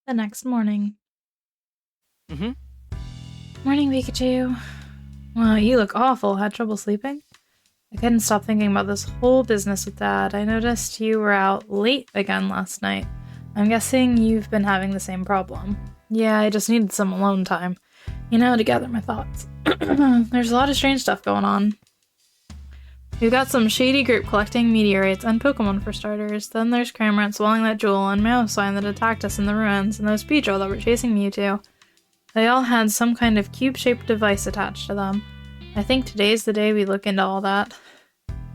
The next morning. Mm-hmm. Morning, Pikachu. Wow, you look awful. Had trouble sleeping? I couldn't stop thinking about this whole business with Dad. I noticed you were out late again last night. I'm guessing you've been having the same problem. Yeah, I just needed some alone time. To gather my thoughts. There's a lot of strange stuff going on. We've got some shady group collecting meteorites and Pokemon for starters. Then there's Cramorant swallowing that jewel and Meowscline that attacked us in the ruins, and those Beedrill that were chasing Mewtwo. They all had some kind of cube-shaped device attached to them. I think today's the day we look into all that.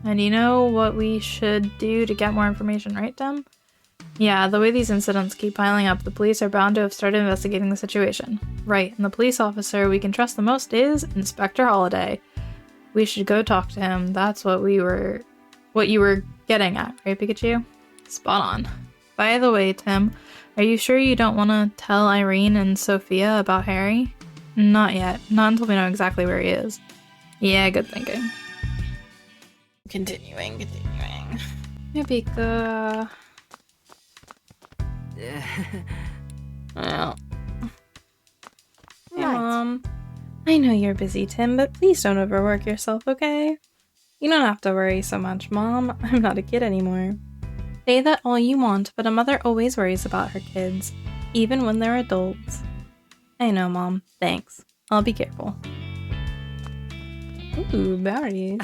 And you know what we should do to get more information, right, Tim? Yeah, the way these incidents keep piling up, the police are bound to have started investigating the situation. Right, and the police officer we can trust the most is Inspector Holiday. We should go talk to him. That's what you were getting at, right, Pikachu? Spot on. By the way, Tim, are you sure you don't want to tell Irene and Sophia about Harry? Not yet. Not until we know exactly where he is. Yeah, good thinking. Continuing. Hey, Pika. Well. Hey, Right. Mom. I know you're busy, Tim, but please don't overwork yourself, okay? You don't have to worry so much, Mom. I'm not a kid anymore. Say that all you want, but a mother always worries about her kids, even when they're adults. I know, Mom. Thanks. I'll be careful. Ooh, berries.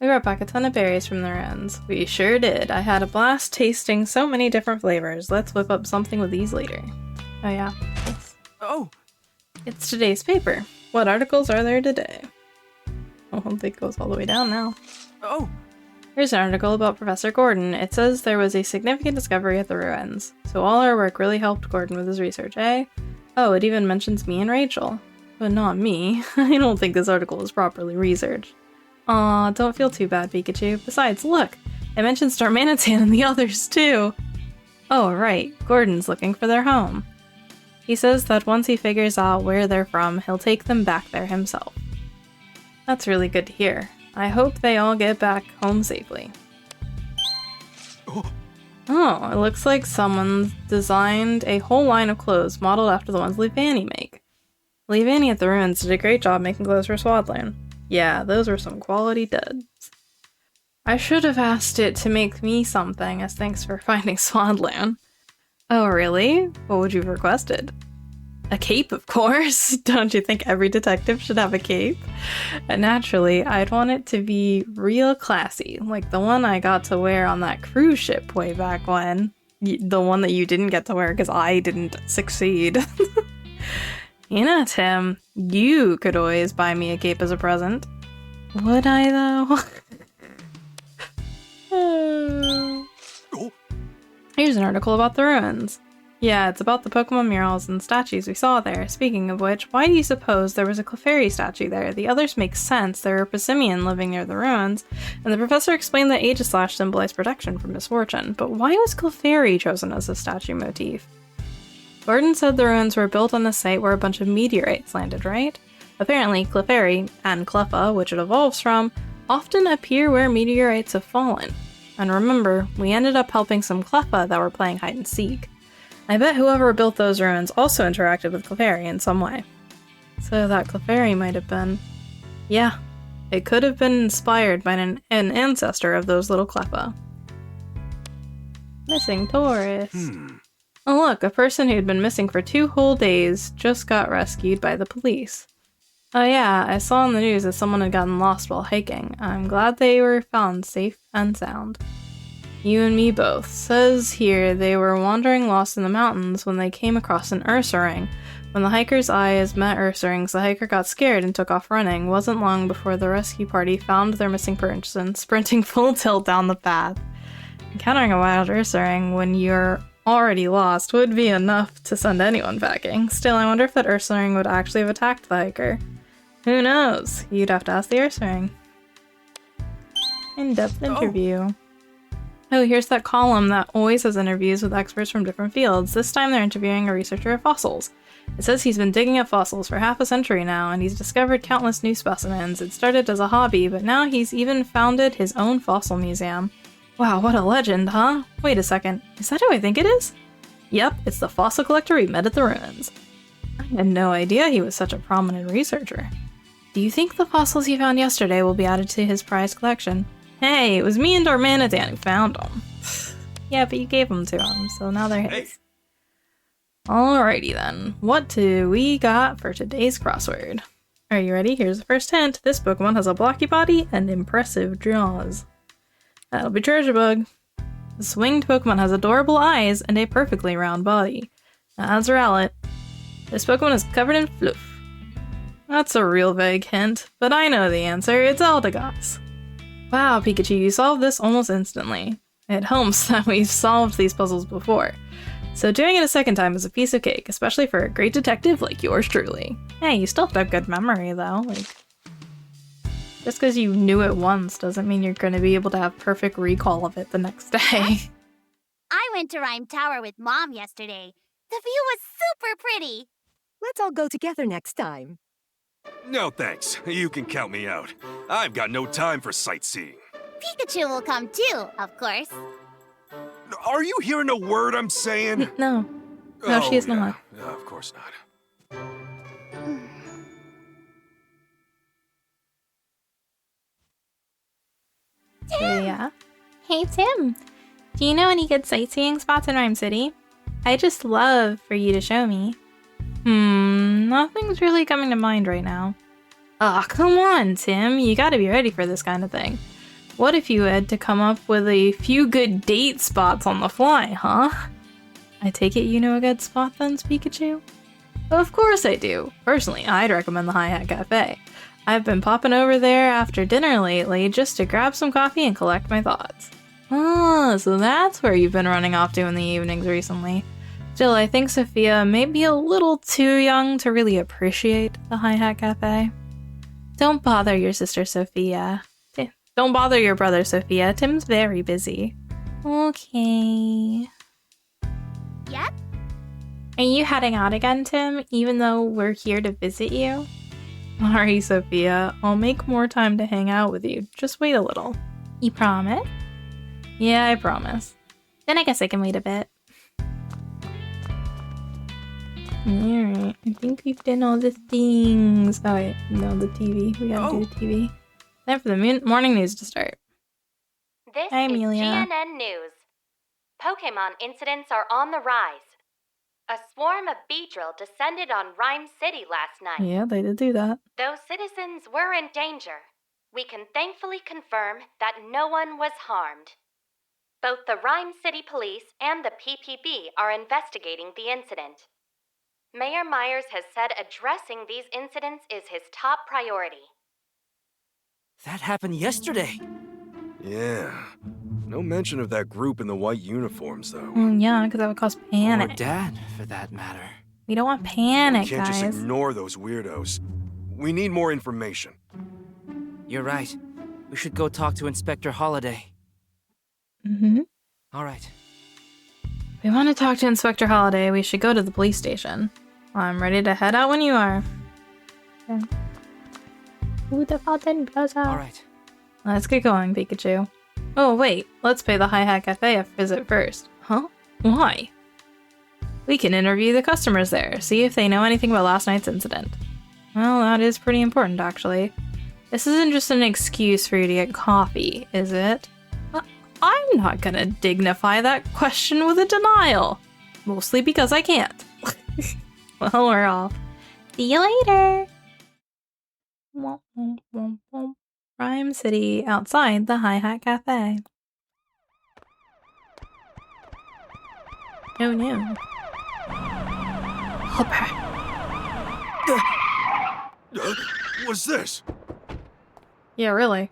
We brought back a ton of berries from the ruins. We sure did. I had a blast tasting so many different flavors. Let's whip up something with these later. Oh yeah. Oh! It's today's paper. What articles are there today? Oh, it goes all the way down now. Oh! Here's an article about Professor Gordon. It says there was a significant discovery at the ruins. So all our work really helped Gordon with his research, eh? Oh, it even mentions me and Rachel. But not me. I don't think this article was properly researched. Aw, don't feel too bad, Pikachu. Besides, look! It mentions Darmanitan and the others, too! Oh, right. Gordon's looking for their home. He says that once he figures out where they're from, he'll take them back there himself. That's really good to hear. I hope they all get back home safely. Oh, it looks like someone designed a whole line of clothes modeled after the ones Leavanny make. Leavanny at the ruins did a great job making clothes for Swadloon. Yeah, those were some quality duds. I should have asked it to make me something as thanks for finding Swadloon. Oh, really? What would you have requested? A cape, of course. Don't you think every detective should have a cape? And naturally, I'd want it to be real classy, like the one I got to wear on that cruise ship way back when. The one that you didn't get to wear because I didn't succeed. Tim, you could always buy me a cape as a present. Would I, though? Here's an article about the ruins. Yeah, it's about the Pokemon murals and statues we saw there. Speaking of which, why do you suppose there was a Clefairy statue there? The others make sense. There were Passimian living near the ruins, and the professor explained that Aegislash symbolized protection from misfortune. But why was Clefairy chosen as a statue motif? Gordon said the ruins were built on a site where a bunch of meteorites landed, right? Apparently, Clefairy, and Cleffa, which it evolves from, often appear where meteorites have fallen. And remember, we ended up helping some Cleffa that were playing hide and seek. I bet whoever built those ruins also interacted with Clefairy in some way. So that Clefairy might have been... Yeah, it could have been inspired by an ancestor of those little Cleffa. Missing tourist. Oh look, a person who'd been missing for 2 whole days just got rescued by the police. Oh yeah, I saw in the news that someone had gotten lost while hiking. I'm glad they were found safe and sound. You and me both. Says here they were wandering lost in the mountains when they came across an Ursaring. When the hiker's eyes met Ursarings, the hiker got scared and took off running. Wasn't long before the rescue party found their missing person, sprinting full tilt down the path. Encountering a wild Ursaring when you're already lost would be enough to send anyone packing. Still, I wonder if that Ursaring would actually have attacked the hiker. Who knows? You'd have to ask the Ursaring. In-depth interview. Oh, here's that column that always has interviews with experts from different fields. This time they're interviewing a researcher of fossils. It says he's been digging up fossils for half a century now, and he's discovered countless new specimens. It started as a hobby, but now he's even founded his own fossil museum. Wow, what a legend, huh? Wait a second, is that who I think it is? Yep, it's the fossil collector we met at the ruins. I had no idea he was such a prominent researcher. Do you think the fossils he found yesterday will be added to his prized collection? Hey, it was me and Darmanitan who found them. Yeah, but you gave them to him, so now they're his. Hey. Alrighty then, what do we got for today's crossword? Are you ready? Here's the first hint. This Pokemon has a blocky body and impressive jaws. That'll be Treasure Bug. The swinged Pokemon has adorable eyes and a perfectly round body. That's Rowlet. This Pokemon is covered in fluff. That's a real vague hint, but I know the answer. It's Eldegoss. Wow, Pikachu, you solved this almost instantly. It helps that we've solved these puzzles before. So doing it a second time is a piece of cake, especially for a great detective like yours truly. Hey, you still have a good memory though. Just because you knew it once doesn't mean you're going to be able to have perfect recall of it the next day. I went to Rhyme Tower with Mom yesterday. The view was super pretty. Let's all go together next time. No thanks. You can count me out. I've got no time for sightseeing. Pikachu will come too, of course. Are you hearing a word I'm saying? No. No, she is not. Of course not. Yeah. Hey, Tim. Do you know any good sightseeing spots in Rhyme City? I'd just love for you to show me. Nothing's really coming to mind right now. Aw, come on, Tim. You gotta be ready for this kind of thing. What if you had to come up with a few good date spots on the fly, huh? I take it you know a good spot then, Pikachu? Of course I do. Personally, I'd recommend the Hi Hat Cafe. I've been popping over there after dinner lately just to grab some coffee and collect my thoughts. Oh, so that's where you've been running off to in the evenings recently. Still, I think Sophia may be a little too young to really appreciate the Hi Hat Cafe. Don't bother your sister Sophia. Don't bother your brother Sophia. Tim's very busy. Okay. Yep. Are you heading out again, Tim, even though we're here to visit you? Sorry, Sophia. I'll make more time to hang out with you. Just wait a little. You promise? Yeah, I promise. Then I guess I can wait a bit. Alright, I think we've done all the things. Oh wait, no, the TV. We gotta do the TV. Time for the morning news to start. This Hi, is Amelia. GNN News. Pokemon incidents are on the rise. A swarm of Beedrill descended on Rhyme City last night. Yeah, they did do that. Though citizens were in danger, we can thankfully confirm that no one was harmed. Both the Rhyme City Police and the PPB are investigating the incident. Mayor Myers has said addressing these incidents is his top priority. That happened yesterday. Yeah. No mention of that group in the white uniforms, though. Yeah, because that would cause panic. Or Dad, for that matter. We don't want panic, We can't guys. just ignore those weirdos. We need more information. You're right. We should go talk to Inspector Holliday. All right. If we want to talk to Inspector Holliday, we should go to the police station. I'm ready to head out when you are. Okay. Who the fountain goes out? All right. Let's get going, Pikachu. Oh, wait. Let's pay the Hi Hat Cafe a visit first. Huh? Why? We can interview the customers there, see if they know anything about last night's incident. Well, that is pretty important, actually. This isn't just an excuse for you to get coffee, is it? I'm not gonna dignify that question with a denial. Mostly because I can't. Well, we're off. See you later! Rhyme City, outside the Hi Hat Cafe. Oh no. Hopper. What's this? Yeah, really.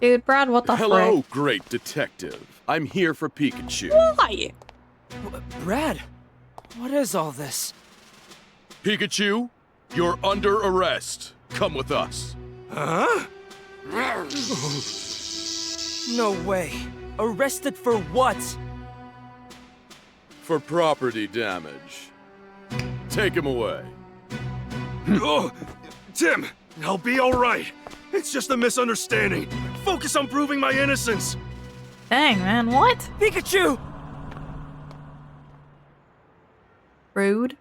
Dude, Brad, what the Hello, frick? great detective. I'm here for Pikachu. Why? Brad, what is all this? Pikachu, you're under arrest. Come with us. Huh? No way. Arrested for what? For property damage. Take him away. Oh, Tim, I'll be all right. It's just a misunderstanding. focus on proving my innocence. Dang, man, what? Pikachu! Rude.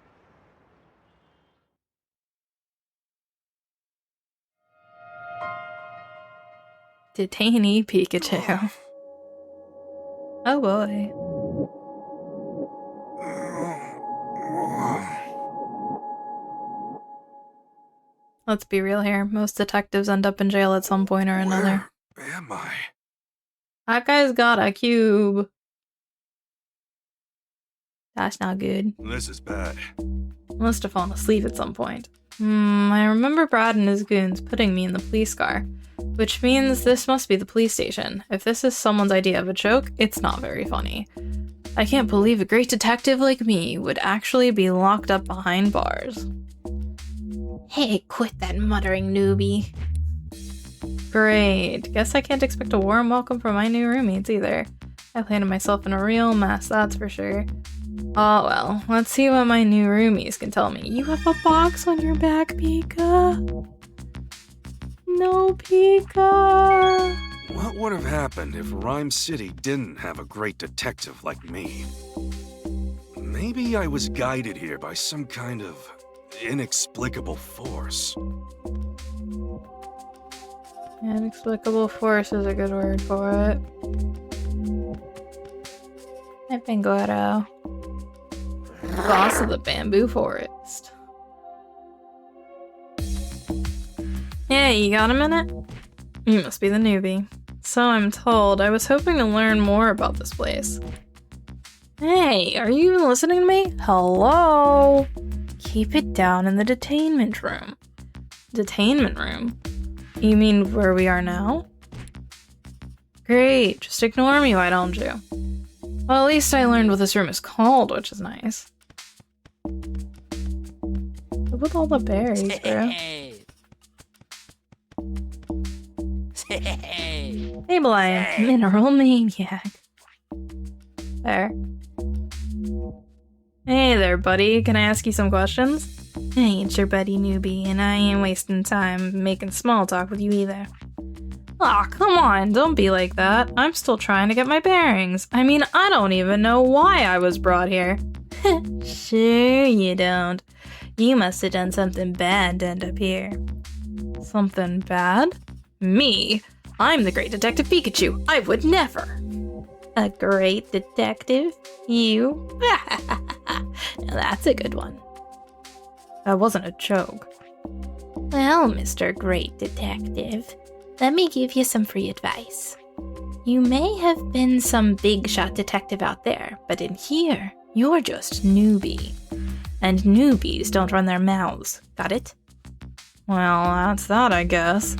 Detainee Pikachu. Oh boy. Let's be real here. Most detectives end up in jail at some point or another. Where am I? That guy's got a cube. That's not good. This is bad. Must have fallen asleep at some point. I remember Brad and his goons putting me in the police car, which means this must be the police station. If this is someone's idea of a joke, it's not very funny. I can't believe a great detective like me would actually be locked up behind bars. Hey, quit that muttering, newbie. Great. Guess I can't expect a warm welcome from my new roommates either. I landed myself in a real mess, that's for sure. Oh well, let's see what my new roomies can tell me. You have a box on your back, Pika. No, Pika. What would have happened if Rhyme City didn't have a great detective like me? Maybe I was guided here by some kind of inexplicable force. Inexplicable force is a good word for it. Hi, Pangoro. Boss of the bamboo forest. Hey, you got a minute? You must be the newbie. So I'm told. I was hoping to learn more about this place. Hey, are you even listening to me? Hello? Keep it down in the detainment room. Detainment room? You mean where we are now? Great, just ignore me, why don't you? Well, at least I learned what this room is called, which is nice. What with all the berries, bro? Sableye, mineral maniac. There. Hey there, buddy. Can I ask you some questions? I ain't your buddy, newbie, and I ain't wasting time making small talk with you either. Aw, come on, don't be like that. I'm still trying to get my bearings. I mean, I don't even know why I was brought here. Sure you don't. You must have done something bad to end up here. Something bad? Me? I'm the great detective Pikachu. I would never. A great detective? You? Now that's a good one. That wasn't a joke. Well, Mr. Great Detective, let me give you some free advice. You may have been some big shot detective out there, but in here, you're just newbie. And newbies don't run their mouths, got it? Well, that's that, I guess.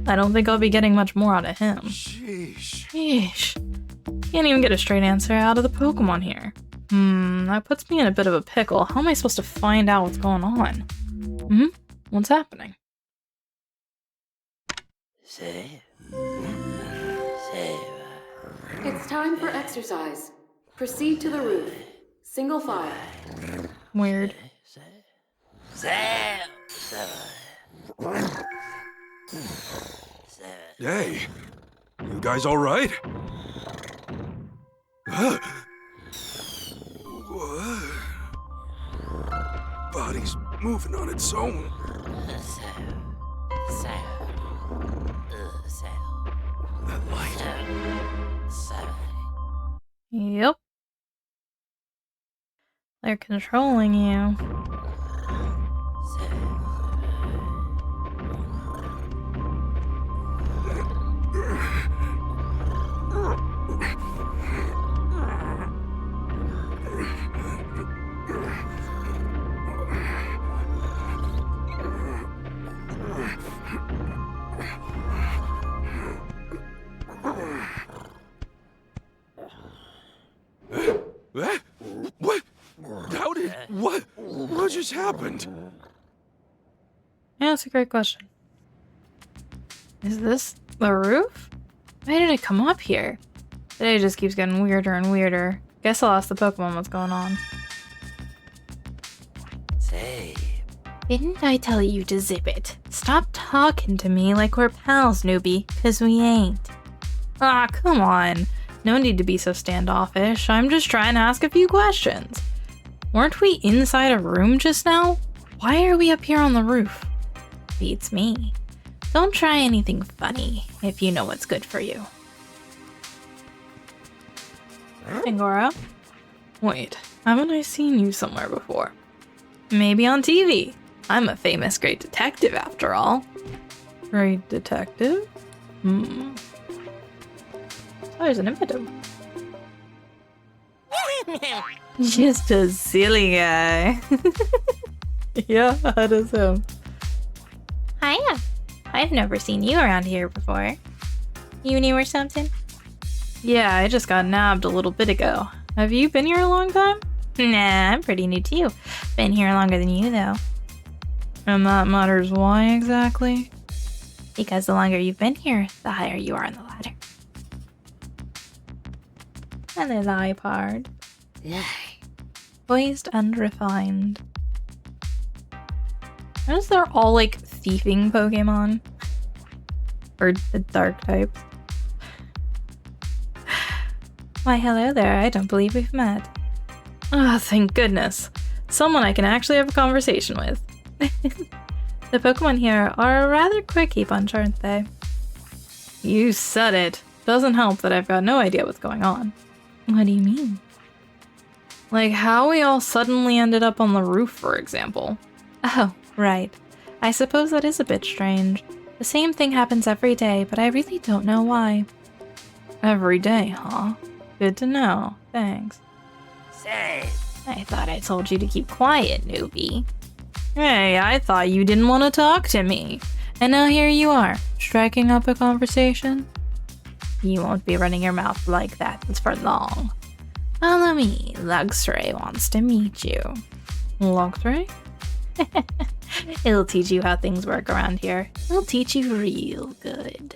I don't think I'll be getting much more out of him. Sheesh. Sheesh. Can't even get a straight answer out of the Pokemon here. That puts me in a bit of a pickle. How am I supposed to find out what's going on? What's happening? It's time for exercise. Proceed to the roof. Single file. Weird. Hey, you guys all right? Body's moving on its own. That light. Yep. They're controlling you. What? How did... What just happened? Yeah, that's a great question. Is this the roof? Why did it come up here? Today just keeps getting weirder and weirder. Guess I'll ask the Pokemon what's going on. Say. Didn't I tell you to zip it? Stop talking to me like we're pals, newbie, 'cause we ain't. Ah, come on. No need to be so standoffish. I'm just trying to ask a few questions. Weren't we inside a room just now? Why are we up here on the roof? Beats me. Don't try anything funny if you know what's good for you. Angora? Wait, haven't I seen you somewhere before? Maybe on TV. I'm a famous great detective after all. Great detective? Oh, there's an impetum. Just a silly guy. Yeah, that is him. Hiya. I've never seen you around here before. You new or something? Yeah, I just got nabbed a little bit ago. Have you been here a long time? Nah, I'm pretty new too. Been here longer than you, though. And that matters why exactly? Because the longer you've been here, the higher you are on the ladder. And there's iPod. Poised and refined. Notice they're all like thieving Pokemon. Or the dark types. Why, hello there. I don't believe we've met. Ah, thank goodness. Someone I can actually have a conversation with. The Pokemon here are a rather quick bunch, aren't they? You said it. Doesn't help that I've got no idea what's going on. What do you mean? Like how we all suddenly ended up on the roof, for example. Oh, right. I suppose that is a bit strange. The same thing happens every day, but I really don't know why. Every day, huh? Good to know. Thanks. Say. I thought I told you to keep quiet, newbie. Hey, I thought you didn't want to talk to me. And now here you are, striking up a conversation? You won't be running your mouth like that for long. Follow me. Luxray wants to meet you. Luxray? It'll teach you how things work around here. It'll teach you real good.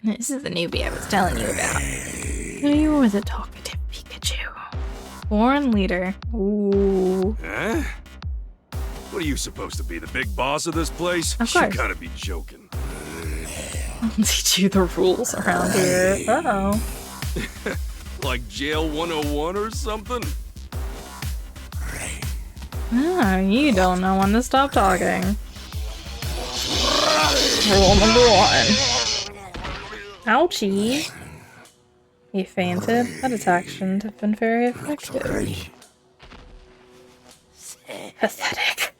This is the newbie I was telling you about. You were the talkative Pikachu. Foreign leader. Ooh. Huh? What are you supposed to be, the big boss of this place? Of course. You gotta be joking. I'll teach you the rules around here. Uh-oh. Like Jail 101 or something? Ah, you don't know when to stop talking. Rule number 1. Ouchie. He fainted. That attack shouldn't have been very effective. Pathetic.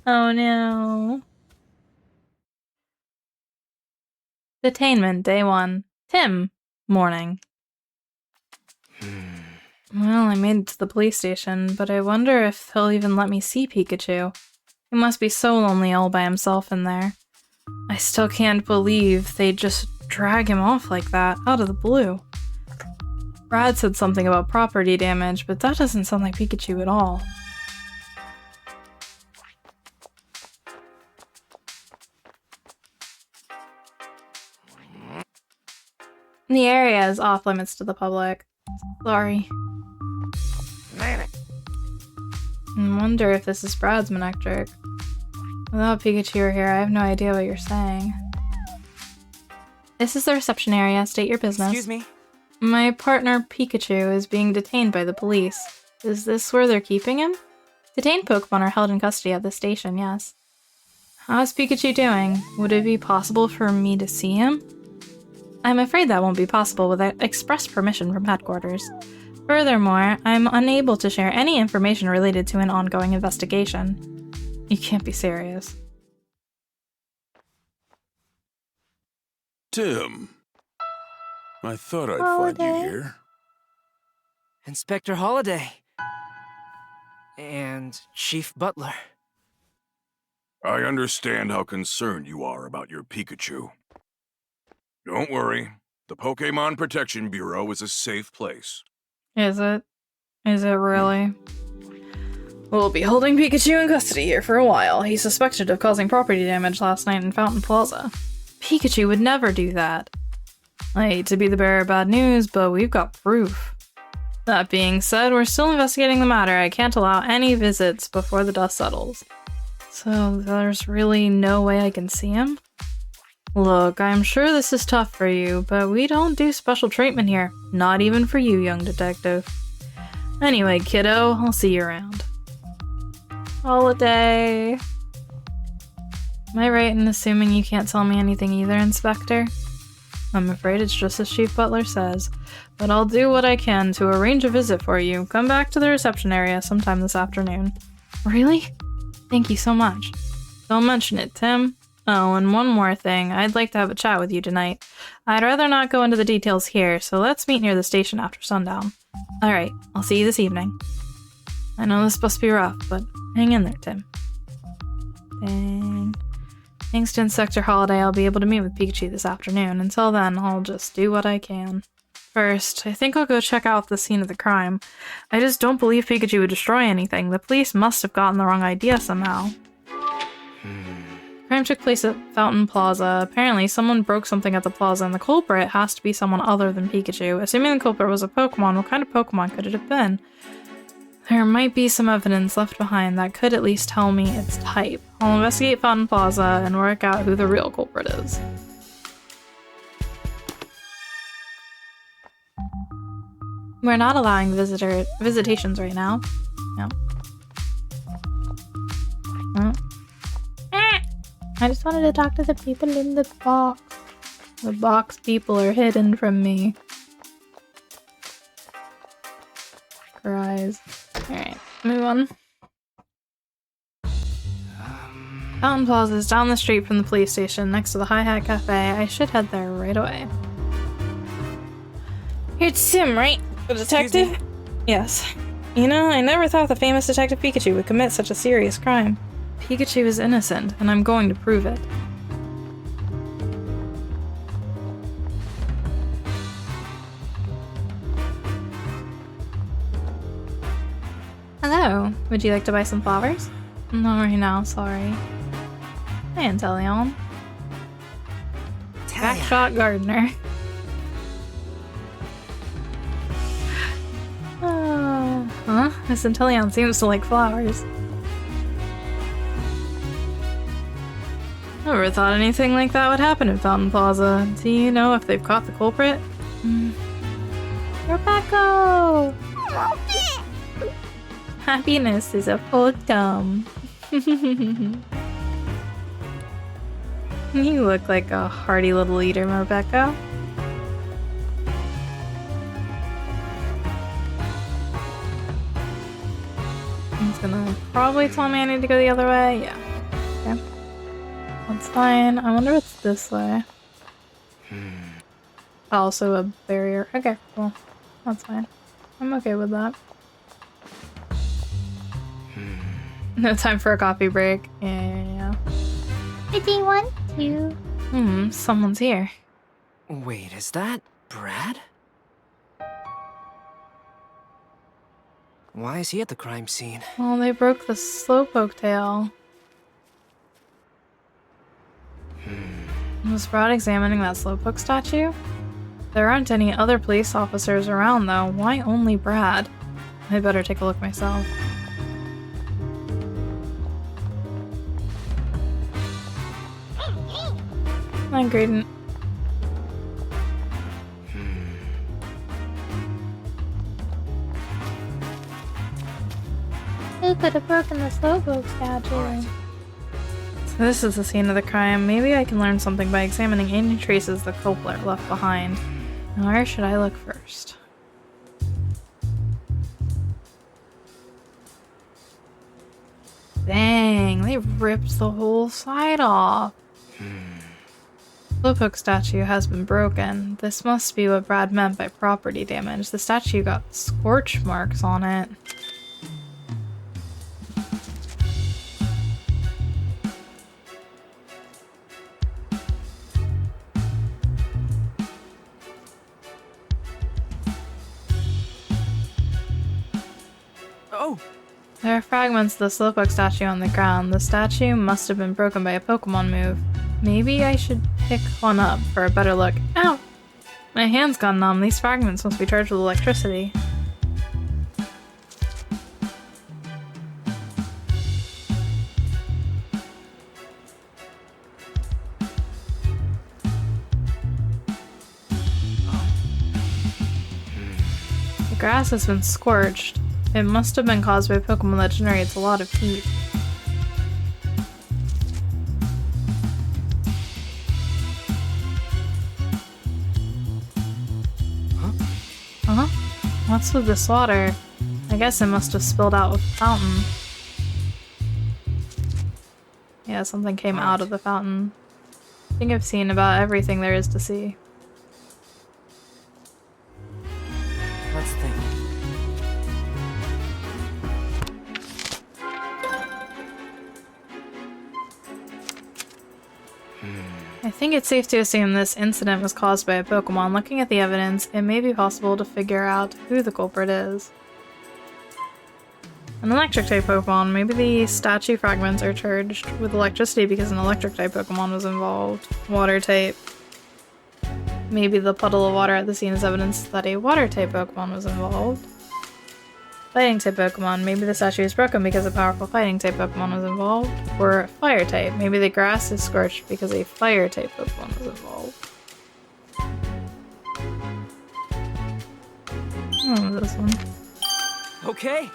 Oh no. Detainment, day 1. Tim. Morning. Well, I made it to the police station, but I wonder if he'll even let me see Pikachu. He must be so lonely all by himself in there. I still can't believe they'd just drag him off like that, out of the blue. Brad said something about property damage, but that doesn't sound like Pikachu at all. The area is off limits to the public. Sorry. I wonder if this is Brad's Manectric. Without Pikachu here, I have no idea what you're saying. This is the reception area. State your business. Excuse me. My partner, Pikachu, is being detained by the police. Is this where they're keeping him? Detained Pokemon are held in custody at the station, yes. How's Pikachu doing? Would it be possible for me to see him? I'm afraid that won't be possible without express permission from headquarters. Furthermore, I'm unable to share any information related to an ongoing investigation. You can't be serious. Tim. I thought I'd find you here. Inspector Holiday. And Chief Butler. I understand how concerned you are about your Pikachu. Don't worry. The Pokemon Protection Bureau is a safe place. Is it? Is it really? We'll be holding Pikachu in custody here for a while. He's suspected of causing property damage last night in Fountain Plaza. Pikachu would never do that. I hate to be the bearer of bad news, but we've got proof. That being said, we're still investigating the matter. I can't allow any visits before the dust settles. So there's really no way I can see him? Look, I'm sure this is tough for you, but we don't do special treatment here. Not even for you, young detective. Anyway, kiddo, I'll see you around. Holiday. Am I right in assuming you can't tell me anything either, Inspector? I'm afraid it's just as Chief Butler says, but I'll do what I can to arrange a visit for you. Come back to the reception area sometime this afternoon. Really? Thank you so much. Don't mention it, Tim. Oh, and one more thing. I'd like to have a chat with you tonight. I'd rather not go into the details here, so let's meet near the station after sundown. Alright, I'll see you this evening. I know this must be rough, but hang in there, Tim. Dang. Thanks to Inspector Holiday, I'll be able to meet with Pikachu this afternoon. Until then, I'll just do what I can. First, I think I'll go check out the scene of the crime. I just don't believe Pikachu would destroy anything. The police must have gotten the wrong idea somehow. Crime took place at Fountain Plaza. Apparently, someone broke something at the plaza, and the culprit has to be someone other than Pikachu. Assuming the culprit was a Pokemon, what kind of Pokemon could it have been? There might be some evidence left behind that could at least tell me its type. I'll investigate Fountain Plaza and work out who the real culprit is. We're not allowing visitations right now. No. Oh. I just wanted to talk to the people in the box. The box people are hidden from me. Cries. Alright, move on. Fountain Plaza is down the street from the police station, next to the Hi Hat Cafe. I should head there right away. It's Tim, right? The detective? Yes. You know, I never thought the famous Detective Pikachu would commit such a serious crime. Pikachu is innocent, and I'm going to prove it. Hello, would you like to buy some flowers? Not right now, sorry. Hi, Inteleon. Backshot gardener. Huh? This Inteleon seems to like flowers. Never thought anything like that would happen in Fountain Plaza. Do you know if they've caught the culprit? Rebecca! Happiness is a photom. You look like a hearty little eater, Rebecca. He's gonna probably tell me I need to go the other way. Yeah. Okay. That's fine. I wonder what's this way. Also a barrier. Okay, cool. That's fine. I'm okay with that. No time for a coffee break. Yeah. Did you want to? Someone's here. Wait, is that Brad? Why is he at the crime scene? Well, they broke the Slowpoke tail. Was Brad examining that Slowpoke statue? There aren't any other police officers around, though. Why only Brad? I better take a look myself. Hi, Graydon. Who could have broken the Slowpoke statue? So this is the scene of the crime. Maybe I can learn something by examining any traces the culprit left behind. Now, where should I look first? Dang, they ripped the whole side off. Slowpoke statue has been broken. This must be what Brad meant by property damage. The statue got scorch marks on it. Oh! There are fragments of the Slowpoke statue on the ground. The statue must have been broken by a Pokemon move. Maybe I should pick one up for a better look. Ow! My hand's gone numb. These fragments must be charged with electricity. grass has been scorched. It must have been caused by Pokemon that generates a lot of heat. Huh? What's with this water? I guess it must have spilled out with the fountain. Yeah, something came out of the fountain. I think I've seen about everything there is to see. Let's think. I think it's safe to assume this incident was caused by a Pokemon. Looking at the evidence, it may be possible to figure out who the culprit is. An electric-type Pokemon. Maybe the statue fragments are charged with electricity because an electric-type Pokemon was involved. Water-type. Maybe the puddle of water at the scene is evidence that a water-type Pokemon was involved. Fighting-type Pokemon. Maybe the statue is broken because a powerful fighting-type Pokemon was involved. Or fire-type. Maybe the grass is scorched because a fire-type Pokemon was involved. Oh, this one. Okay.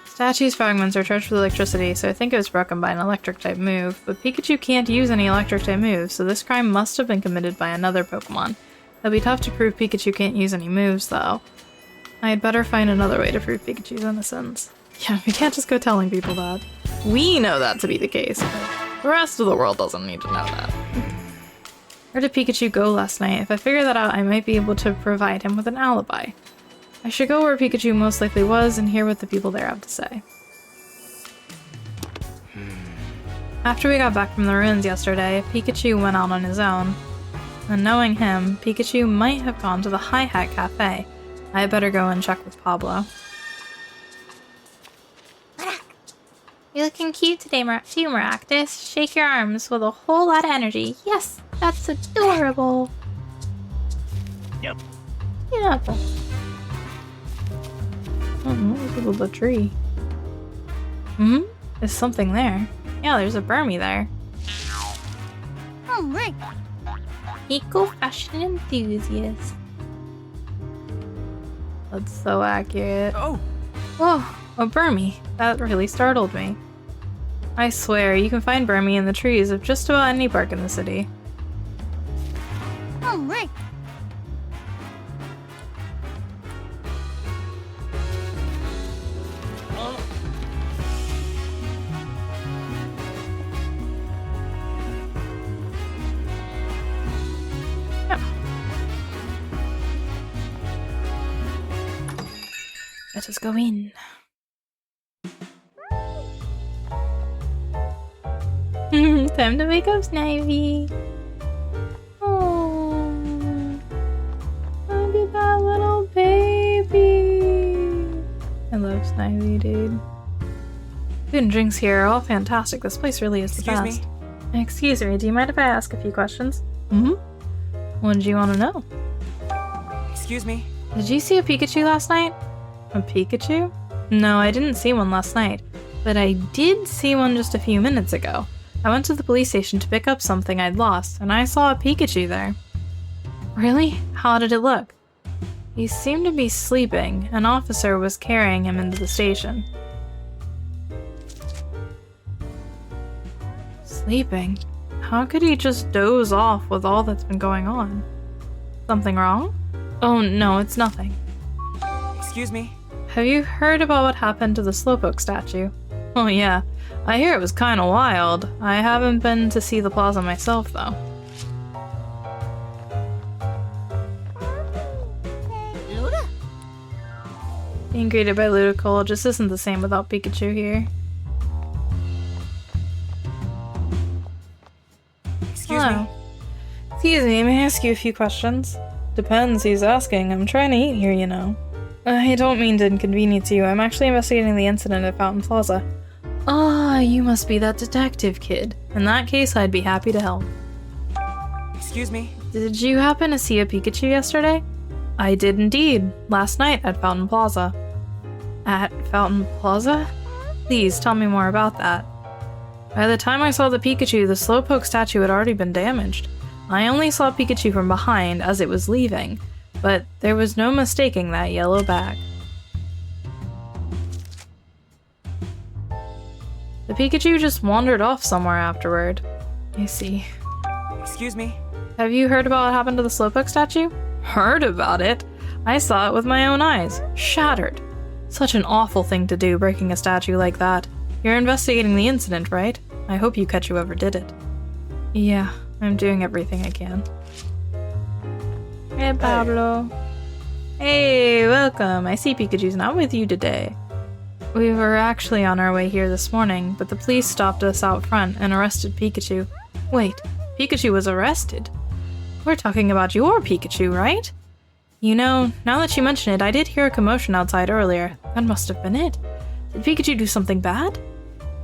Statue's fragments are charged with electricity, so I think it was broken by an electric-type move. But Pikachu can't use any electric-type moves, so this crime must have been committed by another Pokemon. It'll be tough to prove Pikachu can't use any moves, though. I'd better find another way to prove Pikachu's innocence. Yeah, we can't just go telling people that. We know that to be the case, but the rest of the world doesn't need to know that. Where did Pikachu go last night? If I figure that out, I might be able to provide him with an alibi. I should go where Pikachu most likely was and hear what the people there have to say. After we got back from the ruins yesterday, Pikachu went out on his own. And knowing him, Pikachu might have gone to the Hi-Hat Cafe. I better go and check with Pablo. You're looking cute today, Maractus. Shake your arms with a whole lot of energy. Yes, that's adorable. Yep. Beautiful. Oh, look at the tree. There's something there. Yeah, there's a Burmy there. Oh, right. Eco-fashion enthusiast. That's so accurate. Oh! Whoa, a Burmy. That really startled me. I swear, you can find Burmy in the trees of just about any park in the city. Oh, right. Let us go in. Time to wake up, Snivy. Oh, look at that little baby. I love Snivy, dude. Food and drinks here are all fantastic. This place really is the best. Excuse me? Excuse me, do you mind if I ask a few questions? What did you want to know? Excuse me? Did you see a Pikachu last night? A Pikachu? No, I didn't see one last night, but I did see one just a few minutes ago. I went to the police station to pick up something I'd lost, and I saw a Pikachu there. Really? How did it look? He seemed to be sleeping. An officer was carrying him into the station. Sleeping? How could he just doze off with all that's been going on? Something wrong? Oh, no, it's nothing. Excuse me? Have you heard about what happened to the Slowpoke statue? Oh yeah, I hear it was kinda wild. I haven't been to see the plaza myself, though. Being greeted by Ludicolo just isn't the same without Pikachu here. Excuse Hello. me? Excuse me, may I ask you a few questions? Depends who's asking. I'm trying to eat here, you know. I don't mean to inconvenience you. I'm actually investigating the incident at Fountain Plaza. Ah, you must be that detective kid. In that case, I'd be happy to help. Excuse me? Did you happen to see a Pikachu yesterday? I did indeed. Last night at Fountain Plaza. At Fountain Plaza? Please tell me more about that. By the time I saw the Pikachu, the Slowpoke statue had already been damaged. I only saw Pikachu from behind as it was leaving, but there was no mistaking that yellow bag. Pikachu just wandered off somewhere afterward. I see. Excuse me? Have you heard about what happened to the Slowpoke statue? Heard about it? I saw it with my own eyes. Shattered. Such an awful thing to do, breaking a statue like that. You're investigating the incident, right? I hope you catch whoever did it. Yeah, I'm doing everything I can. Hey, Pablo. Hey, welcome. I see Pikachu's not with you today. We were actually on our way here this morning, but the police stopped us out front and arrested Pikachu. Wait, Pikachu was arrested? We're talking about your Pikachu, right? You know, now that you mention it, I did hear a commotion outside earlier. That must have been it. Did Pikachu do something bad?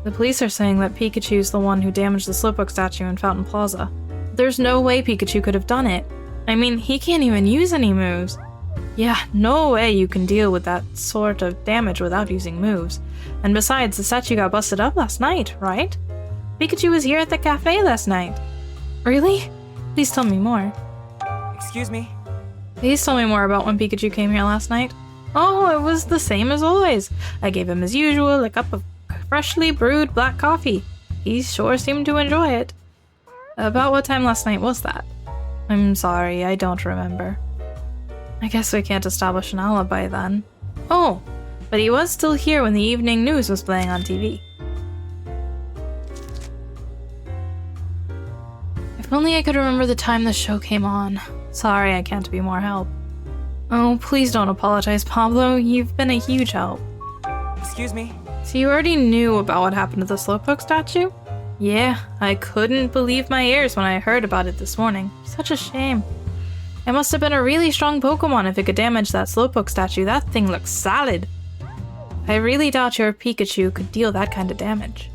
The police are saying that Pikachu's the one who damaged the Slowpoke statue in Fountain Plaza. There's no way Pikachu could have done it. I mean, he can't even use any moves. Yeah, no way you can deal with that sort of damage without using moves. And besides, the statue got busted up last night, right? Pikachu was here at the cafe last night. Really? Please tell me more. Excuse me? Please tell me more about when Pikachu came here last night. Oh, it was the same as always. I gave him as usual a cup of freshly brewed black coffee. He sure seemed to enjoy it. About what time last night was that? I'm sorry, I don't remember. I guess we can't establish an alibi then. Oh, but he was still here when the evening news was playing on TV. If only I could remember the time the show came on. Sorry, I can't be more help. Oh, please don't apologize, Pablo. You've been a huge help. Excuse me? So you already knew about what happened to the Slowpoke statue? Yeah, I couldn't believe my ears when I heard about it this morning. Such a shame. It must have been a really strong Pokemon if it could damage that Slowpoke statue. That thing looks solid. I really doubt your Pikachu could deal that kind of damage.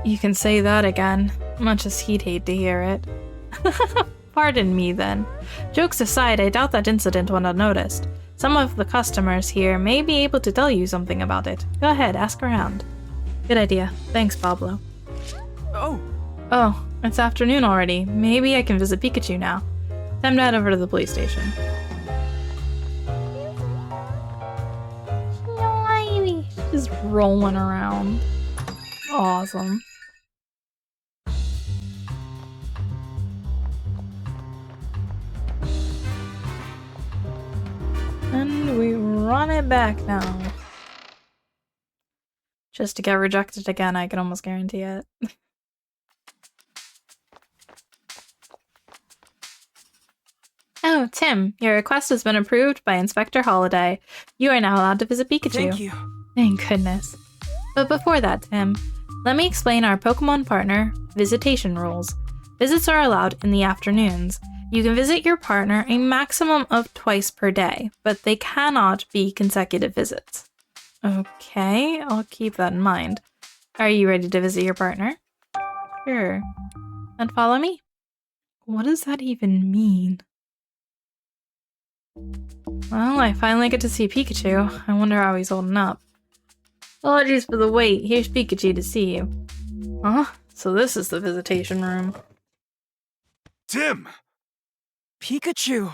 You can say that again, much as he'd hate to hear it. Pardon me then. Jokes aside, I doubt that incident went unnoticed. Some of the customers here may be able to tell you something about it. Go ahead, ask around. Good idea. Thanks, Pablo. Oh, it's afternoon already. Maybe I can visit Pikachu now. Time to head over to the police station. Just rolling around. Awesome. And we run it back now. Just to get rejected again, I can almost guarantee it. Oh, Tim, your request has been approved by Inspector Holiday. You are now allowed to visit Pikachu. Thank you. Thank goodness. But before that, Tim, let me explain our Pokemon partner visitation rules. Visits are allowed in the afternoons. You can visit your partner a maximum of twice per day, but they cannot be consecutive visits. Okay, I'll keep that in mind. Are you ready to visit your partner? Sure. Then follow me. What does that even mean? Well, I finally get to see Pikachu. I wonder how he's holding up. Apologies for the wait. Here's Pikachu to see you. Huh? So this is the visitation room. Tim! Pikachu!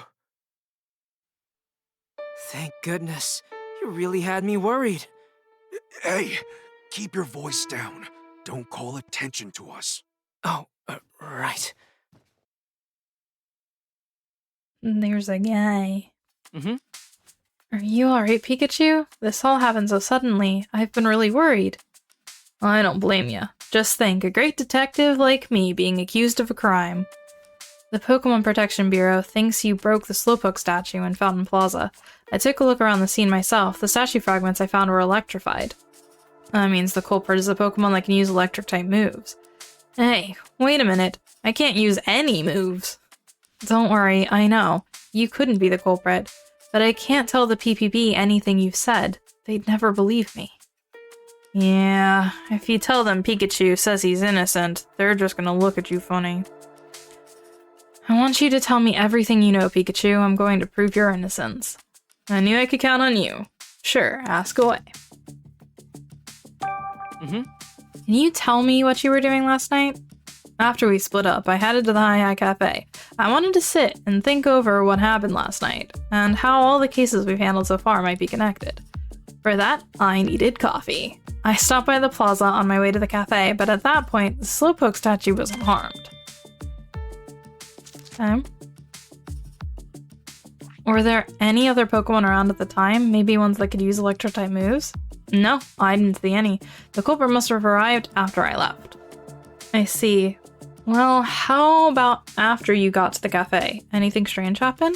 Thank goodness. You really had me worried. Hey, keep your voice down. Don't call attention to us. Oh, right. There's a guy. Mm-hmm. Are you alright, Pikachu? This all happened so suddenly. I've been really worried. I don't blame you. Just think, a great detective like me being accused of a crime. The Pokemon Protection Bureau thinks you broke the Slowpoke statue in Fountain Plaza. I took a look around the scene myself. The statue fragments I found were electrified. That means the culprit is a Pokemon that can use electric-type moves. Hey, wait a minute. I can't use any moves. Don't worry, I know. You couldn't be the culprit. But I can't tell the PPB anything you've said. They'd never believe me. Yeah, if you tell them Pikachu says he's innocent, they're just gonna look at you funny. I want you to tell me everything you know, Pikachu. I'm going to prove your innocence. I knew I could count on you. Sure, ask away. Mm-hmm. Can you tell me what you were doing last night? After we split up, I headed to the Hi Cafe. I wanted to sit and think over what happened last night, and how all the cases we've handled so far might be connected. For that, I needed coffee. I stopped by the plaza on my way to the cafe, but at that point, the Slowpoke statue was unharmed. Okay. Were there any other Pokemon around at the time? Maybe ones that could use electric-type moves? No, I didn't see any. The culprit must have arrived after I left. I see. Well, how about after you got to the cafe? Anything strange happen?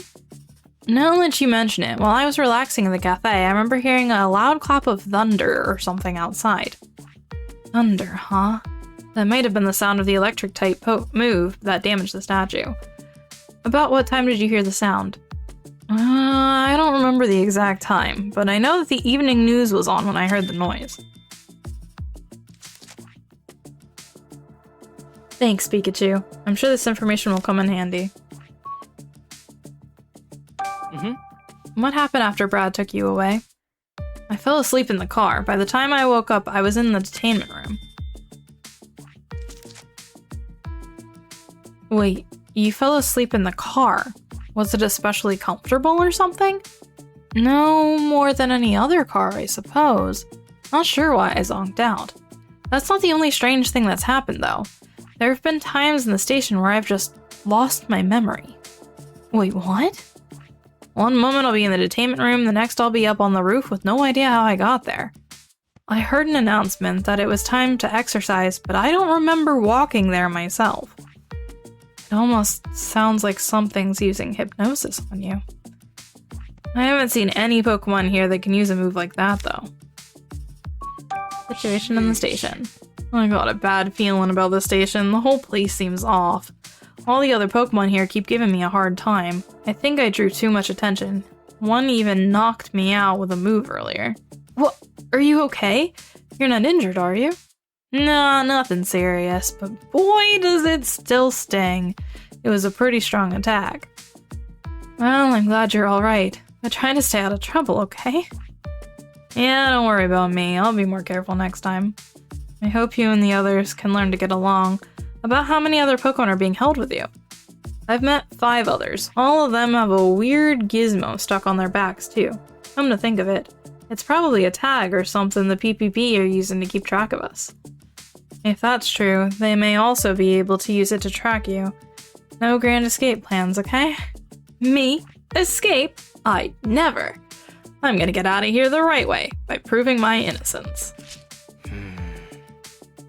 Now that you mention it, while I was relaxing in the cafe, I remember hearing a loud clap of thunder or something outside. Thunder, huh? That might have been the sound of the electric-type move that damaged the statue. About what time did you hear the sound? I don't remember the exact time, but I know that the evening news was on when I heard the noise. Thanks, Pikachu. I'm sure this information will come in handy. What happened after Brad took you away? I fell asleep in the car. By the time I woke up, I was in the detainment room. Wait, you fell asleep in the car? Was it especially comfortable or something? No more than any other car, I suppose. Not sure why I zonked out. That's not the only strange thing that's happened, though. There have been times in the station where I've just lost my memory. Wait, what? One moment I'll be in the detainment room, the next I'll be up on the roof with no idea how I got there. I heard an announcement that it was time to exercise, but I don't remember walking there myself. It almost sounds like something's using hypnosis on you. I haven't seen any Pokemon here that can use a move like that, though. Situation in the station. I got a bad feeling about the station. The whole place seems off. All the other Pokemon here keep giving me a hard time. I think I drew too much attention. One even knocked me out with a move earlier. What? Are you okay? You're not injured, are you? Nah, nothing serious, but boy does it still sting. It was a pretty strong attack. Well, I'm glad you're alright, but try to stay out of trouble, okay? Yeah, don't worry about me. I'll be more careful next time. I hope you and the others can learn to get along. About how many other Pokemon are being held with you? I've met 5 others. All of them have a weird gizmo stuck on their backs, too. Come to think of it, it's probably a tag or something the PPP are using to keep track of us. If that's true, they may also be able to use it to track you. No grand escape plans, okay? Me? Escape? I'd never. I'm gonna get out of here the right way, by proving my innocence.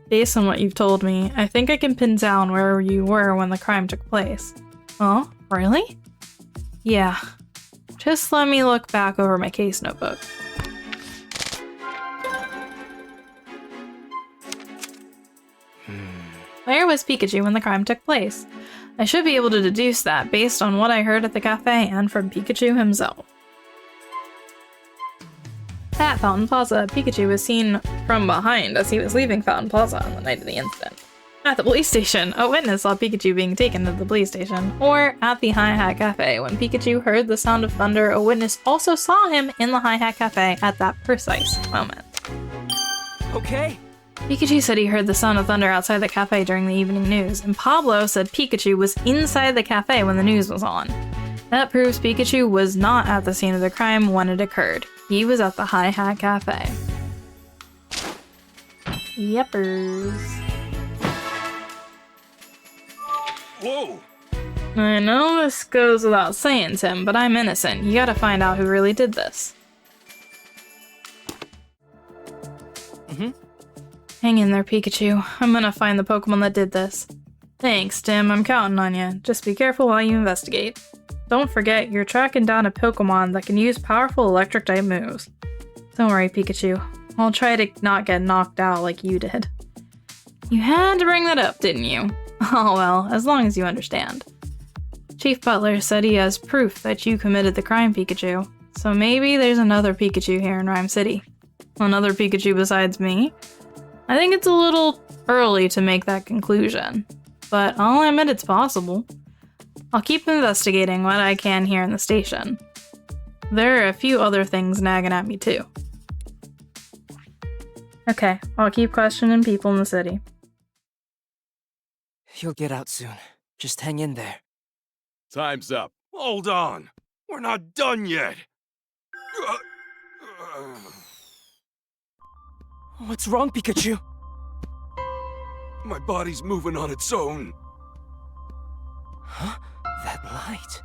Based on what you've told me, I think I can pin down where you were when the crime took place. Oh, really? Yeah. Just let me look back over my case notebook. Where was Pikachu when the crime took place? I should be able to deduce that based on what I heard at the cafe and from Pikachu himself. At Fountain Plaza, Pikachu was seen from behind as he was leaving Fountain Plaza on the night of the incident. At the police station, a witness saw Pikachu being taken to the police station. Or at the Hi Hat Cafe, when Pikachu heard the sound of thunder, a witness also saw him in the Hi Hat Cafe at that precise moment. Okay. Pikachu said he heard the sound of thunder outside the cafe during the evening news, and Pablo said Pikachu was inside the cafe when the news was on. That proves Pikachu was not at the scene of the crime when it occurred. He was at the Hi Hat Cafe. Yeppers. Whoa! I know this goes without saying, Tim, but I'm innocent. You gotta find out who really did this. Hang in there, Pikachu. I'm gonna find the Pokemon that did this. Thanks, Tim. I'm counting on you. Just be careful while you investigate. Don't forget, you're tracking down a Pokemon that can use powerful electric-type moves. Don't worry, Pikachu. I'll try to not get knocked out like you did. You had to bring that up, didn't you? Oh well, as long as you understand. Chief Butler said he has proof that you committed the crime, Pikachu. So maybe there's another Pikachu here in Rhyme City. Another Pikachu besides me? I think it's a little early to make that conclusion, but I'll admit it's possible. I'll keep investigating what I can here in the station. There are a few other things nagging at me too. Okay, I'll keep questioning people in the city. You'll get out soon. Just hang in there. Time's up. Hold on. We're not done yet. What's wrong, Pikachu? My body's moving on its own. Huh? That light.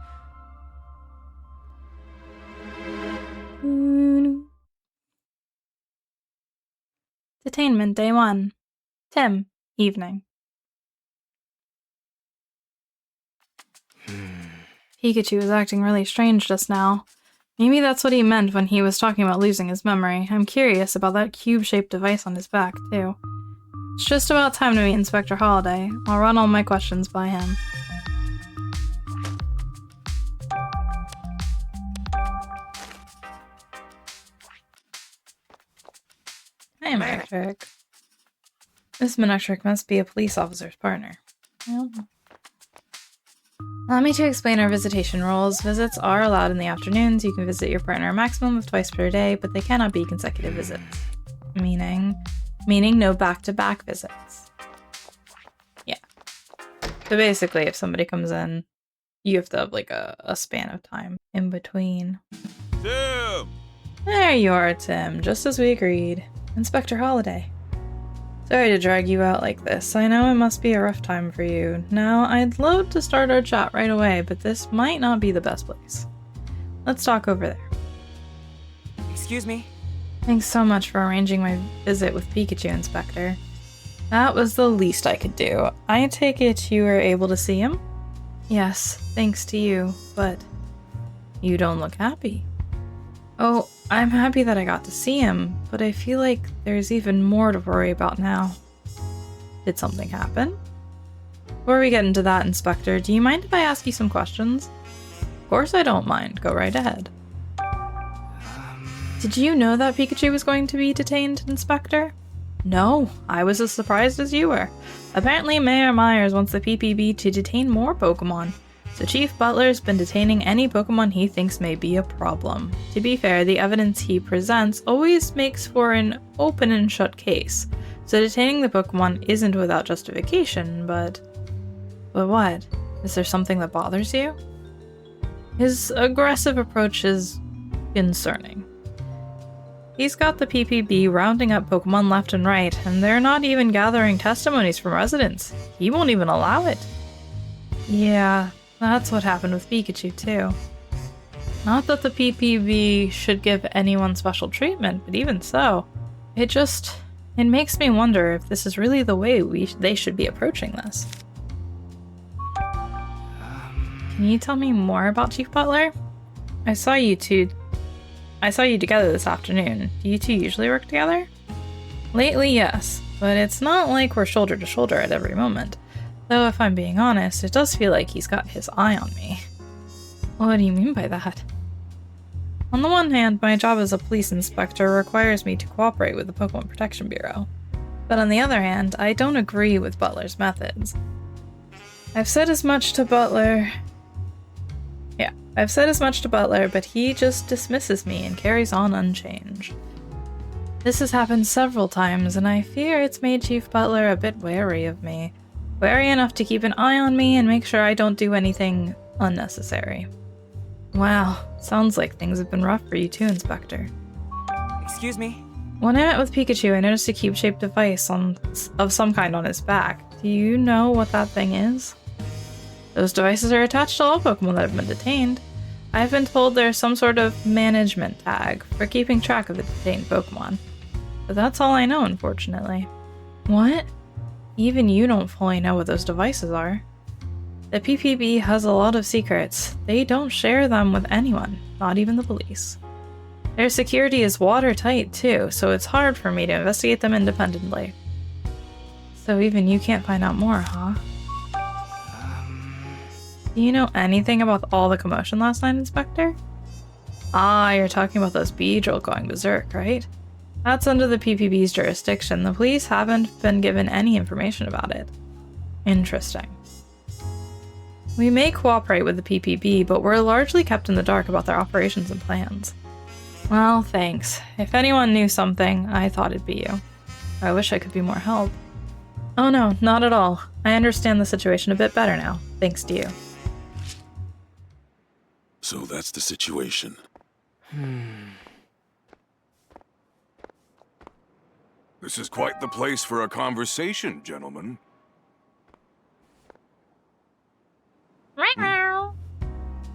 Detainment Day 1. Tim, evening. Pikachu was acting really strange just now. Maybe that's what he meant when he was talking about losing his memory. I'm curious about that cube-shaped device on his back, too. It's just about time to meet Inspector Holiday. I'll run all my questions by him. Hey, Manectric. This Manectric must be a police officer's partner. Well, allow me to explain our visitation rules. Visits are allowed in the afternoons. You can visit your partner a maximum of twice per day, but they cannot be consecutive visits. Meaning no back-to-back visits. Yeah. So basically, if somebody comes in, you have to have like a span of time in between. Tim! There you are, Tim, just as we agreed. Inspector Holiday. Sorry to drag you out like this. I know it must be a rough time for you. Now, I'd love to start our chat right away, but this might not be the best place. Let's talk over there. Excuse me? Thanks so much for arranging my visit with Pikachu, Inspector. That was the least I could do. I take it you were able to see him? Yes, thanks to you, but you don't look happy. Oh, I'm happy that I got to see him, but I feel like there's even more to worry about now. Did something happen? Before we get into that, Inspector, do you mind if I ask you some questions? Of course I don't mind. Go right ahead. Did you know that Pikachu was going to be detained, Inspector? No, I was as surprised as you were. Apparently Mayor Myers wants the PPB to detain more Pokemon, so Chief Butler's been detaining any Pokemon he thinks may be a problem. To be fair, the evidence he presents always makes for an open and shut case, so detaining the Pokemon isn't without justification, but what? Is there something that bothers you? His aggressive approach is concerning. He's got the PPB rounding up Pokemon left and right, and they're not even gathering testimonies from residents. He won't even allow it. Yeah, that's what happened with Pikachu, too. Not that the PPB should give anyone special treatment, but even so, it makes me wonder if this is really the way they should be approaching this. Can you tell me more about Chief Butler? I saw you together this afternoon. Do you two usually work together? Lately, yes, but it's not like we're shoulder to shoulder at every moment. Though if I'm being honest, it does feel like he's got his eye on me. What do you mean by that? On the one hand, my job as a police inspector requires me to cooperate with the Pokemon Protection Bureau. But on the other hand, I don't agree with Butler's methods. I've said as much to Butler, but he just dismisses me and carries on unchanged. This has happened several times, and I fear it's made Chief Butler a bit wary of me. Wary enough to keep an eye on me and make sure I don't do anything unnecessary. Wow, sounds like things have been rough for you too, Inspector. Excuse me? When I met with Pikachu, I noticed a cube-shaped device of some kind on his back. Do you know what that thing is? Those devices are attached to all Pokemon that have been detained. I've been told there's some sort of management tag for keeping track of the detained Pokemon. But that's all I know, unfortunately. What? Even you don't fully know what those devices are. The PPB has a lot of secrets. They don't share them with anyone, not even the police. Their security is watertight too, so it's hard for me to investigate them independently. So even you can't find out more, huh? Do you know anything about all the commotion last night, Inspector? Ah, you're talking about those Beedrill going berserk, right? That's under the PPB's jurisdiction. The police haven't been given any information about it. Interesting. We may cooperate with the PPB, but we're largely kept in the dark about their operations and plans. Well, thanks. If anyone knew something, I thought it'd be you. I wish I could be more help. Oh no, not at all. I understand the situation a bit better now, thanks to you. So that's the situation. This is quite the place for a conversation, gentlemen.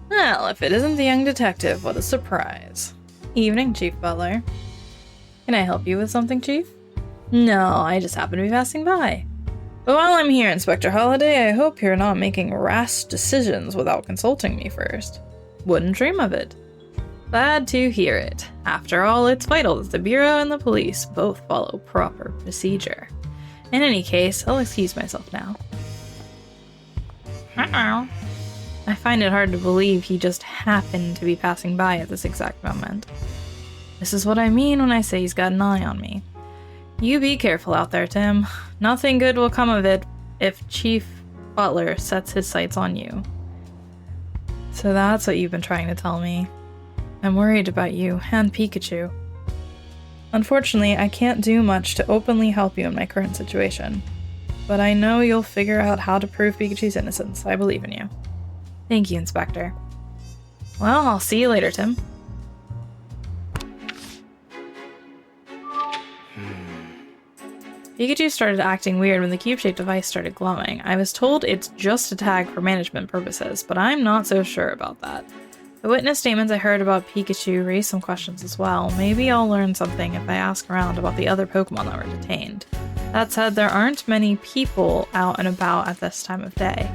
Well, if it isn't the young detective, what a surprise. Evening, Chief Butler. Can I help you with something, Chief? No, I just happen to be passing by. But while I'm here, Inspector Holliday, I hope you're not making rash decisions without consulting me first. Wouldn't dream of it. Glad to hear it. After all, it's vital that the Bureau and the police both follow proper procedure. In any case, I'll excuse myself now. I find it hard to believe he just happened to be passing by at this exact moment. This is what I mean when I say he's got an eye on me. You be careful out there, Tim. Nothing good will come of it if Chief Butler sets his sights on you. So that's what you've been trying to tell me. I'm worried about you and Pikachu. Unfortunately, I can't do much to openly help you in my current situation. But I know you'll figure out how to prove Pikachu's innocence. I believe in you. Thank you, Inspector. Well, I'll see you later, Tim. Pikachu started acting weird when the cube-shaped device started glowing. I was told it's just a tag for management purposes, but I'm not so sure about that. The witness statements I heard about Pikachu raised some questions as well. Maybe I'll learn something if I ask around about the other Pokemon that were detained. That said, there aren't many people out and about at this time of day.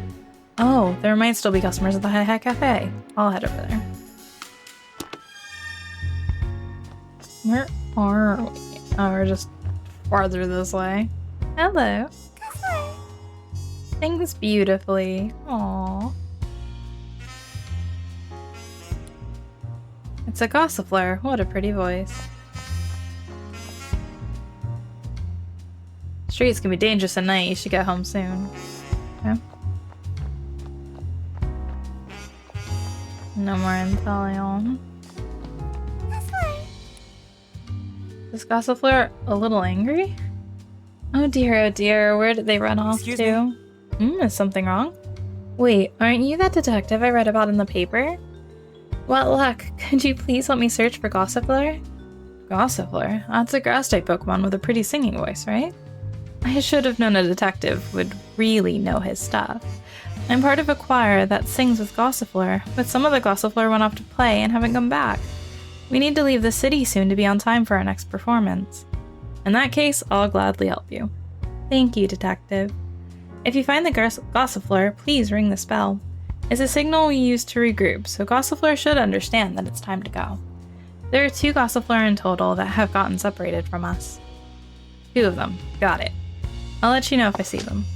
Oh, there might still be customers at the Hi Hat Cafe. I'll head over there. Where are we? Oh, we're just farther this way. Hello. This way. Sings beautifully. Aww. It's a Gossifleur. What a pretty voice. Streets can be dangerous at night. You should get home soon. Okay. No more intel. This way. Is Gossifleur a little angry? Oh dear, where did they run off Excuse to? Is something wrong? Wait, aren't you that detective I read about in the paper? What luck, could you please help me search for Gossifleur? Gossifleur? That's a grass-type Pokemon with a pretty singing voice, right? I should have known a detective would really know his stuff. I'm part of a choir that sings with Gossifleur, but some of the Gossifleur went off to play and haven't come back. We need to leave the city soon to be on time for our next performance. In that case, I'll gladly help you. Thank you, detective. If you find the Gossifleur, please ring the bell. It's a signal we use to regroup, so Gossifleur should understand that it's time to go. There are 2 Gossifleur in total that have gotten separated from us. 2 of them. Got it. I'll let you know if I see them.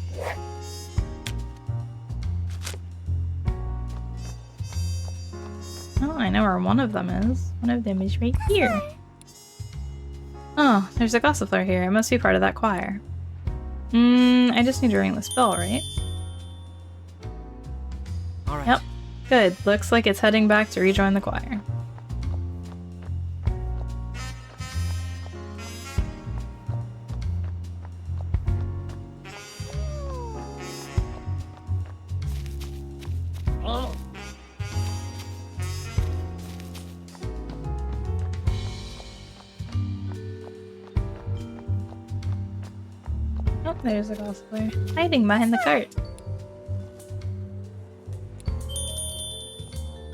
Oh, I know where one of them is. One of them is right here. Oh, there's a Gossifleur here. It must be part of that choir. I just need to ring this bell, right? All right. Yep. Good. Looks like it's heading back to rejoin the choir. Oh, there's a Gossifleur hiding behind the cart.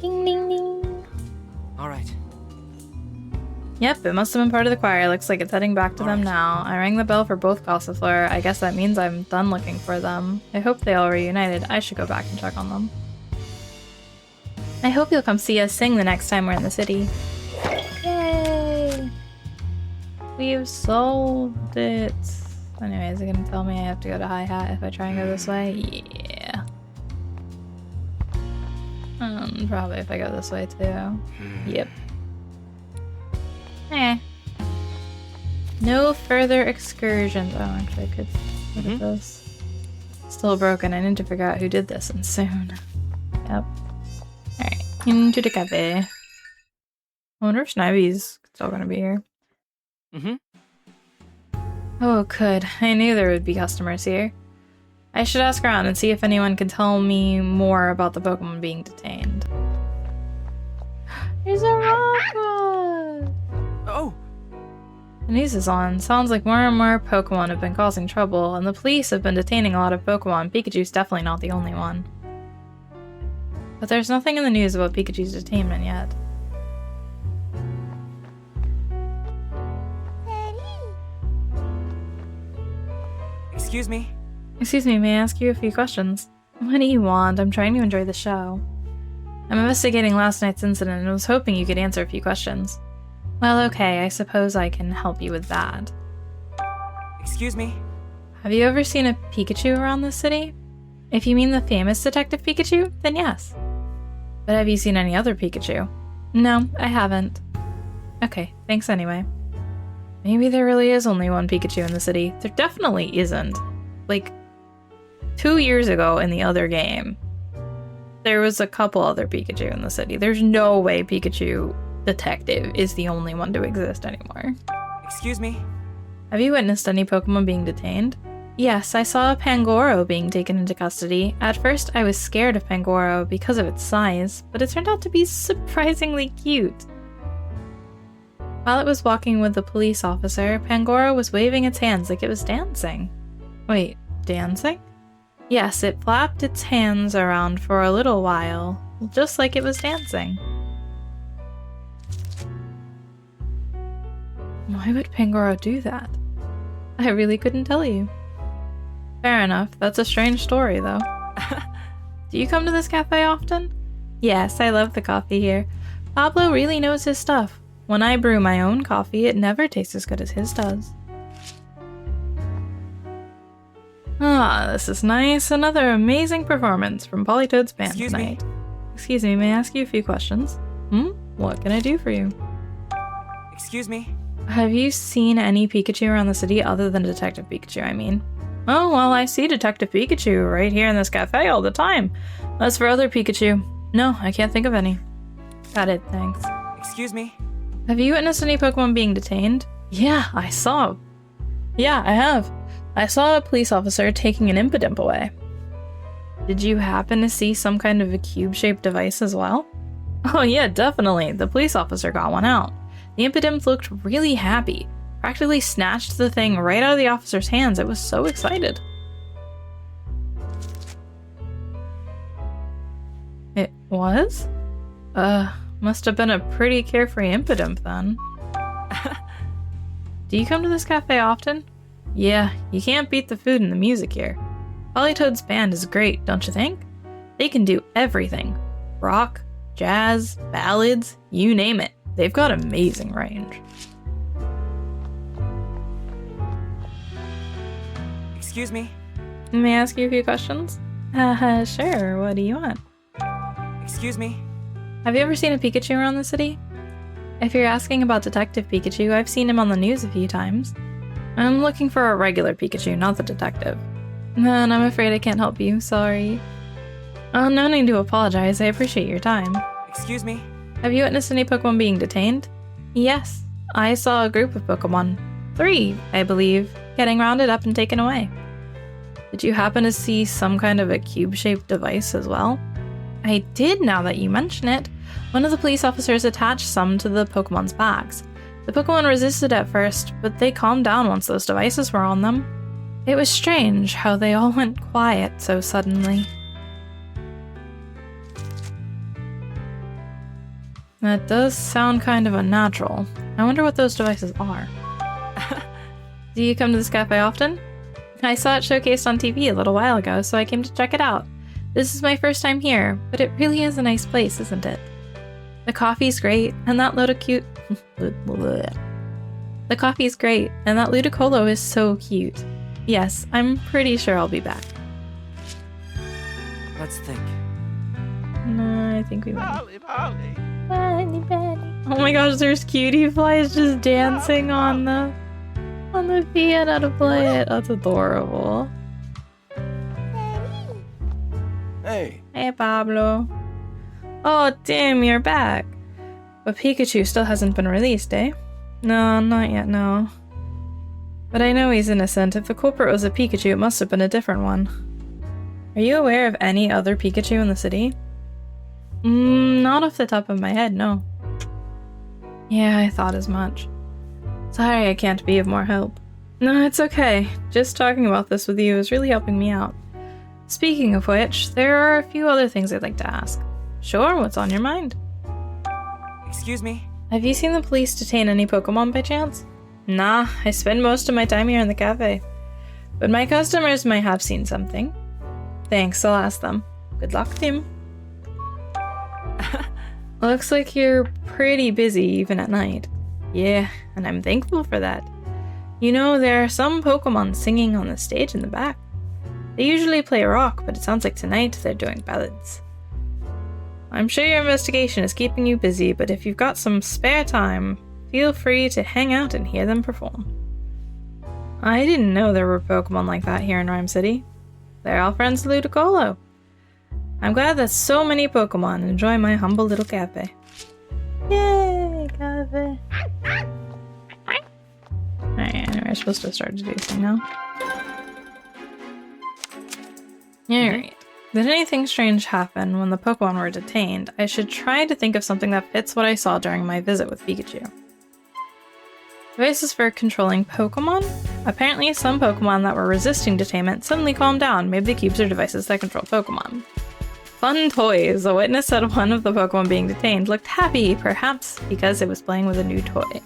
Ding ding ding. All right. Yep, it must have been part of the choir. Looks like it's heading back to them now. I rang the bell for both Gossifleur. I guess that means I'm done looking for them. I hope they all reunited. I should go back and check on them. I hope you'll come see us sing the next time we're in the city. Yay! We've solved it. Anyway, is it gonna tell me I have to go to Hi Hat if I try and go this way? Yeah. Probably if I go this way too. Yep. Okay. No further excursions. Oh, actually, I could look at this. Still broken. I need to figure out who did this, and soon. Yep. Alright. Into the cafe. I wonder if Snivy's still gonna be here. Oh, good. I knew there would be customers here. I should ask around and see if anyone can tell me more about the Pokemon being detained. There's a rock! Oh, The news is on. Sounds like more and more Pokemon have been causing trouble, and the police have been detaining a lot of Pokemon. Pikachu's definitely not the only one. But there's nothing in the news about Pikachu's detainment yet. Excuse me? Excuse me, may I ask you a few questions? What do you want? I'm trying to enjoy the show. I'm investigating last night's incident and was hoping you could answer a few questions. Well, okay, I suppose I can help you with that. Excuse me? Have you ever seen a Pikachu around this city? If you mean the famous Detective Pikachu, then yes. But have you seen any other Pikachu? No, I haven't. Okay, thanks anyway. Maybe there really is only one Pikachu in the city. There definitely isn't. Like, 2 years ago in the other game, there was a couple other Pikachu in the city. There's no way Pikachu Detective is the only one to exist anymore. Excuse me? Have you witnessed any Pokemon being detained? Yes, I saw a Pangoro being taken into custody. At first, I was scared of Pangoro because of its size, but it turned out to be surprisingly cute. While it was walking with the police officer, Pangoro was waving its hands like it was dancing. Wait, dancing? Yes, it flapped its hands around for a little while, just like it was dancing. Why would Pangoro do that? I really couldn't tell you. Fair enough, that's a strange story though. Do you come to this cafe often? Yes, I love the coffee here. Pablo really knows his stuff. When I brew my own coffee, it never tastes as good as his does. Ah, this is nice. Another amazing performance from Politoad's band tonight. Excuse me, may I ask you a few questions? What can I do for you? Excuse me? Have you seen any Pikachu around the city other than Detective Pikachu, I mean? Oh, well, I see Detective Pikachu right here in this cafe all the time. As for other Pikachu, no, I can't think of any. Got it, thanks. Excuse me? Have you witnessed any Pokemon being detained? Yeah, I saw. Yeah, I have. I saw a police officer taking an Impidimp away. Did you happen to see some kind of a cube-shaped device as well? Oh yeah, definitely. The police officer got one out. The Impidimp looked really happy. Practically snatched the thing right out of the officer's hands. It was so excited. It was? Must have been a pretty carefree Impidimp then. Do you come to this cafe often? Yeah, you can't beat the food and the music here. Politoad's band is great, don't you think? They can do everything. Rock, jazz, ballads, you name it. They've got amazing range. Excuse me? May I ask you a few questions? Sure, what do you want? Excuse me? Have you ever seen a Pikachu around the city? If you're asking about Detective Pikachu, I've seen him on the news a few times. I'm looking for a regular Pikachu, not the detective. And I'm afraid I can't help you, sorry. Oh, no need to apologize, I appreciate your time. Excuse me? Have you witnessed any Pokemon being detained? Yes, I saw a group of Pokemon. 3, I believe, getting rounded up and taken away. Did you happen to see some kind of a cube-shaped device as well? I did, now that you mention it. One of the police officers attached some to the Pokemon's backs. The Pokemon resisted at first, but they calmed down once those devices were on them. It was strange how they all went quiet so suddenly. That does sound kind of unnatural. I wonder what those devices are. Do you come to this cafe often? I saw it showcased on TV a little while ago, so I came to check it out. This is my first time here, but it really is a nice place, isn't it? The coffee's great, and that The coffee's great, and that Ludicolo is so cute. Yes, I'm pretty sure I'll be back. Let's think. No, I think we went. Oh my gosh, there's Cutie Flies just dancing on the piano to play it. That's adorable. Hey. Hey, Pablo. Oh, damn, you're back. But Pikachu still hasn't been released, eh? No, not yet, no. But I know he's innocent. If the culprit was a Pikachu, it must have been a different one. Are you aware of any other Pikachu in the city? Not off the top of my head, no. Yeah, I thought as much. Sorry I can't be of more help. No, it's okay. Just talking about this with you is really helping me out. Speaking of which, there are a few other things I'd like to ask. Sure, what's on your mind? Excuse me? Have you seen the police detain any Pokemon by chance? Nah, I spend most of my time here in the cafe. But my customers might have seen something. Thanks, I'll ask them. Good luck, Tim. Looks like you're pretty busy even at night. Yeah, and I'm thankful for that. You know, there are some Pokemon singing on the stage in the back. They usually play rock, but it sounds like tonight they're doing ballads. I'm sure your investigation is keeping you busy, but if you've got some spare time, feel free to hang out and hear them perform. I didn't know there were Pokemon like that here in Rhyme City. They're all friends to Ludicolo. I'm glad that so many Pokemon enjoy my humble little cafe. Yay, cafe. Alright, we're supposed to start deducing now. Alright. Did anything strange happen when the Pokemon were detained? I should try to think of something that fits what I saw during my visit with Pikachu. Devices for controlling Pokemon? Apparently some Pokemon that were resisting detainment suddenly calmed down. Maybe the cubes are devices that control Pokemon. Fun toys. A witness said one of the Pokemon being detained looked happy, perhaps because it was playing with a new toy.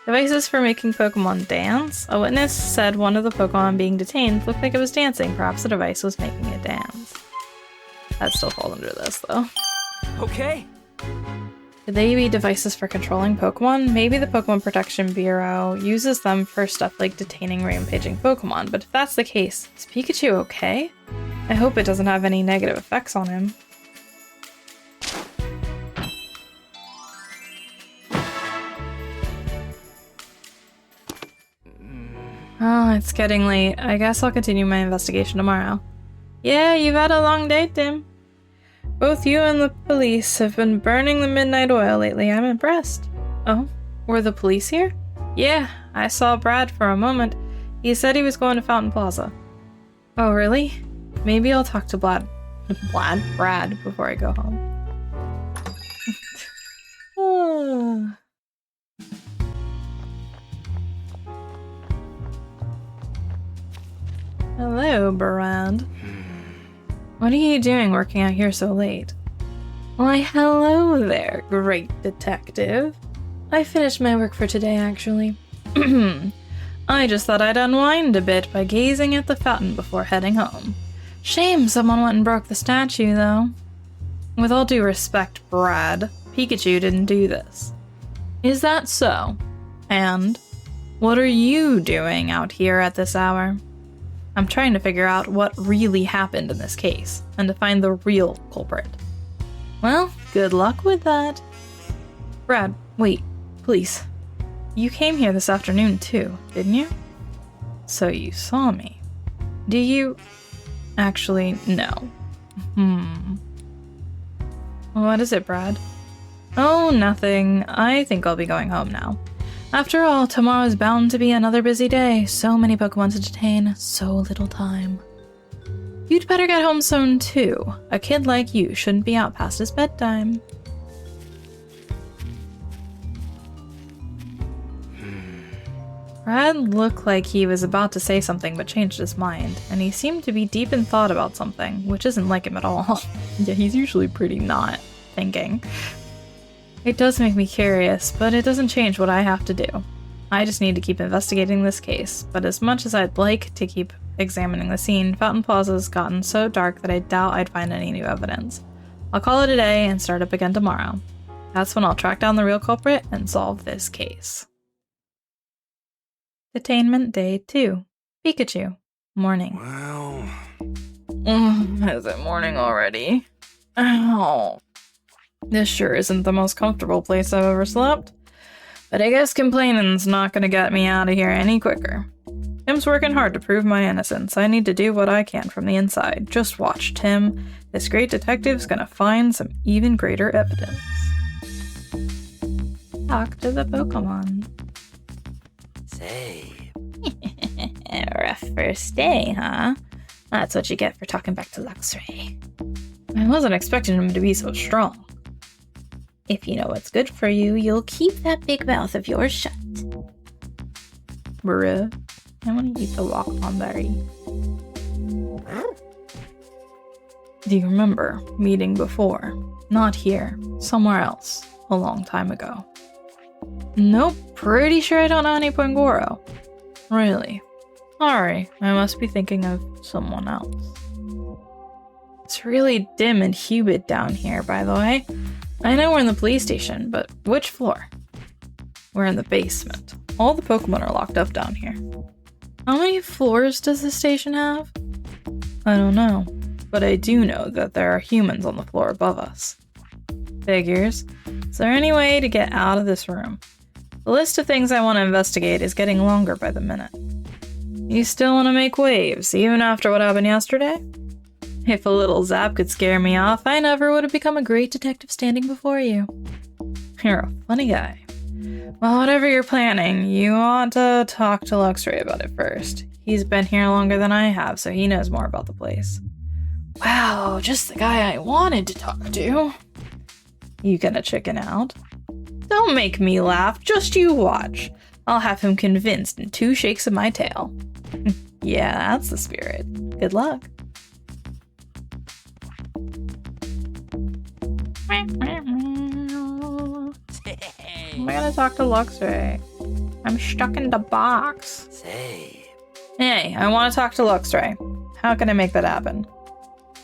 Devices for making Pokemon dance? A witness said one of the Pokemon being detained looked like it was dancing. Perhaps the device was making it dance. That still falls under this, though. Okay. Could they be devices for controlling Pokemon? Maybe the Pokemon Protection Bureau uses them for stuff like detaining rampaging Pokemon, but if that's the case, is Pikachu okay? I hope it doesn't have any negative effects on him. Oh, it's getting late. I guess I'll continue my investigation tomorrow. Yeah, you've had a long day, Tim. Both you and the police have been burning the midnight oil lately. I'm impressed. Oh, were the police here? Yeah, I saw Brad for a moment. He said he was going to Fountain Plaza. Oh, really? Maybe I'll talk to Brad before I go home. Oh. Hello, Brad. What are you doing working out here so late? Why, hello there, great detective. I finished my work for today, actually. I just thought I'd unwind a bit by gazing at the fountain before heading home. Shame someone went and broke the statue, though. With all due respect, Brad, Pikachu didn't do this. Is that so? And what are you doing out here at this hour? I'm trying to figure out what really happened in this case, and to find the real culprit. Well, good luck with that. Brad, wait, please. You came here this afternoon too, didn't you? So you saw me. Do you... Actually, no. What is it, Brad? Oh, nothing. I think I'll be going home now. After all, tomorrow is bound to be another busy day. So many Pokemon to detain, so little time. You'd better get home soon, too. A kid like you shouldn't be out past his bedtime. Brad looked like he was about to say something but changed his mind, and he seemed to be deep in thought about something, which isn't like him at all. Yeah, he's usually pretty not thinking. It does make me curious, but it doesn't change what I have to do. I just need to keep investigating this case, but as much as I'd like to keep examining the scene, Fountain Plaza's gotten so dark that I doubt I'd find any new evidence. I'll call it a day and start up again tomorrow. That's when I'll track down the real culprit and solve this case. Detainment Day 2. Pikachu. Morning. Well... Is it morning already? Ow. This sure isn't the most comfortable place I've ever slept. But I guess complaining's not gonna get me out of here any quicker. Tim's working hard to prove my innocence. I need to do what I can from the inside. Just watch, Tim. This great detective's gonna find some even greater evidence. Talk to the Pokemon. Say. Rough first day, huh? That's what you get for talking back to Luxray. I wasn't expecting him to be so strong. If you know what's good for you, you'll keep that big mouth of yours shut. Bruh. I want to eat the walk-on berry. Do you remember meeting before? Not here. Somewhere else. A long time ago. Nope. Pretty sure I don't know any Pangoro. Really? Sorry. I must be thinking of someone else. It's really dim and humid down here, by the way. I know we're in the police station, but which floor? We're in the basement. All the Pokemon are locked up down here. How many floors does the station have? I don't know, but I do know that there are humans on the floor above us. Figures. Is there any way to get out of this room? The list of things I want to investigate is getting longer by the minute. You still want to make waves, even after what happened yesterday? If a little zap could scare me off, I never would have become a great detective standing before you. You're a funny guy. Well, whatever you're planning, you ought to talk to Luxray about it first. He's been here longer than I have, so he knows more about the place. Wow, just the guy I wanted to talk to. You gonna chicken out? Don't make me laugh, just you watch. I'll have him convinced in 2 shakes of my tail. Yeah, that's the spirit. Good luck. I'm gonna talk to Luxray. I'm stuck in the box. Hey, I want to talk to Luxray. How can I make that happen?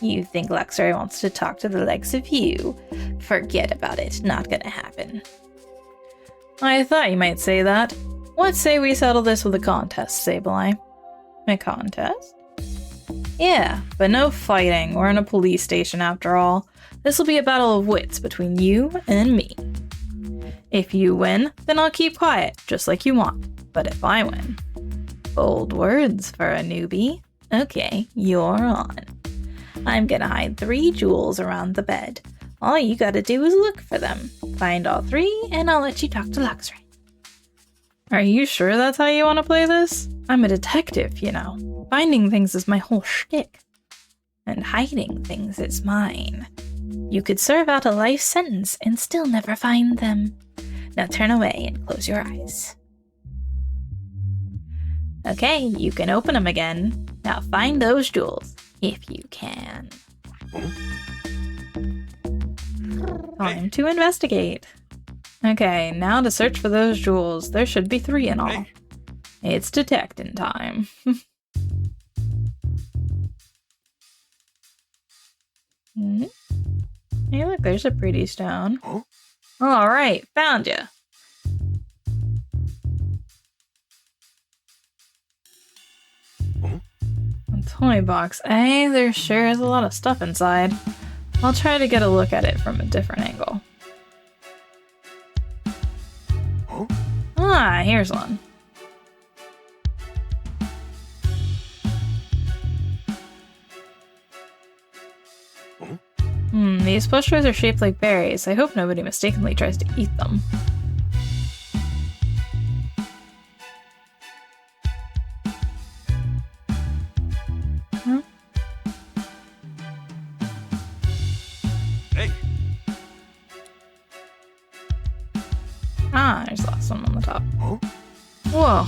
You think Luxray wants to talk to the likes of you? Forget about it. Not gonna happen. I thought you might say that. Let's say we settle this with a contest, Sableye. A contest? Yeah, but no fighting. We're in a police station after all. This will be a battle of wits between you and me. If you win, then I'll keep quiet, just like you want. But if I win... Bold words for a newbie. Okay, you're on. I'm gonna hide 3 jewels around the bed. All you gotta do is look for them. Find all 3, and I'll let you talk to Luxray. Are you sure that's how you want to play this? I'm a detective, you know. Finding things is my whole shtick. And hiding things is mine. You could serve out a life sentence and still never find them. Now turn away and close your eyes. Okay, you can open them again. Now find those jewels, if you can. Time to investigate. Okay, now to search for those jewels. There should be 3 in all. It's detecting time. Hey, look, there's a pretty stone. Alright, found you. A toy box, eh? There sure is a lot of stuff inside. I'll try to get a look at it from a different angle. Ah, here's one. These plush toys are shaped like berries. I hope nobody mistakenly tries to eat them. Hey. Ah, there's the last one on the top. Whoa,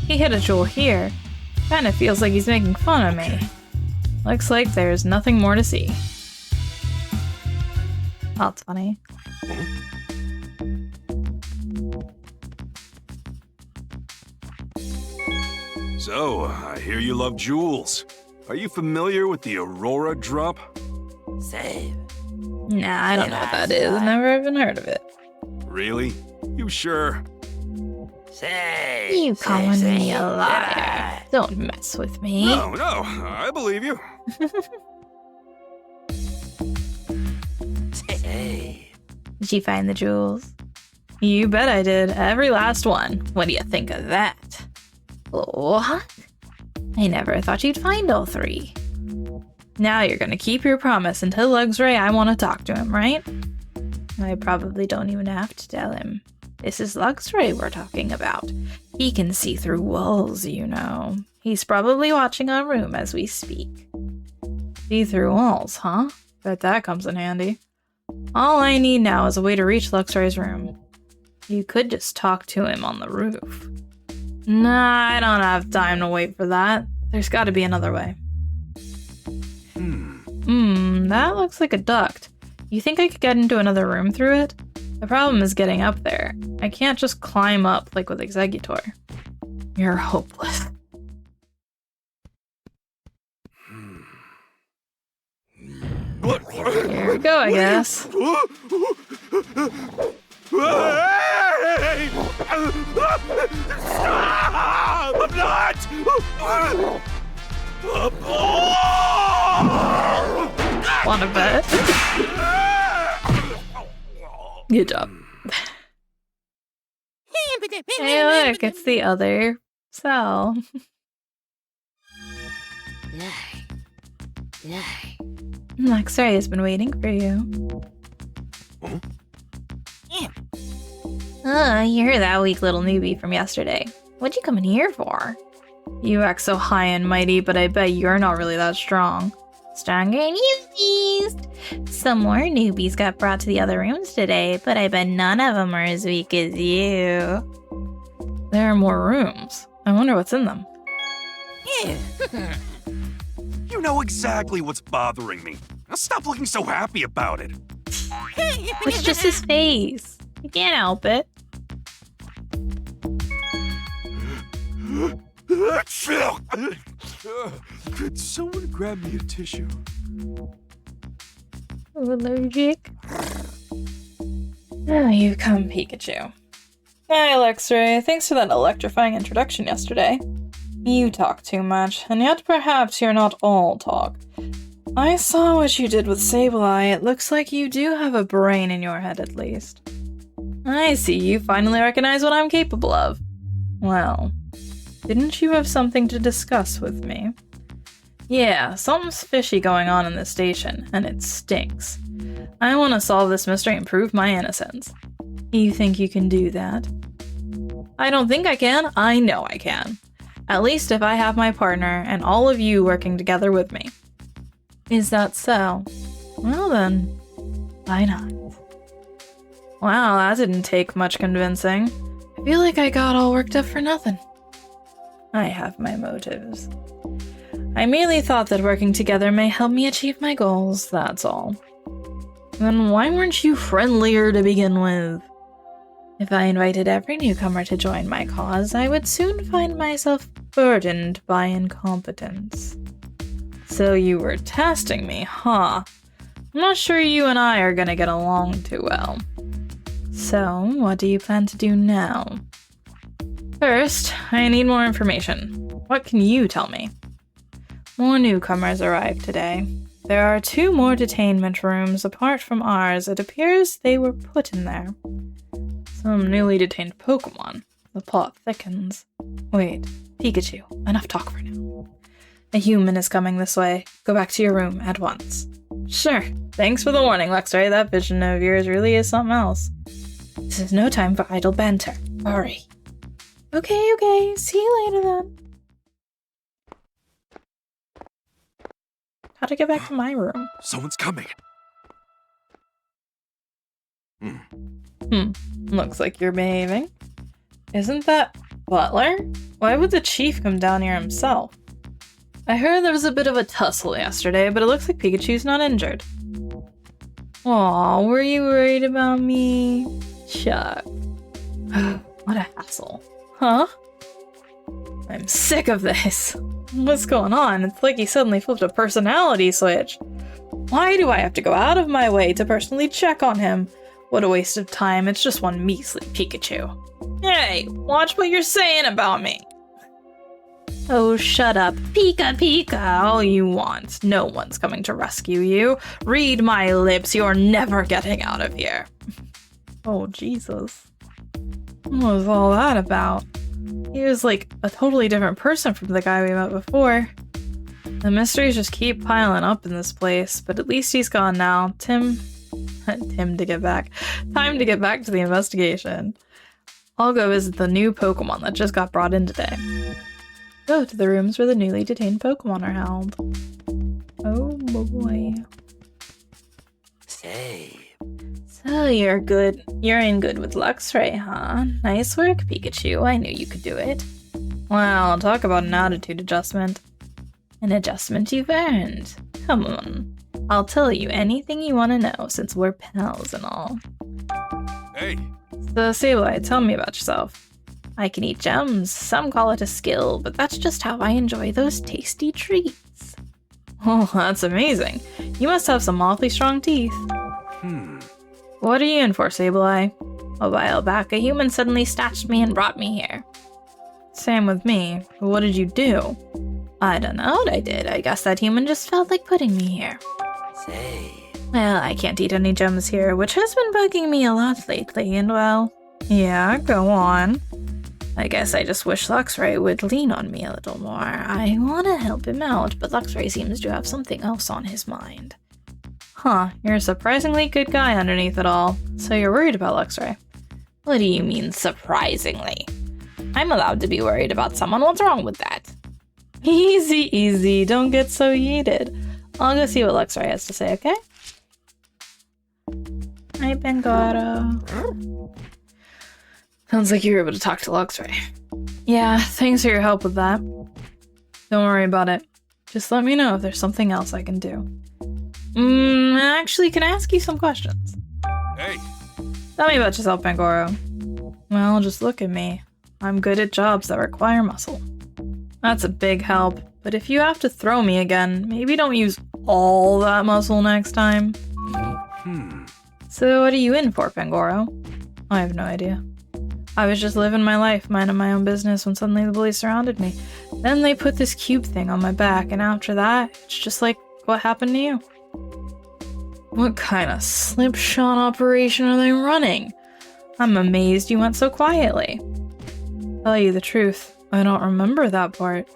he hit a jewel here. Kinda feels like he's making fun of me. Looks like there's nothing more to see. That's funny. So, I hear you love jewels. Are you familiar with the Aurora drop? Nah, I don't know what that is. Never even heard of it. Really? You sure? You calling me a liar. Don't mess with me. No, I believe you. Did you find the jewels? You bet I did. Every last one. What do you think of that? What? I never thought you'd find all 3. Now you're gonna keep your promise and tell Luxray I want to talk to him, right? I probably don't even have to tell him. This is Luxray we're talking about. He can see through walls, you know. He's probably watching our room as we speak. See through walls, huh? Bet that comes in handy. All I need now is a way to reach Luxray's room. You could just talk to him on the roof. Nah, I don't have time to wait for that. There's gotta be another way. That looks like a duct. You think I could get into another room through it? The problem is getting up there. I can't just climb up like with Executor. You're hopeless. Here we go, I guess. I'm not! Wanna bet? Good job. Hey, look, it's the other cell. Luxray has been waiting for you. You're that weak little newbie from yesterday. What'd you come in here for? You act so high and mighty, but I bet you're not really that strong. Stronger than you, beast! Some more newbies got brought to the other rooms today, but I bet none of them are as weak as you. There are more rooms. I wonder what's in them. You know exactly what's bothering me. Now stop looking so happy about it. It's just his face. You can't help it. Could someone grab me a tissue? Allergic? Oh, you come, Pikachu. Hi, Luxray. Thanks for that electrifying introduction yesterday. You talk too much, and yet perhaps you're not all talk. I saw what you did with Sableye. It looks like you do have a brain in your head, at least. I see you finally recognize what I'm capable of. Well, didn't you have something to discuss with me? Yeah, something's fishy going on in this station, and it stinks. I want to solve this mystery and prove my innocence. You think you can do that? I don't think I can. I know I can. At least if I have my partner and all of you working together with me. Is that so? Well then, why not? Wow, that didn't take much convincing. I feel like I got all worked up for nothing. I have my motives. I merely thought that working together may help me achieve my goals, that's all. Then why weren't you friendlier to begin with? If I invited every newcomer to join my cause, I would soon find myself burdened by incompetence. So you were testing me, huh? I'm not sure you and I are gonna get along too well. So, what do you plan to do now? First, I need more information. What can you tell me? More newcomers arrived today. There are 2 more detainment rooms apart from ours. It appears they were put in there. Some newly detained Pokemon. The plot thickens. Wait, Pikachu, enough talk for now. A human is coming this way. Go back to your room at once. Sure. Thanks for the warning, Luxray. That vision of yours really is something else. This is no time for idle banter. Hurry. Okay. See you later then. How to get back to my room? Someone's coming. Looks like you're behaving. Isn't that Butler? Why would the chief come down here himself? I heard there was a bit of a tussle yesterday, but it looks like Pikachu's not injured. Aw, were you worried about me? Shucks. What a hassle. Huh? I'm sick of this. What's going on? It's like he suddenly flipped a personality switch. Why do I have to go out of my way to personally check on him? What a waste of time. It's just one measly Pikachu. Hey, watch what you're saying about me. Oh, shut up. Pika, all you want. No one's coming to rescue you. Read my lips. You're never getting out of here. Oh, Jesus. What was all that about? He was like a totally different person from the guy we met before. The mysteries just keep piling up in this place, but at least he's gone now. Time to get back to the investigation. I'll go visit the new Pokemon that just got brought in today. Go to the rooms where the newly detained Pokemon are held. Oh boy. Say. So you're in good with Luxray, huh? Nice work, Pikachu. I knew you could do it. Well, talk about an attitude adjustment. An adjustment you've earned. Come on. I'll tell you anything you want to know since we're pals and all. Hey, So, Sableye, tell me about yourself. I can eat gems. Some call it a skill, but that's just how I enjoy those tasty treats. Oh, that's amazing. You must have some awfully strong teeth. What are you in for, Sableye? A while back, a human suddenly snatched me and brought me here. Same with me. What did you do? I don't know what I did. I guess that human just felt like putting me here. Say. Well, I can't eat any gems here, which has been bugging me a lot lately, and well, yeah, go on. I guess I just wish Luxray would lean on me a little more. I want to help him out, but Luxray seems to have something else on his mind. Huh, you're a surprisingly good guy underneath it all. So you're worried about Luxray? What do you mean, surprisingly? I'm allowed to be worried about someone. What's wrong with that? Easy, easy. Don't get so heated. I'll go see what Luxray has to say, okay? Hi, Pangoro. Sounds like you were able to talk to Luxray. Yeah, thanks for your help with that. Don't worry about it. Just let me know if there's something else I can do. Actually, can I ask you some questions? hey, Tell me about yourself, Pangoro. Well, just look at me. I'm good at jobs that require muscle. That's a big help, but if you have to throw me again, maybe don't use all that muscle next time. So what are you in for, Pangoro? I have no idea. I was just living my life, minding my own business when suddenly the police surrounded me. Then they put this cube thing on my back, and after that, it's just like what happened to you. What kind of slipshod operation are they running? I'm amazed you went so quietly. Tell you the truth, I don't remember that part.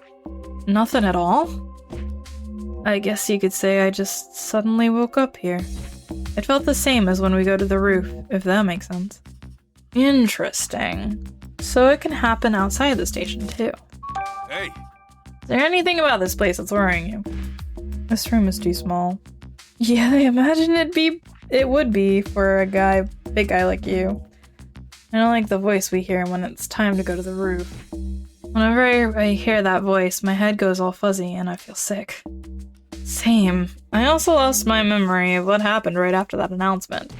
Nothing at all? I guess you could say I just suddenly woke up here. It felt the same as when we go to the roof, if that makes sense. Interesting. So it can happen outside the station too. hey. Is there anything about this place that's worrying you? This room is too small. Yeah, I imagine it would be for a big guy like you. I don't like the voice we hear when it's time to go to the roof. Whenever I hear that voice, my head goes all fuzzy and I feel sick. Same. I also lost my memory of what happened right after that announcement.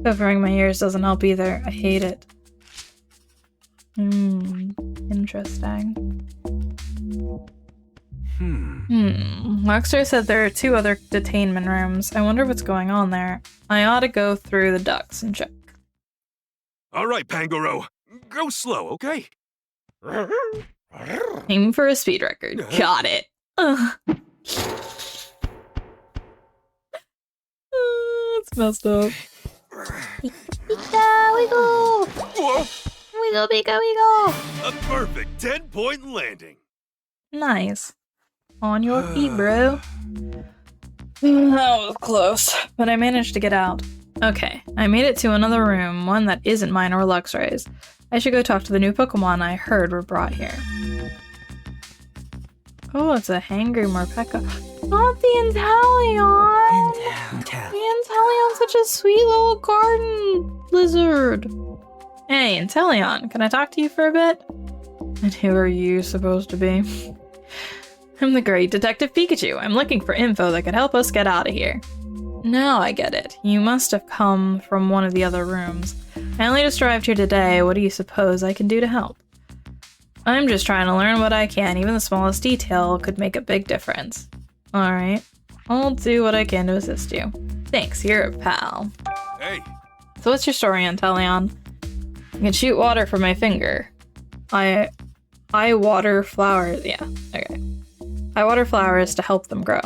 Covering my ears doesn't help either. I hate it. Interesting. Luxray said there are 2 other detainment rooms. I wonder what's going on there. I ought to go through the ducts and check. All right, Pangoro. Go slow, okay? Aim for a speed record. Got it. Ugh. It's messed up. Pika, wiggle! Whoa! Wiggle, Pika, wiggle! A perfect 10-point landing. Nice. On your feet, bro. That was close, but I managed to get out. Okay, I made it to another room, one that isn't mine or Luxray's. I should go talk to the new Pokemon I heard were brought here. Oh, it's a Hangry Morpeko. Not the Inteleon! The Inteleon's such a sweet little garden lizard. Hey, Inteleon, can I talk to you for a bit? And who are you supposed to be? I'm the great Detective Pikachu. I'm looking for info that could help us get out of here. Now I get it. You must have come from one of the other rooms. I only just arrived here today. What do you suppose I can do to help? I'm just trying to learn what I can. Even the smallest detail could make a big difference. Alright. I'll do what I can to assist you. Thanks, you're a pal. Hey, So what's your story, Inteleon? I can shoot water from my finger. I water flowers. Yeah, okay. I water flowers to help them grow.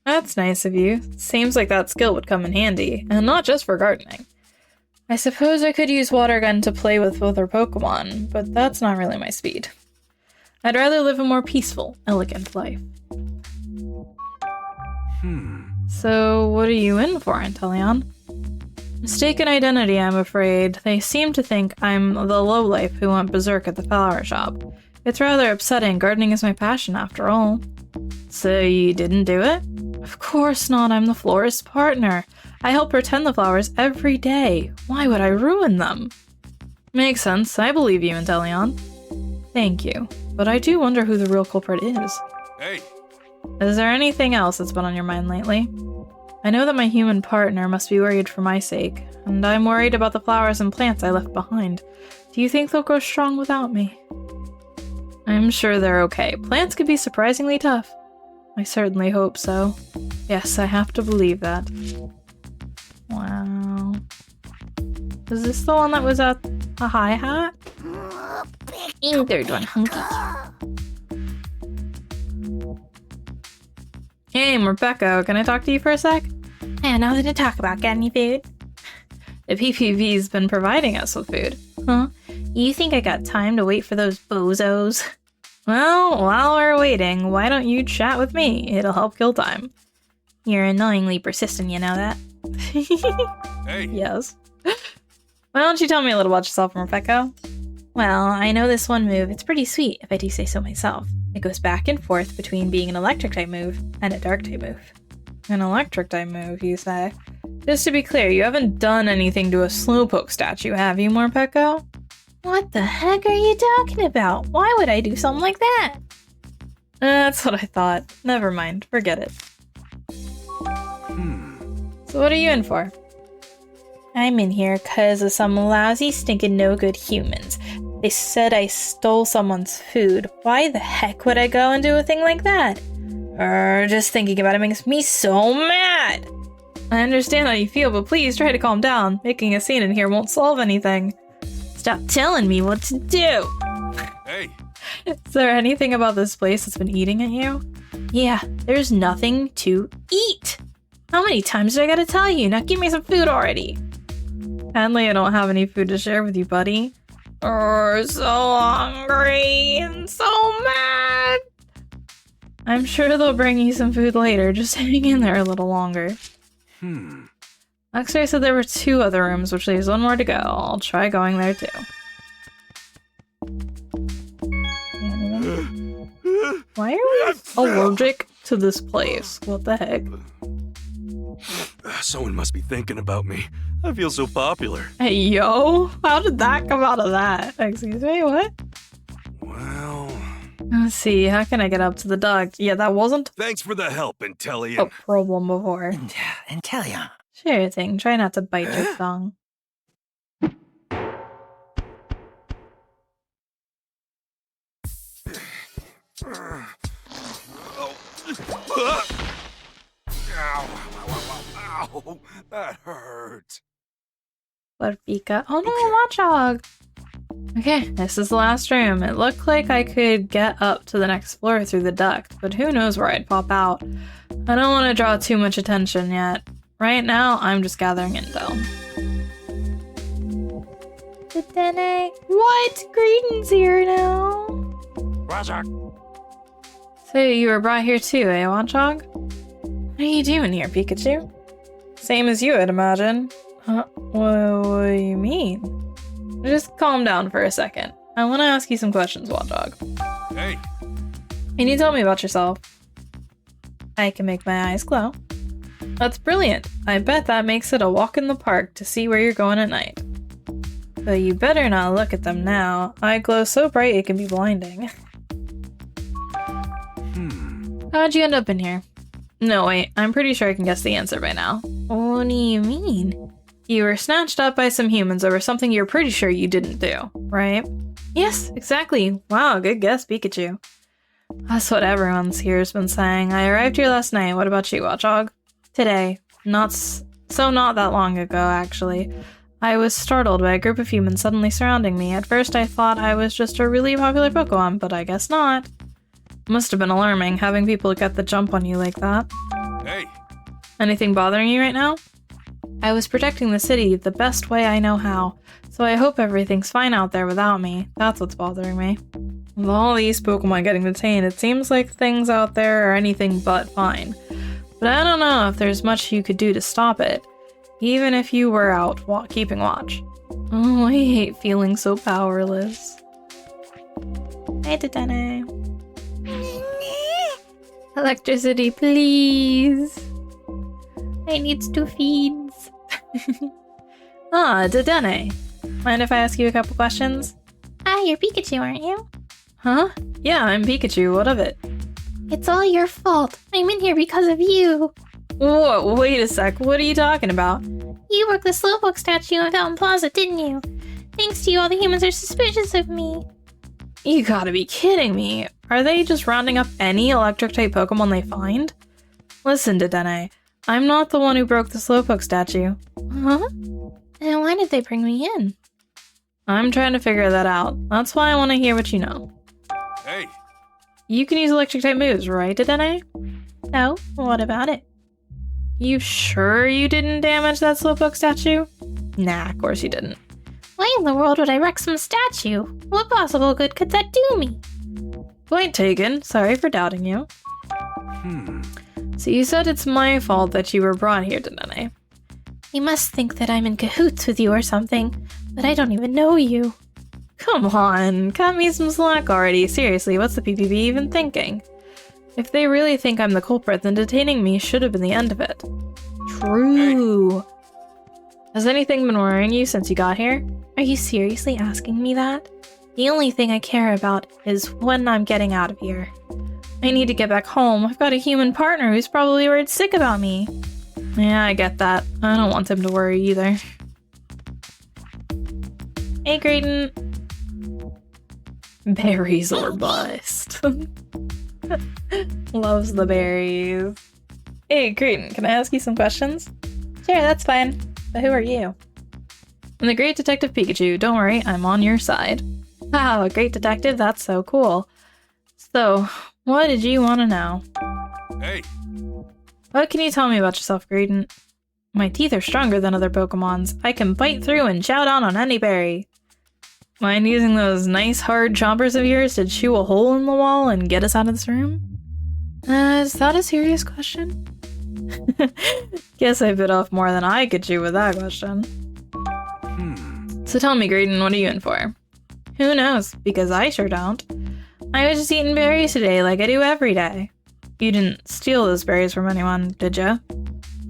That's nice of you. Seems like that skill would come in handy, and not just for gardening. I suppose I could use Water Gun to play with other Pokemon, but that's not really my speed. I'd rather live a more peaceful, elegant life. So, what are you in for, Inteleon? Mistaken identity, I'm afraid. They seem to think I'm the lowlife who went berserk at the flower shop. It's rather upsetting. Gardening is my passion, after all. So you didn't do it? Of course not. I'm the florist's partner. I help her tend the flowers every day. Why would I ruin them? Makes sense. I believe you, Inteleon. Thank you. But I do wonder who the real culprit is. Hey! Is there anything else that's been on your mind lately? I know that my human partner must be worried for my sake, and I'm worried about the flowers and plants I left behind. Do you think they'll grow strong without me? I'm sure they're okay. Plants can be surprisingly tough. I certainly hope so. Yes, I have to believe that. Wow. Is this the one that was at a hi-hat? Third one, hunky. Hey, Rebecca, can I talk to you for a sec? I have nothing to talk about. Got any food? The PPV's been providing us with food. Huh? You think I got time to wait for those bozos? Well, while we're waiting, why don't you chat with me? It'll help kill time. You're annoyingly persistent, you know that? Hey! Yes. Why don't you tell me a little about yourself, Rebecca? Well, I know this one move. It's pretty sweet, if I do say so myself. It goes back and forth between being an electric type move and a dark type move. An electric type move, you say? Just to be clear, you haven't done anything to a Slowpoke statue, have you, Morpeko? What the heck are you talking about? Why would I do something like that? That's what I thought. Never mind, forget it. So what are you in for? I'm in here because of some lousy, stinking, no-good humans. They said I stole someone's food. Why the heck would I go and do a thing like that? Just thinking about it makes me so mad! I understand how you feel, but please try to calm down. Making a scene in here won't solve anything. Stop telling me what to do! Hey! Is there anything about this place that's been eating at you? Yeah, there's nothing to eat! How many times do I gotta tell you? Now give me some food already! Sadly, I don't have any food to share with you, buddy. So hungry and so mad! I'm sure they'll bring you some food later. Just hang in there a little longer. X-Ray said there were 2 other rooms, which leaves 1 more to go. I'll try going there too. Why are we allergic to this place? What the heck? Someone must be thinking about me. I feel so popular. Hey, yo! How did that come out of that? Excuse me, what? Well... Let's see, how can I get up to the dog? Yeah, that wasn't Thanks for the help, a Intellion. problem before. Intellion. Sure thing, try not to bite your tongue. Ow, that hurt. But Pika. Oh no, Watchog! Okay, this is the last room. It looked like I could get up to the next floor through the duct, but who knows where I'd pop out. I don't want to draw too much attention yet. Right now, I'm just gathering intel. Detainee. What? Greeting's here now. Roger. So you were brought here too, eh, Watchog? What are you doing here, Pikachu? Same as you, I'd imagine. Huh? What do you mean? Just calm down for a second. I want to ask you some questions, Watchog. Hey. Can you tell me about yourself? I can make my eyes glow. That's brilliant. I bet that makes it a walk in the park to see where you're going at night. But you better not look at them now. I glow so bright it can be blinding. How'd you end up in here? No, wait. I'm pretty sure I can guess the answer by now. What do you mean? You were snatched up by some humans over something you're pretty sure you didn't do, right? Yes, exactly. Wow, good guess, Pikachu. That's what everyone's here has been saying. I arrived here last night. What about you, Watchog? Today. Not that long ago, actually. I was startled by a group of humans suddenly surrounding me. At first I thought I was just a really popular Pokemon, but I guess not. Must have been alarming, having people get the jump on you like that. Hey. Anything bothering you right now? I was protecting the city the best way I know how, so I hope everything's fine out there without me. That's what's bothering me. With all these Pokemon getting detained, it seems like things out there are anything but fine. But I don't know if there's much you could do to stop it, even if you were out keeping watch. Oh, I hate feeling so powerless. Hey, Detainee. Electricity, please. I need 2 feeds. Detainee. Mind if I ask you a couple questions? You're Pikachu, aren't you? Huh? Yeah, I'm Pikachu. What of it? It's all your fault. I'm in here because of you. Whoa, wait a sec. What are you talking about? You broke the Slowpoke statue in Fountain Plaza, didn't you? Thanks to you, all the humans are suspicious of me. You gotta be kidding me. Are they just rounding up any electric-type Pokemon they find? Listen, Detainee, I'm not the one who broke the Slowpoke statue. Huh? And why did they bring me in? I'm trying to figure that out. That's why I want to hear what you know. Hey, You can use electric-type moves, right, Detainee? No, what about it? You sure you didn't damage that Slowpoke statue? Nah, of course you didn't. Why in the world would I wreck some statue? What possible good could that do me? Point taken. Sorry for doubting you. hmm. So you said it's my fault that you were brought here, Detainee. You must think that I'm in cahoots with you or something, but I don't even know you. Come on, cut me some slack already. Seriously, what's the PPB even thinking? If they really think I'm the culprit, then detaining me should have been the end of it. True. Has anything been worrying you since you got here? Are you seriously asking me that? The only thing I care about is when I'm getting out of here. I need to get back home. I've got a human partner who's probably worried sick about me. Yeah, I get that. I don't want him to worry either. Hey, Graydon. Berries or bust. Loves the berries. Hey, Graydon, can I ask you some questions? Sure, that's fine. But who are you? I'm the Great Detective Pikachu. Don't worry, I'm on your side. Wow, a great detective? That's so cool. So, what did you want to know? Hey, What can you tell me about yourself, Graydon? My teeth are stronger than other Pokemon's. I can bite through and chow down on any berry. Mind using those nice hard chompers of yours to chew a hole in the wall and get us out of this room? Is that a serious question? Guess I bit off more than I could chew with that question. So tell me, Graydon, what are you in for? Who knows, because I sure don't. I was just eating berries today like I do every day. You didn't steal those berries from anyone, did ya?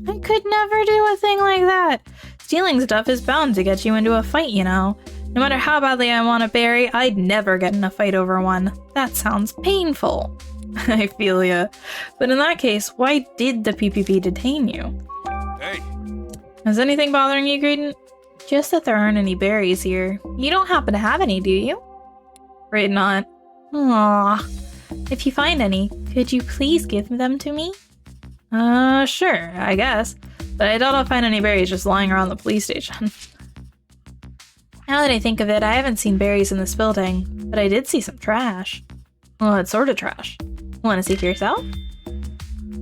I could never do a thing like that. Stealing stuff is bound to get you into a fight, you know. No matter how badly I want a berry, I'd never get in a fight over one. That sounds painful. I feel ya. But in that case, why did the PPP detain you? hey, Is anything bothering you, Graydon? Just that there aren't any berries here. You don't happen to have any, do you? Right not. Aww. If you find any, could you please give them to me? Sure, I guess. But I doubt I'll find any berries just lying around the police station. Now that I think of it, I haven't seen berries in this building, but I did see some trash. Well, it's sort of trash. Want to see for yourself?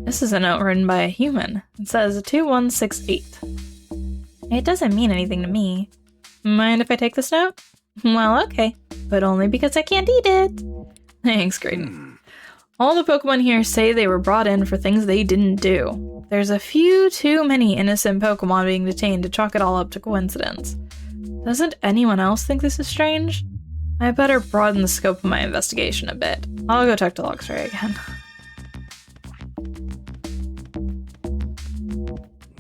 This is a note written by a human. It says 2168. It doesn't mean anything to me. Mind if I take this note? Well, okay, but only because I can't eat it. Thanks, Graydon. All the Pokemon here say they were brought in for things they didn't do. There's a few too many innocent Pokemon being detained to chalk it all up to coincidence. Doesn't anyone else think this is strange? I better broaden the scope of my investigation a bit. I'll go talk to Luxray again.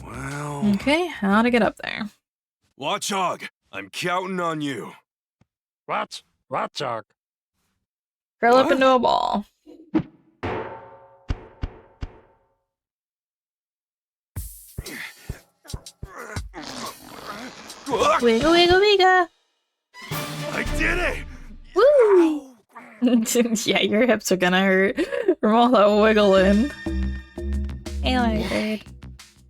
well... Okay, how to get up there. Watchog, I'm counting on you. Watchog. Curl up What? into a ball. Wiggle, wiggle, wiggle. I did it! Woo! Yeah, your hips are gonna hurt from all that wiggling. Hey, Leopard.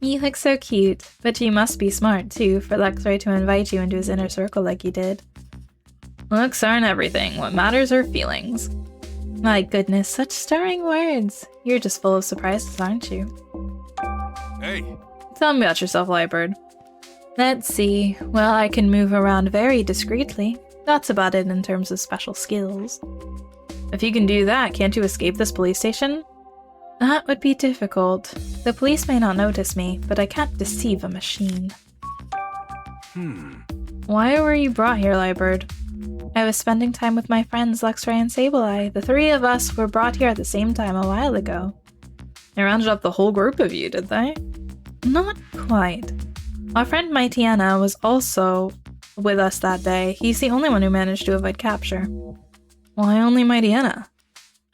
You look so cute, but you must be smart too for Luxray to invite you into his inner circle like you did. Looks aren't everything. What matters are feelings. My goodness, such stirring words. You're just full of surprises, aren't you? Hey, Tell me about yourself, Lightbird. Let's see. Well, I can move around very discreetly. That's about it in terms of special skills. If you can do that, can't you escape this police station? That would be difficult. The police may not notice me, but I can't deceive a machine. Why were you brought here, Lightbird? I was spending time with my friends Luxray and Sableye. The three of us were brought here at the same time a while ago. They rounded up the whole group of you, did they? Not quite. Our friend Mightyena was also with us that day. He's the only one who managed to avoid capture. Why only Mighty Anna?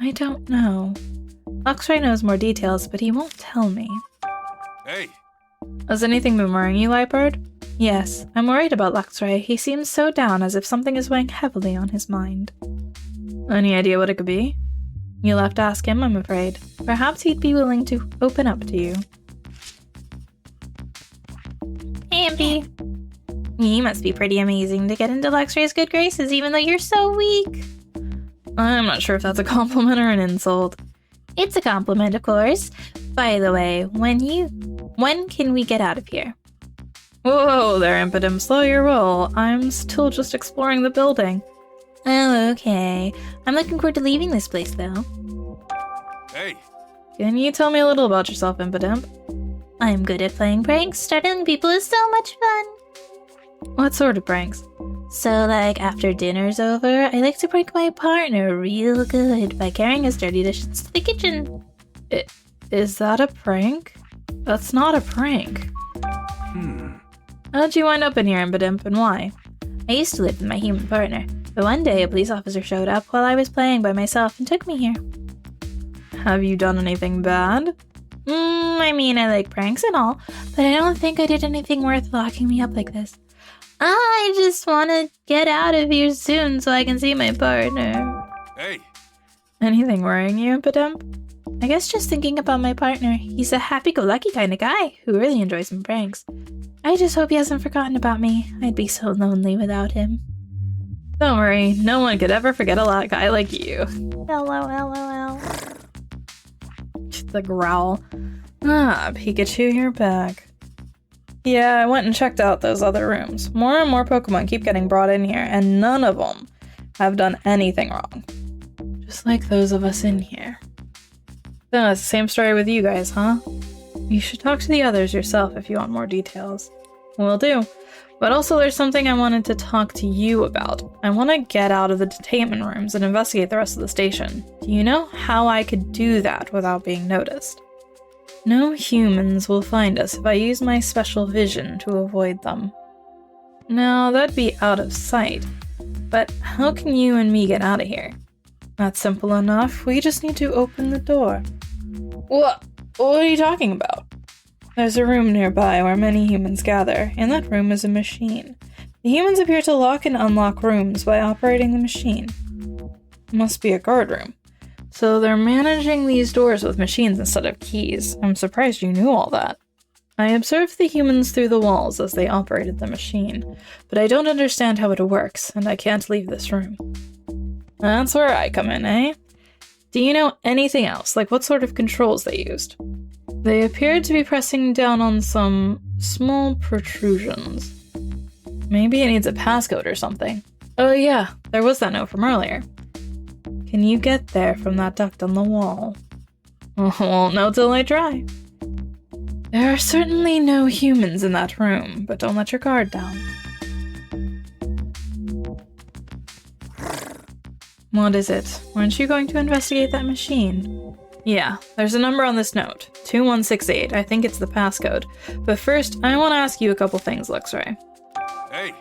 I don't know. Luxray knows more details, but he won't tell me. Hey! Has anything been worrying you, Lightbird? Yes, I'm worried about Luxray. He seems so down, as if something is weighing heavily on his mind. Any idea what it could be? You'll have to ask him, I'm afraid. Perhaps he'd be willing to open up to you. Hey, Impy. You must be pretty amazing to get into Luxray's good graces, even though you're so weak. I'm not sure if that's a compliment or an insult. It's a compliment, of course. By the way, when can we get out of here? Whoa there, Impidum, slow your roll. I'm still just exploring the building. Oh, okay. I'm looking forward to leaving this place, though. Hey! Can you tell me a little about yourself, Impidimp? I'm good at playing pranks. Startling people is so much fun. What sort of pranks? So, like, after dinner's over, I like to prank my partner real good by carrying his dirty dishes to the kitchen. Is that a prank? That's not a prank. How'd you wind up in here, Impidimp, and why? I used to live with my human partner, but one day a police officer showed up while I was playing by myself and took me here. Have you done anything bad? I mean, I like pranks and all, but I don't think I did anything worth locking me up like this. I just want to get out of here soon so I can see my partner. Hey! Anything worrying you, Impidimp? I guess just thinking about my partner. He's a happy-go-lucky kind of guy who really enjoys some pranks. I just hope he hasn't forgotten about me. I'd be so lonely without him. Don't worry, no one could ever forget a guy like you. LOL. The growl. Pikachu, you're back. Yeah, I went and checked out those other rooms. More and more Pokemon keep getting brought in here, and none of them have done anything wrong. Just like those of us in here. So it's the same story with you guys, huh? You should talk to the others yourself if you want more details. Will do. But also there's something I wanted to talk to you about. I want to get out of the detainment rooms and investigate the rest of the station. Do you know how I could do that without being noticed? No humans will find us if I use my special vision to avoid them. Now, that'd be out of sight. But how can you and me get out of here? That's simple enough. We just need to open the door. What are you talking about? There's a room nearby where many humans gather. In that room is a machine. The humans appear to lock and unlock rooms by operating the machine. Must be a guard room. So they're managing these doors with machines instead of keys. I'm surprised you knew all that. I observed the humans through the walls as they operated the machine, but I don't understand how it works, and I can't leave this room. That's where I come in, eh? Do you know anything else, like what sort of controls they used? They appeared to be pressing down on some small protrusions. Maybe it needs a passcode or something. Oh yeah, there was that note from earlier. Can you get there from that duct on the wall? Won't know till I try. There are certainly no humans in that room, but don't let your guard down. What is it? Weren't you going to investigate that machine? Yeah, there's a number on this note. 2168. I think it's the passcode. But first, I want to ask you a couple things, Luxray. Hey!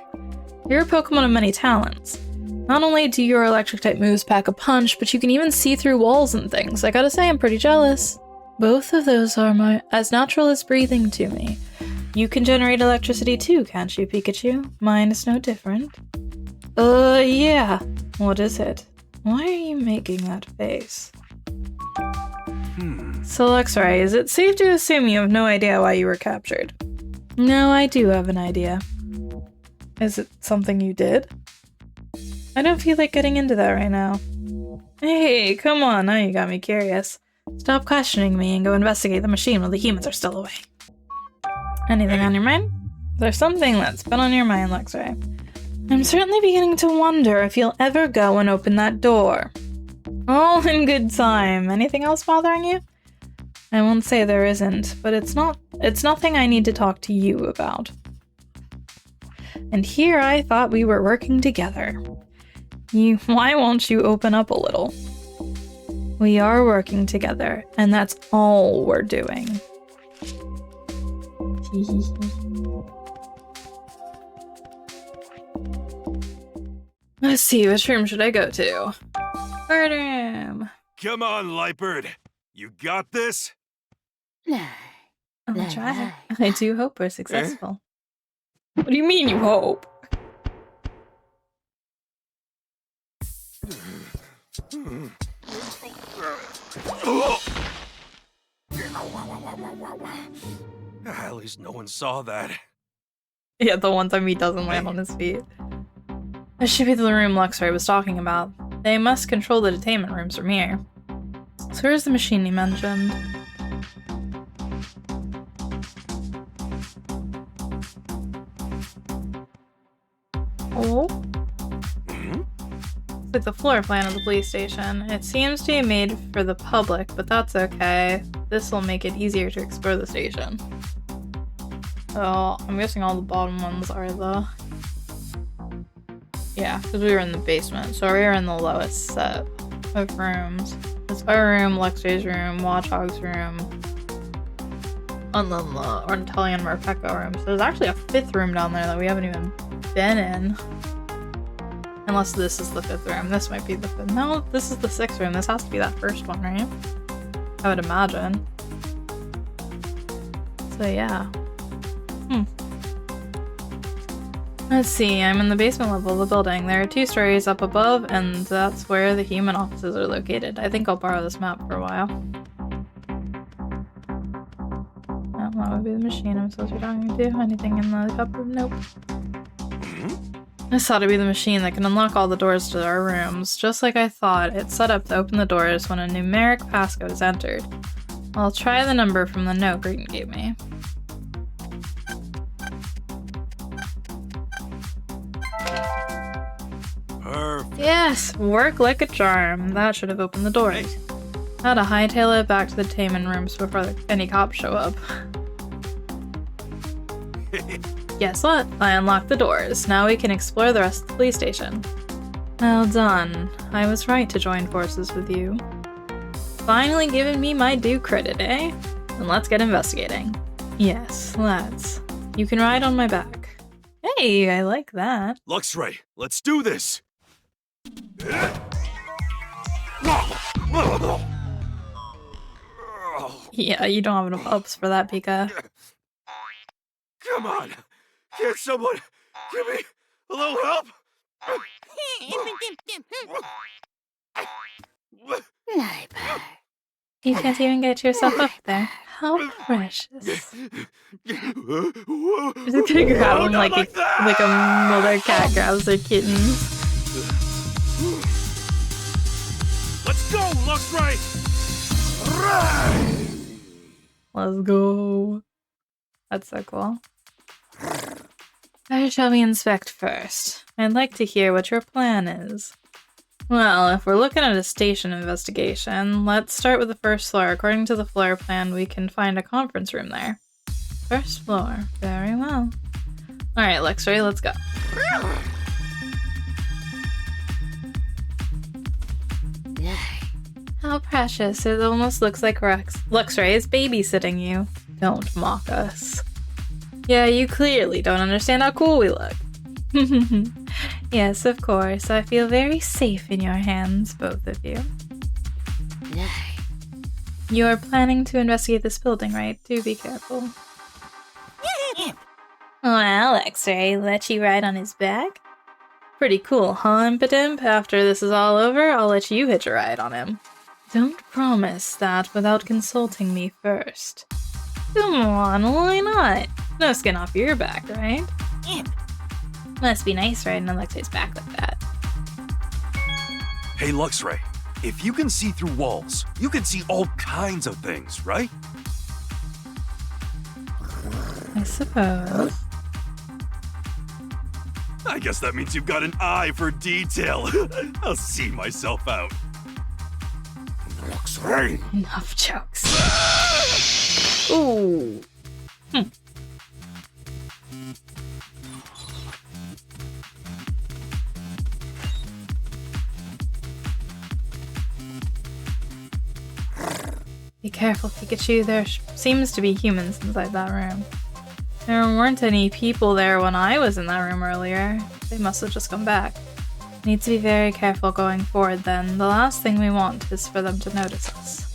You're a Pokemon of many talents. Not only do your electric-type moves pack a punch, but you can even see through walls and things. I gotta say, I'm pretty jealous. Both of those are as natural as breathing to me. You can generate electricity too, can't you, Pikachu? Mine is no different. Yeah. What is it? Why are you making that face? So, Luxray, is it safe to assume you have no idea why you were captured? No, I do have an idea. Is it something you did? I don't feel like getting into that right now. Hey, come on, now you got me curious. Stop questioning me and go investigate the machine while the humans are still away. Anything on your mind? There's something that's been on your mind, Luxray. I'm certainly beginning to wonder if you'll ever go and open that door. All in good time. Anything else bothering you? I won't say there isn't, but it's nothing I need to talk to you about. And here I thought we were working together. Why won't you open up a little? We are working together, and that's all we're doing. Let's see, which room should I go to? Come on, Lightbird. You got this? I'll try. I do hope we're successful. What do you mean you hope? At least no one saw that. Yeah, the one time he doesn't land on his feet. This should be the room Luxray was talking about. They must control the detainment rooms from here. So where's the machine he mentioned? Oh? It's like the floor plan of the police station. It seems to be made for the public, but that's okay. This will make it easier to explore the station. Oh, I'm guessing all the bottom ones are the... Yeah, because we were in the basement, so we were in the lowest set of rooms. It's our room, Luxray's room, Watchog's room, and then the Orntelli and Morpeko room. So there's actually a 5th room down there that we haven't even been in. Unless this is the 5th room. This might be the 5th. No, this is the 6th room. This has to be that first one, right? I would imagine. So yeah. Let's see, I'm in the basement level of the building. There are 2 stories up above, and that's where the human offices are located. I think I'll borrow this map for a while. Oh, that would be the machine I'm supposed to be talking to. Anything in the cupboard? Nope. This ought to be the machine that can unlock all the doors to our rooms. Just like I thought, it's set up to open the doors when a numeric passcode is entered. I'll try the number from the note Green gave me. Perfect. Yes, work like a charm. That should have opened the doors. How to hightail it back to the detainment rooms before any cops show up. Guess what? I unlocked the doors. Now we can explore the rest of the police station. Well done. I was right to join forces with you. Finally giving me my due credit, eh? Then let's get investigating. Yes, let's. You can ride on my back. Hey, I like that. Luxray, let's do this! Yeah, you don't have enough ups for that, Pika. Come on! Can't someone give me a little help? You can't even get yourself up there. How precious. Just gonna grab him like a mother cat grabs their kittens. Let's go, Luxray! Let's go. That's so cool. Where shall we inspect first? I'd like to hear what your plan is. Well, if we're looking at a station investigation, let's start with the first floor. According to the floor plan, we can find a conference room there. First floor. Very well. Alright, Luxray, let's go. How precious. It almost looks like Luxray is babysitting you. Don't mock us. Yeah, you clearly don't understand how cool we look. Yes, of course. I feel very safe in your hands, both of you. You're planning to investigate this building, right? Do be careful. Well, X-Ray, let you ride on his back? Pretty cool, huh, Impidimp? After this is all over, I'll let you hitch a ride on him. Don't promise that without consulting me first. Come on, why not? No skin off your back, right? Must be nice riding on Luxray's back like that. Hey, Luxray, if you can see through walls, you can see all kinds of things, right? I suppose. I guess that means you've got an eye for detail. I'll see myself out. Luxray! Enough jokes. Ooh. Be careful, Pikachu. There seems to be humans inside that room. There weren't any people there when I was in that room earlier. They must have just come back. Need to be very careful going forward then. The last thing we want is for them to notice us.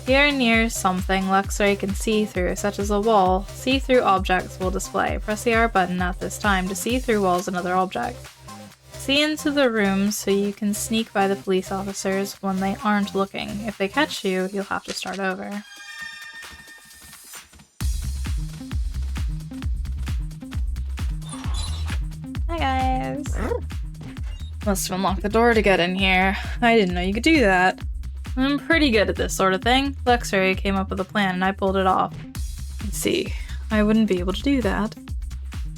Here near something Luxray can see through, such as a wall, see-through objects will display. Press the R button at this time to see through walls and other objects. See into the rooms so you can sneak by the police officers when they aren't looking. If they catch you, you'll have to start over. Hi guys! Must have unlocked the door to get in here. I didn't know you could do that. I'm pretty good at this sort of thing. Luxray came up with a plan and I pulled it off. Let's see, I wouldn't be able to do that.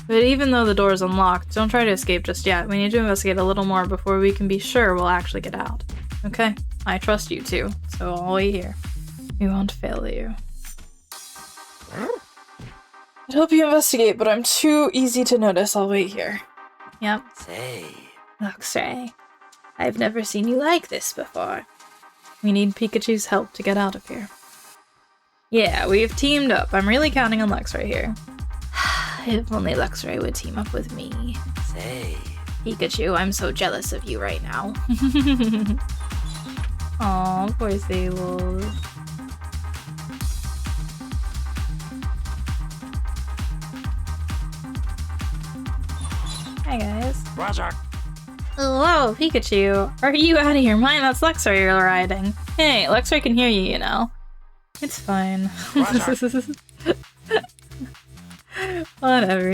But even though the door is unlocked, don't try to escape just yet. We need to investigate a little more before we can be sure we'll actually get out. Okay? I trust you too, so I'll wait here. We won't fail you. I'd help you investigate, but I'm too easy to notice. I'll wait here. Yep. Say. Luxray, I've never seen you like this before. We need Pikachu's help to get out of here. Yeah, we've teamed up. I'm really counting on Luxray here. If only Luxray would team up with me. Say. Pikachu, I'm so jealous of you right now. Aw, poor Sable. Hi guys. Roger. Whoa, Pikachu. Are you out of your mind? That's Luxray you're riding. Hey, Luxray can hear you, you know. It's fine. Whatever.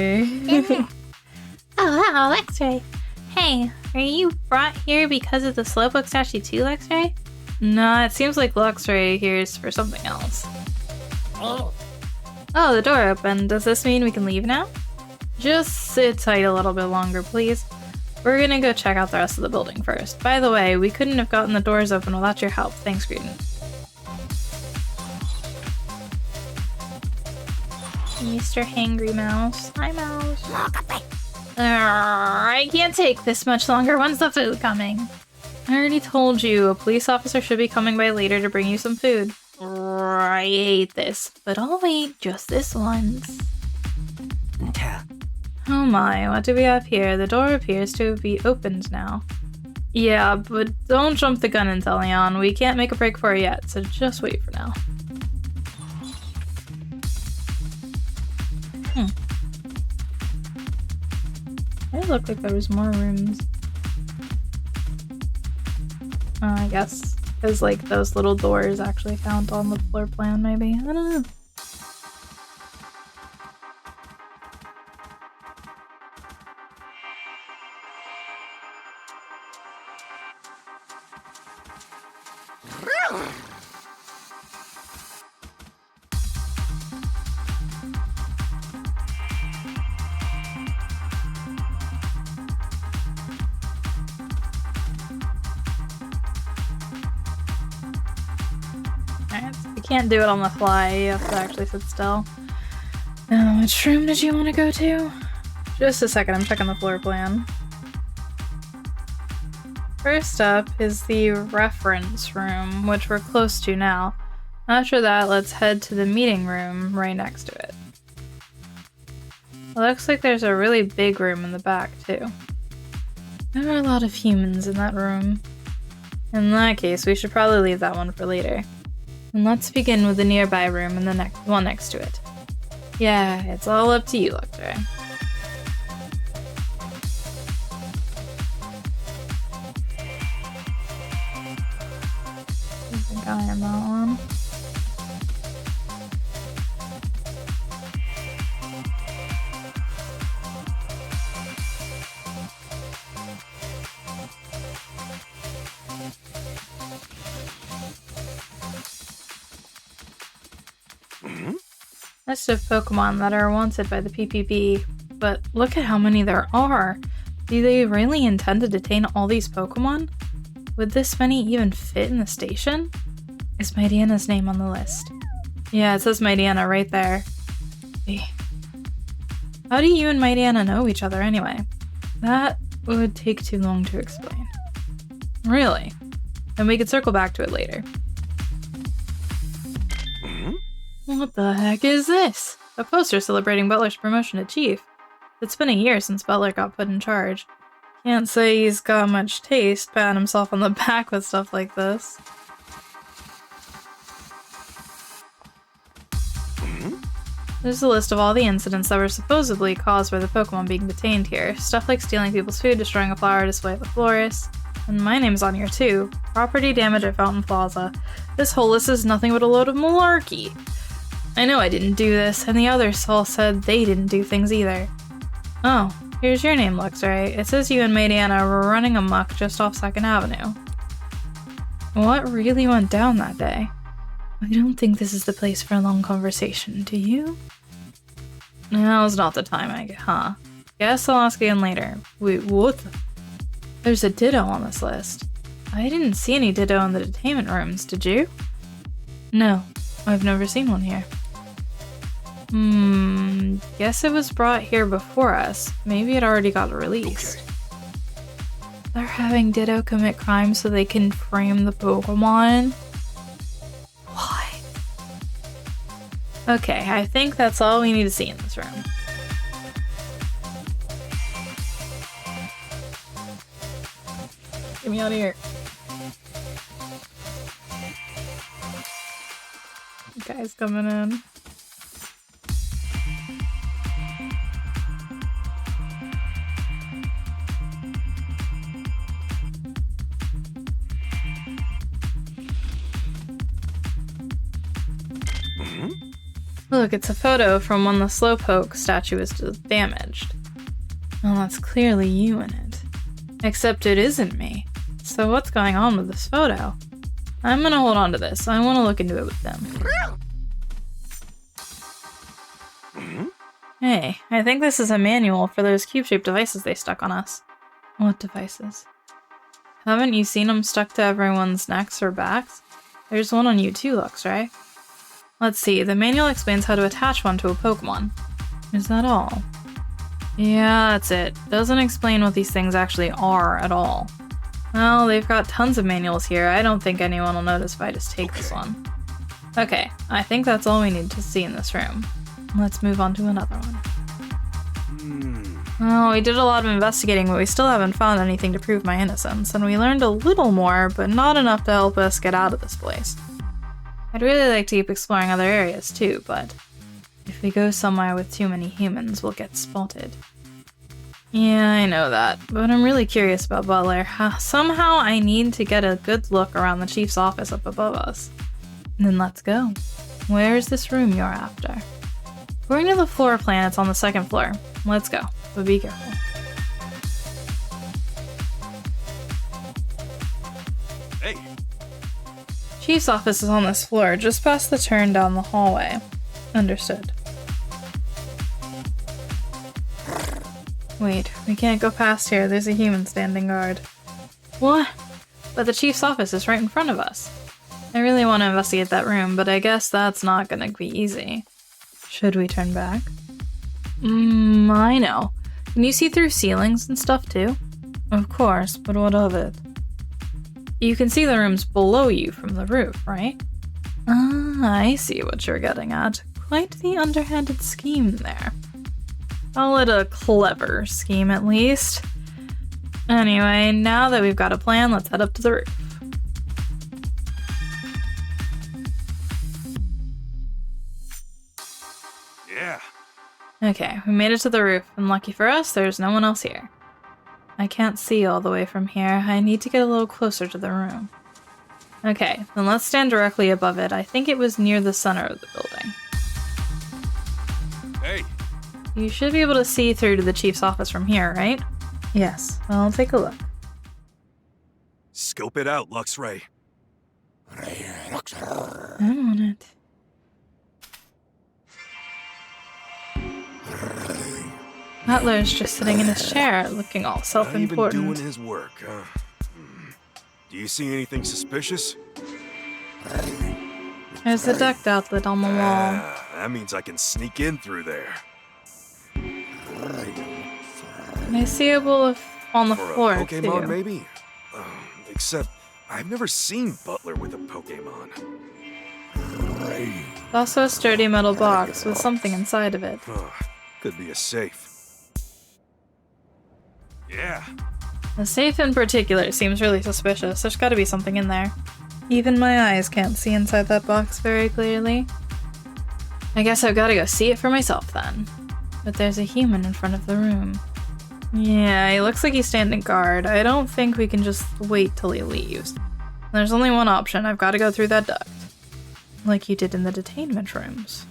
Oh, wow, Luxray. Hey, are you brought here because of the Slowpoke statue too, Luxray? No, it seems like Luxray here is for something else. Oh, the door opened. Does this mean we can leave now? Just sit tight a little bit longer, please. We're gonna go check out the rest of the building first. By the way, we couldn't have gotten the doors open without your help. Thanks, Green. Mr. Hangry Mouse. Hi, Mouse. I can't take this much longer. When's the food coming? I already told you, a police officer should be coming by later to bring you some food. I hate this, but I'll wait just this once. Oh my, what do we have here? The door appears to be opened now. Yeah, but don't jump the gun, Inteleon. We can't make a break for it yet, so just wait for now. It looked like there was more rooms. I guess because like those little doors actually count on the floor plan, maybe. I don't know. Can't do it on the fly, you have to actually sit still. Which room did you want to go to? Just a second, I'm checking the floor plan. First up is the reference room, which we're close to now. After that, let's head to the meeting room right next to it. It looks like there's a really big room in the back, too. There are a lot of humans in that room. In that case, we should probably leave that one for later. And let's begin with the nearby room and the one next to it. Yeah, it's all up to you, Luxray. There's a guy on that one. List of Pokemon that are wanted by the PPB, but look at how many there are. Do they really intend to detain all these Pokemon? Would this many even fit in the station? Is Mightyana's name on the list? Yeah, it says Mightyana right there. Hey. How do you and Mightyana know each other anyway? That would take too long to explain. Really? And we could circle back to it later. What the heck is this? A poster celebrating Butler's promotion to chief. It's been a year since Butler got put in charge. Can't say he's got much taste patting himself on the back with stuff like this. There's a list of all the incidents that were supposedly caused by the Pokemon being detained here. Stuff like stealing people's food, destroying a flower display at the florist. And my name's on here too. Property damage at Fountain Plaza. This whole list is nothing but a load of malarkey. I know I didn't do this, and the others all said they didn't do things either. Oh, here's your name, Luxray. It says you and Mariana were running amok just off 2nd Avenue. What really went down that day? I don't think this is the place for a long conversation, do you? Now's not the time, huh? Guess I'll ask again later. Wait, what the? There's a Ditto on this list. I didn't see any Ditto in the detainment rooms, did you? No, I've never seen one here. Guess it was brought here before us. Maybe it already got released. Okay. They're having Ditto commit crimes so they can frame the Pokemon? Why? Okay, I think that's all we need to see in this room. Get me out of here. Guy's coming in. Look, it's a photo from when the Slowpoke statue was damaged. Well, that's clearly you in it. Except it isn't me. So what's going on with this photo? I'm gonna hold on to this. I want to look into it with them. Hey, I think this is a manual for those cube-shaped devices they stuck on us. What devices? Haven't you seen them stuck to everyone's necks or backs? There's one on you too, Luxray. Let's see, the manual explains how to attach one to a Pokemon. Is that all? Yeah, that's it. Doesn't explain what these things actually are at all. Well, they've got tons of manuals here. I don't think anyone will notice if I just take this one. Okay, I think that's all we need to see in this room. Let's move on to another one. Well, we did a lot of investigating, but we still haven't found anything to prove my innocence, and we learned a little more, but not enough to help us get out of this place. I'd really like to keep exploring other areas too, but if we go somewhere with too many humans, we'll get spotted. Yeah, I know that, but I'm really curious about Butler. Somehow I need to get a good look around the chief's office up above us. Then let's go. Where is this room you're after? According to the floor plan, it's on the 2nd floor. Let's go, but be careful. Hey! Chief's office is on this floor, just past the turn down the hallway. Understood. Wait, we can't go past here. There's a human standing guard. What? But the chief's office is right in front of us. I really want to investigate that room, but I guess that's not gonna be easy. Should we turn back? I know. Can you see through ceilings and stuff too? Of course, but what of it? You can see the rooms below you from the roof, right? Ah, I see what you're getting at. Quite the underhanded scheme there. Call it a clever scheme, at least. Anyway, now that we've got a plan, let's head up to the roof. Yeah. Okay, we made it to the roof, and lucky for us, there's no one else here. I can't see all the way from here. I need to get a little closer to the room. Okay, then let's stand directly above it. I think it was near the center of the building. Hey! You should be able to see through to the chief's office from here, right? Yes, I'll take a look. Scope it out, Luxray. I'm on it. Butler's just sitting in his chair, looking all Not self-important. even doing his work, huh? Do you see anything suspicious? There's a duct outlet on the wall. That means I can sneak in through there. And I see a bowl on the For floor, a Pokemon, too. maybe? Except, I've never seen Butler with a Pokemon. There's also a sturdy metal box with something inside of it. Could be a safe. Yeah, The safe in particular seems really suspicious. There's gotta be something in there. Even my eyes can't see inside that box very clearly. I guess I've gotta go see it for myself then. But there's a human in front of the room. Yeah, he looks like he's standing guard. I don't think we can just wait till he leaves. There's only one option. I've gotta go through that duct. Like you did in the detainment rooms.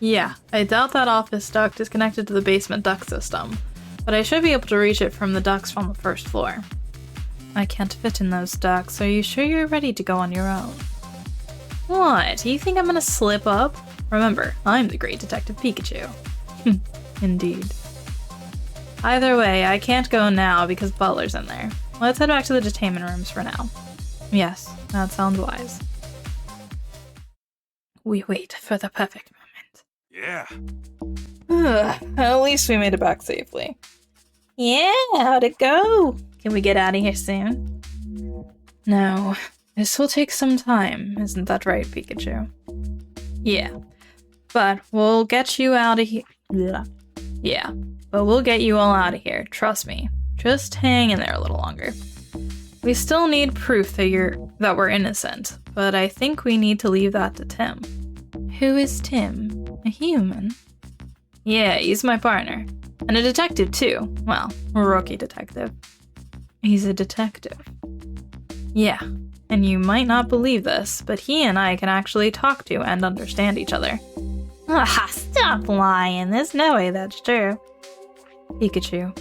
Yeah, I doubt that office duct is connected to the basement duct system, but I should be able to reach it from the ducts from the first floor. I can't fit in those ducts. Are you sure you're ready to go on your own? What? You think I'm gonna slip up? Remember, I'm the great Detective Pikachu. Indeed. Either way, I can't go now because Butler's in there. Let's head back to the detainment rooms for now. Yes, that sounds wise. We wait for the perfect moment. Yeah. At least we made it back safely. Yeah, how'd it go? Can we get out of here soon? No, this will take some time, isn't that right, Pikachu? Yeah, but we'll get you out of here. Yeah, but we'll get you all out of here, trust me. Just hang in there a little longer. We still need proof that we're innocent, but I think we need to leave that to Tim. Who is Tim? A human? Yeah, he's my partner. And a detective too. Well, a rookie detective. He's a detective. Yeah, and you might not believe this, but he and I can actually talk to and understand each other. Ah, stop lying. There's no way that's true. Pikachu,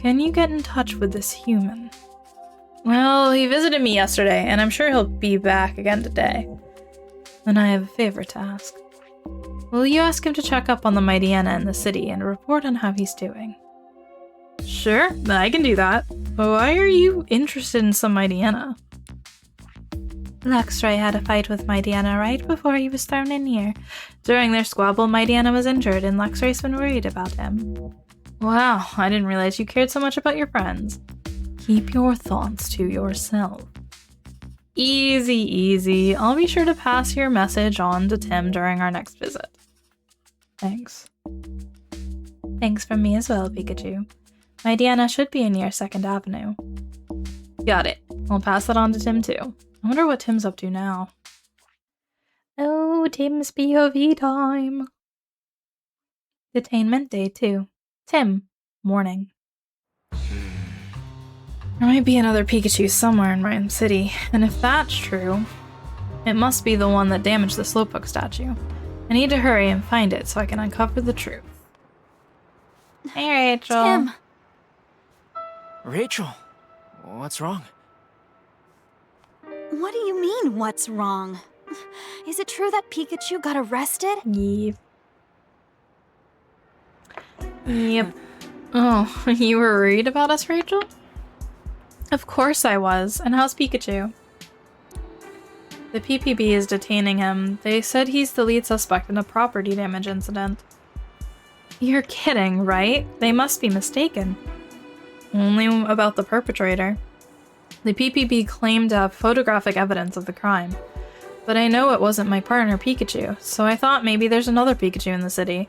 can you get in touch with this human? Well, he visited me yesterday, and I'm sure he'll be back again today. Then I have a favor to ask. Will you ask him to check up on the Mightyena in the city and report on how he's doing? Sure, I can do that. But why are you interested in some Mightyena? Luxray had a fight with Mightyena right before he was thrown in here. During their squabble, Mightyena was injured, and Luxray's been worried about him. Wow, I didn't realize you cared so much about your friends. Keep your thoughts to yourself. Easy, easy. I'll be sure to pass your message on to Tim during our next visit. Thanks. Thanks from me as well, Pikachu. Mightyena should be near 2nd Avenue. Got it. I'll pass that on to Tim too. I wonder what Tim's up to now. Oh, Tim's POV time. Detainment day 2. Tim. Morning. There might be another Pikachu somewhere in Rhyme City, and if that's true, it must be the one that damaged the Slowpoke statue. I need to hurry and find it so I can uncover the truth. Hey, Rachel. Tim! Rachel, what's wrong? What do you mean, what's wrong? Is it true that Pikachu got arrested? Yep. Yep. Oh, you were worried about us, Rachel? Of course I was. And how's Pikachu? The PPB is detaining him. They said he's the lead suspect in a property damage incident. You're kidding, right? They must be mistaken. Only about the perpetrator. The PPB claimed to have photographic evidence of the crime. But I know it wasn't my partner Pikachu, so I thought maybe there's another Pikachu in the city.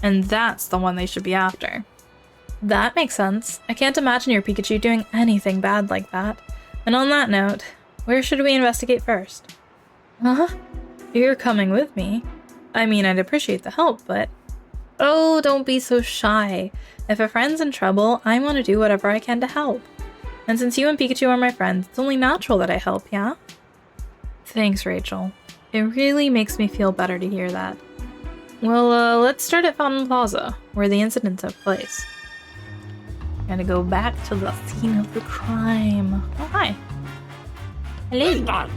And that's the one they should be after. That makes sense. I can't imagine your Pikachu doing anything bad like that. And on that note, where should we investigate first? Huh? You're coming with me. I mean, I'd appreciate the help, but... Oh, don't be so shy. If a friend's in trouble, I want to do whatever I can to help. And since you and Pikachu are my friends, it's only natural that I help, yeah? Thanks, Rachel. It really makes me feel better to hear that. Well, let's start at Fountain Plaza, where the incident took place. Gotta go back to the scene of the crime. Oh, hi. Hello.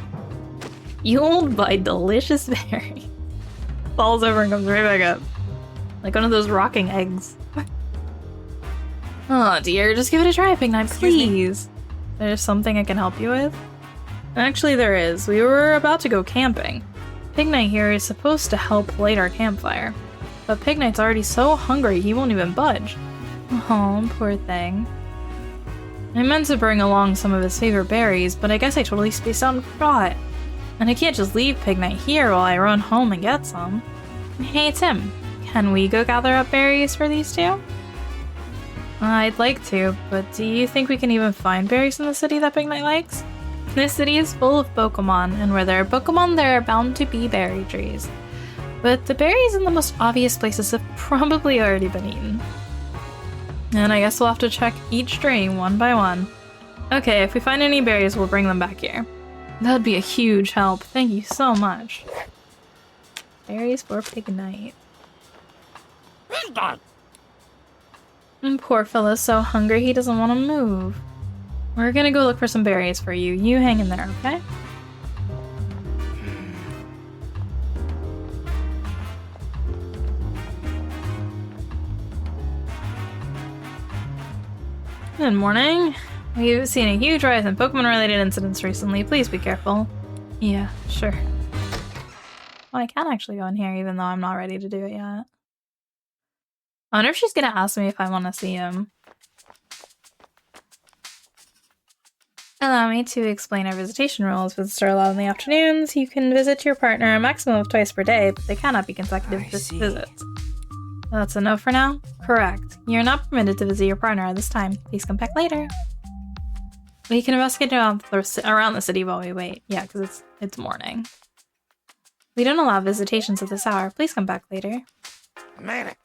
Fueled by delicious berry. Falls over and comes right back up. Like one of those rocking eggs. Oh dear, just give it a try, Pignite, please. There's something I can help you with? Actually, there is. We were about to go camping. Pignite here is supposed to help light our campfire. But Pignite's already so hungry he won't even budge. Oh, poor thing. I meant to bring along some of his favorite berries, but I guess I totally spaced out and forgot. And I can't just leave Pignite here while I run home and get some. Hey Tim, can we go gather up berries for these two? I'd like to, but do you think we can even find berries in the city that Big Night likes? This city is full of Pokemon, and where there are Pokemon, there are bound to be berry trees. But the berries in the most obvious places have probably already been eaten. And I guess we'll have to check each tree one by one. Okay, if we find any berries, we'll bring them back here. That'd be a huge help. Thank you so much. Berries for Big Night. And poor fella's so hungry he doesn't want to move. We're gonna go look for some berries for you. You hang in there, okay? Good morning. We've seen a huge rise in Pokemon-related incidents recently. Please be careful. Yeah, sure. Well, I can actually go in here even though I'm not ready to do it yet. I wonder if she's gonna ask me if I want to see him. Allow me to explain our visitation rules. Visits are allowed in the afternoons. You can visit your partner a maximum of twice per day, but they cannot be consecutive visits. That's a no for now? Correct. You're not permitted to visit your partner at this time. Please come back later. We can investigate around the city while we wait. Yeah, because it's morning. We don't allow visitations at this hour. Please come back later. Manic.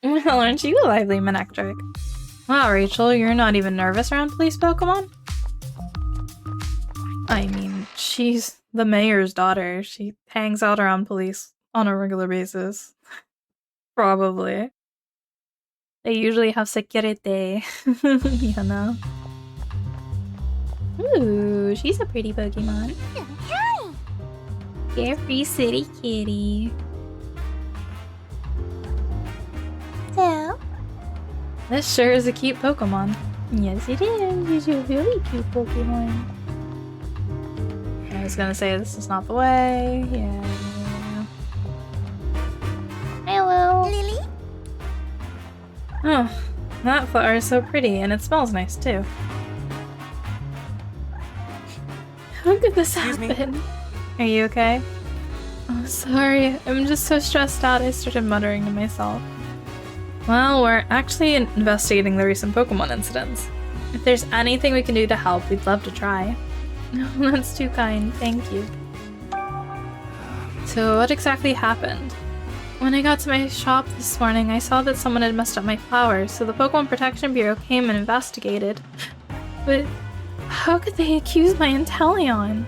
Well, aren't you a lively Manectric? Wow, Rachel, you're not even nervous around police Pokemon? I mean, she's the mayor's daughter. She hangs out around police on a regular basis. Probably. They usually have security, you know? Ooh, she's a pretty Pokemon. Carefree City Kitty. So? This sure is a cute Pokemon. Yes, it is. It's a really cute Pokemon. I was gonna say this is not the way. Yeah. Hello. Lily? Oh, that flower is so pretty, and it smells nice too. How could this happen? Are you okay? Oh, sorry. I'm just so stressed out I started muttering to myself. Well, we're actually investigating the recent Pokemon incidents. If there's anything we can do to help, we'd love to try. Oh, that's too kind. Thank you. So what exactly happened? When I got to my shop this morning, I saw that someone had messed up my flowers, so the Pokemon Protection Bureau came and investigated. But how could they accuse my Inteleon?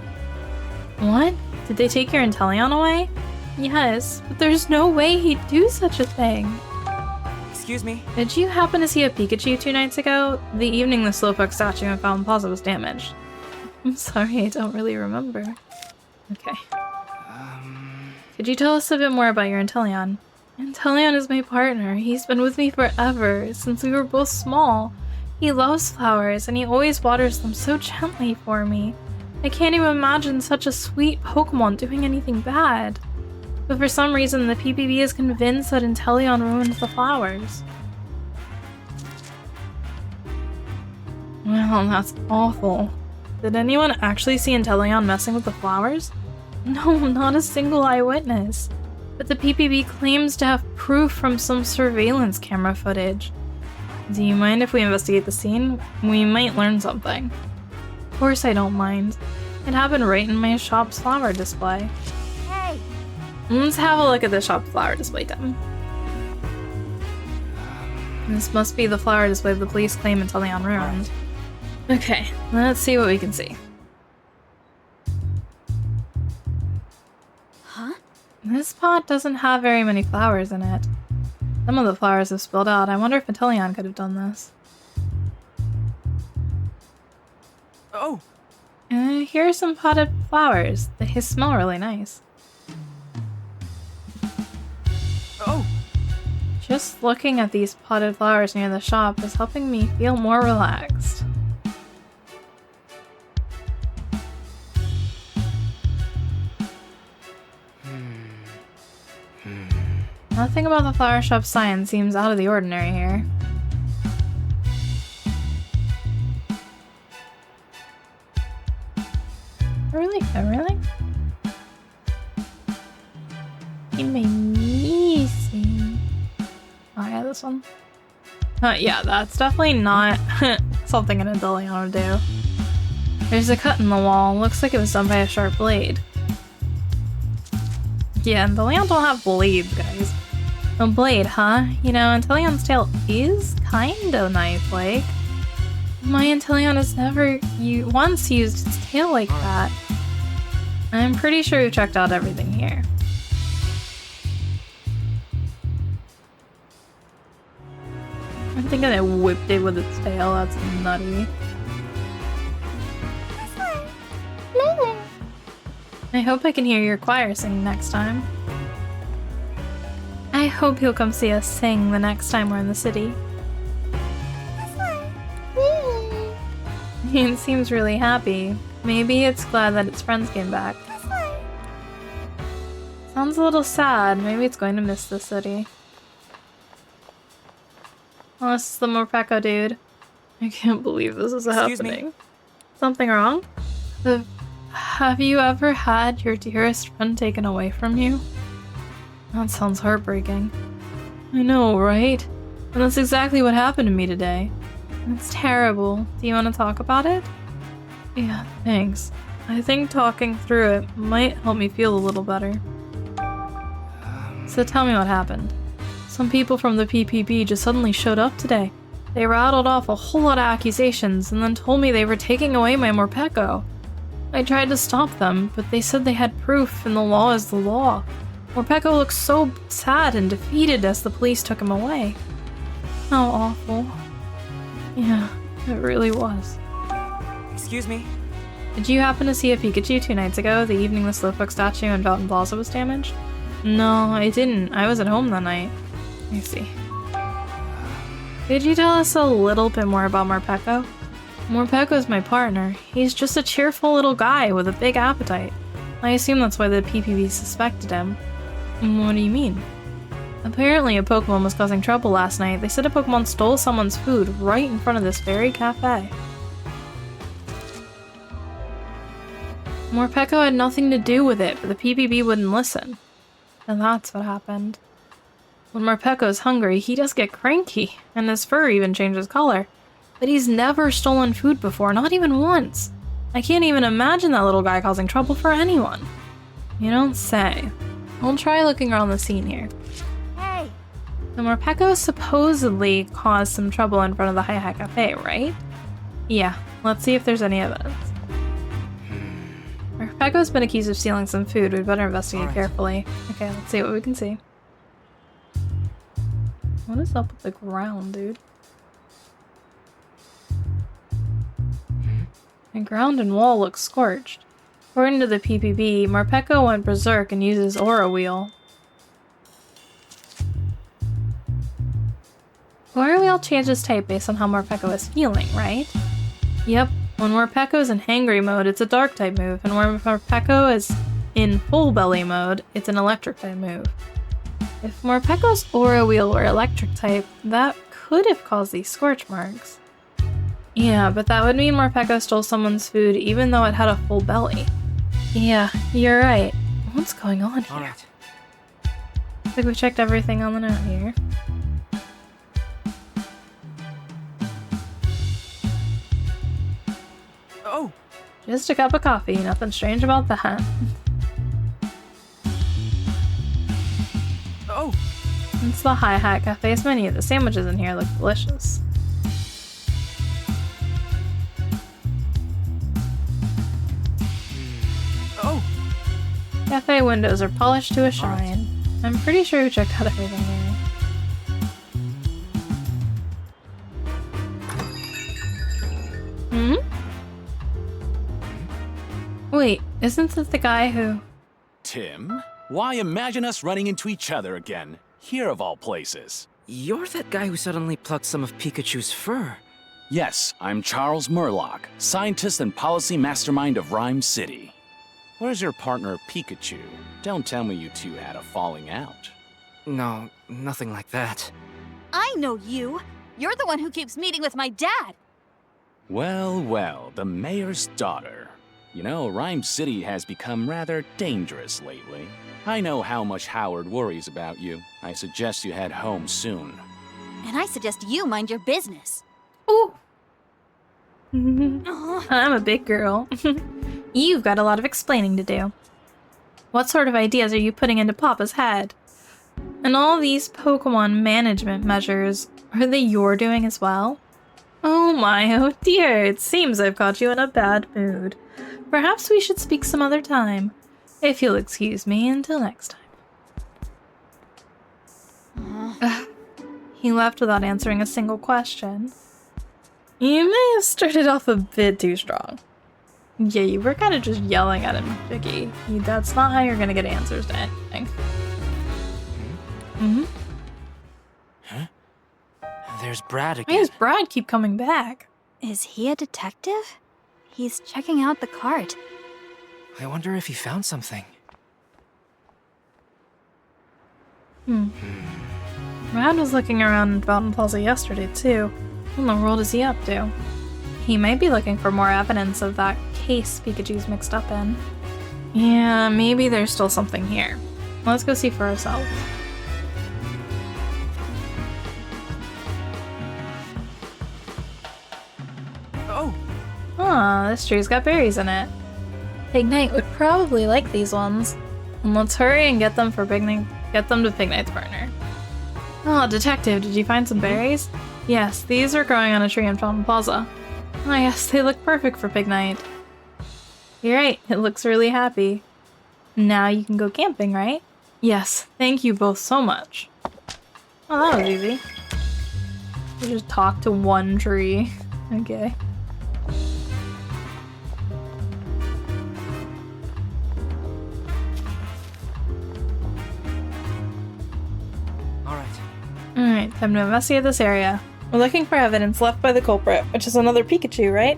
What? Did they take your Inteleon away? Yes, but there's no way he'd do such a thing. Excuse me? Did you happen to see a Pikachu 2 nights ago? The evening the Slowpoke statue in Fountain Plaza was damaged. I'm sorry, I don't really remember. Okay. Could you tell us a bit more about your Inteleon? Inteleon is my partner. He's been with me forever, since we were both small. He loves flowers, and he always waters them so gently for me. I can't even imagine such a sweet Pokemon doing anything bad. But for some reason, the PPB is convinced that Inteleon ruined the flowers. Well, that's awful. Did anyone actually see Inteleon messing with the flowers? No, not a single eyewitness. But the PPB claims to have proof from some surveillance camera footage. Do you mind if we investigate the scene? We might learn something. Of course I don't mind. It happened right in my shop's flower display. Hey! Let's have a look at the shop's flower display, Tim. This must be the flower display the police claim Inteleon ruined. Okay, let's see what we can see. Huh? This pot doesn't have very many flowers in it. Some of the flowers have spilled out. I wonder if Inteleon could have done this. Oh! Here are some potted flowers. They smell really nice. Oh! Just looking at these potted flowers near the shop is helping me feel more relaxed. Nothing about the flower shop sign seems out of the ordinary here. Really? Oh, really? Amazing. Oh yeah, this one. Yeah, that's definitely not something an Detainee would do. There's a cut in the wall. Looks like it was done by a sharp blade. Yeah, and Detainee don't have blades, guys. A blade, huh? You know, Detaineen's tail is kinda knife-like. My Detainee has never once used its tail like that. I'm pretty sure we've checked out everything here. I'm thinking it whipped it with its tail. That's nutty. I hope I can hear your choir sing next time. I hope you'll come see us sing the next time we're in the city. It seems really happy. Maybe it's glad that its friends came back. Sounds a little sad. Maybe it's going to miss the city. Oh, this is the Morpeko dude. I can't believe this is happening. Me? Something wrong? Have you ever had your dearest friend taken away from you? That sounds heartbreaking. I know, right? And that's exactly what happened to me today. It's terrible. Do you want to talk about it? Yeah, thanks. I think talking through it might help me feel a little better. So tell me what happened. Some people from the PPB just suddenly showed up today. They rattled off a whole lot of accusations and then told me they were taking away my Morpeko. I tried to stop them, but they said they had proof and the law is the law. Morpeko looked so sad and defeated as the police took him away. How awful. Yeah, it really was. Excuse me? Did you happen to see a Pikachu 2 nights ago, the evening the Slowpoke statue in Fountain Plaza was damaged? No, I didn't. I was at home that night. I see. Could you tell us a little bit more about Morpeko? Morpeko's my partner. He's just a cheerful little guy with a big appetite. I assume that's why the PPB suspected him. What do you mean? Apparently a Pokemon was causing trouble last night. They said a Pokemon stole someone's food right in front of this very cafe. Morpeko had nothing to do with it, but the PPB wouldn't listen. And that's what happened. When Morpeko's hungry, he does get cranky, and his fur even changes color. But he's never stolen food before, not even once. I can't even imagine that little guy causing trouble for anyone. You don't say. I'll try looking around the scene here. Hey! The Morpeko supposedly caused some trouble in front of the Hi Hat Cafe, right? Yeah, let's see if there's any evidence. Morpeko's been accused of stealing some food. We'd better investigate carefully. Okay, let's see what we can see. What is up with the ground, dude? The ground and wall look scorched. According to the PPB, Morpeko went berserk and used his aura wheel. Aura wheel changes type based on how Morpeko is feeling, right? Yep. When Morpeko is in hangry mode, it's a dark type move, and when Morpeko is in full belly mode, it's an electric type move. If Morpeko's aura wheel were electric type, that could have caused these scorch marks. Yeah, but that would mean Morpeko stole someone's food even though it had a full belly. Yeah, you're right. What's going on here? Alright. I think we checked everything on the note here. Oh! Just a cup of coffee, nothing strange about that. Oh! It's the Hi Hat Cafe's menu. The sandwiches in here look delicious. Oh! Cafe windows are polished to a shine. I'm pretty sure we checked out everything here. Hmm? Wait, isn't this the guy who... Tim? Why imagine us running into each other again? Here of all places. You're that guy who suddenly plucked some of Pikachu's fur. Yes, I'm Charles Murlock, scientist and policy mastermind of Rhyme City. Where's your partner Pikachu? Don't tell me you two had a falling out. No, nothing like that. I know you! You're the one who keeps meeting with my dad! Well, well, the mayor's daughter. You know, Rhyme City has become rather dangerous lately. I know how much Howard worries about you. I suggest you head home soon. And I suggest you mind your business. Ooh. I'm a big girl. You've got a lot of explaining to do. What sort of ideas are you putting into Papa's head? And all these Pokemon management measures, are they your doing as well? Oh my, oh dear, it seems I've caught you in a bad mood. Perhaps we should speak some other time. If you'll excuse me, until next time. He left without answering a single question. You may have started off a bit too strong. Yeah, you were kind of just yelling at him, Vicky. That's not how you're gonna get answers to anything. Huh? There's Brad Why again. does Brad keep coming back? Is he a detective? He's checking out the cart. I wonder if he found something. Brad was looking around in Fountain Plaza yesterday, too. What in the world is he up to? He might be looking for more evidence of that case Pikachu's mixed up in. Yeah, maybe there's still something here. Let's go see for ourselves. Oh! Aw, this tree's got berries in it. Pignite would probably like these ones. And let's hurry and get them to Pignite's partner. Oh, detective, did you find some berries? Yes, these are growing on a tree in Fountain Plaza. Oh yes, they look perfect for Pignite. You're right, it looks really happy. Now you can go camping, right? Yes, thank you both so much. Oh, that was easy. You just talk to one tree. Okay. Alright, time to investigate this area. We're looking for evidence left by the culprit, which is another Pikachu, right?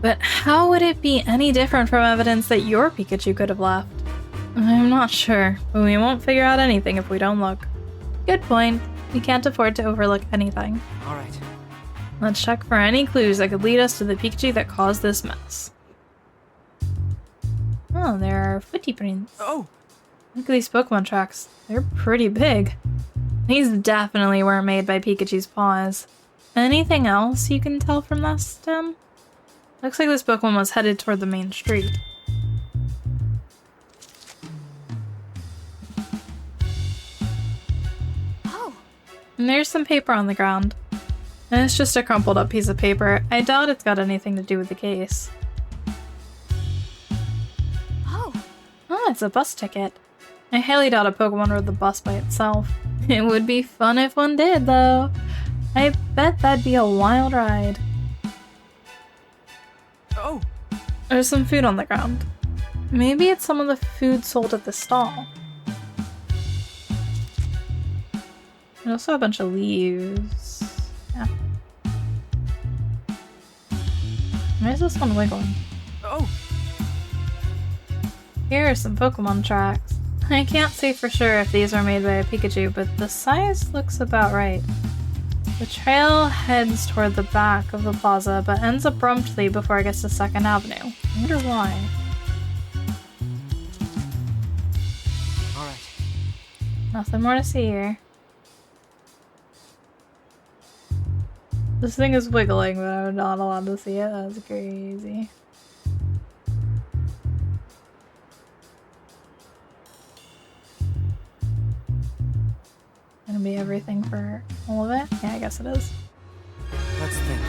But how would it be any different from evidence that your Pikachu could have left? I'm not sure, but we won't figure out anything if we don't look. Good point. We can't afford to overlook anything. Alright. Let's check for any clues that could lead us to the Pikachu that caused this mess. Oh, there are footprints. Oh! Look at these Pokemon tracks. They're pretty big. These definitely weren't made by Pikachu's paws. Anything else you can tell from this, Tim? Looks like this Pokemon was headed toward the main street. Oh. And there's some paper on the ground. And it's just a crumpled up piece of paper. I doubt it's got anything to do with the case. Oh. Oh, it's a bus ticket. I highly doubt a Pokemon rode the bus by itself. It would be fun if one did, though. I bet that'd be a wild ride. Oh! There's some food on the ground. Maybe it's some of the food sold at the stall. There's also a bunch of leaves. Yeah. Why is this one wiggling? Oh! Here are some Pokemon tracks. I can't say for sure if these are made by a Pikachu, but the size looks about right. The trail heads toward the back of the plaza, but ends abruptly before it gets to 2nd Avenue. I wonder why. Alright. Nothing more to see here. This thing is wiggling, but I'm not allowed to see it. That's crazy. Gonna be everything for all of it? Yeah, I guess it is. Let's think.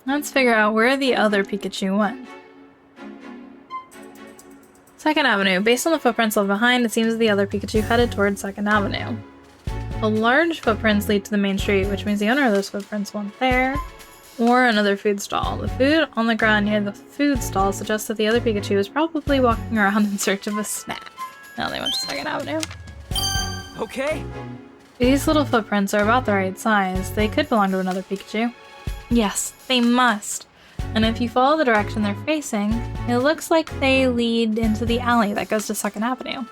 Let's figure out where the other Pikachu went. 2nd Avenue. Based on the footprints left behind, it seems the other Pikachu headed towards 2nd Avenue. The large footprints lead to the main street, which means the owner of those footprints went there. Or another food stall. The food on the ground near the food stall suggests that the other Pikachu was probably walking around in search of a snack. Now they went to 2nd Avenue. Okay! These little footprints are about the right size. They could belong to another Pikachu. Yes, they must. And if you follow the direction they're facing, it looks like they lead into the alley that goes to 2nd Avenue.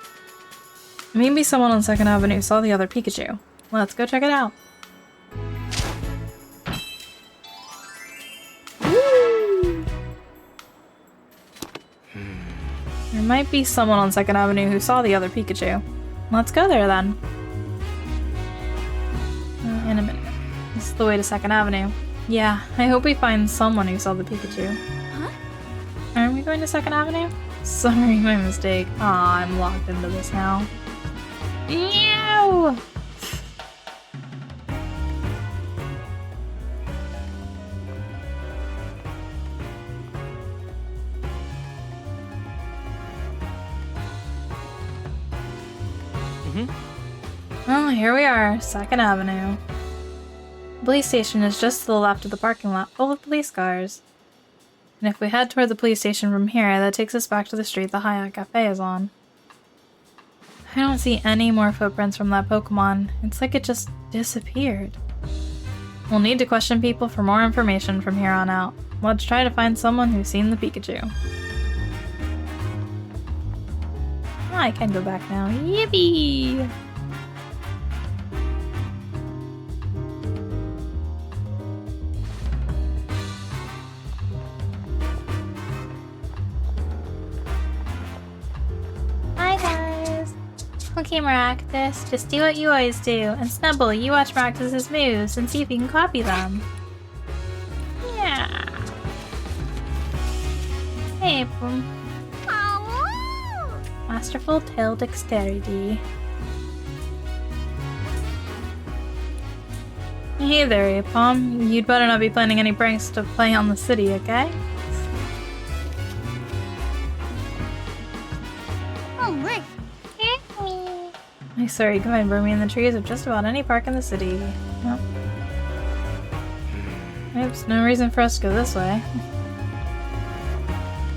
Maybe someone on 2nd Avenue saw the other Pikachu. Let's go check it out. There might be someone on 2nd Avenue who saw the other Pikachu. Let's go there then. In a minute. This is the way to 2nd Avenue. Yeah, I hope we find someone who saw the Pikachu. Huh? Aren't we going to 2nd Avenue? Sorry, my mistake. Aw, I'm locked into this now. No! Well, here we are, 2nd Avenue. The police station is just to the left of the parking lot, full of police cars. And if we head toward the police station from here, that takes us back to the street the Hyatt Cafe is on. I don't see any more footprints from that Pokemon. It's like it just disappeared. We'll need to question people for more information from here on out. Let's try to find someone who's seen the Pikachu. I can go back now. Yippee! Hi guys! Okay, Maractus, just do what you always do. And Snubble, you watch Maractus's moves and see if you can copy them. Yeah. Hey, Boom. Masterful tail dexterity. Hey there, Apom. You'd better not be planning any pranks to play on the city, okay? Oh, right. I swear you can find Broomy in the trees of just about any park in the city. Yep. Oops, no reason for us to go this way.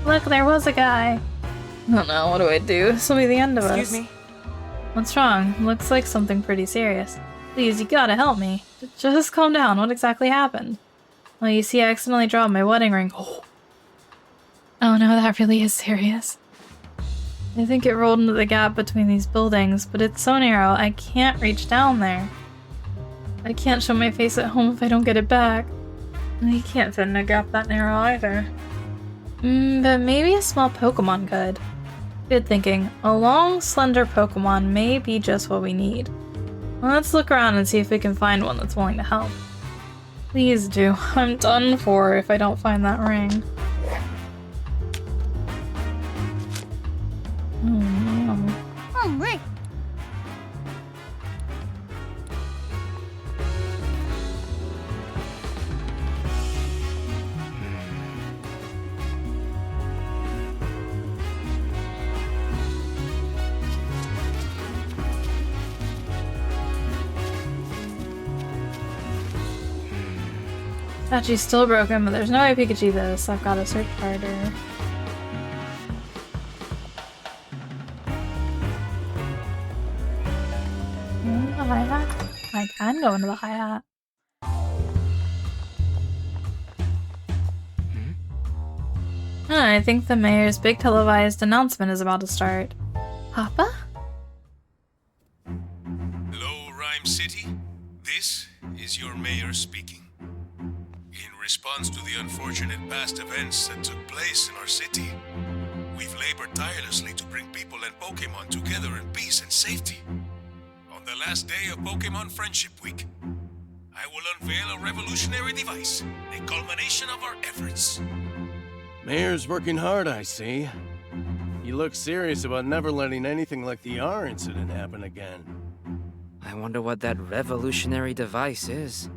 Look, there was a guy! Oh no, what do I do? This will be the end of us. Excuse me? What's wrong? Looks like something pretty serious. Please, you gotta help me. Just calm down. What exactly happened? Well, you see, I accidentally dropped my wedding ring. Oh no, that really is serious. I think it rolled into the gap between these buildings, but it's so narrow, I can't reach down there. I can't show my face at home if I don't get it back. And you can't fit in a gap that narrow either. But maybe a small Pokemon could. Good thinking. A long, slender Pokemon may be just what we need. Well, let's look around and see if we can find one that's willing to help. Please do. I'm done for if I don't find that ring. Oh no. Oh, right. Statue's still broken, but there's no way Pikachu this. I've got to search harder. The hi-hat? I can go into the hi-hat. I think the mayor's big televised announcement is about to start. Papa? Hello, Rhyme City. This is your mayor speaking. In response to the unfortunate past events that took place in our city, we've labored tirelessly to bring people and Pokemon together in peace and safety. On the last day of Pokemon Friendship Week, I will unveil a revolutionary device, a culmination of our efforts. Mayor's working hard, I see. He looks serious about never letting anything like the R incident happen again. I wonder what that revolutionary device is.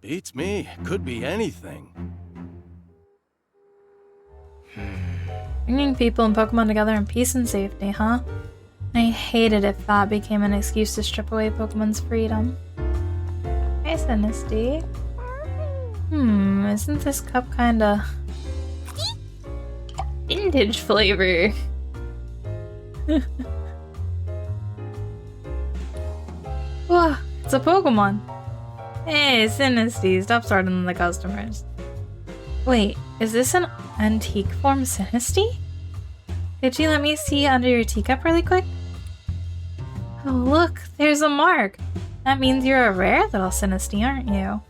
Beats me. Could be anything. Bringing people and Pokemon together in peace and safety, huh? I hate it if that became an excuse to strip away Pokemon's freedom. Hey, Sinisty. Isn't this cup kinda... vintage flavor? Whoa, it's a Pokemon! Hey, Sinisty, stop starting the customers. Wait, is this an antique form Sinisty? Could you let me see under your teacup really quick? Oh look, there's a mark! That means you're a rare little Sinisty, aren't you?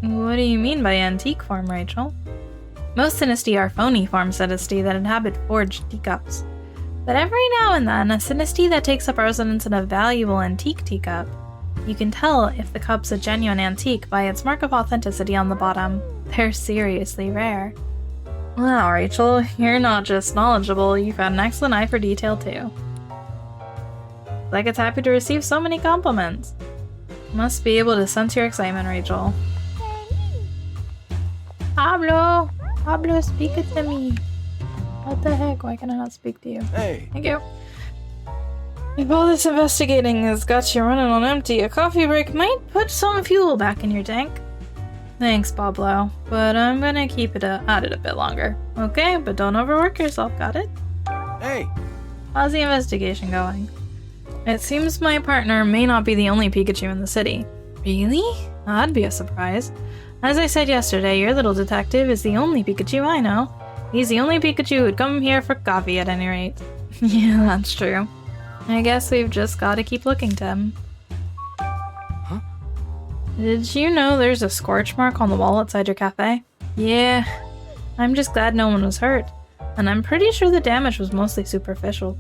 What do you mean by antique form, Rachel? Most Sinistee are phony forms Sinistee that inhabit forged teacups. But every now and then, a Sinistee that takes up residence in a valuable antique teacup. You can tell if the cup's a genuine antique by its mark of authenticity on the bottom. They're seriously rare. Wow, Rachel, you're not just knowledgeable, you've got an excellent eye for detail too. Like it's happy to receive so many compliments. Must be able to sense your excitement, Rachel. Pablo! Pablo, speak it to me. What the heck? Why can I not speak to you? Hey. Thank you. If all this investigating has got you running on empty, a coffee break might put some fuel back in your tank. Thanks, Pablo, but I'm gonna keep it at it a bit longer. Okay, but don't overwork yourself, got it? Hey! How's the investigation going? It seems my partner may not be the only Pikachu in the city. Really? That'd be a surprise. As I said yesterday, your little detective is the only Pikachu I know. He's the only Pikachu who'd come here for coffee at any rate. Yeah, that's true. I guess we've just gotta keep looking, Tim. Huh? Did you know there's a scorch mark on the wall outside your cafe? Yeah. I'm just glad no one was hurt. And I'm pretty sure the damage was mostly superficial.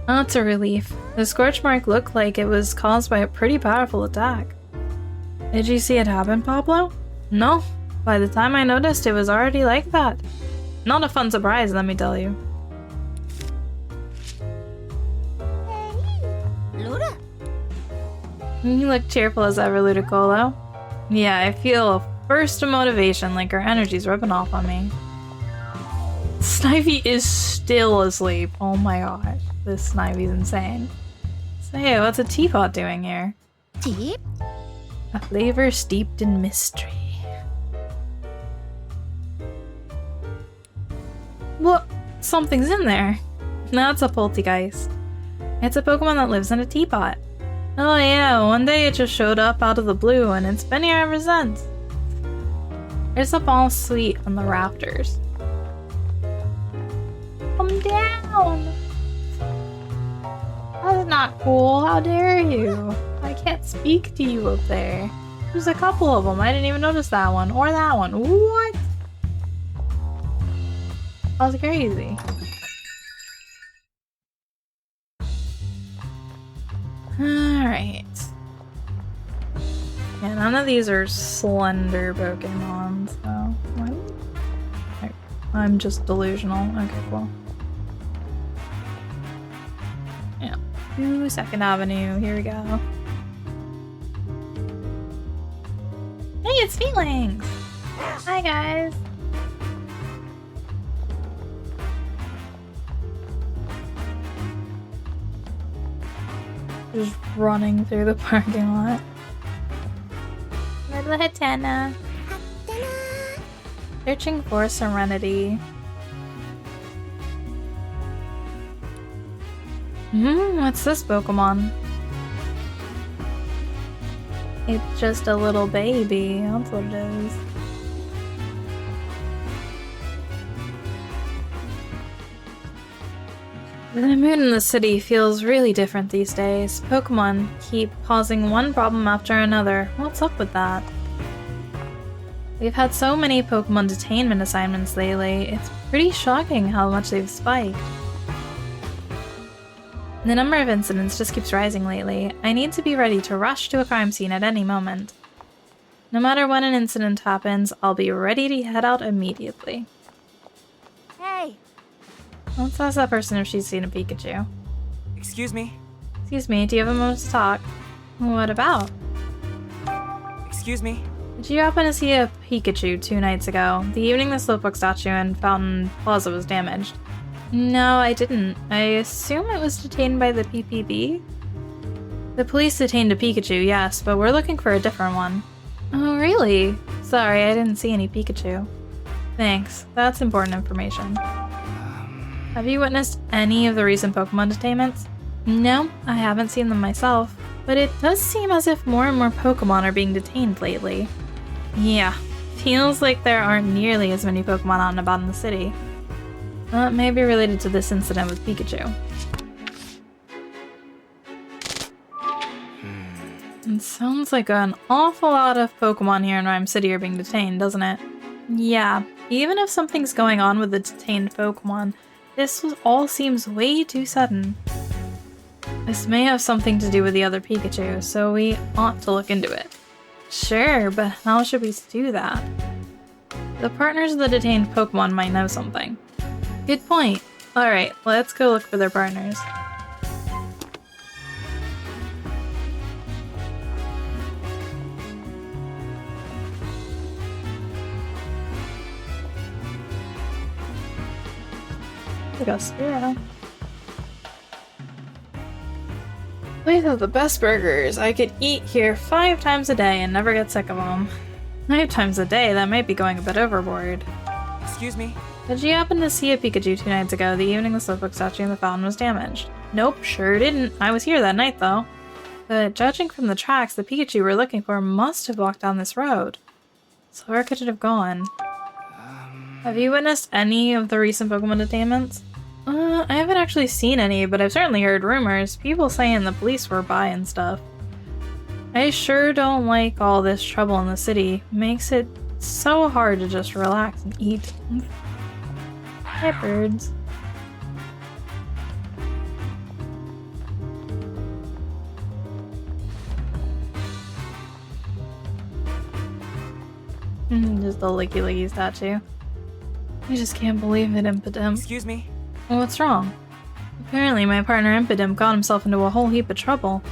That's a relief. The scorch mark looked like it was caused by a pretty powerful attack. Did you see it happen, Pablo? No. By the time I noticed, it was already like that. Not a fun surprise, let me tell you. Luda? You look cheerful as ever, Ludicolo. Yeah, I feel a burst of motivation, like her energy's rubbing off on me. Snivy is still asleep. Oh my gosh, this Snivy's insane. So hey, what's a teapot doing here? Deep? A flavor steeped in mystery. What? Something's in there. That's a poltergeist. It's a Pokemon that lives in a teapot. Oh yeah, one day it just showed up out of the blue and it's been here ever since. There's a ball suite on the rafters. Come down! That's not cool, how dare you? I can't speak to you up there. There's a couple of them, I didn't even notice that one, or that one. What? That's crazy. Alright. Yeah, none of these are slender Pokemon, so... What? I'm just delusional. Okay, cool. Yeah. Ooh, 2nd Avenue. Here we go. Hey, it's Feelings! Hi, guys! Just running through the parking lot. Little Hatena. Searching for Serenity. What's this Pokemon? It's just a little baby. That's what it is. The mood in the city feels really different these days. Pokemon keep causing one problem after another. What's up with that? We've had so many Pokemon detainment assignments lately, it's pretty shocking how much they've spiked. The number of incidents just keeps rising lately. I need to be ready to rush to a crime scene at any moment. No matter when an incident happens, I'll be ready to head out immediately. Hey! Let's ask that person if she's seen a Pikachu. Excuse me? Excuse me, do you have a moment to talk? What about? Excuse me? Did you happen to see a Pikachu 2 nights ago? The evening the Slowpoke statue in Fountain Plaza was damaged. No, I didn't. I assume it was detained by the PPB? The police detained a Pikachu, yes, but we're looking for a different one. Oh, really? Sorry, I didn't see any Pikachu. Thanks, that's important information. Have you witnessed any of the recent Pokemon detainments? No, I haven't seen them myself, but it does seem as if more and more Pokemon are being detained lately. Yeah, feels like there aren't nearly as many Pokemon out and about in the city. Well, it may be related to this incident with Pikachu. It sounds like an awful lot of Pokemon here in Rhyme City are being detained, doesn't it? Yeah, Even if something's going on with the detained Pokemon, all seems way too sudden. This may have something to do with the other Pikachu, so we ought to look into it. Sure, but how should we do that? The partners of the detained Pokemon might know something. Good point. Alright, let's go look for their partners. We got Spiro. Place has the best burgers. I could eat here 5 times a day and never get sick of them. 5 times a day? That might be going a bit overboard. Excuse me? Did you happen to see a Pikachu 2 nights ago, the evening the Slowpoke statue in the fountain was damaged? Nope, sure didn't. I was here that night, though. But judging from the tracks, the Pikachu we're looking for must have walked down this road. So where could it have gone? Have you witnessed any of the recent Pokemon detainments? I haven't actually seen any, but I've certainly heard rumors. People saying the police were by and stuff. I sure don't like all this trouble in the city. Makes it so hard to just relax and eat. Hi, birds. Just the Licky Licky statue. I just can't believe it, Impidimp. Excuse me? What's wrong? Apparently my partner Impidimp got himself into a whole heap of trouble.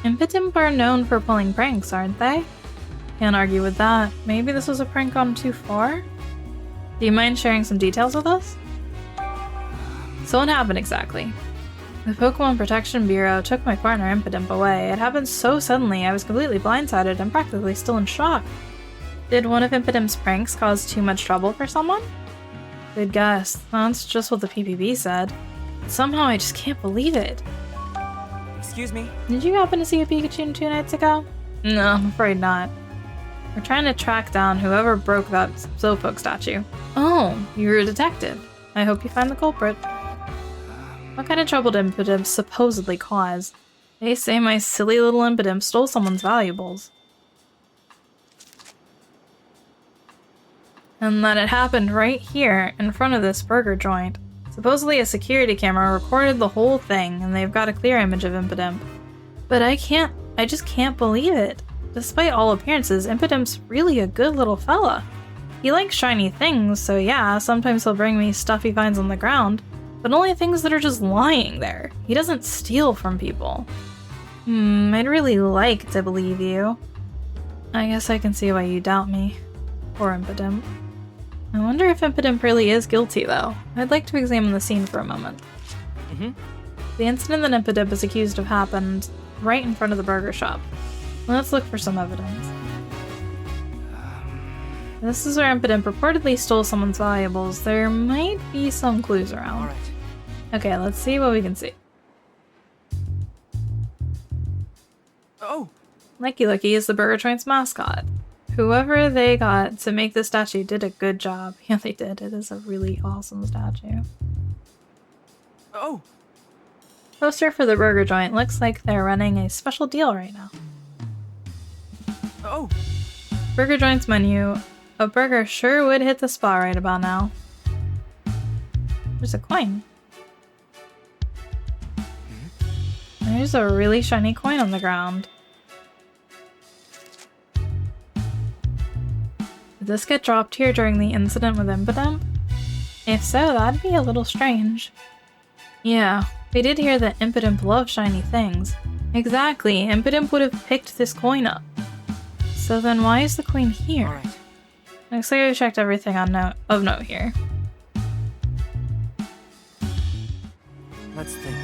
Impidimp are known for pulling pranks, aren't they? Can't argue with that. Maybe this was a prank gone too far? Do you mind sharing some details with us? So what happened exactly? The Pokemon Protection Bureau took my partner Impidimp away. It happened so suddenly I was completely blindsided and practically still in shock. Did one of Impidimp's pranks cause too much trouble for someone? Good guess. That's just what the PPB said. Somehow I just can't believe it. Excuse me? Did you happen to see a Pikachu 2 nights ago? No, I'm afraid not. We're trying to track down whoever broke that Slowpoke statue. Oh, you're a detective. I hope you find the culprit. What kind of trouble did Impidimp supposedly cause? They say my silly little Impidimp stole someone's valuables. And that it happened right here in front of this burger joint. Supposedly a security camera recorded the whole thing and they've got a clear image of Impidimp. But I just can't believe it. Despite all appearances, Impidimp's really a good little fella. He likes shiny things, so yeah, sometimes he'll bring me stuff he finds on the ground, but only things that are just lying there. He doesn't steal from people. I'd really like to believe you. I guess I can see why you doubt me. Poor Impidimp. I wonder if Impidimp really is guilty, though. I'd like to examine the scene for a moment. The incident that Impidimp is accused of happened right in front of the burger shop. Let's look for some evidence. This is where Impidimp reportedly stole someone's valuables. There might be some clues around. Alright. Okay, let's see what we can see. Oh! Licky Licky is the burger joint's mascot. Whoever they got to make this statue did a good job. Yeah, they did. It is a really awesome statue. Oh! Poster for the burger joint. Looks like they're running a special deal right now. Oh! Burger joint's menu. A burger sure would hit the spot right about now. There's a coin. There's a really shiny coin on the ground. Did this get dropped here during the incident with Impidimp? If so, that'd be a little strange. Yeah, we did hear that Impidimp loves shiny things. Exactly, Impidimp would have picked this coin up. So then why is the coin here? Alright. Looks like I checked everything of note here. Let's think.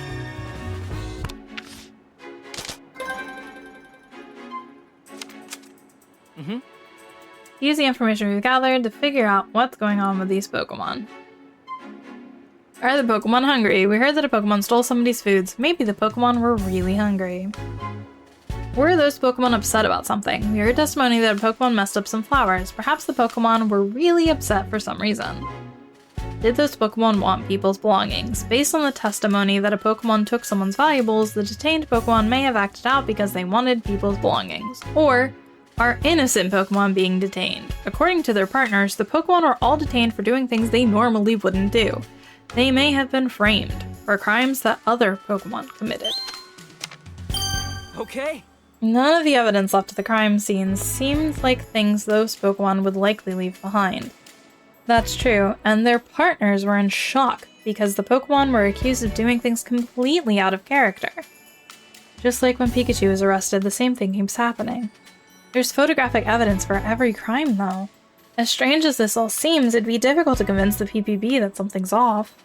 Use the information we've gathered to figure out what's going on with these Pokemon. Are the Pokemon hungry? We heard that a Pokemon stole somebody's foods. Maybe the Pokemon were really hungry. Were those Pokemon upset about something? We heard testimony that a Pokemon messed up some flowers. Perhaps the Pokemon were really upset for some reason. Did those Pokemon want people's belongings? Based on the testimony that a Pokemon took someone's valuables, the detained Pokemon may have acted out because they wanted people's belongings. Or are innocent Pokemon being detained. According to their partners, the Pokemon were all detained for doing things they normally wouldn't do. They may have been framed for crimes that other Pokemon committed. Okay. None of the evidence left at the crime scenes seemed like things those Pokemon would likely leave behind. That's true, and their partners were in shock because the Pokemon were accused of doing things completely out of character. Just like when Pikachu was arrested, the same thing keeps happening. There's photographic evidence for every crime, though. As strange as this all seems, it'd be difficult to convince the PPB that something's off.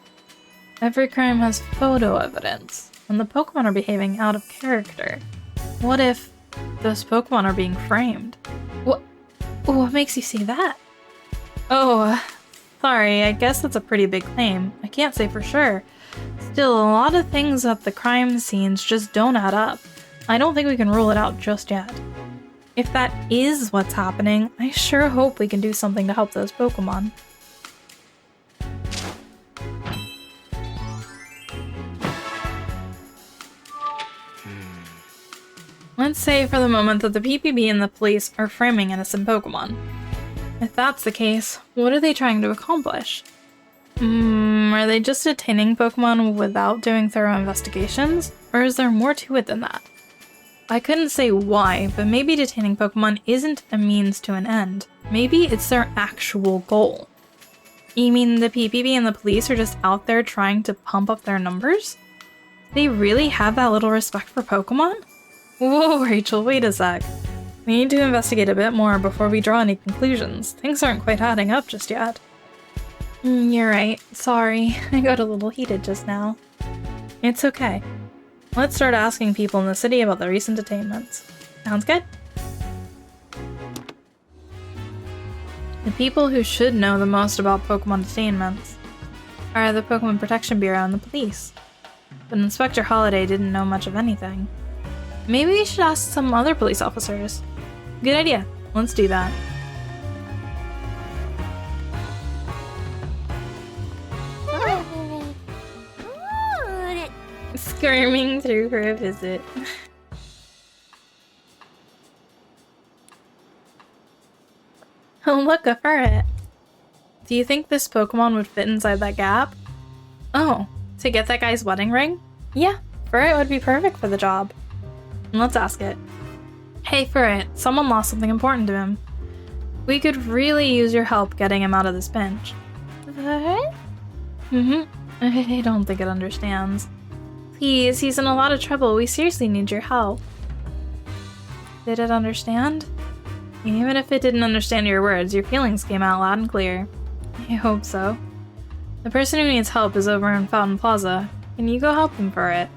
Every crime has photo evidence, and the Pokemon are behaving out of character. What if those Pokemon are being framed? What makes you say that? Oh, sorry, I guess that's a pretty big claim. I can't say for sure. Still, a lot of things at the crime scenes just don't add up. I don't think we can rule it out just yet. If that is what's happening, I sure hope we can do something to help those Pokemon. Let's say for the moment that the PPB and the police are framing innocent Pokemon. If that's the case, what are they trying to accomplish? Are they just detaining Pokemon without doing thorough investigations? Or is there more to it than that? I couldn't say why, but maybe detaining Pokemon isn't a means to an end. Maybe it's their actual goal. You mean the PPB and the police are just out there trying to pump up their numbers? Do they really have that little respect for Pokemon? Whoa, Rachel, wait a sec. We need to investigate a bit more before we draw any conclusions. Things aren't quite adding up just yet. You're right. Sorry, I got a little heated just now. It's okay. Let's start asking people in the city about the recent detainments. Sounds good? The people who should know the most about Pokemon detainments are the Pokemon Protection Bureau and the police. But Inspector Holiday didn't know much of anything. Maybe we should ask some other police officers. Good idea. Let's do that. Skirming through for a visit. Oh, look, a ferret. Do you think this Pokemon would fit inside that gap? Oh, to get that guy's wedding ring? Yeah, ferret would be perfect for the job. Let's ask it. Hey, ferret, someone lost something important to him. We could really use your help getting him out of this pinch. Ferret? I don't think it understands. Please, he's in a lot of trouble. We seriously need your help. Did it understand? Even if it didn't understand your words, your feelings came out loud and clear. I hope so. The person who needs help is over in Fountain Plaza. Can you go help him, ferret?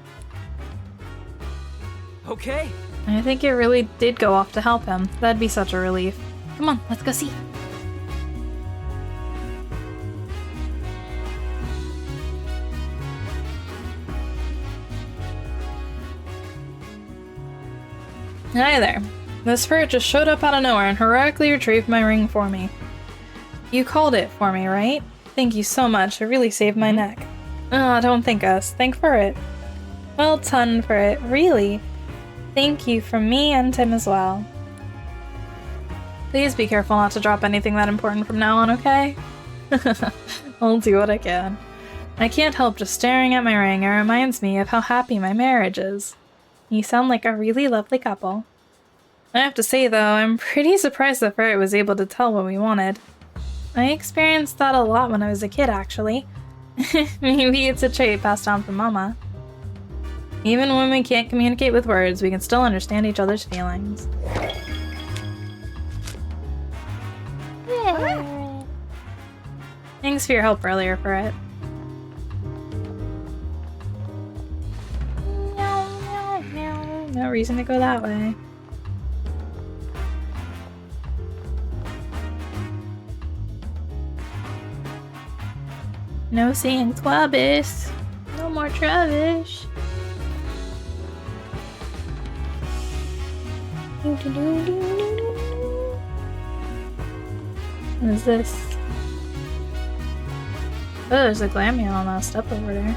Okay. I think it really did go off to help him. That'd be such a relief. Come on, let's go see. Hi there. This ferret just showed up out of nowhere and heroically retrieved my ring for me. You called it for me, right? Thank you so much. It really saved my neck. Oh, don't thank us. Thank ferret. Well done, ferret. Really? Thank you from me and Tim as well. Please be careful not to drop anything that important from now on, okay? I'll do what I can. I can't help just staring at my ring. It reminds me of how happy my marriage is. You sound like a really lovely couple. I have to say, though, I'm pretty surprised the ferret was able to tell what we wanted. I experienced that a lot when I was a kid, actually. Maybe it's a trait passed down from Mama. Even when we can't communicate with words, we can still understand each other's feelings. Thanks for your help earlier, ferret. No reason to go that way. No seeing Twabis. No more Travis. What is this? Oh, there's a Glameow almost up over there.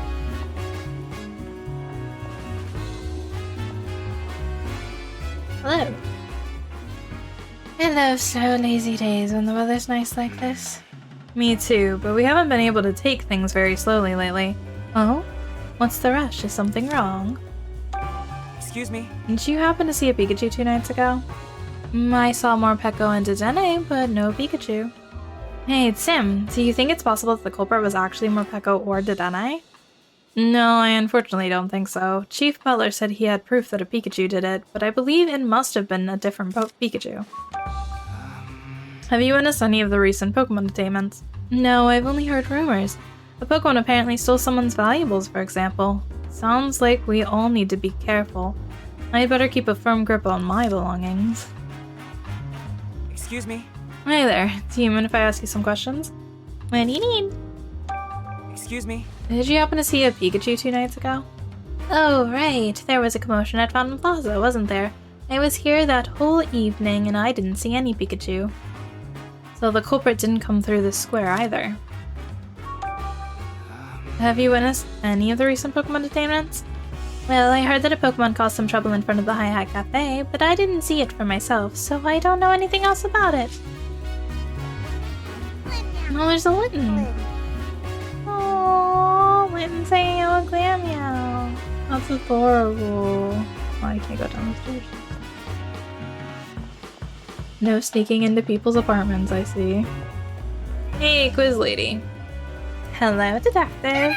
Hello. I love slow, lazy days when the weather's nice like this. Me too, but we haven't been able to take things very slowly lately. Oh? What's the rush? Is something wrong? Excuse me? Did you happen to see a Pikachu 2 nights ago? I saw more Peko and Detainee, but no Pikachu. Hey, Tim, do you think it's possible that the culprit was actually Morpeko or Detainee? No, I unfortunately don't think so. Chief Butler said he had proof that a Pikachu did it, but I believe it must have been a different Pikachu. Have you witnessed any of the recent Pokemon detainments? No, I've only heard rumors. A Pokemon apparently stole someone's valuables, for example. Sounds like we all need to be careful. I'd better keep a firm grip on my belongings. Excuse me? Hi there. Do you mind if I ask you some questions? What do you need? Excuse me? Did you happen to see a Pikachu 2 nights ago? Oh, right. There was a commotion at Fountain Plaza, wasn't there? I was here that whole evening and I didn't see any Pikachu. So the culprit didn't come through this square either. Have you witnessed any of the recent Pokemon detainments? Well, I heard that a Pokemon caused some trouble in front of the Hi Hat Cafe, but I didn't see it for myself, so I don't know anything else about it. Oh, there's a Litten. Oh, Litten saying a clam meow. That's adorable. Oh, I can't go down the stairs. No sneaking into people's apartments, I see. Hey, quiz lady. Hello, detective.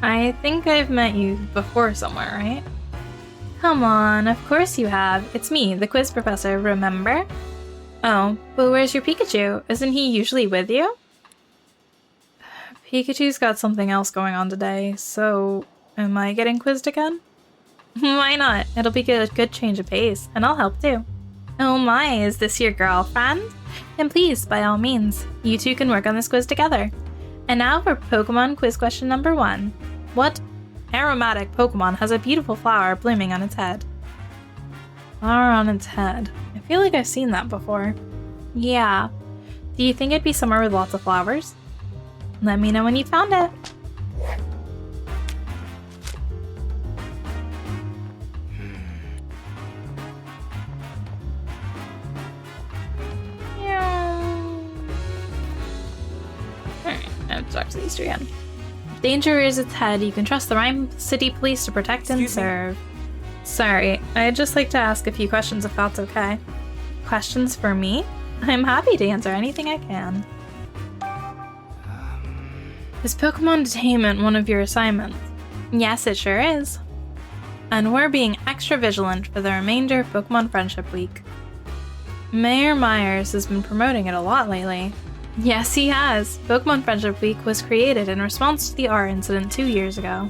I think I've met you before somewhere, right? Come on, of course you have. It's me, the quiz professor, remember? Oh, but where's your Pikachu? Isn't he usually with you? Pikachu's got something else going on today, so am I getting quizzed again? Why not? It'll be a good change of pace, and I'll help too. Oh my, is this your girlfriend? Then please, by all means, you two can work on this quiz together. And now for Pokemon quiz question number 1. What aromatic Pokemon has a beautiful flower blooming on its head? Flower on its head. I feel like I've seen that before. Yeah. Do you think it'd be somewhere with lots of flowers? Let me know when you found it. Alright, I have to talk to these two again. If danger rears its head, you can trust the Rhyme City Police to protect and serve. Sorry, I'd just like to ask a few questions if that's okay. Questions for me? I'm happy to answer anything I can. Is Pokemon Detainment one of your assignments? Yes, it sure is. And we're being extra vigilant for the remainder of Pokemon Friendship Week. Mayor Myers has been promoting it a lot lately. Yes, he has. Pokemon Friendship Week was created in response to the R incident 2 years ago.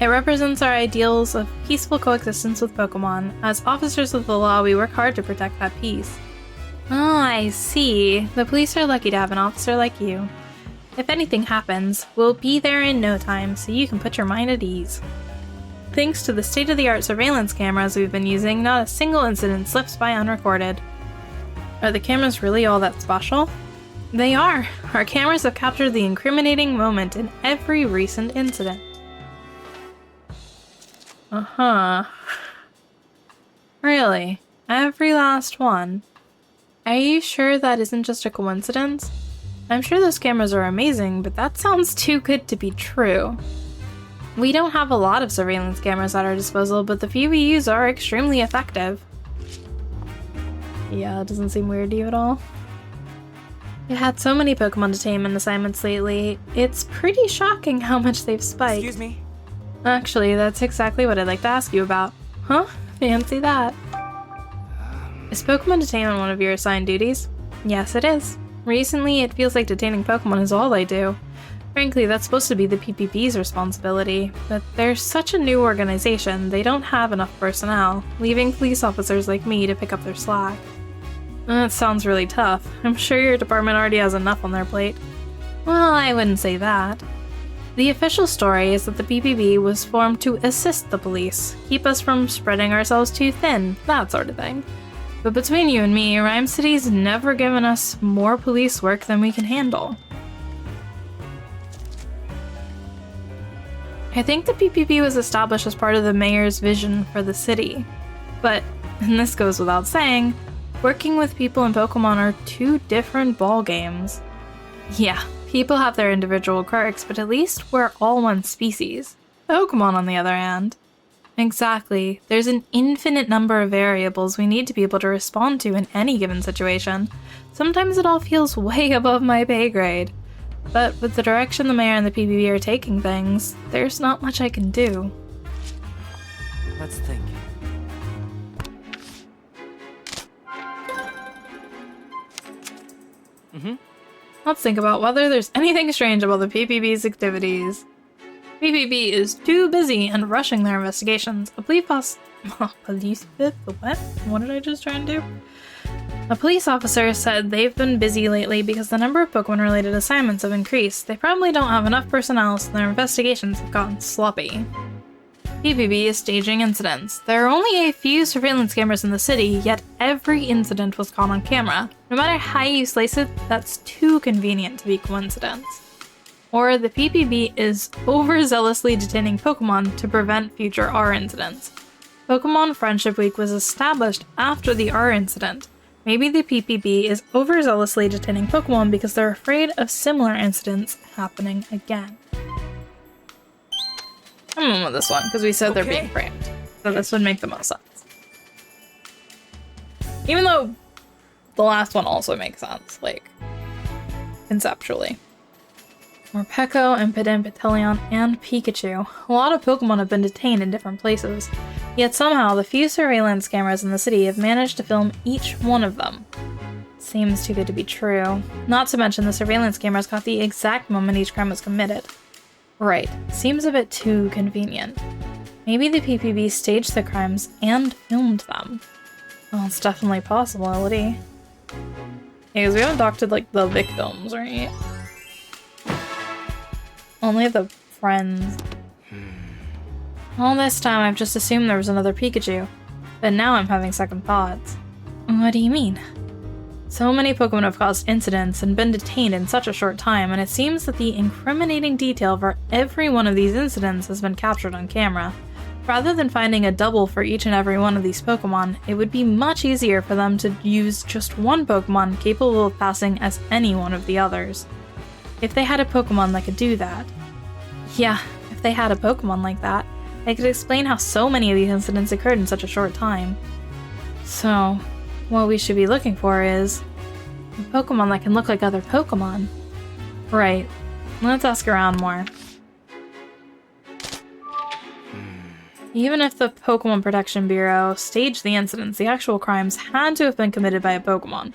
It represents our ideals of peaceful coexistence with Pokemon. As officers of the law, we work hard to protect that peace. Oh, I see. The police are lucky to have an officer like you. If anything happens, we'll be there in no time, so you can put your mind at ease. Thanks to the state-of-the-art surveillance cameras we've been using, not a single incident slips by unrecorded. Are the cameras really all that special? They are. Our cameras have captured the incriminating moment in every recent incident. Uh-huh. Really? Every last one? Are you sure that isn't just a coincidence? I'm sure those cameras are amazing, but that sounds too good to be true. We don't have a lot of surveillance cameras at our disposal, but the few we use are extremely effective. Yeah, it doesn't seem weird to you at all. We've had so many Pokemon detainment assignments lately, it's pretty shocking how much they've spiked. Excuse me? Actually, that's exactly what I'd like to ask you about. Huh? Fancy that. Is Pokemon detainment one of your assigned duties? Yes, it is. Recently, it feels like detaining Pokemon is all I do. Frankly, that's supposed to be the PPB's responsibility, but they're such a new organization, they don't have enough personnel, leaving police officers like me to pick up their slack. That sounds really tough. I'm sure your department already has enough on their plate. Well, I wouldn't say that. The official story is that the PPB was formed to assist the police, keep us from spreading ourselves too thin, that sort of thing. But between you and me, Rhyme City's never given us more police work than we can handle. I think the PPP was established as part of the mayor's vision for the city. But, and this goes without saying, working with people and Pokemon are two different ballgames. Yeah, people have their individual quirks, but at least we're all one species. Pokemon, on the other hand. Exactly. There's an infinite number of variables we need to be able to respond to in any given situation. Sometimes it all feels way above my pay grade. But with the direction the mayor and the PPP are taking things, there's not much I can do. Let's think. Let's think about whether there's anything strange about the PPP's activities. PPP is too busy and rushing their investigations. A police what? What did I just try and do? A police officer said they've been busy lately because the number of Pokemon-related assignments have increased. They probably don't have enough personnel, so their investigations have gotten sloppy. PPP is staging incidents. There are only a few surveillance cameras in the city, yet every incident was caught on camera. No matter how you slice it, that's too convenient to be coincidence. Or the PPP is overzealously detaining Pokemon to prevent future R incidents. Pokemon Friendship Week was established after the R incident. Maybe the PPP is overzealously detaining Pokemon because they're afraid of similar incidents happening again. I'm going with this one, because we said they're being framed. So this would make the most sense. Even though the last one also makes sense, like, conceptually. Morpeko, Impidimp, Pitelion, and Pikachu. A lot of Pokemon have been detained in different places. Yet somehow, the few surveillance cameras in the city have managed to film each one of them. Seems too good to be true. Not to mention the surveillance cameras caught the exact moment each crime was committed. Right, seems a bit too convenient. Maybe the PPB staged the crimes and filmed them. Well, it's definitely a possibility. Yeah, because we haven't doctored, like, the victims, right? Only the friends. All this time I've just assumed there was another Pikachu, but now I'm having second thoughts. What do you mean? So many Pokemon have caused incidents and been detained in such a short time, and it seems that the incriminating detail for every one of these incidents has been captured on camera. Rather than finding a double for each and every one of these Pokemon, it would be much easier for them to use just one Pokemon capable of passing as any one of the others. If they had a Pokemon that could do that. Yeah, if they had a Pokemon like that, it could explain how so many of these incidents occurred in such a short time. So, what we should be looking for is a Pokemon that can look like other Pokemon. Right. Let's ask around more. Even if the Pokemon Protection Bureau staged the incidents, the actual crimes had to have been committed by a Pokemon.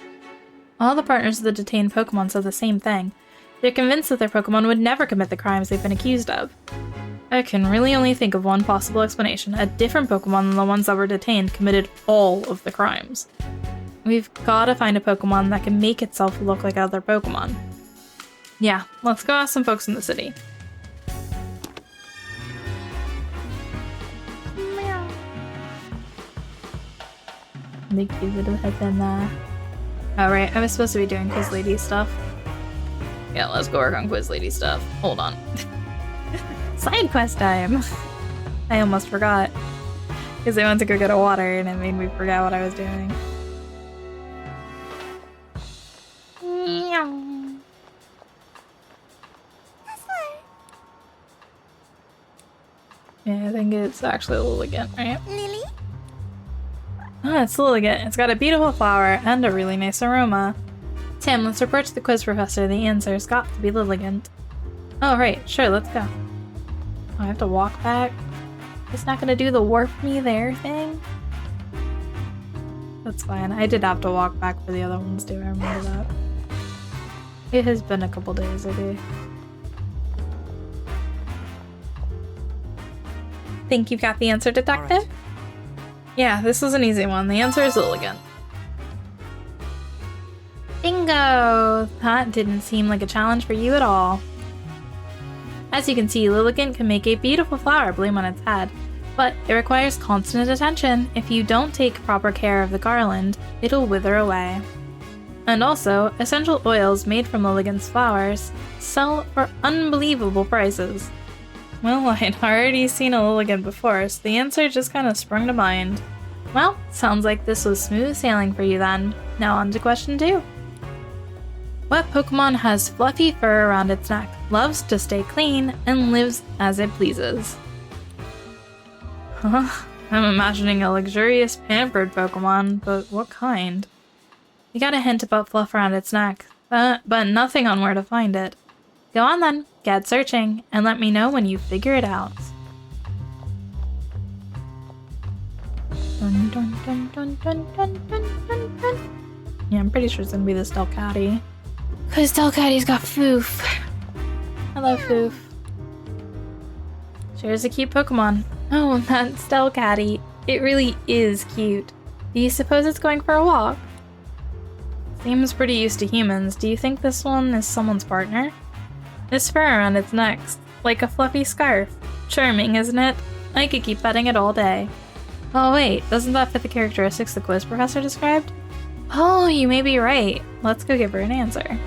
All the partners of the detained Pokemon said the same thing. They're convinced that their Pokemon would never commit the crimes they've been accused of. I can really only think of one possible explanation. A different Pokemon than the ones that were detained committed all of the crimes. We've gotta find a Pokemon that can make itself look like other Pokemon. Yeah, let's go ask some folks in the city. Make you little head then Alright, I was supposed to be doing Quiz Lady stuff. Yeah, let's go work on Quiz Lady stuff. Hold on. Side quest time! I almost forgot. Because I went to go get a water and it made me forget what I was doing. Yeah, I think it's actually Lilligant, right? Lily? Ah, it's Lilligant. It's got a beautiful flower and a really nice aroma. Tim, let's report to the quiz professor. The answer's got to be Lilligant. Oh, right. Sure, let's go. Oh, I have to walk back? It's not gonna do the warp me there thing? That's fine. I did have to walk back for the other ones too, I remember that. It has been a couple days, okay. Think you've got the answer, Detective? All right. Yeah, this is an easy one. The answer is Lilligant. Bingo! That didn't seem like a challenge for you at all. As you can see, Lilligant can make a beautiful flower bloom on its head, but it requires constant attention. If you don't take proper care of the garland, it'll wither away. And also, essential oils made from Lilligant's flowers sell for unbelievable prices. Well, I had already seen a Lilligant before, so the answer just kind of sprung to mind. Well, sounds like this was smooth sailing for you then. Now on to question 2. What Pokemon has fluffy fur around its neck, loves to stay clean, and lives as it pleases? Huh? I'm imagining a luxurious, pampered Pokemon, but what kind? You got a hint about fluff around its neck, but nothing on where to find it. Go on then, get searching, and let me know when you figure it out. Dun, dun, dun, dun, dun, dun, dun, dun, dun. Yeah, I'm pretty sure it's gonna be this Delcatty. Cause Delcatty's got Foof. Hello, Foof. Sure is a cute Pokemon. Oh, that's Delcatty. It really is cute. Do you suppose it's going for a walk? Seems pretty used to humans. Do you think this one is someone's partner? This fur around its neck, like a fluffy scarf. Charming, isn't it? I could keep petting it all day. Oh wait, doesn't that fit the characteristics the quiz professor described? Oh, you may be right. Let's go give her an answer.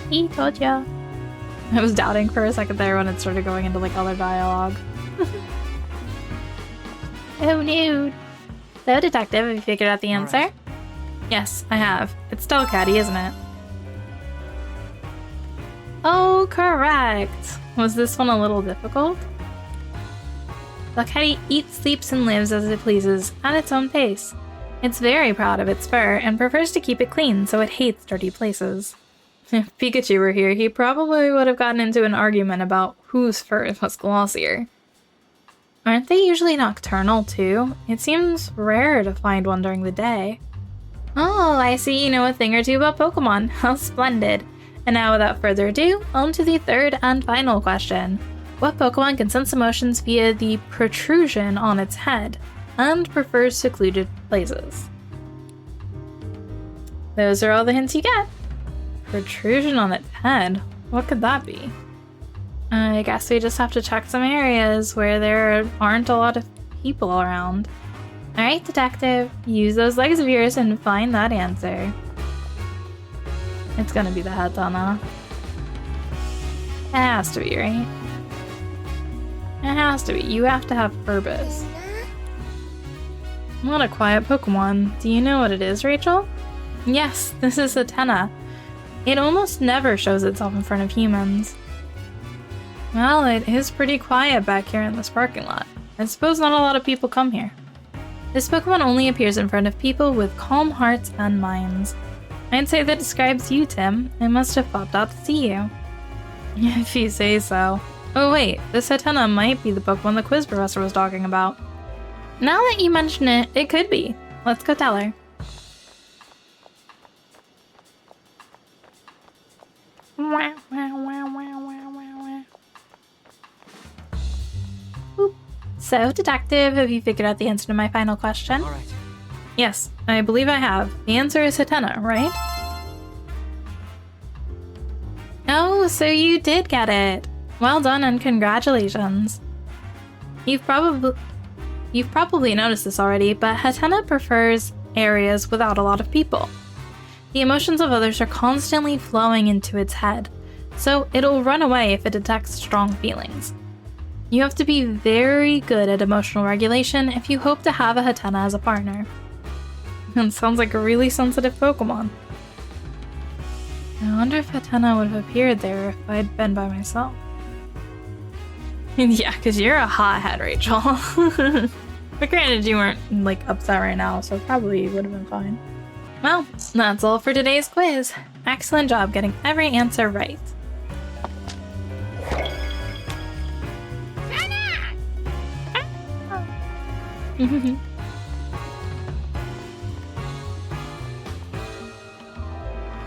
He told ya. I was doubting for a second there when it started going into like other dialogue. Oh no. So, detective, have you figured out the answer? Right. Yes, I have. It's Delcatty, isn't it? Oh, correct. Was this one a little difficult? Delcatty eats, sleeps, and lives as it pleases, at its own pace. It's very proud of its fur and prefers to keep it clean, so it hates dirty places. If Pikachu were here, he probably would have gotten into an argument about whose fur was glossier. Aren't they usually nocturnal too? It seems rare to find one during the day. Oh, I see you know a thing or two about Pokemon. How splendid. And now without further ado, on to the third and final question. What Pokemon can sense emotions via the protrusion on its head and prefers secluded places? Those are all the hints you get. Protrusion on its head? What could that be? I guess we just have to check some areas where there aren't a lot of people around. Alright, detective, use those legs of yours and find that answer. It's gonna be the Hatana. It has to be, right? It has to be. You have to have purpose. What a quiet Pokemon. Do you know what it is, Rachel? Yes, this is Hatena. It almost never shows itself in front of humans. Well, it is pretty quiet back here in this parking lot. I suppose not a lot of people come here. This Pokemon only appears in front of people with calm hearts and minds. I'd say that describes you, Tim. It must have popped out to see you. If you say so. Oh wait, this Hatena might be the Pokemon the quiz professor was talking about. Now that you mention it, it could be. Let's go tell her. Boop. So, detective, have you figured out the answer to my final question? All right. Yes, I believe I have. The answer is Hatena, right? Oh, so you did get it. Well done and congratulations. You've probably noticed this already, but Hatena prefers areas without a lot of people. The emotions of others are constantly flowing into its head, so it'll run away if it detects strong feelings. You have to be very good at emotional regulation if you hope to have a Hatena as a partner. It sounds like a really sensitive Pokemon. I wonder if Hatena would have appeared there if I'd been by myself. Yeah, because you're a hothead, Rachel. But granted, you weren't, like, upset right now, so probably would have been fine. Well, that's all for today's quiz. Excellent job getting every answer right.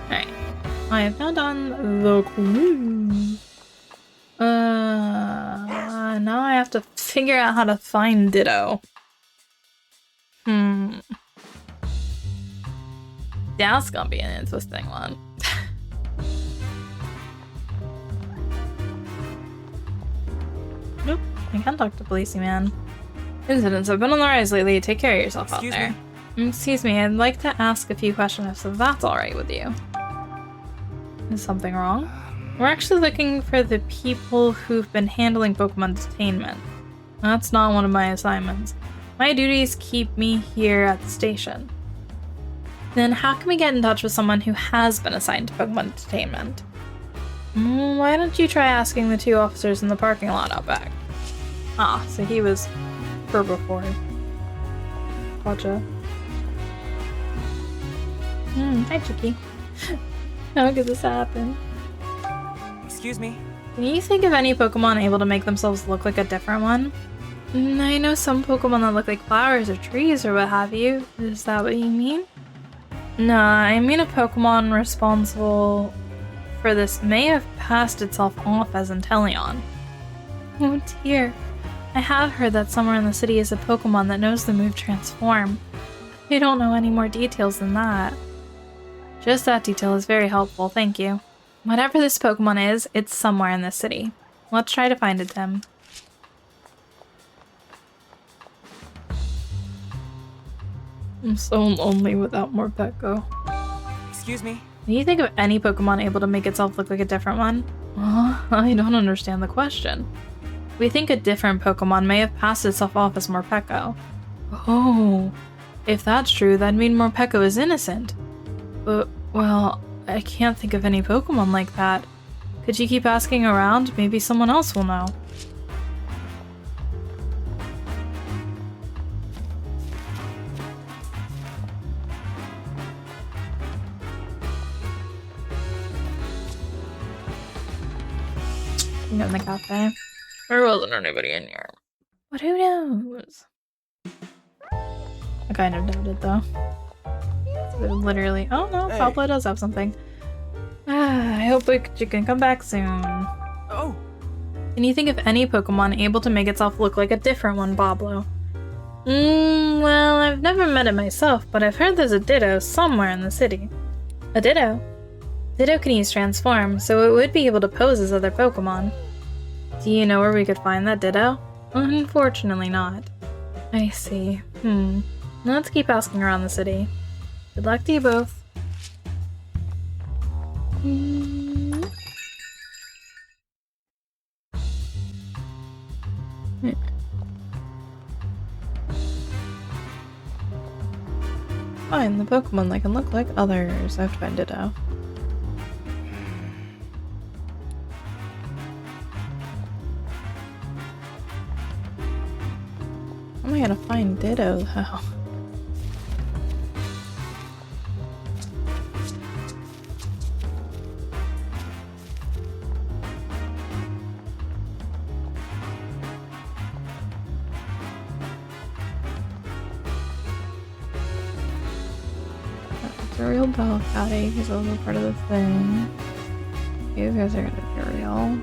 Alright. I have now done the quiz. Now I have to figure out how to find Ditto. That's gonna be an interesting one. Nope, I can't talk to Policy Man. Incidents have been on the rise lately. Take care of yourself out there. Excuse me, I'd like to ask a few questions if that's alright with you. Is something wrong? We're actually looking for the people who've been handling Pokemon detainment. That's not one of my assignments. My duties keep me here at the station. Then how can we get in touch with someone who has been assigned to Pokemon detainment? Why don't you try asking the 2 officers in the parking lot out back? Ah, so he was her before. Gotcha. Hi, Chicky. How could this happen? Excuse me? Can you think of any Pokemon able to make themselves look like a different one? I know some Pokemon that look like flowers or trees or what have you. Is that what you mean? No, I mean a Pokemon responsible for this may have passed itself off as Inteleon. Oh dear. I have heard that somewhere in the city is a Pokemon that knows the move Transform. I don't know any more details than that. Just that detail is very helpful, thank you. Whatever this Pokemon is, it's somewhere in this city. Let's try to find it, Tim. I'm so lonely without more Petco. Excuse me? Can you think of any Pokemon able to make itself look like a different one? I don't understand the question. We think a different Pokemon may have passed itself off as Morpeko. Oh, if that's true, that'd mean Morpeko is innocent. But, well, I can't think of any Pokemon like that. Could you keep asking around? Maybe someone else will know. In the cafe. There wasn't anybody in here. But who knows? I kind of doubt it though. Literally. Oh no, hey. Pablo does have something. I hope you can come back soon. Oh! Can you think of any Pokemon able to make itself look like a different one, Pablo? Well, I've never met it myself, but I've heard there's a Ditto somewhere in the city. A Ditto? Ditto can use Transform, so it would be able to pose as other Pokemon. Do you know where we could find that Ditto? Unfortunately not. I see. Let's keep asking around the city. Good luck to you both. Find the Pokemon that can look like others. I have to find Ditto. How am I gonna find Ditto though? It's a real Balcati, he's also part of the thing. You guys are gonna be real.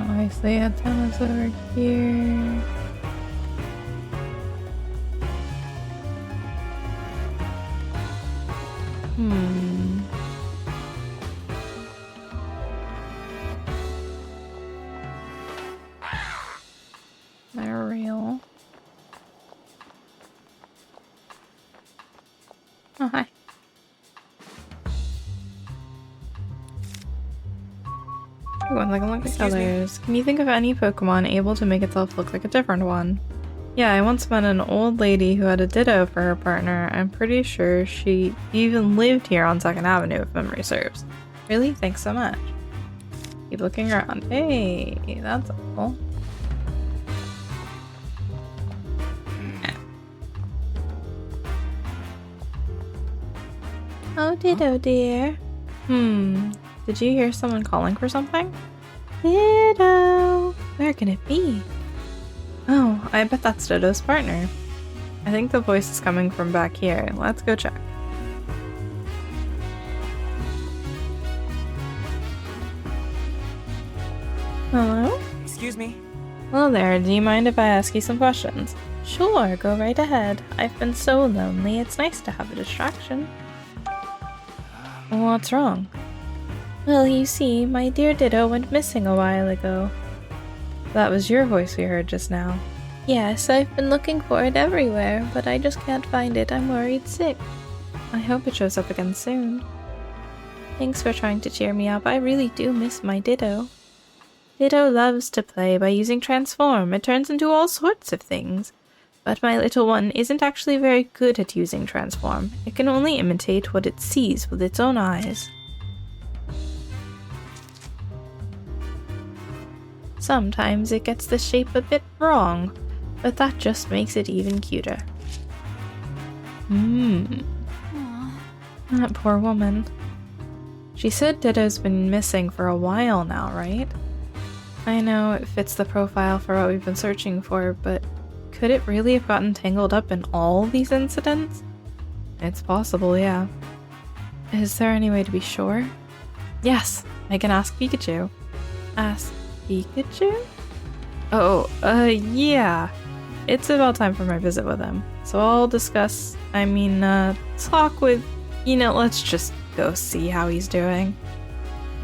Obviously, antenna's over here. They're real. Oh, hi. One that can look like others. Can you think of any Pokemon able to make itself look like a different one? Yeah, I once met an old lady who had a Ditto for her partner. I'm pretty sure she even lived here on 2nd Avenue, if memory serves. Really? Thanks so much. Keep looking around. Hey, that's helpful. Oh, Ditto dear. Did you hear someone calling for something? Ditto! Where can it be? Oh, I bet that's Ditto's partner. I think the voice is coming from back here. Let's go check. Hello? Excuse me? Hello there, do you mind if I ask you some questions? Sure, go right ahead. I've been so lonely, it's nice to have a distraction. What's wrong? Well, you see, my dear Ditto went missing a while ago. That was your voice we heard just now. Yes, I've been looking for it everywhere, but I just can't find it. I'm worried sick. I hope it shows up again soon. Thanks for trying to cheer me up. I really do miss my Ditto. Ditto loves to play by using Transform. It turns into all sorts of things. But my little one isn't actually very good at using Transform. It can only imitate what it sees with its own eyes. Sometimes it gets the shape a bit wrong, but that just makes it even cuter. That poor woman. She said Ditto's been missing for a while now, right? I know it fits the profile for what we've been searching for, but could it really have gotten tangled up in all these incidents? It's possible, yeah. Is there any way to be sure? Yes, I can ask Pikachu. Ask Pikachu? Oh, yeah. It's about time for my visit with him. So I'll talk with, let's just go see how he's doing.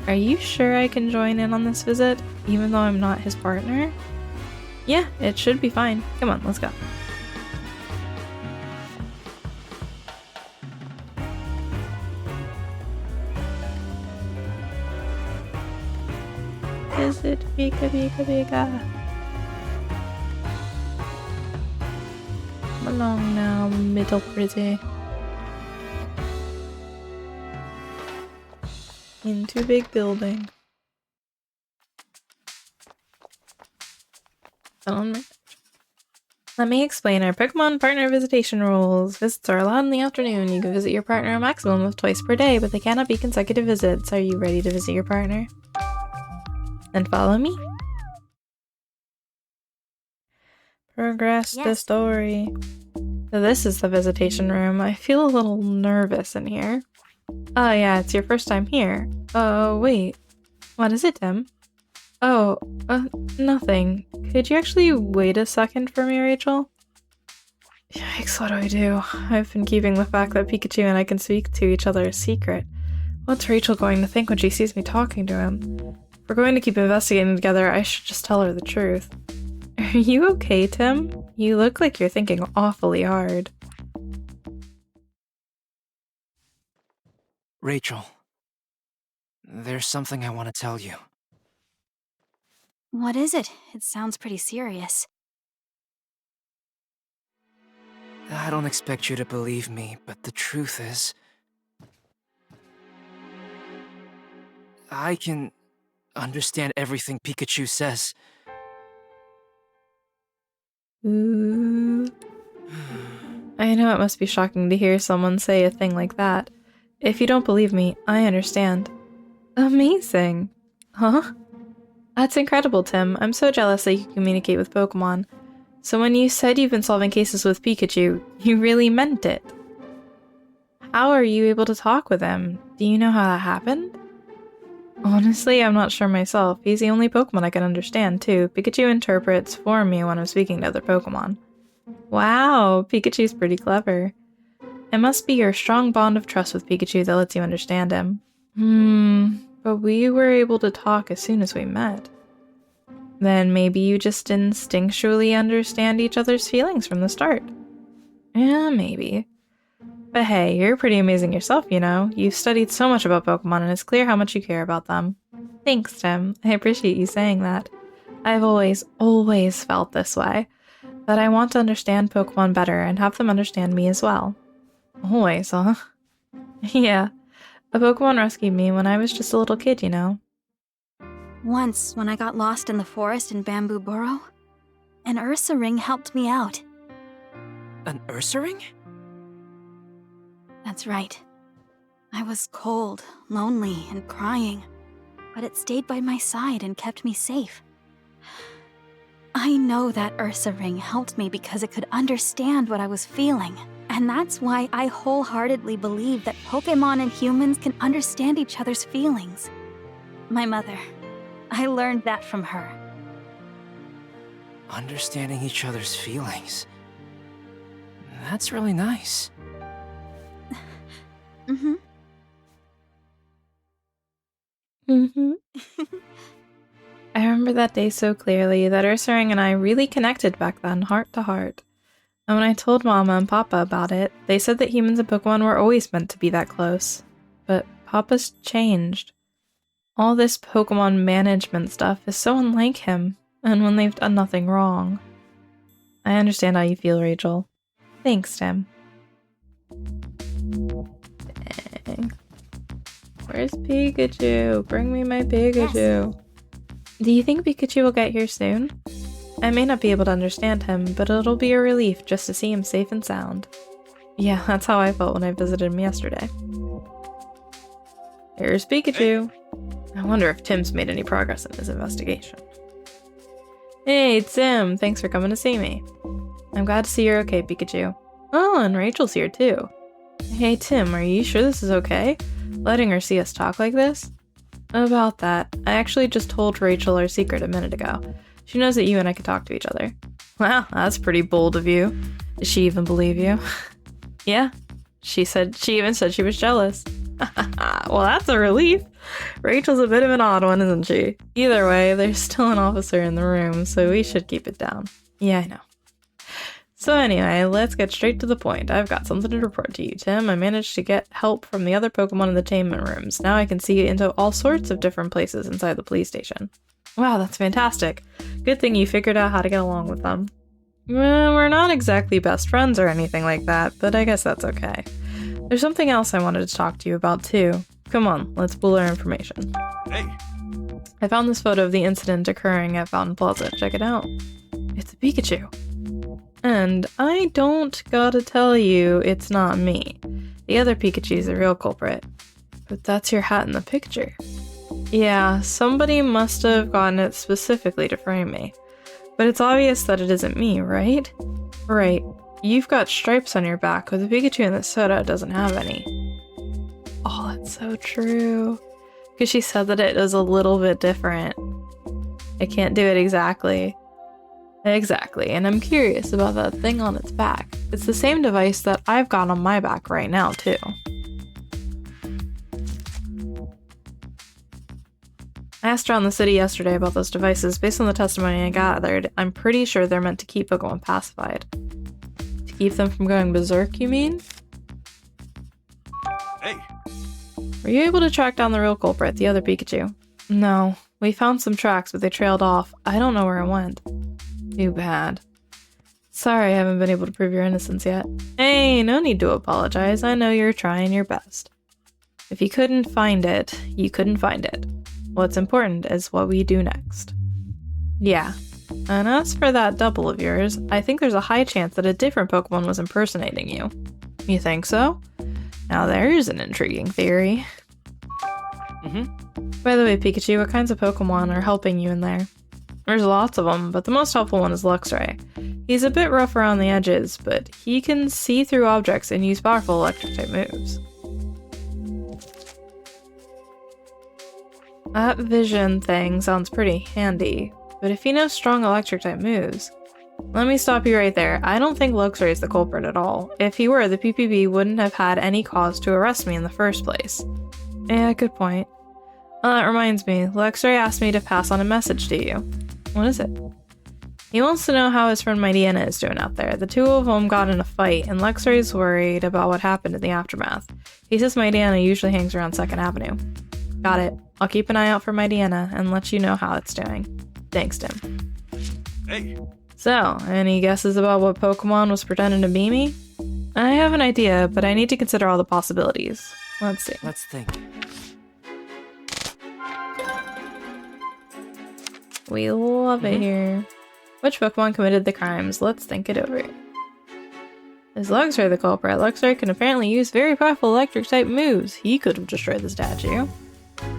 Are you sure I can join in on this visit, even though I'm not his partner? Yeah, it should be fine. Come on, let's go. Visit Pika Pika Pika. Come along now, middle pretty. Into big building. Let me explain our Pokemon partner visitation rules. Visits are allowed in the afternoon. You can visit your partner a maximum of twice per day, but they cannot be consecutive visits. Are you ready to visit your partner? Then follow me. Progress the story. So this is the visitation room. I feel a little nervous in here. Oh yeah, it's your first time here. Oh wait. What is it, Tim? Oh, nothing. Could you actually wait a second for me, Rachel? Yikes, what do I do? I've been keeping the fact that Pikachu and I can speak to each other a secret. What's Rachel going to think when she sees me talking to him? If we're going to keep investigating together, I should just tell her the truth. Are you okay, Tim? You look like you're thinking awfully hard. Rachel, there's something I want to tell you. What is it? It sounds pretty serious. I don't expect you to believe me, but the truth is, I can understand everything Pikachu says. Ooh. I know it must be shocking to hear someone say a thing like that. If you don't believe me, I understand. Amazing. Huh? That's incredible, Tim. I'm so jealous that you can communicate with Pokemon. So when you said you've been solving cases with Pikachu, you really meant it. How are you able to talk with him? Do you know how that happened? Honestly, I'm not sure myself. He's the only Pokemon I can understand, too. Pikachu interprets for me when I'm speaking to other Pokemon. Wow, Pikachu's pretty clever. It must be your strong bond of trust with Pikachu that lets you understand him. But we were able to talk as soon as we met. Then maybe you just instinctually understand each other's feelings from the start. Yeah, maybe. But hey, you're pretty amazing yourself, you know? You've studied so much about Pokemon and it's clear how much you care about them. Thanks, Tim. I appreciate you saying that. I've always felt this way. That I want to understand Pokemon better and have them understand me as well. Always, huh? Yeah. A Pokemon rescued me when I was just a little kid, you know? Once, when I got lost in the forest in Bamboo Burrow, an Ursa ring helped me out. An Ursa ring? That's right. I was cold, lonely, and crying, but it stayed by my side and kept me safe. I know that Ursa ring helped me because it could understand what I was feeling. And that's why I wholeheartedly believe that Pokémon and humans can understand each other's feelings. My mother, I learned that from her. Understanding each other's feelings. That's really nice. remember that day so clearly that Ursaring and I really connected back then, heart to heart. And when I told Mama and Papa about it, they said that humans and Pokemon were always meant to be that close. But Papa's changed. All this Pokemon management stuff is so unlike him, and when they've done nothing wrong. I understand how you feel, Rachel. Thanks, Tim. Dang. Where's Pikachu? Bring me my Pikachu. Yes. Do you think Pikachu will get here soon? I may not be able to understand him, but it'll be a relief just to see him safe and sound. Yeah, that's how I felt when I visited him yesterday. Here's Pikachu. I wonder if Tim's made any progress in his investigation. Hey, Tim, thanks for coming to see me. I'm glad to see you're okay, Pikachu. Oh, and Rachel's here too. Hey, Tim, are you sure this is okay? Letting her see us talk like this? About that, I actually just told Rachel our secret a minute ago. She knows that you and I can talk to each other. Wow, that's pretty bold of you. Does she even believe you? Yeah, she even said she was jealous. Well, that's a relief. Rachel's a bit of an odd one, isn't she? Either way, there's still an officer in the room, so we should keep it down. Yeah, I know. So anyway, let's get straight to the point. I've got something to report to you, Tim. I managed to get help from the other Pokemon in the detainment rooms. Now I can see into all sorts of different places inside the police station. Wow, that's fantastic. Good thing you figured out how to get along with them. Well, we're not exactly best friends or anything like that, but I guess that's okay. There's something else I wanted to talk to you about too. Come on, let's pool our information. Hey! I found this photo of the incident occurring at Fountain Plaza. Check it out. It's a Pikachu. And I don't gotta tell you, it's not me. The other Pikachu's the real culprit. But that's your hat in the picture. Yeah, somebody must have gotten it specifically to frame me. But it's obvious that it isn't me, right? Right. You've got stripes on your back, but the Pikachu in this photo doesn't have any. Oh, that's so true. Because she said that it was a little bit different. I can't do it exactly. Exactly, and I'm curious about that thing on its back. It's the same device that I've got on my back right now, too. I asked around the city yesterday about those devices. Based on the testimony I gathered, I'm pretty sure they're meant to keep Pokemon pacified. To keep them from going berserk, you mean? Hey! Were you able to track down the real culprit, the other Pikachu? No. We found some tracks, but they trailed off. I don't know where it went. Too bad. Sorry I haven't been able to prove your innocence yet. Hey, no need to apologize. I know you're trying your best. If you couldn't find it, you couldn't find it. What's important is what we do next. Yeah. And as for that double of yours, I think there's a high chance that a different Pokemon was impersonating you. You think so? Now there's an intriguing theory. By the way, Pikachu, what kinds of Pokemon are helping you in there? There's lots of them, but the most helpful one is Luxray. He's a bit rough around the edges, but he can see through objects and use powerful electric-type moves. That vision thing sounds pretty handy, but if he knows strong electric-type moves... Let me stop you right there. I don't think Luxray is the culprit at all. If he were, the PPB wouldn't have had any cause to arrest me in the first place. Yeah, good point. That reminds me, Luxray asked me to pass on a message to you. What is it? He wants to know how his friend Mightyena is doing out there. The two of them got in a fight, and Luxray's worried about what happened in the aftermath. He says Mightyena usually hangs around 2nd Avenue. Got it. I'll keep an eye out for Mightyena and let you know how it's doing. Thanks, Tim. Hey! So, any guesses about what Pokemon was pretending to be me? I have an idea, but I need to consider all the possibilities. Let's see. Let's think. We love it here. Which Pokemon committed the crimes? Let's think it over. Is Luxray the culprit? Luxray can apparently use very powerful electric-type moves. He could have destroyed the statue.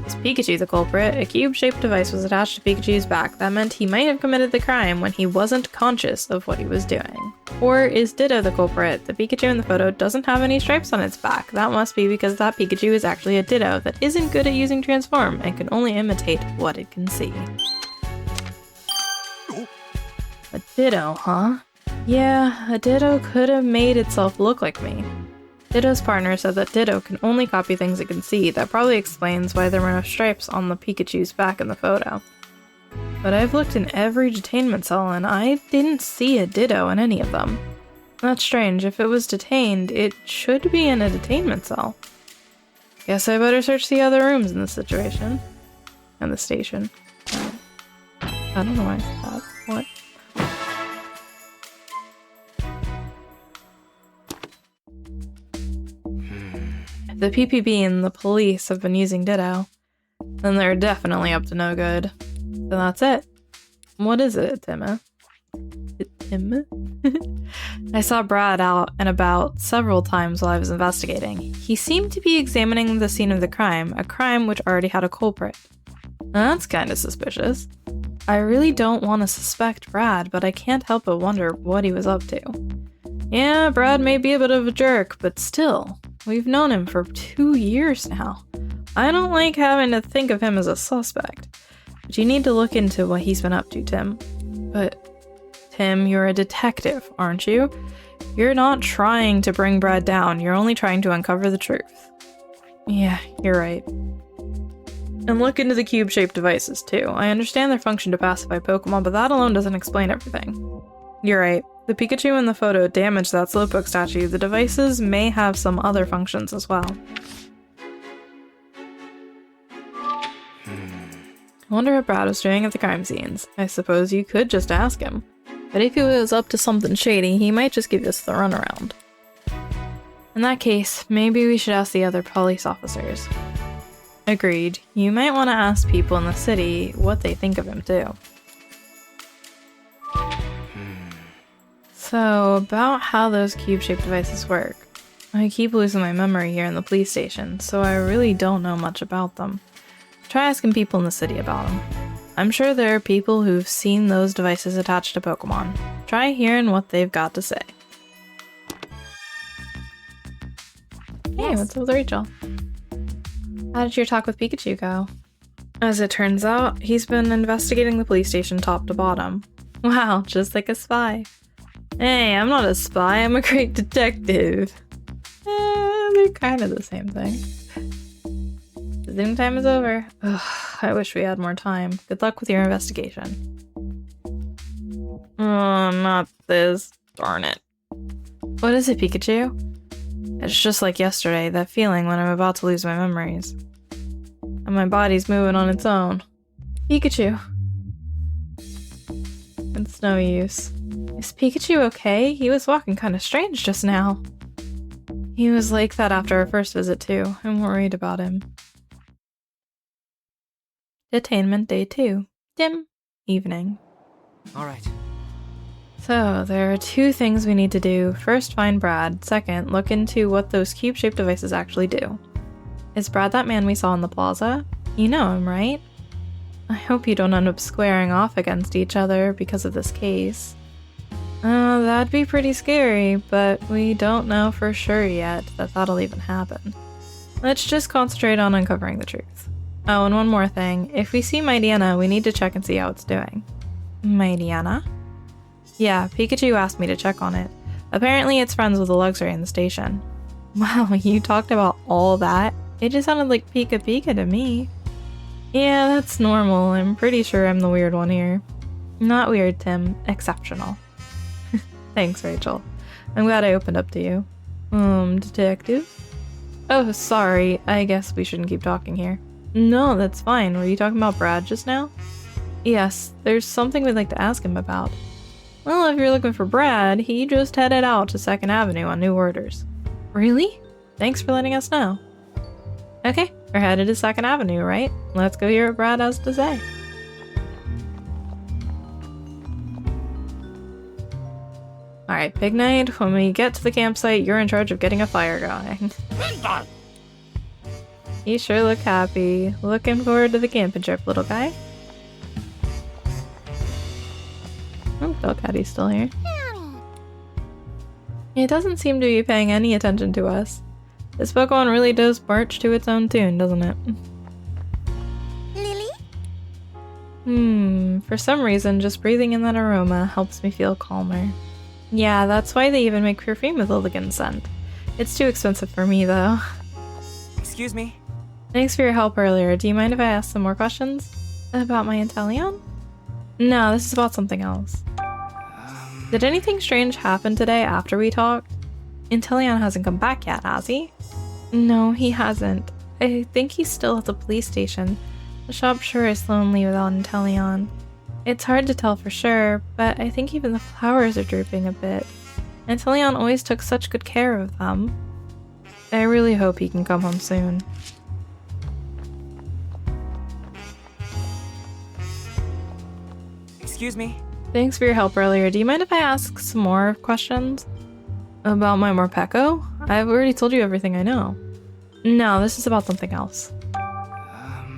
Is Pikachu the culprit? A cube-shaped device was attached to Pikachu's back. That meant he might have committed the crime when he wasn't conscious of what he was doing. Or is Ditto the culprit? The Pikachu in the photo doesn't have any stripes on its back. That must be because that Pikachu is actually a Ditto that isn't good at using Transform and can only imitate what it can see. A Ditto, huh? Yeah, a Ditto could have made itself look like me. Ditto's partner said that Ditto can only copy things it can see. That probably explains why there were no stripes on the Pikachu's back in the photo. but I've looked in every detainment cell and I didn't see a Ditto in any of them. That's strange. If it was detained, it should be in a detainment cell. Guess I better search the other rooms in this situation. And the station. I don't know why I said that. What? If the PPB and the police have been using Ditto, then they're definitely up to no good. So that's it. What is it, Tim? Tim? I saw Brad out and about several times while I was investigating. He seemed to be examining the scene of the crime, a crime which already had a culprit. That's kinda suspicious. I really don't want to suspect Brad, but I can't help but wonder what he was up to. Yeah, Brad may be a bit of a jerk, but still, we've known him for 2 years now. I don't like having to think of him as a suspect. But you need to look into what he's been up to, Tim. But, Tim, you're a detective, aren't you? You're not trying to bring Brad down, you're only trying to uncover the truth. Yeah, you're right. And look into the cube-shaped devices, too. I understand their function to pacify Pokemon, but that alone doesn't explain everything. You're right. The Pikachu in the photo damaged that Slowpoke statue. The devices may have some other functions as well. I wonder what Brad was doing at the crime scenes. I suppose you could just ask him. But if he was up to something shady, he might just give us the runaround. In that case, maybe we should ask the other police officers. Agreed. You might want to ask people in the city what they think of him, too. So, about how those cube-shaped devices work. I keep losing my memory here in the police station, so I really don't know much about them. Try asking people in the city about them. I'm sure there are people who've seen those devices attached to Pokemon. Try hearing what they've got to say. Hey, what's up with Rachel? How did your talk with Pikachu go? As it turns out, he's been investigating the police station top to bottom. Wow, just like a spy. Hey, I'm not a spy, I'm a great detective. They're kind of the same thing. The Zoom time is over. Ugh, I wish we had more time. Good luck with your investigation. Oh, not this. Darn it. What is it, Pikachu? It's just like yesterday, that feeling when I'm about to lose my memories. And my body's moving on its own. Pikachu. It's no use. Is Pikachu okay? He was walking kind of strange just now. He was like that after our first visit too. I'm worried about him. Detainment Day 2. Dim. Evening. Alright. So, there are 2 things we need to do. First, find Brad. Second, look into what those cube-shaped devices actually do. Is Brad that man we saw in the plaza? You know him, right? I hope you don't end up squaring off against each other because of this case. That'd be pretty scary, but we don't know for sure yet that that'll even happen. Let's just concentrate on uncovering the truth. Oh, and one more thing. If we see Mightyena, we need to check and see how it's doing. Mightyena? Yeah, Pikachu asked me to check on it. Apparently it's friends with the Luxray in the station. Wow, you talked about all that? It just sounded like Pika Pika to me. Yeah, that's normal. I'm pretty sure I'm the weird one here. Not weird, Tim. Exceptional. Thanks, Rachel. I'm glad I opened up to you. Detective? Oh, sorry. I guess we shouldn't keep talking here. No, that's fine. Were you talking about Brad just now? Yes, there's something we'd like to ask him about. Well, if you're looking for Brad, he just headed out to 2nd Avenue on new orders. Really? Thanks for letting us know. Okay, we're headed to 2nd Avenue, right? Let's go hear what Brad has to say. Alright, Big Night, when we get to the campsite, you're in charge of getting a fire going. You sure look happy. Looking forward to the camping trip, little guy. Oh, Delcatty's still here. It doesn't seem to be paying any attention to us. This Pokemon really does march to its own tune, doesn't it? Lily? For some reason, just breathing in that aroma helps me feel calmer. Yeah, that's why they even make perfume with Lilligant scent. It's too expensive for me, though. Excuse me? Thanks for your help earlier. Do you mind if I ask some more questions? About my Inteleon? No, this is about something else. Did anything strange happen today after we talked? Inteleon hasn't come back yet, has he? No, he hasn't. I think he's still at the police station. The shop sure is lonely without Inteleon. It's hard to tell for sure, but I think even the flowers are drooping a bit. Inteleon always took such good care of them. I really hope he can come home soon. Excuse me? Thanks for your help earlier. Do you mind if I ask some more questions? About my Morpeko? I've already told you everything I know. No, this is about something else.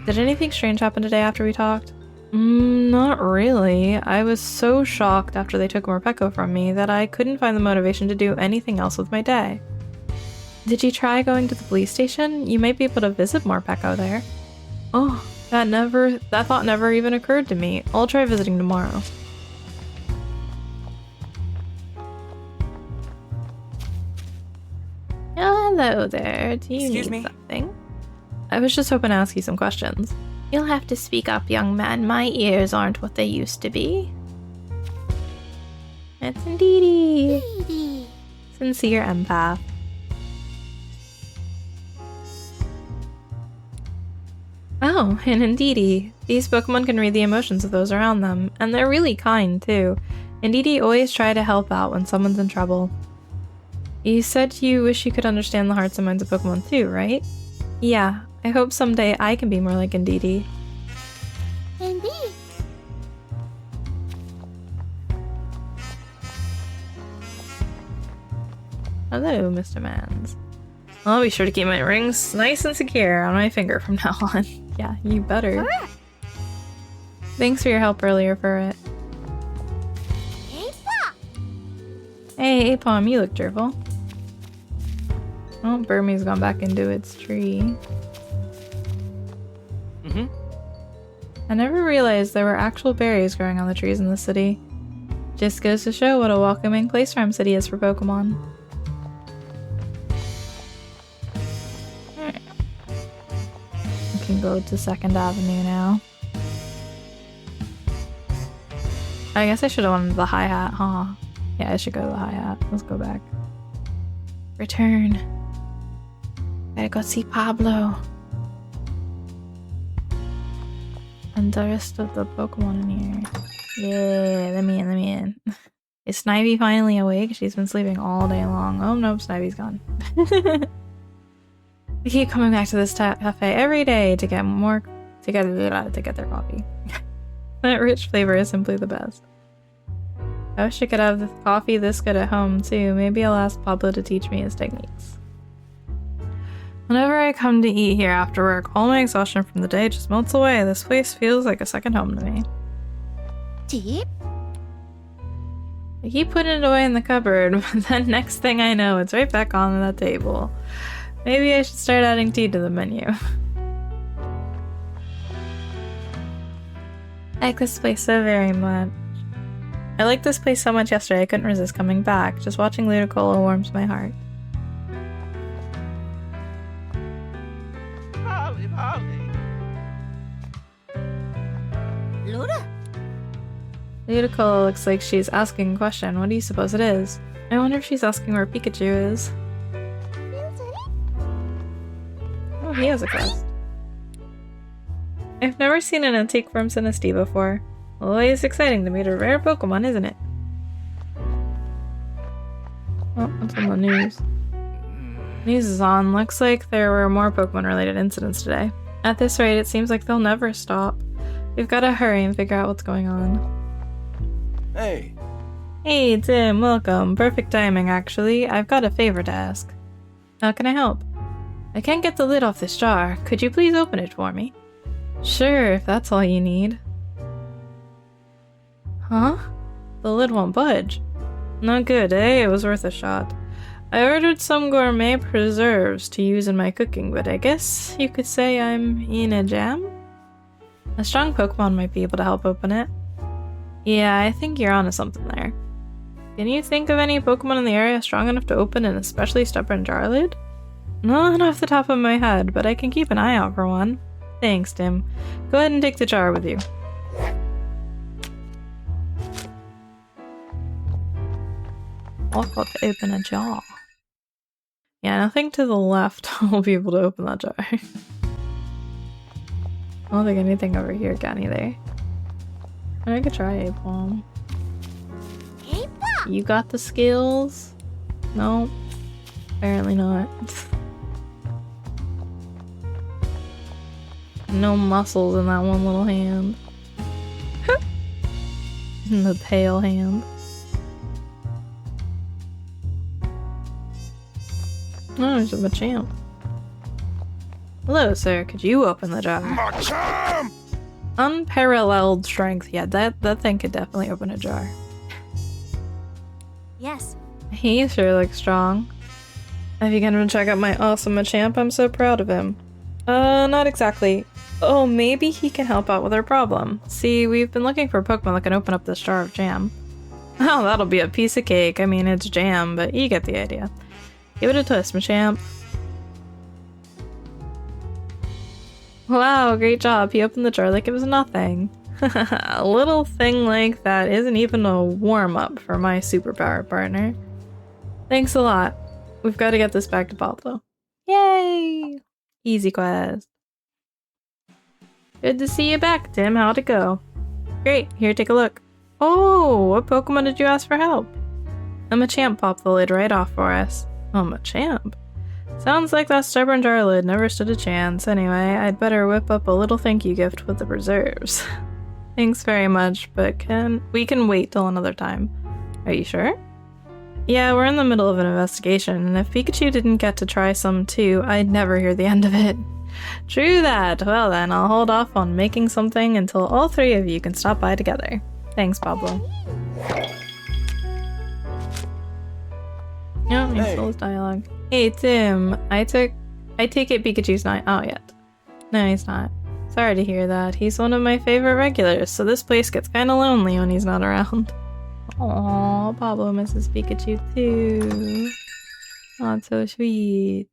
Did anything strange happen today after we talked? Not really. I was so shocked after they took Morpeko from me that I couldn't find the motivation to do anything else with my day. Did you try going to the police station? You might be able to visit Morpeko there. Oh, that thought never even occurred to me. I'll try visiting tomorrow. Oh, hello there. Do you Excuse need me? something? I was just hoping to ask you some questions. You'll have to speak up, young man. My ears aren't what they used to be. It's Indeedee. Sincere empath. Oh, and Indeedee. These Pokemon can read the emotions of those around them, and they're really kind, too. Indeedee always try to help out when someone's in trouble. You said you wish you could understand the hearts and minds of Pokemon too, right? Yeah, I hope someday I can be more like Indeedee. Indeed. Hello, Mr. Mans. I'll be sure to keep my rings nice and secure on my finger from now on. Yeah, you better. Correct. Thanks for your help earlier, Furret. Hey, Apom, you look cheerful. Oh, Burmese gone back into its tree. I never realized there were actual berries growing on the trees in the city. Just goes to show what a welcoming place Rhyme City is for Pokemon. Alright. We can go to 2nd Avenue now. I guess I should have wanted the hi-hat, huh? Yeah, I should go to the hi-hat. Let's go back. Return. Gotta go see Pablo. And the rest of the Pokemon in here. Yeah, let me in. Is Snivy finally awake? She's been sleeping all day long. Oh nope, Snivy's gone. I keep coming back to this cafe every day to get their coffee. That rich flavor is simply the best. I wish I could have the coffee this good at home too. Maybe I'll ask Pablo to teach me his techniques. Whenever I come to eat here after work, all my exhaustion from the day just melts away. This place feels like a second home to me. Deep? I keep putting it away in the cupboard, but then next thing I know, it's right back on that table. Maybe I should start adding tea to the menu. I like this place so very much. I liked this place so much yesterday I couldn't resist coming back. Just watching Ludicolo warms my heart. Luda? Ludicolo looks like she's asking a question. What do you suppose it is? I wonder if she's asking where Pikachu is. Oh, he has a quest. I've never seen an antique from Sinistee before. Always exciting to meet a rare Pokemon, isn't it? Oh, what's on the news? News is on. Looks like there were more Pokemon-related incidents today. At this rate, it seems like they'll never stop. We've got to hurry and figure out what's going on. Hey. Hey, Tim, welcome. Perfect timing, actually. I've got a favor to ask. How can I help? I can't get the lid off this jar. Could you please open it for me? Sure, if that's all you need. Huh? The lid won't budge. Not good, eh? It was worth a shot. I ordered some gourmet preserves to use in my cooking, but I guess you could say I'm in a jam? A strong Pokemon might be able to help open it. Yeah, I think you're onto something there. Can you think of any Pokemon in the area strong enough to open an especially stubborn jar lid? Not off the top of my head, but I can keep an eye out for one. Thanks, Tim. Go ahead and take the jar with you. I've got to open a jar. Yeah, nothing to the left will be able to open that jar. I don't think anything over here can either. I could try a bomb. You got the skills? No. Apparently not. No muscles in that one little hand. In the pale hand. Oh, there's a Machamp. Hello, sir. Could you open the jar? Machamp! Unparalleled strength. Yeah, that thing could definitely open a jar. Yes. He sure looks strong. Have you come to check out my awesome Machamp? I'm so proud of him. Not exactly. Oh, maybe he can help out with our problem. See, we've been looking for a Pokemon that can open up this jar of jam. Oh, that'll be a piece of cake. I mean, it's jam, but you get the idea. Give it a twist, Machamp. Wow, great job. He opened the jar like it was nothing. A little thing like that isn't even a warm-up for my superpower partner. Thanks a lot. We've got to get this back to Pablo. Yay! Easy quest. Good to see you back, Tim. How'd it go? Great. Here, take a look. Oh, what Pokemon did you ask for help? A Machamp popped the lid right off for us. Oh, Machamp? Sounds like that stubborn jar lid never stood a chance. Anyway, I'd better whip up a little thank you gift with the preserves. Thanks very much, but we can wait till another time. Are you sure? Yeah, we're in the middle of an investigation, and if Pikachu didn't get to try some too, I'd never hear the end of it. True that. Well then, I'll hold off on making something until all three of you can stop by together. Thanks, Pablo. No, he stole his dialogue. Hey, Tim. I take it Pikachu's not out yet. No, he's not. Sorry to hear that. He's one of my favorite regulars, so this place gets kinda lonely when he's not around. Aww, Pablo misses Pikachu too. Oh, it's so sweet.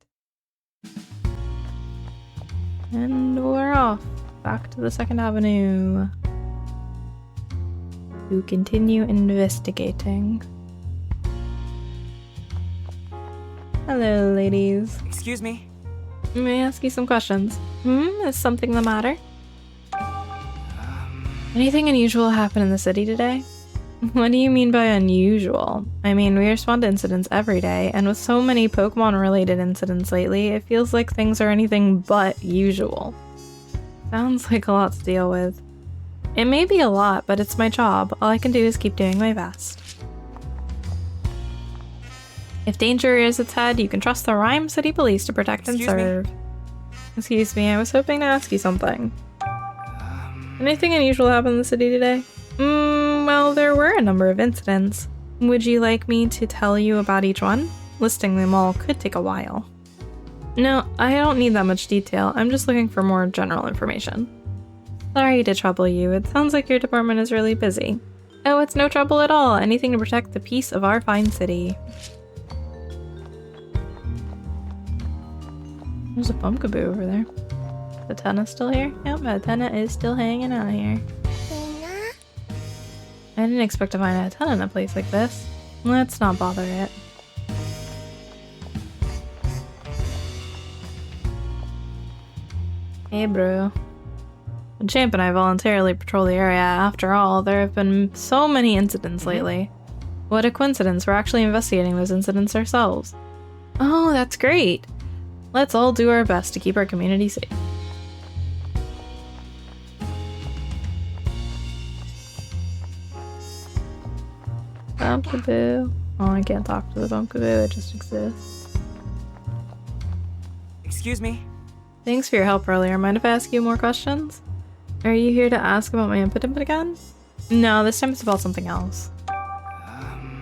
And we're off. Back to the 2nd Avenue. To continue investigating. Hello, ladies. Excuse me? May I ask you some questions? Is something the matter? Anything unusual happen in the city today? What do you mean by unusual? I mean, we respond to incidents every day, and with so many Pokemon-related incidents lately, it feels like things are anything but usual. Sounds like a lot to deal with. It may be a lot, but it's my job. All I can do is keep doing my best. If danger rears its head, you can trust the Rhyme City Police to protect and serve. Excuse me, I was hoping to ask you something. Anything unusual happen in the city today? Well, there were a number of incidents. Would you like me to tell you about each one? Listing them all could take a while. No, I don't need that much detail. I'm just looking for more general information. Sorry to trouble you. It sounds like your department is really busy. Oh, it's no trouble at all. Anything to protect the peace of our fine city. There's a Pumpkaboo over there. The Tenna still here? Yep, the Tenna is still hanging out here. I didn't expect to find a Tenna in a place like this. Let's not bother it. Hey, bro. The Champ and I voluntarily patrol the area. After all, there have been so many incidents lately. What a coincidence, we're actually investigating those incidents ourselves. Oh, that's great. Let's all do our best to keep our community safe. Pumpkaboo. Oh, I can't talk to the Pumpkaboo, it just exists. Excuse me? Thanks for your help earlier. Mind if I ask you more questions? Are you here to ask about my input again? No, this time it's about something else.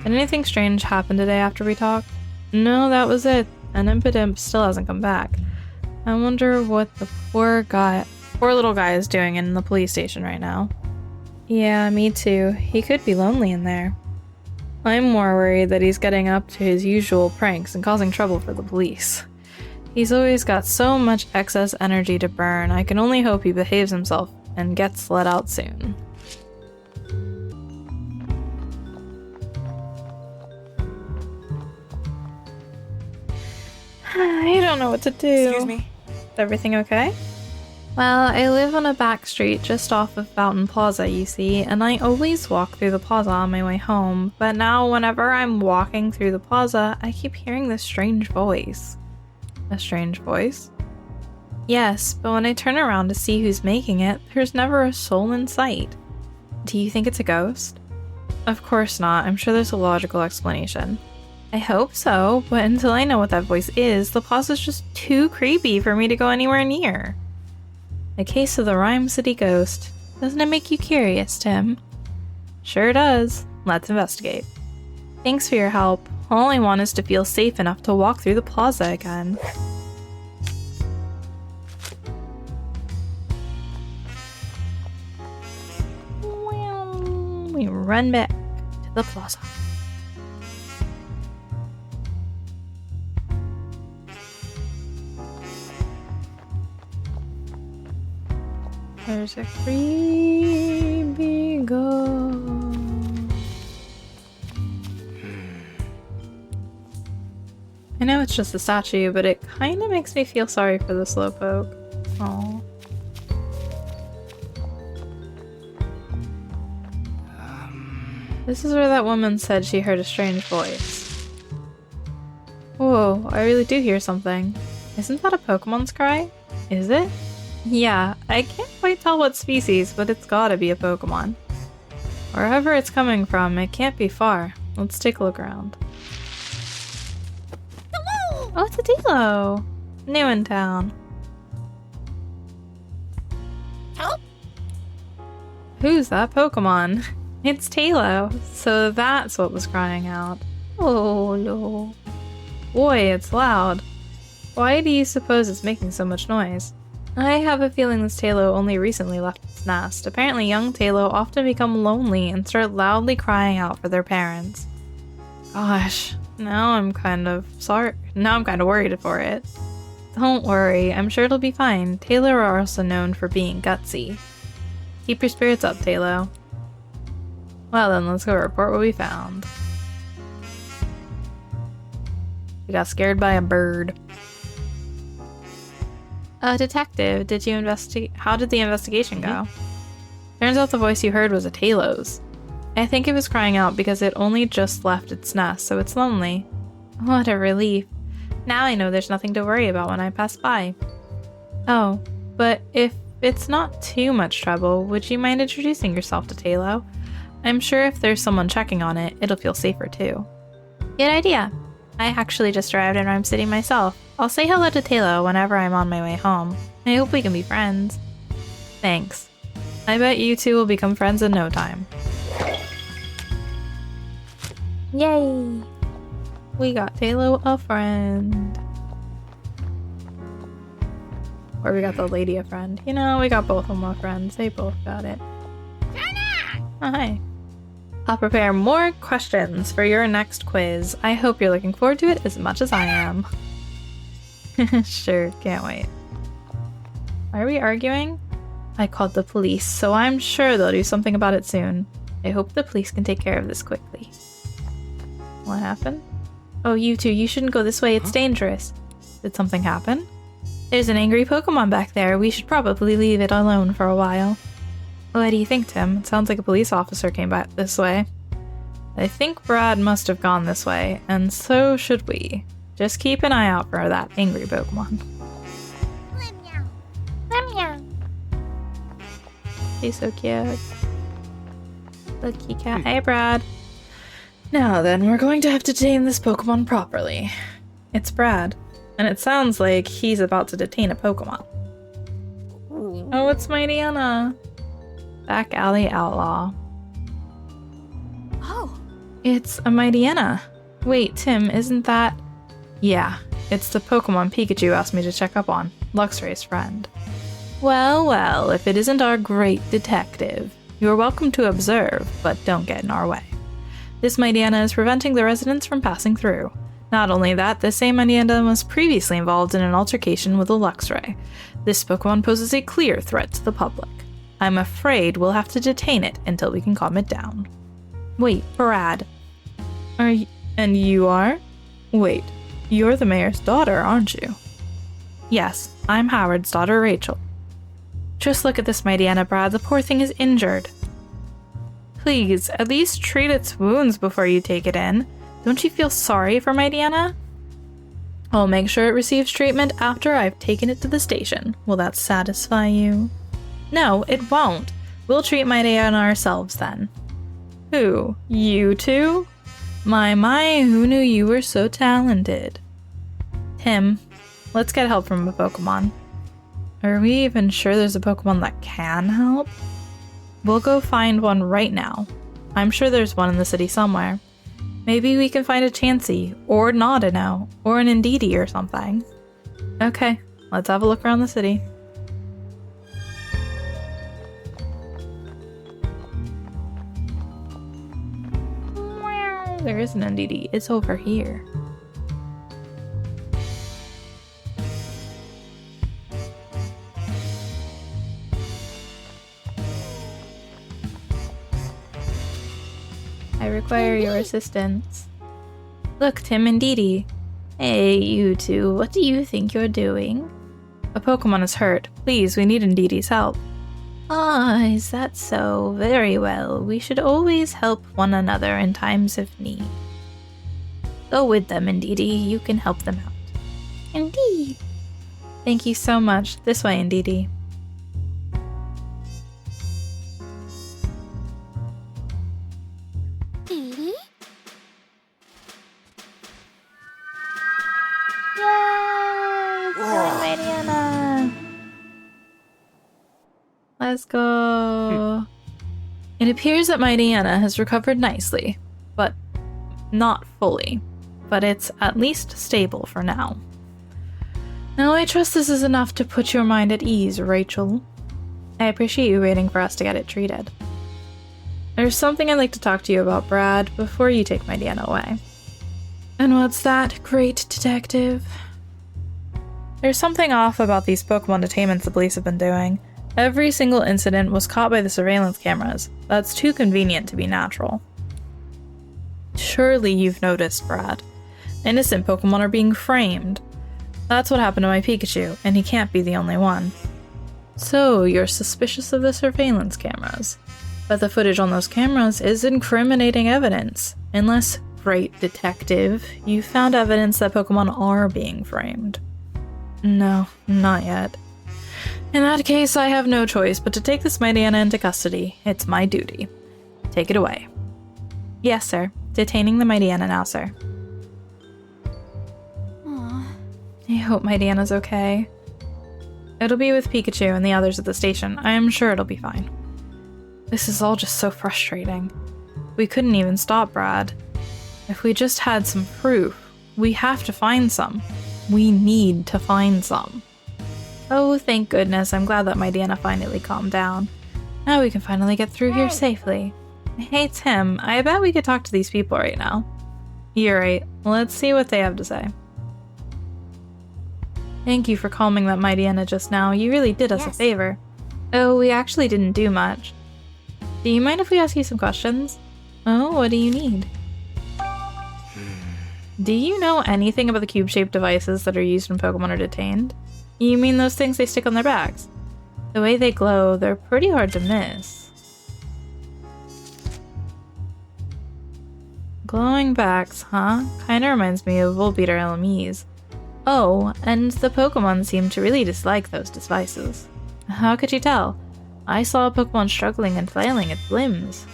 Did anything strange happen today after we talked? No, that was it. And Impidimp still hasn't come back. I wonder what the poor little guy is doing in the police station right now. Yeah, me too. He could be lonely in there. I'm more worried that he's getting up to his usual pranks and causing trouble for the police. He's always got so much excess energy to burn. I can only hope he behaves himself and gets let out soon. I don't know what to do. Excuse me? Is everything okay? Well, I live on a back street just off of Fountain Plaza, you see, and I always walk through the plaza on my way home, but now whenever I'm walking through the plaza, I keep hearing this strange voice. A strange voice? Yes, but when I turn around to see who's making it, there's never a soul in sight. Do you think it's a ghost? Of course not. I'm sure there's a logical explanation. I hope so, but until I know what that voice is, the plaza's just too creepy for me to go anywhere near. A case of the Rhyme City ghost. Doesn't it make you curious, Tim? Sure does. Let's investigate. Thanks for your help. All I want is to feel safe enough to walk through the plaza again. We run back to the plaza. There's a creepy ghost. I know it's just a statue, but it kind of makes me feel sorry for the slowpoke. Aww. This is where that woman said she heard a strange voice. Whoa, I really do hear something. Isn't that a Pokemon's cry? Is it? Yeah, I can't quite tell what species, but it's gotta be a Pokemon. Wherever it's coming from, it can't be far. Let's take a look around. Hello! Oh, it's a Dilo! New in town. Help! Who's that Pokemon? It's Talo, so that's what was crying out. Oh no. Boy, it's loud. Why do you suppose it's making so much noise? I have a feeling this Talo only recently left its nest. Apparently young Talo often become lonely and start loudly crying out for their parents. Gosh, now I'm kind of worried for it. Don't worry, I'm sure it'll be fine. Talo are also known for being gutsy. Keep your spirits up, Talo. Well then, let's go report what we found. We got scared by a bird. Detective, did you investigate? How did the investigation go? Turns out the voice you heard was a Talo's. I think it was crying out because it only just left its nest, so it's lonely. What a relief. Now I know there's nothing to worry about when I pass by. Oh, but if it's not too much trouble, would you mind introducing yourself to Talo? I'm sure if there's someone checking on it, it'll feel safer too. Good idea. I actually just arrived in Rhyme City myself. I'll say hello to Talo whenever I'm on my way home. I hope we can be friends. Thanks. I bet you two will become friends in no time. Yay! We got Talo a friend. Or we got the lady a friend. You know, we got both of them a friends. They both got it. Oh, hi. I'll prepare more questions for your next quiz. I hope you're looking forward to it as much as I am. Sure, can't wait. Why are we arguing? I called the police, so I'm sure they'll do something about it soon. I hope the police can take care of this quickly. What happened? Oh, you two, you shouldn't go this way. It's dangerous. Did something happen? There's an angry Pokemon back there. We should probably leave it alone for a while. What do you think, Tim? It sounds like a police officer came back this way. I think Brad must have gone this way, and so should we. Just keep an eye out for that angry Pokemon. He's so cute. Lucky cat. Hey, Brad. Now then, we're going to have to detain this Pokemon properly. It's Brad, and it sounds like he's about to detain a Pokemon. Oh, it's Mightyena. Back alley outlaw. Oh. It's a Mightyena. Wait, Tim, isn't that... Yeah, it's the Pokemon Pikachu asked me to check up on. Luxray's friend. Well, well, if it isn't our great detective. You're welcome to observe, but don't get in our way. This Mightyena is preventing the residents from passing through. Not only that, the same Mightyena was previously involved in an altercation with a Luxray. This Pokemon poses a clear threat to the public. I'm afraid we'll have to detain it until we can calm it down. Wait, Brad. And you are? Wait, You're the mayor's daughter, aren't you? Yes, I'm Howard's daughter, Rachel. Just look at this, my Deanna, Brad. The poor thing is injured. Please, at least treat its wounds before you take it in. Don't you feel sorry for my Deanna? I'll make sure it receives treatment after I've taken it to the station. Will that satisfy you? No, it won't. We'll treat my Deanna ourselves then. Who? You two? My, who knew you were so talented? Tim, let's get help from a Pokemon. Are we even sure there's a Pokemon that can help? We'll go find one right now. I'm sure there's one in the city somewhere. Maybe we can find a Chansey, or Nodino, or an Indeedee or something. Okay, let's have a look around the city. There is an Indeedee. It's over here. I require your assistance. Look, Tim and Deedee. Hey, you two, what do you think you're doing? A Pokemon is hurt. Please, we need Indeedee's help. Ah, is that so? Very well. We should always help one another in times of need. Go with them, Indeedee. You can help them out. Indeed. Thank you so much. This way, Indeedee. Deedee? Yay! My Deanna! Let's go. It appears that my Deanna has recovered nicely, but not fully. But it's at least stable for now. Now I trust this is enough to put your mind at ease, Rachel. I appreciate you waiting for us to get it treated. There's something I'd like to talk to you about, Brad, before you take my Deanna away. And what's that, great detective? There's something off about these Pokemon detainments the police have been doing. Every single incident was caught by the surveillance cameras. That's too convenient to be natural. Surely you've noticed, Brad. Innocent Pokemon are being framed. That's what happened to my Pikachu, and he can't be the only one. So, you're suspicious of the surveillance cameras. But the footage on those cameras is incriminating evidence. Unless, great detective, you found evidence that Pokemon are being framed. No, not yet. In that case, I have no choice but to take this my Deanna into custody. It's my duty. Take it away. Yes, sir. Detaining the my Deanna now, sir. Aww. I hope my Deanna's okay. It'll be with Pikachu and the others at the station. I am sure it'll be fine. This is all just so frustrating. We couldn't even stop Brad. If we just had some proof, we have to find some. We need to find some. Oh, thank goodness. I'm glad that my Deanna finally calmed down. Now we can finally get through here safely. Hey, Tim, I bet we could talk to these people right now. You're right. Let's see what they have to say. Thank you for calming that my Deanna just now. You really did us a favor. Oh, we actually didn't do much. Do you mind if we ask you some questions? Oh, what do you need? Do you know anything about the cube-shaped devices that are used when Pokemon are detained? You mean those things they stick on their backs? The way they glow, they're pretty hard to miss. Glowing backs, huh? Kinda reminds me of Volbeater LMEs. Oh, and the Pokemon seem to really dislike those devices. How could you tell? I saw a Pokemon struggling and flailing its limbs.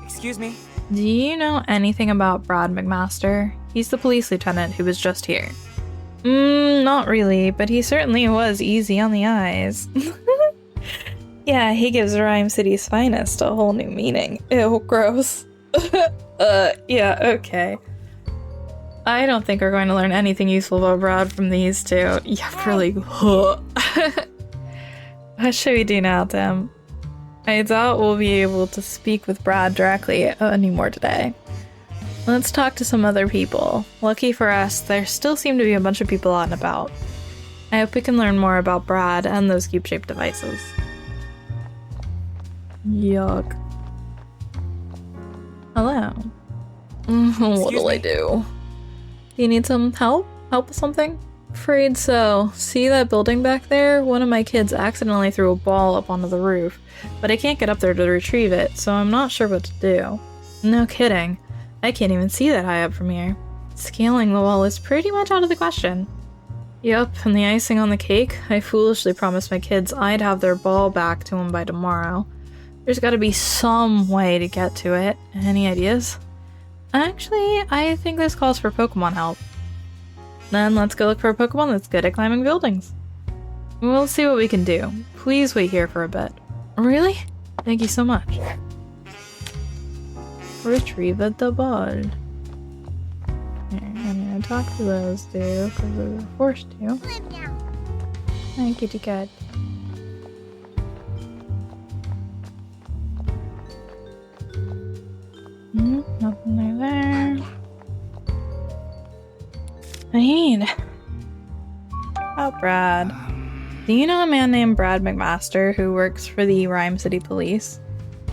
Excuse me? Do you know anything about Brad McMaster? He's the police lieutenant who was just here. Not really, but he certainly was easy on the eyes. Yeah, he gives Rhyme City's finest a whole new meaning. Ew, gross. Yeah, okay. I don't think we're going to learn anything useful about Brad from these two. Yeah, really. What should we do now, Tim? I doubt we'll be able to speak with Brad directly anymore today. Let's talk to some other people. Lucky for us, there still seem to be a bunch of people out and about. I hope we can learn more about Brad and those cube-shaped devices. Yuck. Hello. What'll I do? Do you need some help? Help with something? Afraid so. See that building back there? One of my kids accidentally threw a ball up onto the roof, but I can't get up there to retrieve it, so I'm not sure what to do. No kidding. I can't even see that high up from here. Scaling the wall is pretty much out of the question. Yup, and the icing on the cake? I foolishly promised my kids I'd have their ball back to them by tomorrow. There's gotta be some way to get to it. Any ideas? Actually, I think this calls for Pokemon help. Then let's go look for a Pokemon that's good at climbing buildings. We'll see what we can do. Please wait here for a bit. Really? Thank you so much. Retrieve the ball. Here, I'm gonna talk to those two because we were forced to. Hi, kitty cat. Nothing there. I need. Oh, Brad. Do you know a man named Brad McMaster who works for the Rhyme City Police?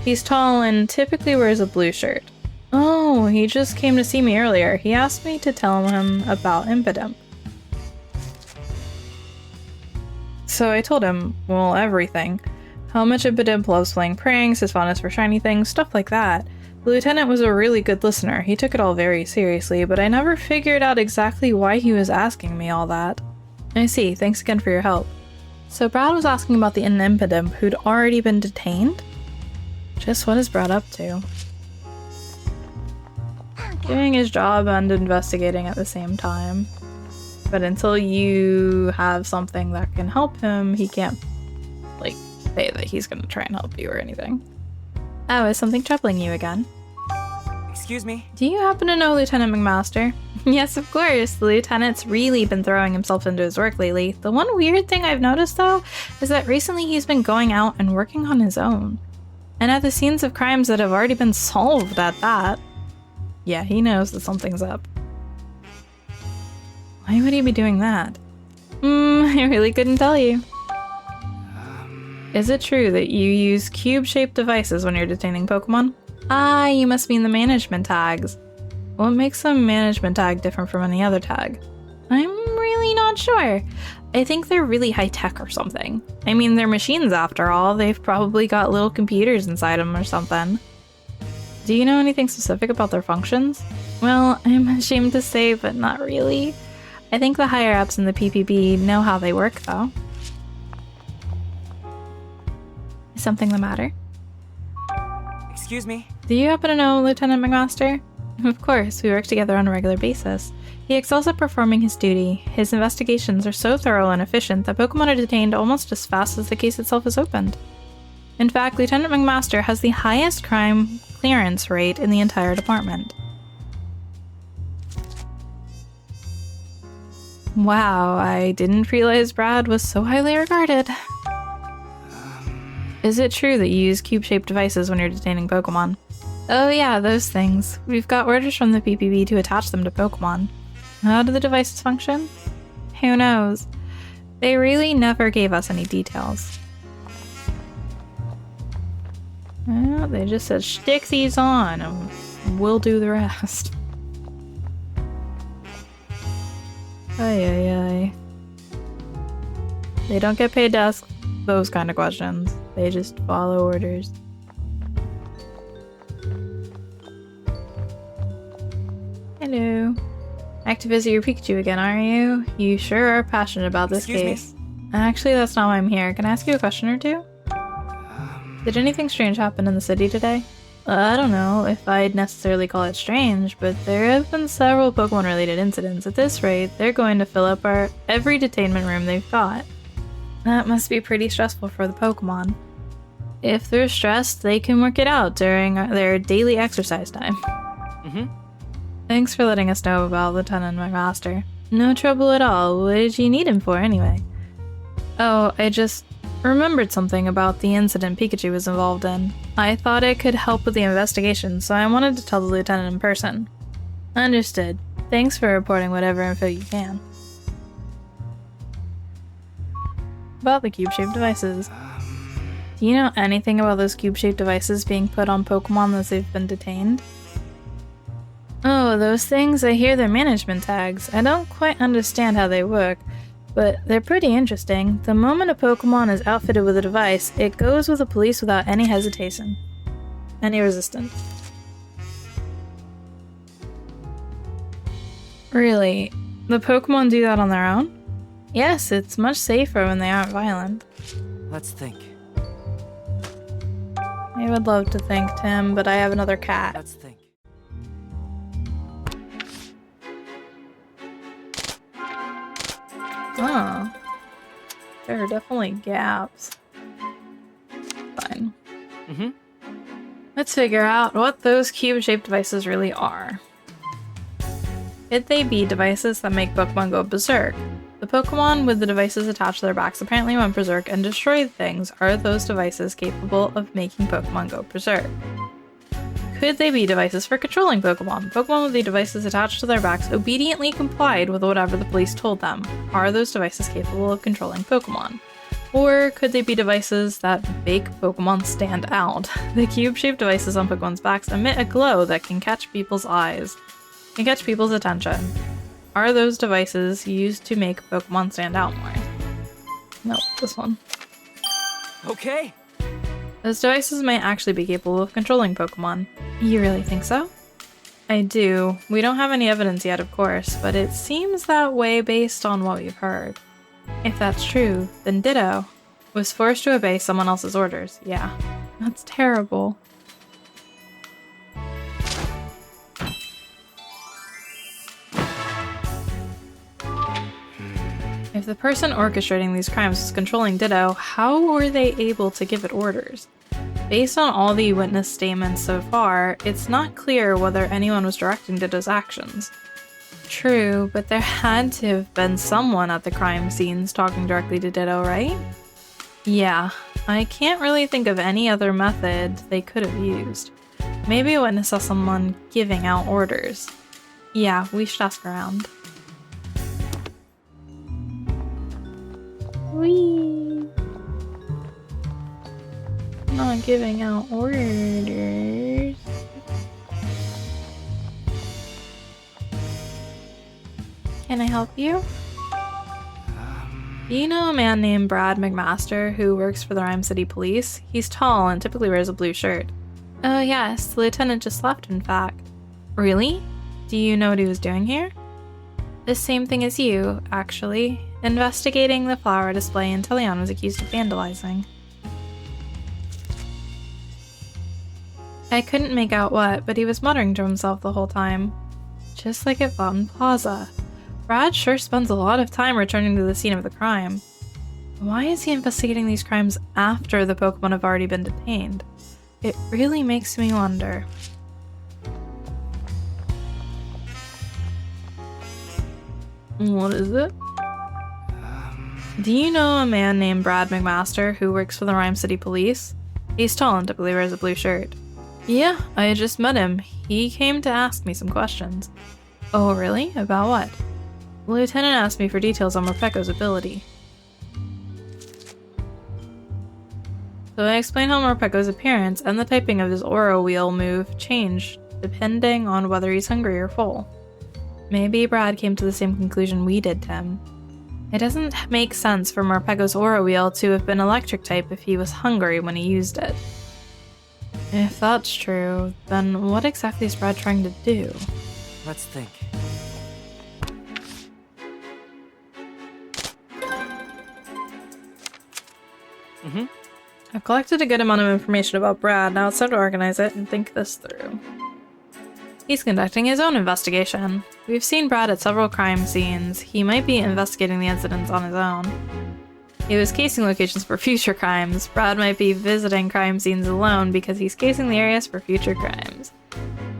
He's tall and typically wears a blue shirt. Oh, he just came to see me earlier. He asked me to tell him about Impidimp. So I told him, well, everything. How much Impidimp loves playing pranks, his fondness for shiny things, stuff like that. The lieutenant was a really good listener. He took it all very seriously, but I never figured out exactly why he was asking me all that. I see. Thanks again for your help. So Brad was asking about the Impidimp who'd already been detained? Just what is Brad up to? Doing his job and investigating at the same time. But until you have something that can help him, he can't, like, say that he's gonna try and help you or anything. Oh, is something troubling you again? Excuse me? Do you happen to know Lieutenant McMaster? Yes, of course. The lieutenant's really been throwing himself into his work lately. The one weird thing I've noticed, though, is that recently he's been going out and working on his own. And at the scenes of crimes that have already been solved at that. Yeah, he knows that something's up. Why would he be doing that? I really couldn't tell you. Is it true that you use cube-shaped devices when you're detaining Pokemon? Ah, you must mean the management tags. What makes a management tag different from any other tag? I'm really not sure. I think they're really high-tech or something. I mean, they're machines after all. They've probably got little computers inside them or something. Do you know anything specific about their functions? Well, I'm ashamed to say, but not really. I think the higher-ups in the PPB know how they work, though. Is something the matter? Excuse me? Do you happen to know Lieutenant McMaster? Of course, we work together on a regular basis. He excels at performing his duty. His investigations are so thorough and efficient that Pokemon are detained almost as fast as the case itself is opened. In fact, Lieutenant McMaster has the highest crime clearance rate in the entire department. Wow, I didn't realize Brad was so highly regarded. Is it true that you use cube-shaped devices when you're detaining Pokemon? Oh yeah, those things. We've got orders from the PPB to attach them to Pokemon. How do the devices function? Who knows? They really never gave us any details. Well, they just said stick these on and we'll do the rest. Ay ay ay. They don't get paid to ask those kind of questions. They just follow orders. Hello. Back to visit your Pikachu again, are you? You sure are passionate about this case. Actually, that's not why I'm here. Can I ask you a question or two? Did anything strange happen in the city today? I don't know if I'd necessarily call it strange, but there have been several Pokemon-related incidents. At this rate, they're going to fill up every detainment room they've got. That must be pretty stressful for the Pokemon. If they're stressed, they can work it out during their daily exercise time. Thanks for letting us know about Lieutenant McMaster. No trouble at all. What did you need him for, anyway? Oh, I just remembered something about the incident Pikachu was involved in. I thought it could help with the investigation, so I wanted to tell the lieutenant in person. Understood. Thanks for reporting whatever info you can. About the cube-shaped devices. Do you know anything about those cube-shaped devices being put on Pokemon as they've been detained? Oh, those things, I hear they're management tags. I don't quite understand how they work, but they're pretty interesting. The moment a Pokemon is outfitted with a device, it goes with the police without any hesitation. Any resistance. Really? The Pokemon do that on their own? Yes, it's much safer when they aren't violent. Let's think. I would love to think, Tim, but I have another cat. Let's think. Oh. There are definitely gaps. Fine. Let's figure out what those cube-shaped devices really are. Could they be devices that make Pokemon go berserk? The Pokemon with the devices attached to their backs apparently went berserk and destroyed things. Are those devices capable of making Pokemon go berserk? Could they be devices for controlling Pokemon? Pokemon with the devices attached to their backs obediently complied with whatever the police told them. Are those devices capable of controlling Pokemon? Or could they be devices that make Pokemon stand out? The cube-shaped devices on Pokemon's backs emit a glow that can catch people's eyes, can catch people's attention. Are those devices used to make Pokemon stand out more? Nope, this one. Okay. Those devices might actually be capable of controlling Pokemon. You really think so? I do. We don't have any evidence yet, of course, but it seems that way based on what we've heard. If that's true, then Ditto was forced to obey someone else's orders. Yeah, that's terrible. If the person orchestrating these crimes was controlling Ditto, how were they able to give it orders? Based on all the witness statements so far, it's not clear whether anyone was directing Ditto's actions. True, but there had to have been someone at the crime scenes talking directly to Ditto, right? Yeah, I can't really think of any other method they could have used. Maybe a witness saw someone giving out orders. Yeah, we should ask around. Whee! Not giving out orders. Can I help you? Do you know a man named Brad McMaster who works for the Rhyme City Police? He's tall and typically wears a blue shirt. Oh yes, the lieutenant just left, in fact. Really? Do you know what he was doing here? The same thing as you, actually. Investigating the flower display until Leon was accused of vandalizing. I couldn't make out what, but he was muttering to himself the whole time. Just like at Fountain Plaza. Brad sure spends a lot of time returning to the scene of the crime. Why is he investigating these crimes after the Pokemon have already been detained? It really makes me wonder. What is it? Do you know a man named Brad McMaster who works for the Rhyme City Police? He's tall and typically wears a blue shirt. Yeah, I just met him. He came to ask me some questions. Oh, really? About what? The lieutenant asked me for details on Morpeko's ability. So I explained how Morpeko's appearance and the typing of his aura wheel move change depending on whether he's hungry or full. Maybe Brad came to the same conclusion we did, Tim. It doesn't make sense for Morpeko's aura wheel to have been electric type if he was hungry when he used it. If that's true, then what exactly is Brad trying to do? Let's think. I've collected a good amount of information about Brad, now it's time to organize it and think this through. He's conducting his own investigation. We've seen Brad at several crime scenes. He might be investigating the incidents on his own. He was casing locations for future crimes. Brad might be visiting crime scenes alone because he's casing the areas for future crimes.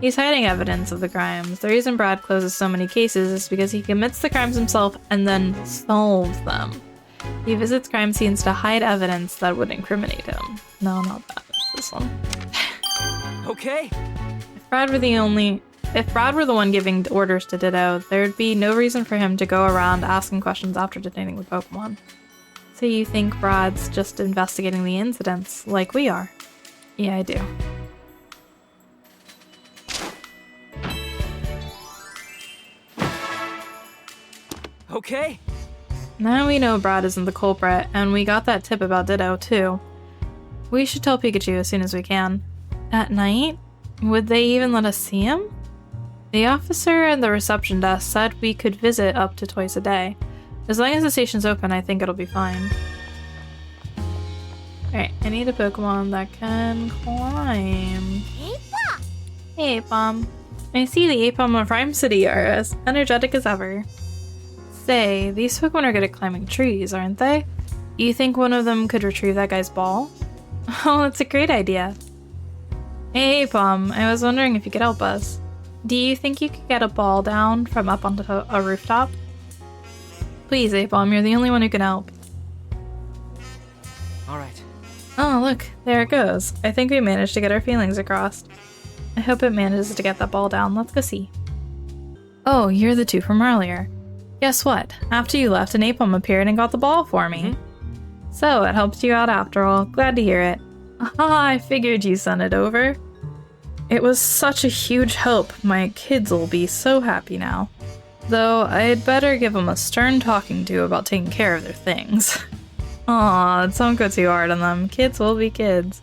He's hiding evidence of the crimes. The reason Brad closes so many cases is because he commits the crimes himself and then solves them. He visits crime scenes to hide evidence that would incriminate him. No, not that. It's this one. Okay. If Brad were the one giving orders to Ditto, there'd be no reason for him to go around asking questions after detaining the Pokemon. So you think Brad's just investigating the incidents, like we are? Yeah, I do. Okay. Now we know Brad isn't the culprit, and we got that tip about Ditto, too. We should tell Pikachu as soon as we can. At night? Would they even let us see him? The officer at the reception desk said we could visit up to twice a day. As long as the station's open, I think it'll be fine. Alright, I need a Pokemon that can climb. Apom! Hey, Apom. I see the Apom of Rhyme City are as energetic as ever. Say, these Pokemon are good at climbing trees, aren't they? You think one of them could retrieve that guy's ball? Oh, that's a great idea. Hey, Apom, I was wondering if you could help us. Do you think you could get a ball down from up onto a rooftop? Please, Apom, you're the only one who can help. Alright. Oh, look, there it goes. I think we managed to get our feelings across. I hope it manages to get that ball down. Let's go see. Oh, you're the two from earlier. Guess what? After you left, an Apom appeared and got the ball for me. So, it helped you out after all. Glad to hear it. Aha, I figured you sent it over. It was such a huge help. My kids will be so happy now. Though, I'd better give them a stern talking to about taking care of their things. Aw, don't go too hard on them. Kids will be kids.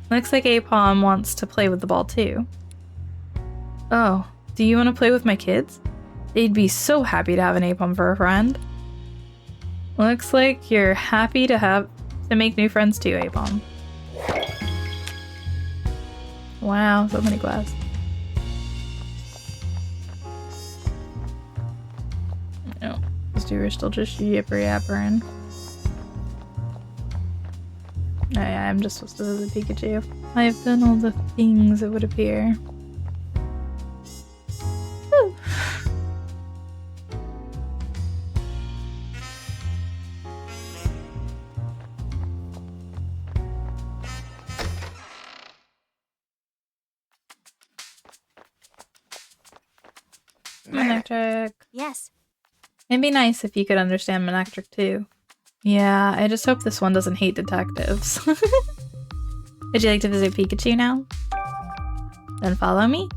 Looks like Apom wants to play with the ball too. Oh, do you want to play with my kids? They'd be so happy to have an Apom for a friend. Looks like you're happy to make new friends too, Apom. Wow, so many glass. No, these two are still just yipper-yappering. Oh yeah, I'm just supposed to visit Pikachu. I've done all the things, it would appear. Woo. Manectric. Yes. It'd be nice if you could understand Manectric too. Yeah, I just hope this one doesn't hate detectives. Would you like to visit Pikachu now? Then follow me.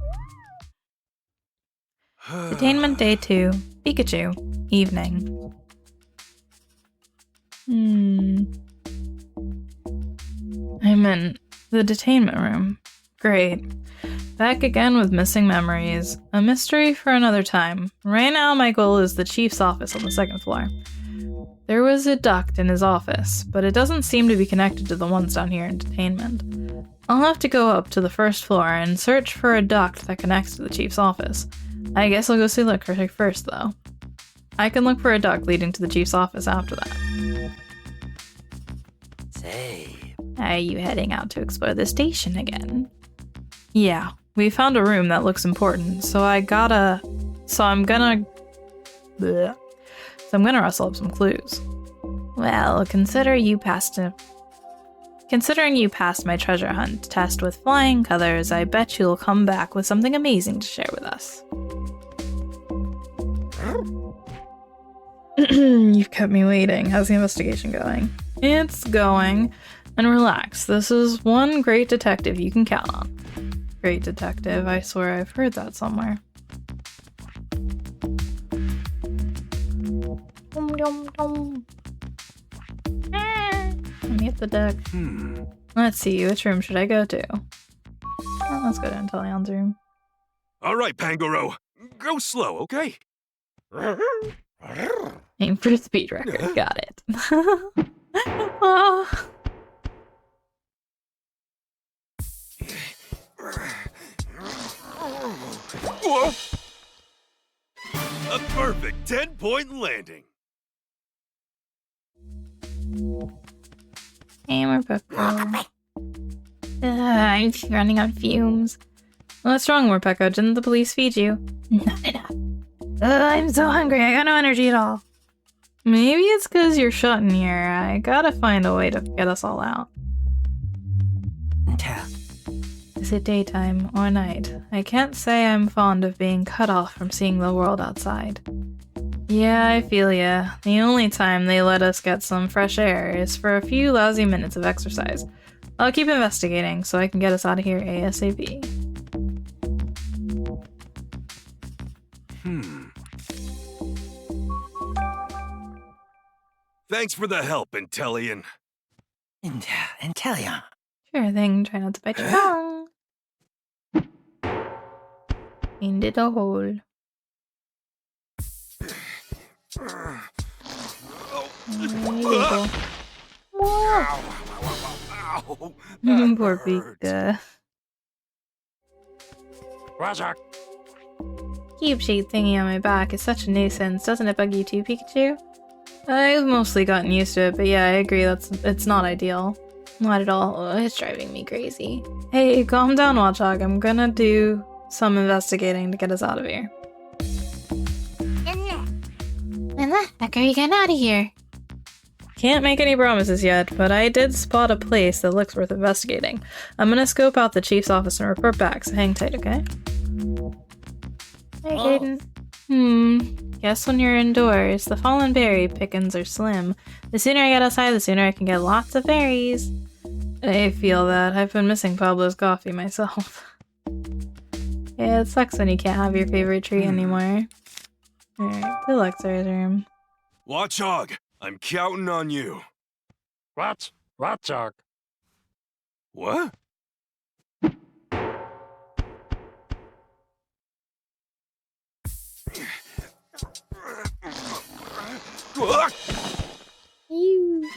Detainment Day 2. Pikachu. Evening. I'm in the detainment room. Great. Back again with missing memories. A mystery for another time. Right now my goal is the chief's office on the second floor. There was a duct in his office, but it doesn't seem to be connected to the ones down here in detainment. I'll have to go up to the first floor and search for a duct that connects to the chief's office. I guess I'll go see Licorice first, though. I can look for a duct leading to the chief's office after that. Say. Are you heading out to explore the station again? Yeah, we found a room that looks important, so I'm gonna rustle up some clues. Well, considering you passed my treasure hunt test with flying colors, I bet you'll come back with something amazing to share with us. You've kept me waiting. How's the investigation going? It's going. And relax, this is one great detective you can count on. Great detective, I swear I've heard that somewhere. Let me hit the deck. Let's see, which room should I go to? Oh, let's go to Inteleon's room. All right, Pangoro. Go slow, okay? Aim for speed record. Got it. Oh. Whoa! A perfect 10-point landing. Hammer Morpeko. I'm running on fumes. What's wrong, Morpeko? Didn't the police feed you? Not enough. I'm so hungry, I got no energy at all. Maybe it's because you're shut in here. I gotta find a way to get us all out. Is it daytime or night? I can't say I'm fond of being cut off from seeing the world outside. Yeah, I feel ya. The only time they let us get some fresh air is for a few lousy minutes of exercise. I'll keep investigating so I can get us out of here ASAP. Thanks for the help, Intellion. Intellion. Sure thing, try not to bite your tongue. Into the hole. There you go. Whoa. Poor Pika. Roger. Cube shaped thingy on my back is such a nuisance. Doesn't it bug you too, Pikachu? I've mostly gotten used to it, but yeah, I agree it's not ideal. Not at all. Oh, it's driving me crazy. Hey, calm down, Watchog. I'm gonna do some investigating to get us out of here. When the heck are you getting out of here? Can't make any promises yet, but I did spot a place that looks worth investigating. I'm gonna scope out the chief's office and report back, so hang tight, okay? Hey, Hayden. Guess when you're indoors, the fallen berry pickings are slim. The sooner I get outside, the sooner I can get lots of berries. I feel that. I've been missing Pablo's coffee myself. Yeah, it sucks when you can't have your favorite tree anymore. Alright, the Luxor's room. Watchog, I'm counting on you. Watchog. What? You.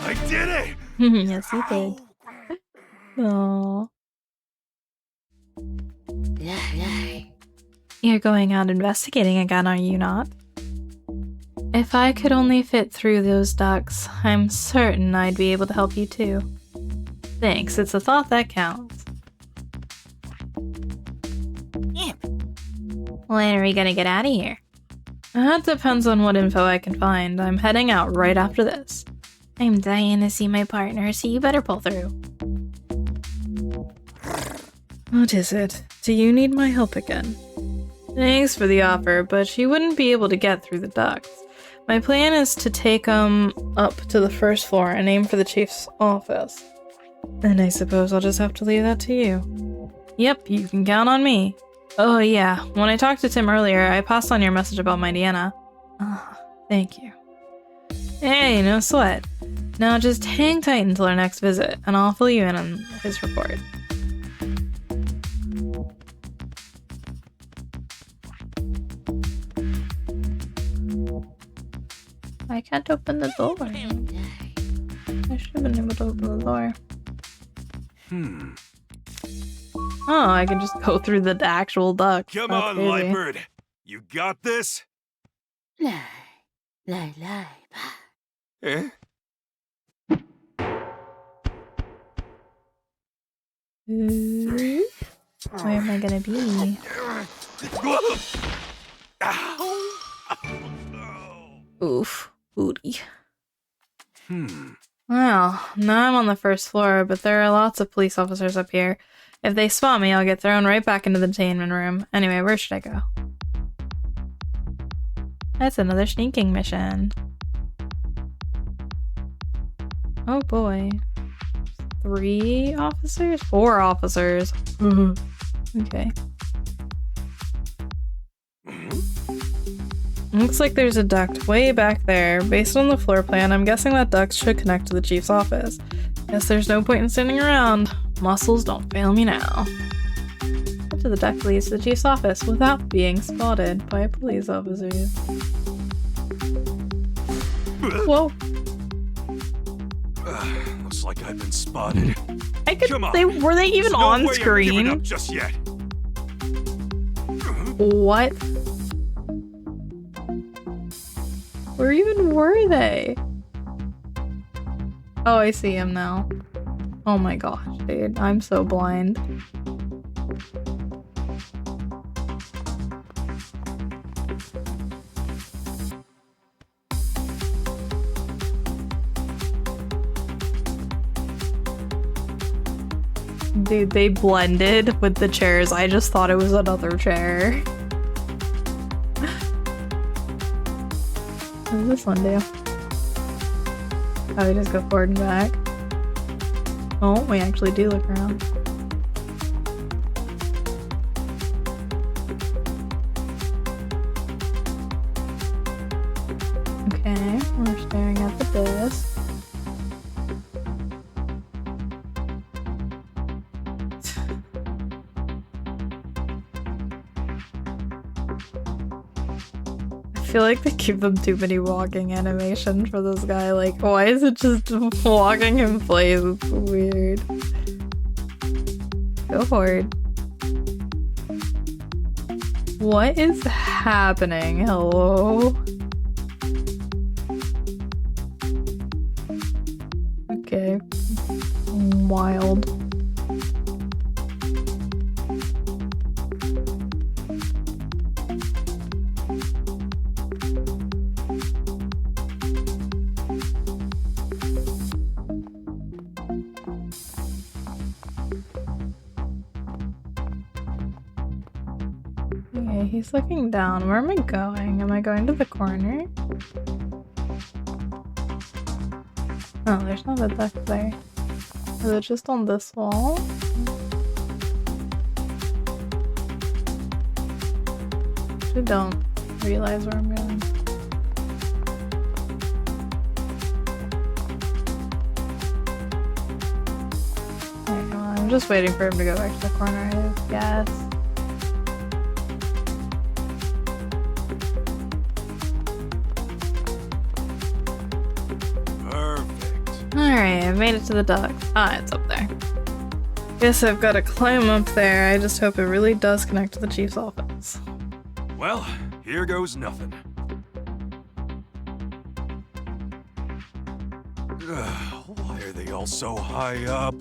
I did it! Yes, you did. Aww. You're going out investigating again, are you not? If I could only fit through those ducts, I'm certain I'd be able to help you too. Thanks, it's a thought that counts. When are we gonna get out of here? That depends on what info I can find. I'm heading out right after this. I'm dying to see my partner, so you better pull through. What is it? Do you need my help again? Thanks for the offer, but she wouldn't be able to get through the ducts. My plan is to take up to the first floor and aim for the chief's office. And I suppose I'll just have to leave that to you. Yep, you can count on me. Oh yeah, when I talked to Tim earlier, I passed on your message about my Deanna. Thank you. Hey, no sweat. Now just hang tight until our next visit, and I'll fill you in on his report. I can't open the door. I should have been able to open the door. Oh, I can just go through the actual duct. Come That's on, crazy. Lightbird. You got this? Eh? Where am I gonna be? Oof. Booty. Well, now I'm on the first floor, but there are lots of police officers up here. If they spot me, I'll get thrown right back into the detainment room. Anyway, where should I go? That's another sneaking mission. Oh boy. 3 officers? 4 officers. Okay. Looks like there's a duct way back there. Based on the floor plan, I'm guessing that duct should connect to the chief's office. Guess there's no point in standing around. Muscles don't fail me now. Get to the duct leads to the chief's office without being spotted by police officers. Whoa. Looks like I've been spotted. I could. Come on. Were they even There's no on way I'm giving screen? up just yet. What? Where even were they? Oh, I see him now. Oh my gosh, dude. I'm so blind. Dude, they blended with the chairs. I just thought it was another chair. What does this one do? Oh, we just go forward and back. Oh, we actually do look around. Okay, we're staring at the feel like they give them too many walking animation for this guy. Like, why is it just walking in place? It's weird. Go forward. What is happening? Hello? Okay. Wild. Okay, he's looking down. Where am I going? Am I going to the corner? Oh, there's no bed back there. Is it just on this wall? I don't realize where I'm going. There you go. I'm just waiting for him to go back to the corner, I guess. Alright, I've made it to the docks. Ah, it's up there. Guess I've got to climb up there. I just hope it really does connect to the chief's office. Well, here goes nothing. Why are they all so high up?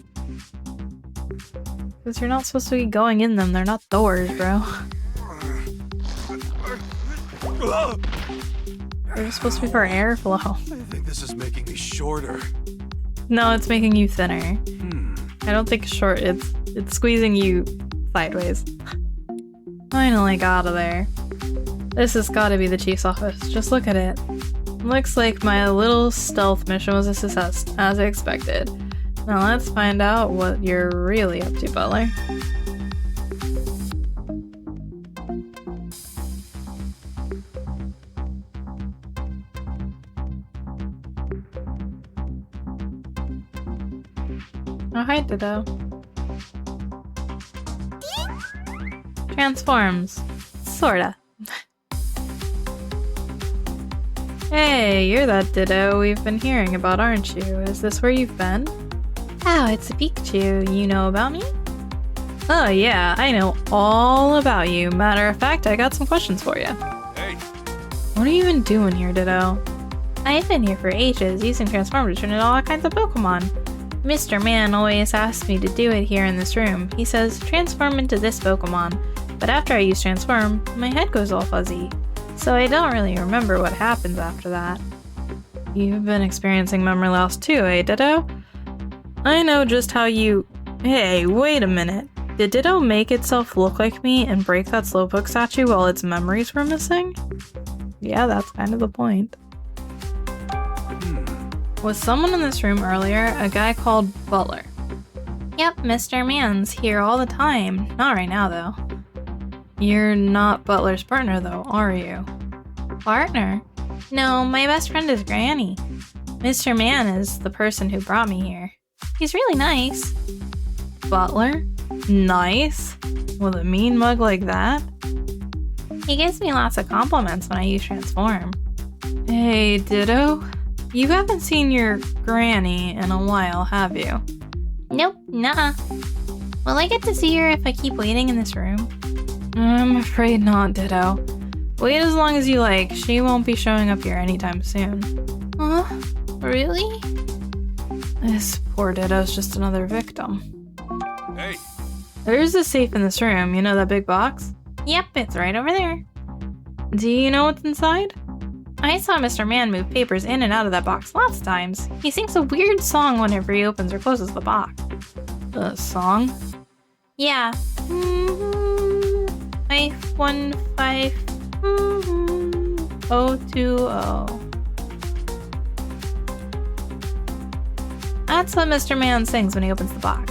Because you're not supposed to be going in them. They're not doors, bro. They're just supposed to be for airflow. I think this is making me shorter. No, it's making you thinner. I don't think short. It's squeezing you sideways. Finally got out of there. This has got to be the chief's office. Just look at it. Looks like my little stealth mission was a success, as I expected. Now let's find out what you're really up to, Butler. Oh, hi, Ditto. Transforms. Sorta. Hey, you're that Ditto we've been hearing about, aren't you? Is this where you've been? Oh, it's a Pikachu. You know about me? Oh yeah, I know all about you. Matter of fact, I got some questions for you. Hey! What are you even doing here, Ditto? I've been here for ages, using Transform to turn into all kinds of Pokemon. Mr. Man always asks me to do it here in this room. He says, transform into this Pokemon. But after I use Transform, my head goes all fuzzy. So I don't really remember what happens after that. You've been experiencing memory loss too, eh, Ditto? I know just how you... Hey, wait a minute. Did Ditto make itself look like me and break that Slowpoke statue while its memories were missing? Yeah, that's kind of the point. Was someone in this room earlier a guy called Butler? Yep, Mr. Man's here all the time. Not right now, though. You're not Butler's partner, though, are you? Partner? No, my best friend is Granny. Mr. Man is the person who brought me here. He's really nice. Butler? Nice? With a mean mug like that? He gives me lots of compliments when I use Transform. Hey, Ditto? You haven't seen your Granny in a while, have you? Nope, nuh-uh. Will I get to see her if I keep waiting in this room? I'm afraid not, Ditto. Wait as long as you like. She won't be showing up here anytime soon. Huh? Really? This poor Ditto's just another victim. Hey! There's a safe in this room. You know that big box? Yep, it's right over there. Do you know what's inside? I saw Mr. Man move papers in and out of that box lots of times. He sings a weird song whenever he opens or closes the box. A song? Yeah. 515020. That's what Mr. Man sings when he opens the box.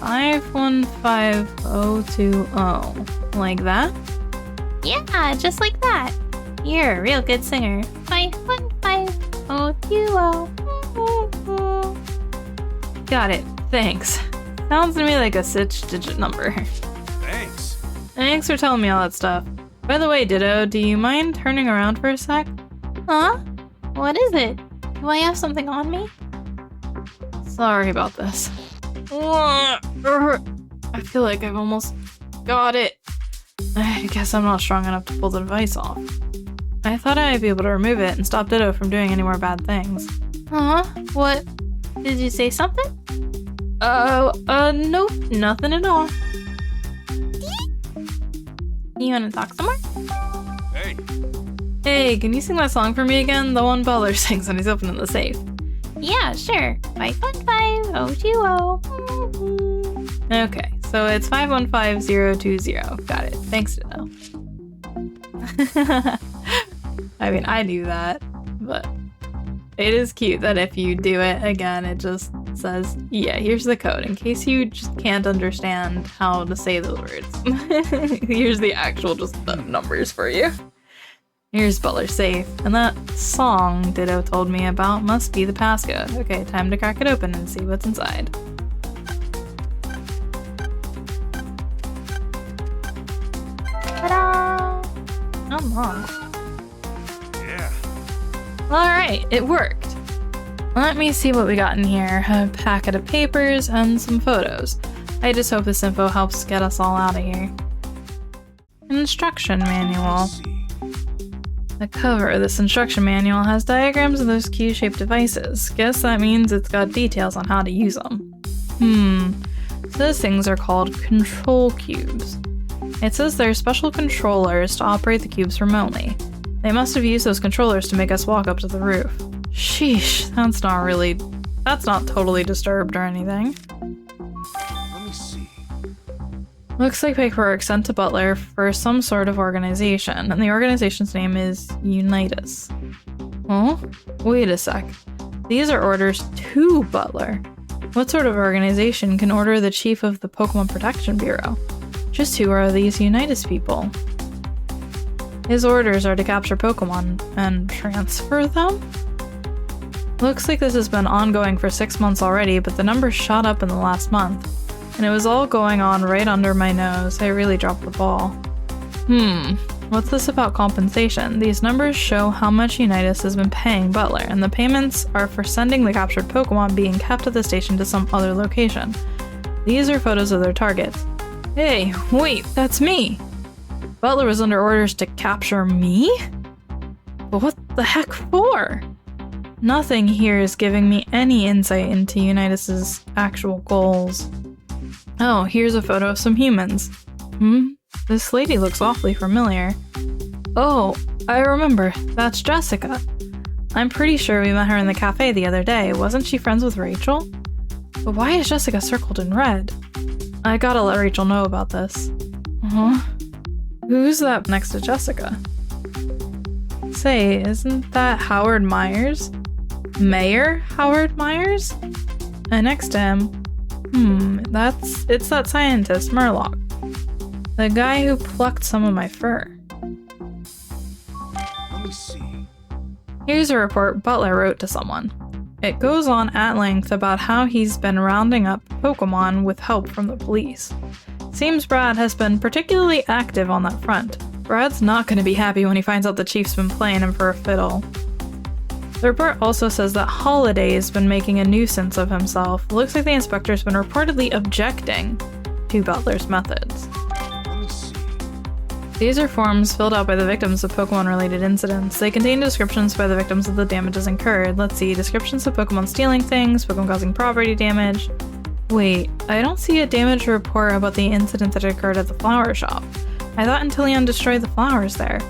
515020. Like that? Yeah, just like that. You're a real good singer. 515020. Got it. Thanks. Sounds to me like a 6-digit number. Thanks. Thanks for telling me all that stuff. By the way, Ditto, do you mind turning around for a sec? Huh? What is it? Do I have something on me? Sorry about this. I feel like I've almost got it. I guess I'm not strong enough to pull the device off. I thought I'd be able to remove it and stop Ditto from doing any more bad things. Huh? What? Did you say something? Nope, nothing at all. You wanna talk some more? Hey, Hey, can you sing that song for me again? The one Butler sings when he's opening the safe. Yeah, sure. 515-020. Okay, so it's 515020. Got it. Thanks, Ditto. I mean, I knew that, but it is cute that if you do it again, it just says, yeah, here's the code, in case you just can't understand how to say the words. Here's the actual just the numbers for you. Here's Butler's safe, and that song Ditto told me about must be the passcode. Okay, time to crack it open and see what's inside. Ta-da! Unlocked. yeah. Alright, it worked. Let me see what we got in here. A packet of papers and some photos. I just hope this info helps get us all out of here. Instruction manual. The cover of this instruction manual has diagrams of those Q-shaped devices. Guess that means it's got details on how to use them. So those things are called control cubes. It says they're special controllers to operate the cubes remotely. They must have used those controllers to make us walk up to the roof. Sheesh, that's not totally disturbed or anything. Let me see. Looks like paperwork sent to Butler for some sort of organization, and the organization's name is Unitas. Oh? Wait a sec. These are orders to Butler. What sort of organization can order the chief of the Pokemon Protection Bureau? Just who are these Unitas people? His orders are to capture Pokemon and transfer them? Looks like this has been ongoing for 6 months already, but the numbers shot up in the last month. And it was all going on right under my nose. I really dropped the ball. What's this about compensation? These numbers show how much Unitas has been paying Butler, and the payments are for sending the captured Pokemon being kept at the station to some other location. These are photos of their targets. Hey, wait, that's me! Butler was under orders to capture me? But what the heck for? Nothing here is giving me any insight into Unitas's actual goals. Oh, here's a photo of some humans. This lady looks awfully familiar. Oh, I remember. That's Jessica. I'm pretty sure we met her in the cafe the other day. Wasn't she friends with Rachel? But why is Jessica circled in red? I gotta let Rachel know about this. Who's that next to Jessica? Say, isn't that Howard Myers? Mayor Howard Myers? And next to him, it's that scientist, Murloc. The guy who plucked some of my fur. Let me see. Here's a report Butler wrote to someone. It goes on at length about how he's been rounding up Pokemon with help from the police. Seems Brad has been particularly active on that front. Brad's not going to be happy when he finds out the chief's been playing him for a fiddle. The report also says that Holiday's been making a nuisance of himself. Looks like the inspector's been reportedly objecting to Butler's methods. Let me see. These are forms filled out by the victims of Pokemon-related incidents. They contain descriptions by the victims of the damages incurred. Let's see, descriptions of Pokemon stealing things, Pokemon causing property damage. Wait, I don't see a damage report about the incident that occurred at the flower shop. I thought Antilleon destroyed the flowers there.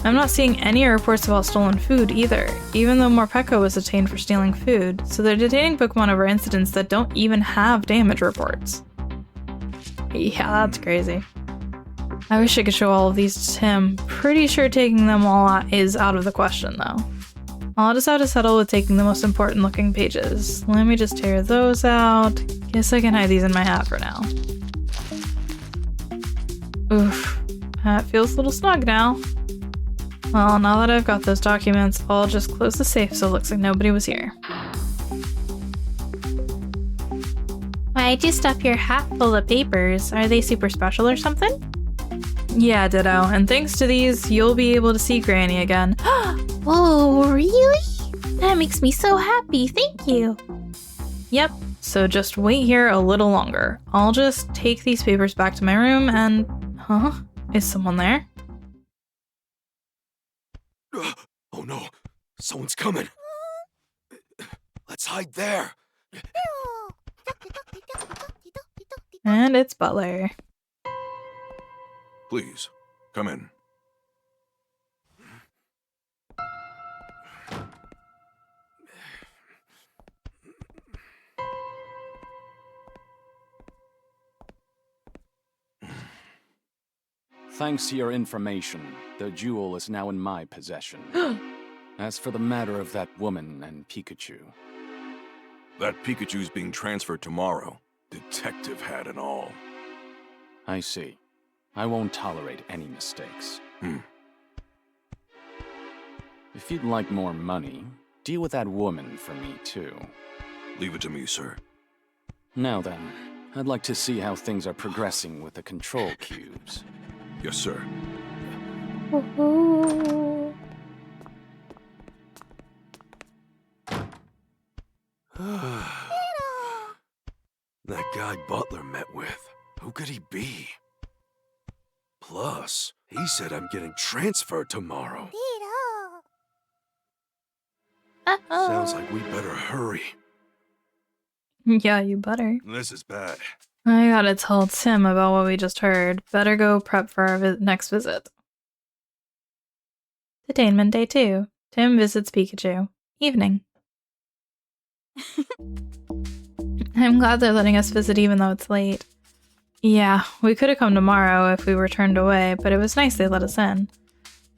I'm not seeing any reports about stolen food either, even though Morpeko was detained for stealing food, so they're detaining Pokemon over incidents that don't even have damage reports. Yeah, that's crazy. I wish I could show all of these to Tim. Pretty sure taking them all out is out of the question, though. I'll just have to settle with taking the most important looking pages. Let me just tear those out. Guess I can hide these in my hat for now. Oof. Hat feels a little snug now. Well, now that I've got those documents, I'll just close the safe so it looks like nobody was here. Why'd you stuff your hat full of papers? Are they super special or something? Yeah, ditto. And thanks to these, you'll be able to see Granny again. Whoa, really? That makes me so happy, thank you. Yep, so just wait here a little longer. I'll just take these papers back to my room and... Huh? Is someone there? Oh no, someone's coming. Let's hide there. And it's Butler. Please, come in. Thanks to your information, the jewel is now in my possession. As for the matter of that woman and Pikachu... That Pikachu's being transferred tomorrow. Detective hat and all. I see. I won't tolerate any mistakes. If you'd like more money, deal with that woman for me, too. Leave it to me, sir. Now then, I'd like to see how things are progressing with the control cubes. Yes, sir. That guy Butler met with, who could he be? Plus, he said I'm getting transferred tomorrow. Sounds like we better hurry. Yeah, you better. This is bad. I gotta tell Tim about what we just heard. Better go prep for our next visit. Detainment Day 2. Tim visits Pikachu. Evening. I'm glad they're letting us visit even though it's late. Yeah, we could have come tomorrow if we were turned away, but it was nice they let us in.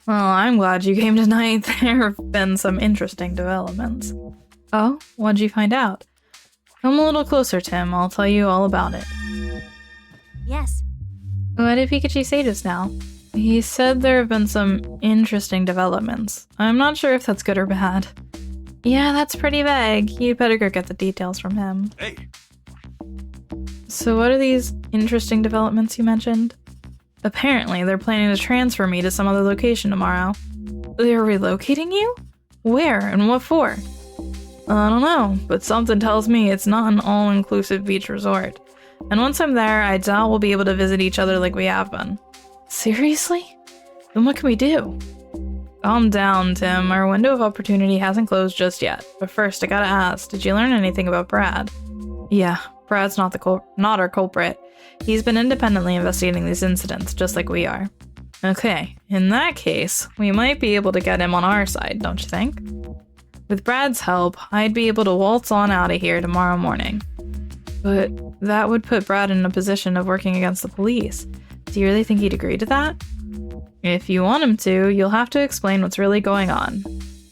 Well, I'm glad you came tonight. There have been some interesting developments. Oh, what'd you find out? Come a little closer, Tim. I'll tell you all about it. Yes. What did Pikachu say just now? He said there have been some interesting developments. I'm not sure if that's good or bad. Yeah, that's pretty vague. You'd better go get the details from him. Hey. So what are these interesting developments you mentioned? Apparently, they're planning to transfer me to some other location tomorrow. They're relocating you? Where and what for? I don't know, but something tells me it's not an all-inclusive beach resort. And once I'm there, I doubt we'll be able to visit each other like we have been. Seriously? Then what can we do? Calm down, Tim. Our window of opportunity hasn't closed just yet. But first, I gotta ask, did you learn anything about Brad? Yeah, Brad's not our culprit. He's been independently investigating these incidents, just like we are. Okay, in that case, we might be able to get him on our side, don't you think? With Brad's help, I'd be able to waltz on out of here tomorrow morning. But that would put Brad in a position of working against the police. Do you really think he'd agree to that? If you want him to, you'll have to explain what's really going on.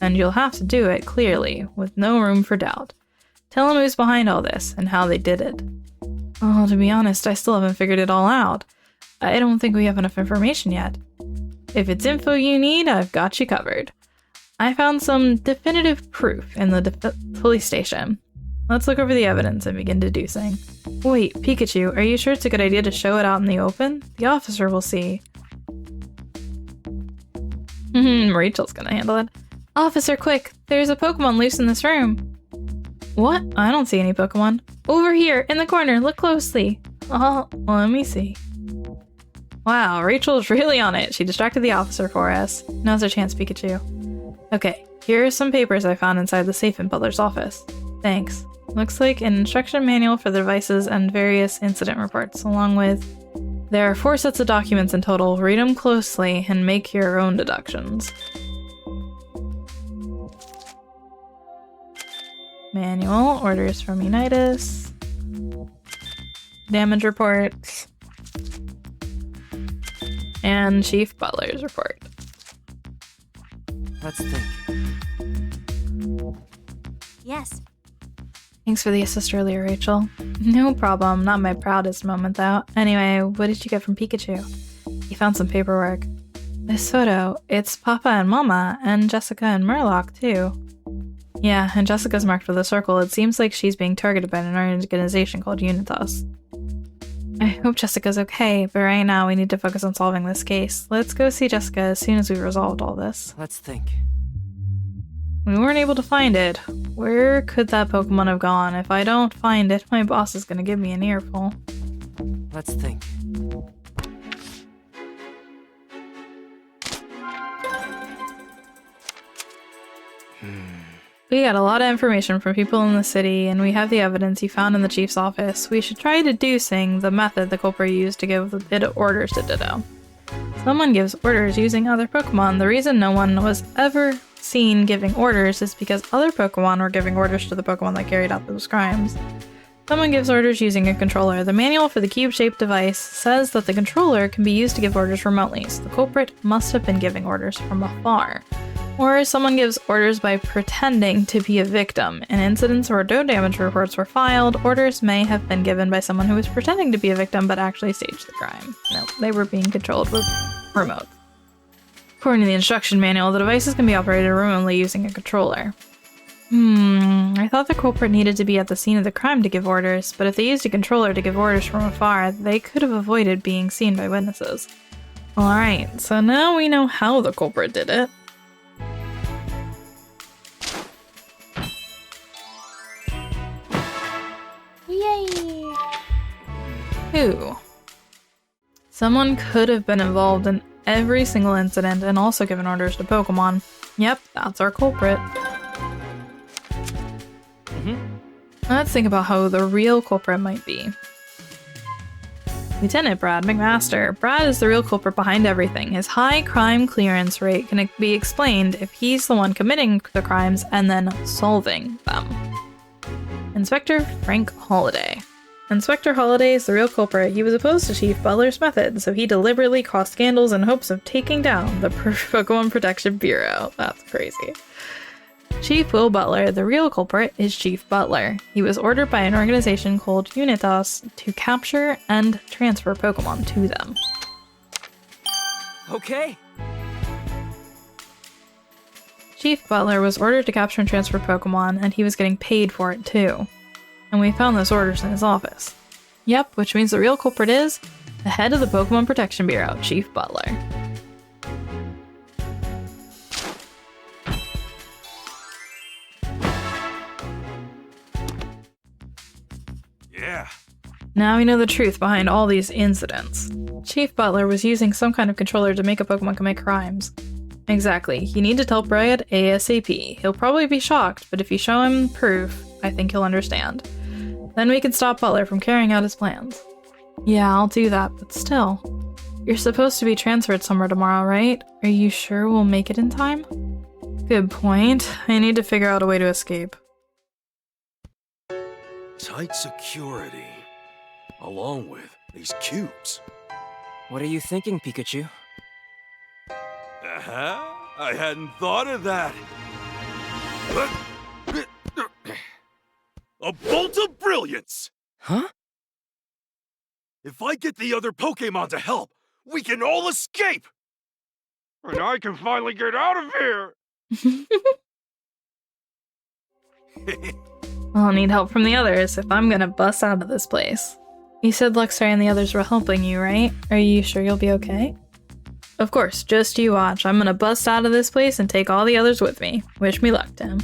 And you'll have to do it clearly, with no room for doubt. Tell him who's behind all this, and how they did it. Oh, to be honest, I still haven't figured it all out. I don't think we have enough information yet. If it's info you need, I've got you covered. I found some definitive proof in the police station. Let's look over the evidence and begin deducing. Wait, Pikachu, are you sure it's a good idea to show it out in the open? The officer will see. Rachel's gonna handle it. Officer, quick! There's a Pokemon loose in this room. What? I don't see any Pokemon. Over here, in the corner, look closely. Oh, let me see. Wow, Rachel's really on it. She distracted the officer for us. Now's our chance, Pikachu. Okay, here are some papers I found inside the safe in Butler's office. Thanks. Looks like an instruction manual for the devices and various incident reports, along with... There are 4 sets of documents in total. Read them closely and make your own deductions. Manual, orders from Unitas, damage reports, and Chief Butler's report. Let's think. Yes. Thanks for the assist earlier, Rachel. No problem, not my proudest moment though. Anyway, what did you get from Pikachu? He found some paperwork. This photo, it's Papa and Mama, and Jessica and Murloc too. Yeah, and Jessica's marked with a circle. It seems like she's being targeted by an organization called Unitas. I hope Jessica's okay, but right now we need to focus on solving this case. Let's go see Jessica as soon as we've resolved all this. Let's think. We weren't able to find it. Where could that Pokemon have gone? If I don't find it, my boss is gonna give me an earful. Let's think. We got a lot of information from people in the city, and we have the evidence you found in the chief's office. We should try deducing the method the culprit used to give it orders to Ditto. Someone gives orders using other Pokemon. The reason no one was ever seen giving orders is because other Pokemon were giving orders to the Pokemon that carried out those crimes. Someone gives orders using a controller. The manual for the cube-shaped device says that the controller can be used to give orders remotely, so the culprit must have been giving orders from afar. Or someone gives orders by pretending to be a victim. In incidents where no damage reports were filed, orders may have been given by someone who was pretending to be a victim but actually staged the crime. No, they were being controlled with remote. According to the instruction manual, the devices can be operated remotely using a controller. I thought the culprit needed to be at the scene of the crime to give orders, but if they used a controller to give orders from afar, they could have avoided being seen by witnesses. Alright, so now we know how the culprit did it. Yay! Who? Someone could have been involved in every single incident and also given orders to Pokemon. Yep, that's our culprit. Let's think about how the real culprit might be. Lieutenant Brad McMaster. Brad is the real culprit behind everything. His high crime clearance rate can be explained if he's the one committing the crimes and then solving them. Inspector Frank Holliday. Inspector Holliday is the real culprit. He was opposed to Chief Butler's method, so he deliberately caused scandals in hopes of taking down the Pokemon Protection Bureau. That's crazy. Chief Will Butler, the real culprit, is Chief Butler. He was ordered by an organization called Unitas to capture and transfer Pokemon to them. Okay. Chief Butler was ordered to capture and transfer Pokemon, and he was getting paid for it too. And we found those orders in his office. Yep, which means the real culprit is the head of the Pokemon Protection Bureau, Chief Butler. Yeah. Now we know the truth behind all these incidents. Chief Butler was using some kind of controller to make a Pokemon commit crimes. Exactly. You need to tell Brad ASAP. He'll probably be shocked, but if you show him proof, I think he'll understand. Then we can stop Butler from carrying out his plans. Yeah, I'll do that, but still. You're supposed to be transferred somewhere tomorrow, right? Are you sure we'll make it in time? Good point. I need to figure out a way to escape. Tight security. Along with these cubes. What are you thinking, Pikachu? I hadn't thought of that. A bolt of brilliance! Huh? If I get the other Pokémon to help, we can all escape! And I can finally get out of here! I'll need help from the others if I'm gonna bust out of this place. You said Luxray and the others were helping you, right? Are you sure you'll be okay? Of course, just you watch. I'm gonna bust out of this place and take all the others with me. Wish me luck, Tim.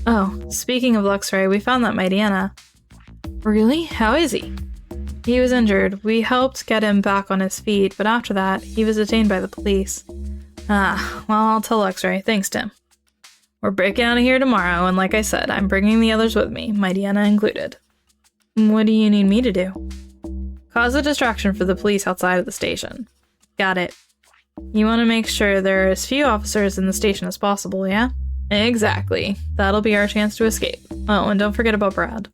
Oh, speaking of Luxray, we found that Mightyena. Really? How is he? He was injured. We helped get him back on his feet, but after that, he was detained by the police. Well, I'll tell Luxray. Thanks, Tim. We're breaking out of here tomorrow, and like I said, I'm bringing the others with me, Mightyena included. What do you need me to do? Cause a distraction for the police outside of the station. Got it. You want to make sure there are as few officers in the station as possible, yeah? Exactly. That'll be our chance to escape. Oh, and don't forget about Brad.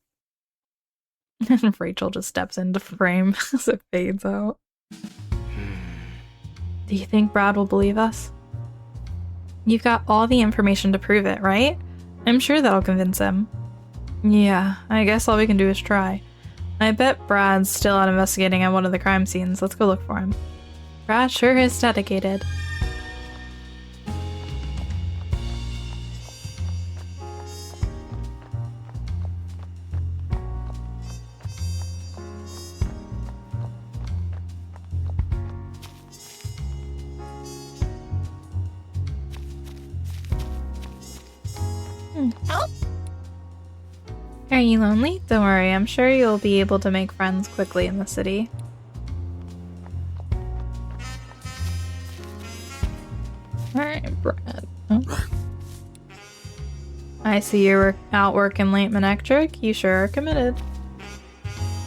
And Rachel just steps into frame as it fades out. Do you think Brad will believe us? You've got all the information to prove it, right? I'm sure that'll convince him. Yeah, I guess all we can do is try. I bet Brad's still out investigating at one of the crime scenes. Let's go look for him. Brad sure is dedicated. Are you lonely? Don't worry, I'm sure you'll be able to make friends quickly in the city. Alright, Brad. Oh. I see you're out working late, Manectric. You sure are committed.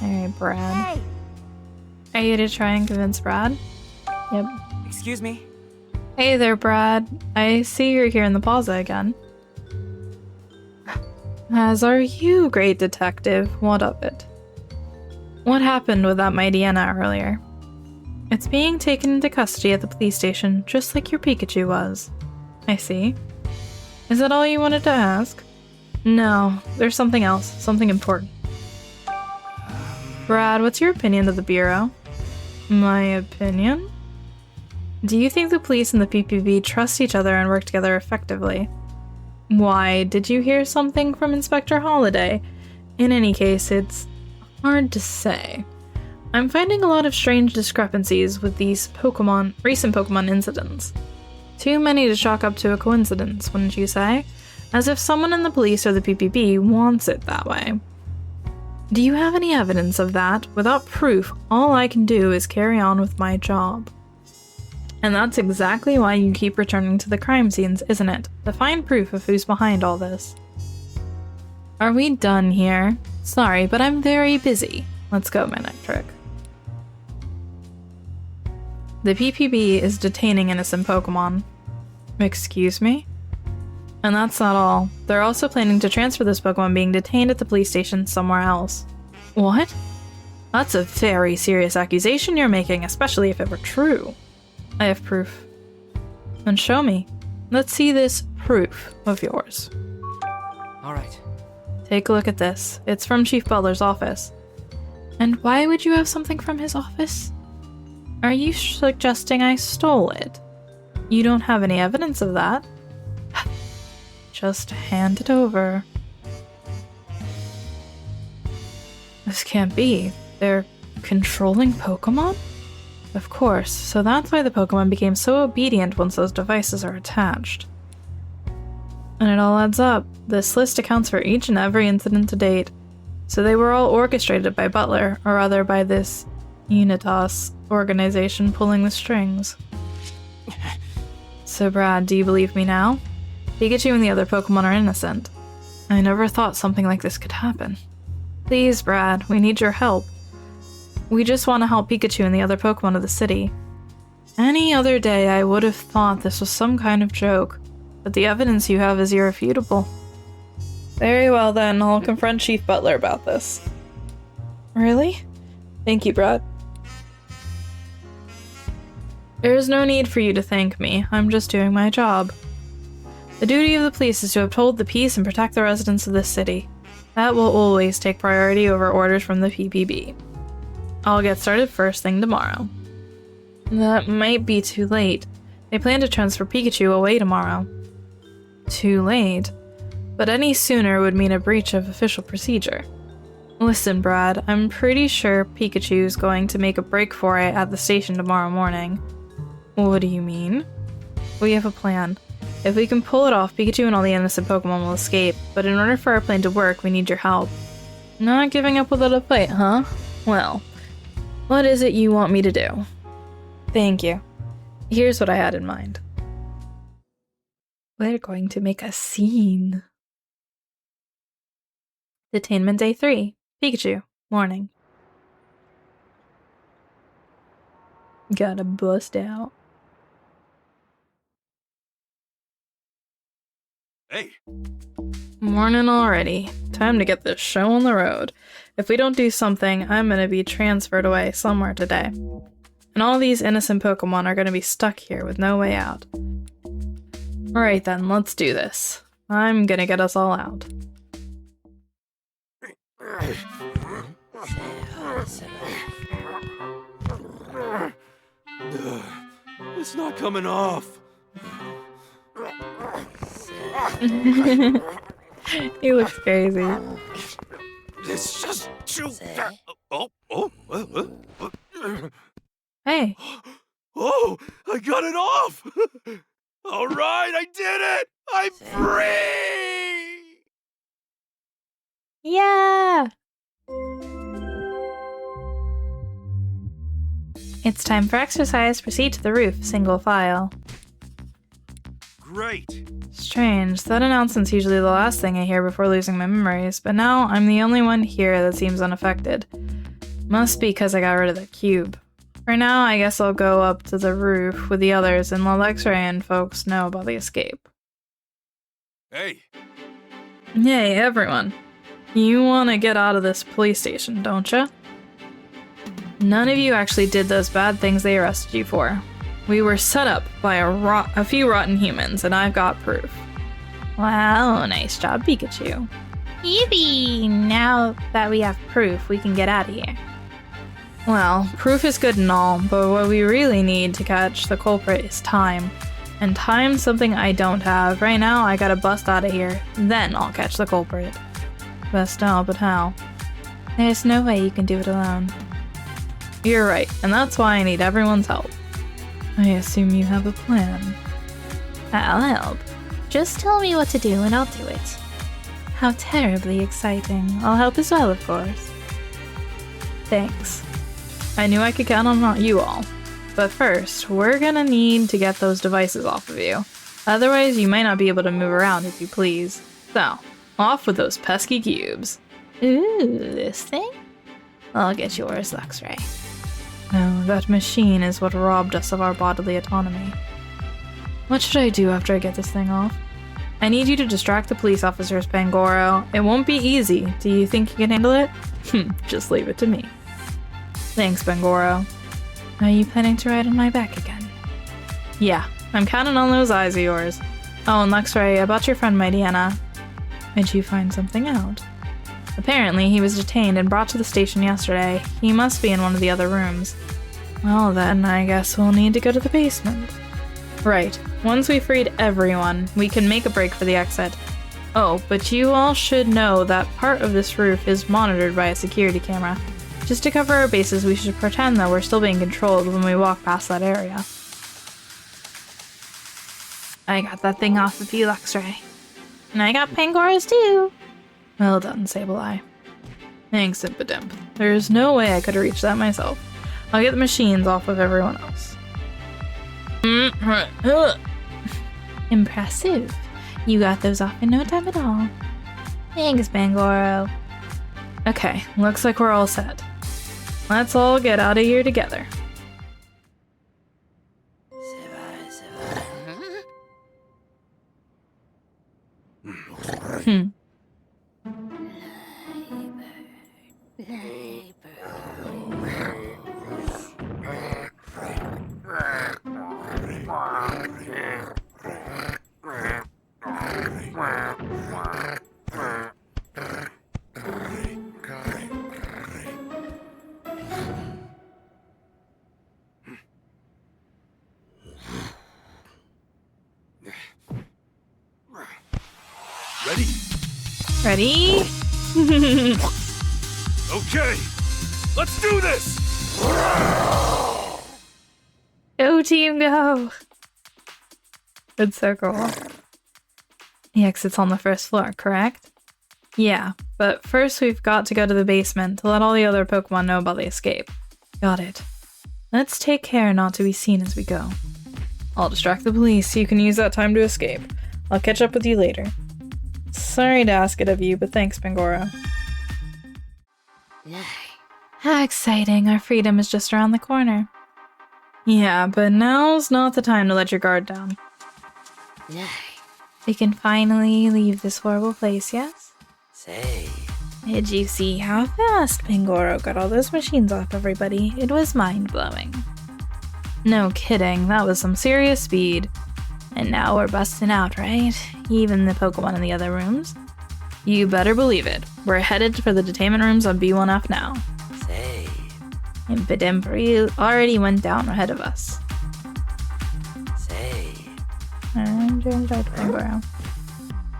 Alright, Brad. Hey! Are you to try and convince Brad? Yep. Excuse me? Hey there, Brad. I see you're here in the plaza again. As are you, great detective. What of it? What happened with that mighty Anna earlier? It's being taken into custody at the police station, just like your Pikachu was. I see. Is that all you wanted to ask? No, there's something else. Something important. Brad, what's your opinion of the Bureau? My opinion? Do you think the police and the PPB trust each other and work together effectively? Why, did you hear something from Inspector Holiday? In any case, it's hard to say. I'm finding a lot of strange discrepancies with these recent Pokemon incidents. Too many to chalk up to a coincidence, wouldn't you say? As if someone in the police or the PPB wants it that way. Do you have any evidence of that? Without proof, all I can do is carry on with my job. And that's exactly why you keep returning to the crime scenes, isn't it? To find proof of who's behind all this. Are we done here? Sorry, but I'm very busy. Let's go, Manectric. The PPB is detaining innocent Pokemon. Excuse me? And that's not all. They're also planning to transfer this Pokemon being detained at the police station somewhere else. What? That's a very serious accusation you're making, especially if it were true. I have proof. Then show me. Let's see this proof of yours. Alright. Take a look at this. It's from Chief Butler's office. And why would you have something from his office? Are you suggesting I stole it? You don't have any evidence of that. Just hand it over. This can't be. They're controlling Pokemon? Of course, so that's why the Pokemon became so obedient once those devices are attached. And it all adds up. This list accounts for each and every incident to date. So they were all orchestrated by Butler, or rather by this Unitas organization pulling the strings. So Brad, do you believe me now? Pikachu and the other Pokemon are innocent. I never thought something like this could happen. Please, Brad, we need your help. We just want to help Pikachu and the other Pokemon of the city. Any other day I would have thought this was some kind of joke, but the evidence you have is irrefutable. Very well then, I'll confront Chief Butler about this. Really? Thank you, Brad. There is no need for you to thank me, I'm just doing my job. The duty of the police is to uphold the peace and protect the residents of this city. That will always take priority over orders from the PPB. I'll get started first thing tomorrow. That might be too late. They plan to transfer Pikachu away tomorrow. Too late? But any sooner would mean a breach of official procedure. Listen, Brad, I'm pretty sure Pikachu's going to make a break for it at the station tomorrow morning. What do you mean? We have a plan. If we can pull it off, Pikachu and all the innocent Pokemon will escape, but in order for our plan to work, we need your help. Not giving up without a fight, huh? Well, what is it you want me to do? Thank you. Here's what I had in mind. We're going to make a scene. Detainment Day 3. Pikachu. Morning. Gotta bust out. Hey. Morning already. Time to get this show on the road. If we don't do something, I'm gonna be transferred away somewhere today. And all these innocent Pokemon are gonna be stuck here with no way out. Alright then, let's do this. I'm gonna get us all out. It's not coming off. He looks crazy. It's just too. Hey. Oh, I got it off. All right, I did it. I'm free. Yeah! It's time for exercise. Proceed to the roof, single file. Great! Strange. That announcement's usually the last thing I hear before losing my memories, but now I'm the only one here that seems unaffected. Must be because I got rid of the cube. For now, I guess I'll go up to the roof with the others and let X-Ray and folks know about the escape. Hey! Yay, everyone. You want to get out of this police station, don't you? None of you actually did those bad things they arrested you for. We were set up by a few rotten humans, and I've got proof. Wow, nice job, Pikachu. Yippee! Now that we have proof, we can get out of here. Well, proof is good and all, but what we really need to catch the culprit is time. And time's something I don't have. Right now, I gotta bust out of here. Then I'll catch the culprit. Bust out, but how? There's no way you can do it alone. You're right, and that's why I need everyone's help. I assume you have a plan. I'll help. Just tell me what to do and I'll do it. How terribly exciting. I'll help as well, of course. Thanks. I knew I could count on you all. But first, we're gonna need to get those devices off of you. Otherwise, you might not be able to move around if you please. So, off with those pesky cubes. Ooh, this thing? I'll get yours, X-Ray. No, that machine is what robbed us of our bodily autonomy. What should I do after I get this thing off? I need you to distract the police officers, Pangoro. It won't be easy. Do you think you can handle it? Just leave it to me. Thanks, Pangoro. Are you planning to ride on my back again? Yeah, I'm counting on those eyes of yours. Oh, and X-Ray, about your friend Mightyana. Did you find something out? Apparently, he was detained and brought to the station yesterday. He must be in one of the other rooms. Well then, I guess we'll need to go to the basement. Right. Once we freed everyone, we can make a break for the exit. Oh, but you all should know that part of this roof is monitored by a security camera. Just to cover our bases, we should pretend that we're still being controlled when we walk past that area. I got that thing off of you, X-Ray. And I got Pangoro's too. Well done, Sableye. Thanks, Impidimp. There's no way I could have reached that myself. I'll get the machines off of everyone else. Impressive. You got those off in no time at all. Thanks, Pangoro. Okay, looks like we're all set. Let's all get out of here together. Ready? Ready? Okay, let's do this! Go team, go! Good circle. The exit's on the first floor, correct? Yeah, but first we've got to go to the basement to let all the other Pokemon know about the escape. Got it. Let's take care not to be seen as we go. I'll distract the police so you can use that time to escape. I'll catch up with you later. Sorry to ask it of you, but thanks, Pangoro. How exciting, our freedom is just around the corner. Yeah, but now's not the time to let your guard down. We can finally leave this horrible place, yes? Say. Did you see how fast Pangoro got all those machines off everybody? It was mind-blowing. No kidding, that was some serious speed. And now we're busting out, right? Even the Pokemon in the other rooms? You better believe it. We're headed for the detainment rooms on B1F now. Say. Impidimp already went down ahead of us. Say. I'm doing right, Pangoro.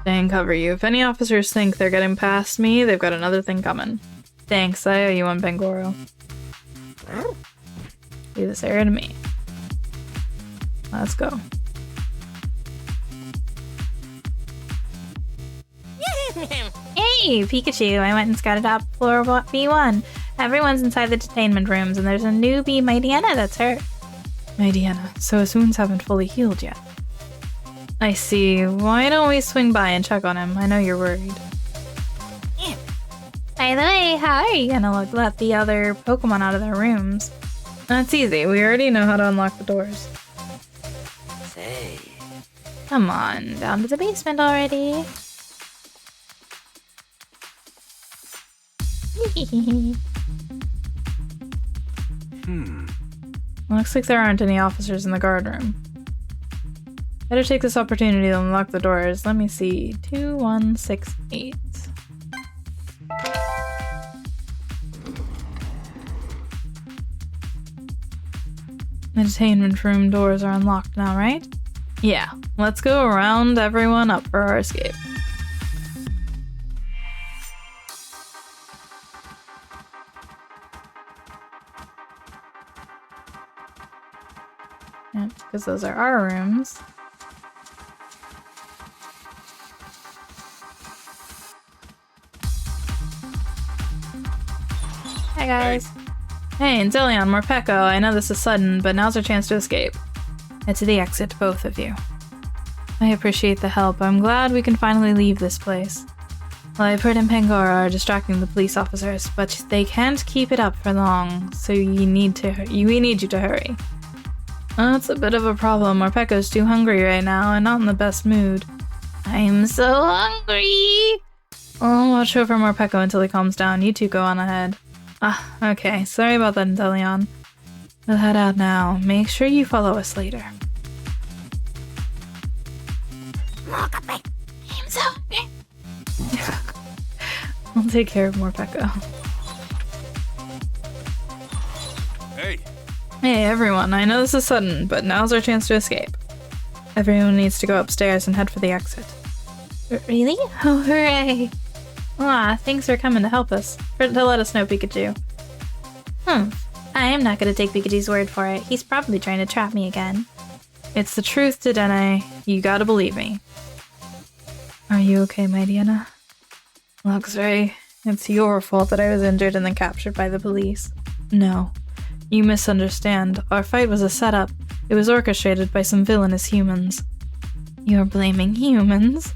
Stay and cover you. If any officers think they're getting past me, they've got another thing coming. Thanks, I owe you one, Pangoro. Leave this area to me. Let's go. Hey, Hey, Pikachu, I went and scouted out floor B1. Everyone's inside the detainment rooms, and there's a newbie, Mightyena, that's hurt. Mightyena, so his wounds haven't fully healed yet. I see. Why don't we swing by and check on him? I know you're worried. By the way, how are you gonna let the other Pokemon out of their rooms? That's easy. We already know how to unlock the doors. Say. Come on, down to the basement already. Looks like there aren't any officers in the guard room. Better take this opportunity to unlock the doors. Let me see. 2168. The detainment room doors are unlocked now, right? Yeah, let's go round everyone up for our escape. Yep, because those are our rooms. Hi guys. Hey, Inteleon, Morpeko, I know this is sudden, but now's our chance to escape. Head to the exit, both of you. I appreciate the help. I'm glad we can finally leave this place. Liepard and Pangoro are distracting the police officers, but they can't keep it up for long, so we need you to hurry. That's a bit of a problem. Morpeko's too hungry right now and not in the best mood. I'm so hungry! I'll watch over Morpeko until he calms down. You two go on ahead. Okay. Sorry about that, Inteleon. We'll head out now. Make sure you follow us later. I'm so hungry. I'll take care of Morpeko. Hey! Hey everyone, I know this is sudden, but now's our chance to escape. Everyone needs to go upstairs and head for the exit. Really? Oh, hooray! Thanks for coming to help us. To let us know, Pikachu. I am not gonna take Pikachu's word for it. He's probably trying to trap me again. It's the truth, Detainee. You gotta believe me. Are you okay, Mightyena? Luxray, it's your fault that I was injured and then captured by the police. No. You misunderstand. Our fight was a setup. It was orchestrated by some villainous humans. You're blaming humans?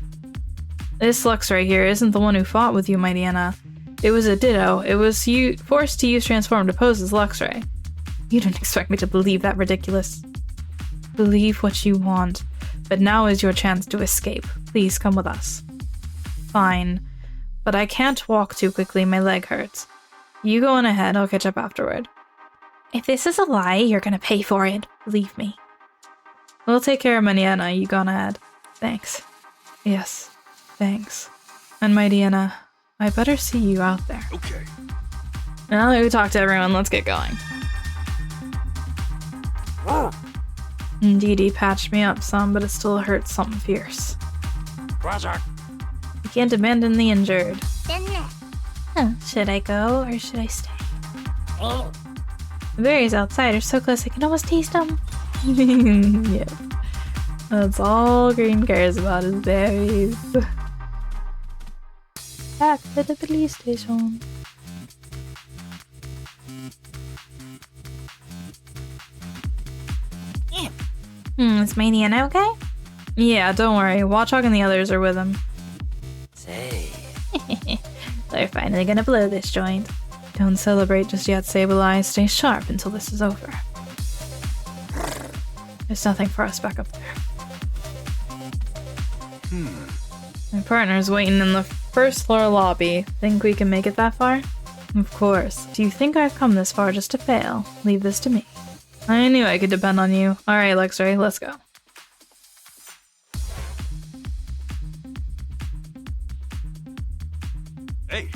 This Luxray here isn't the one who fought with you, Mightyena. It was a Ditto. It was forced to use Transform to pose as Luxray. You don't expect me to believe that ridiculous. Believe what you want, but now is your chance to escape. Please come with us. Fine, but I can't walk too quickly. My leg hurts. You go on ahead. I'll catch up afterward. If this is a lie, you're gonna pay for it. Believe me. We'll take care of Mightyena. You go on ahead. Thanks. Yes. Thanks. And Mightyena, I better see you out there. Okay. Now that we talked to everyone, let's get going. Dee patched me up some, but it still hurts something fierce. Roger. You can't abandon the injured. Should I go or should I stay? The berries outside are so close I can almost taste them. Yeah. That's all Green cares about is berries. Back to the police station. Is Mightyena okay? Yeah, don't worry. Watchog and the others are with him. Say. They're finally gonna blow this joint. Don't celebrate just yet, Sableye. Stay sharp until this is over. There's nothing for us back up there. My partner's waiting in the first floor lobby. Think we can make it that far? Of course. Do you think I've come this far just to fail? Leave this to me. I knew I could depend on you. Alright, Luxray, let's go. Hey!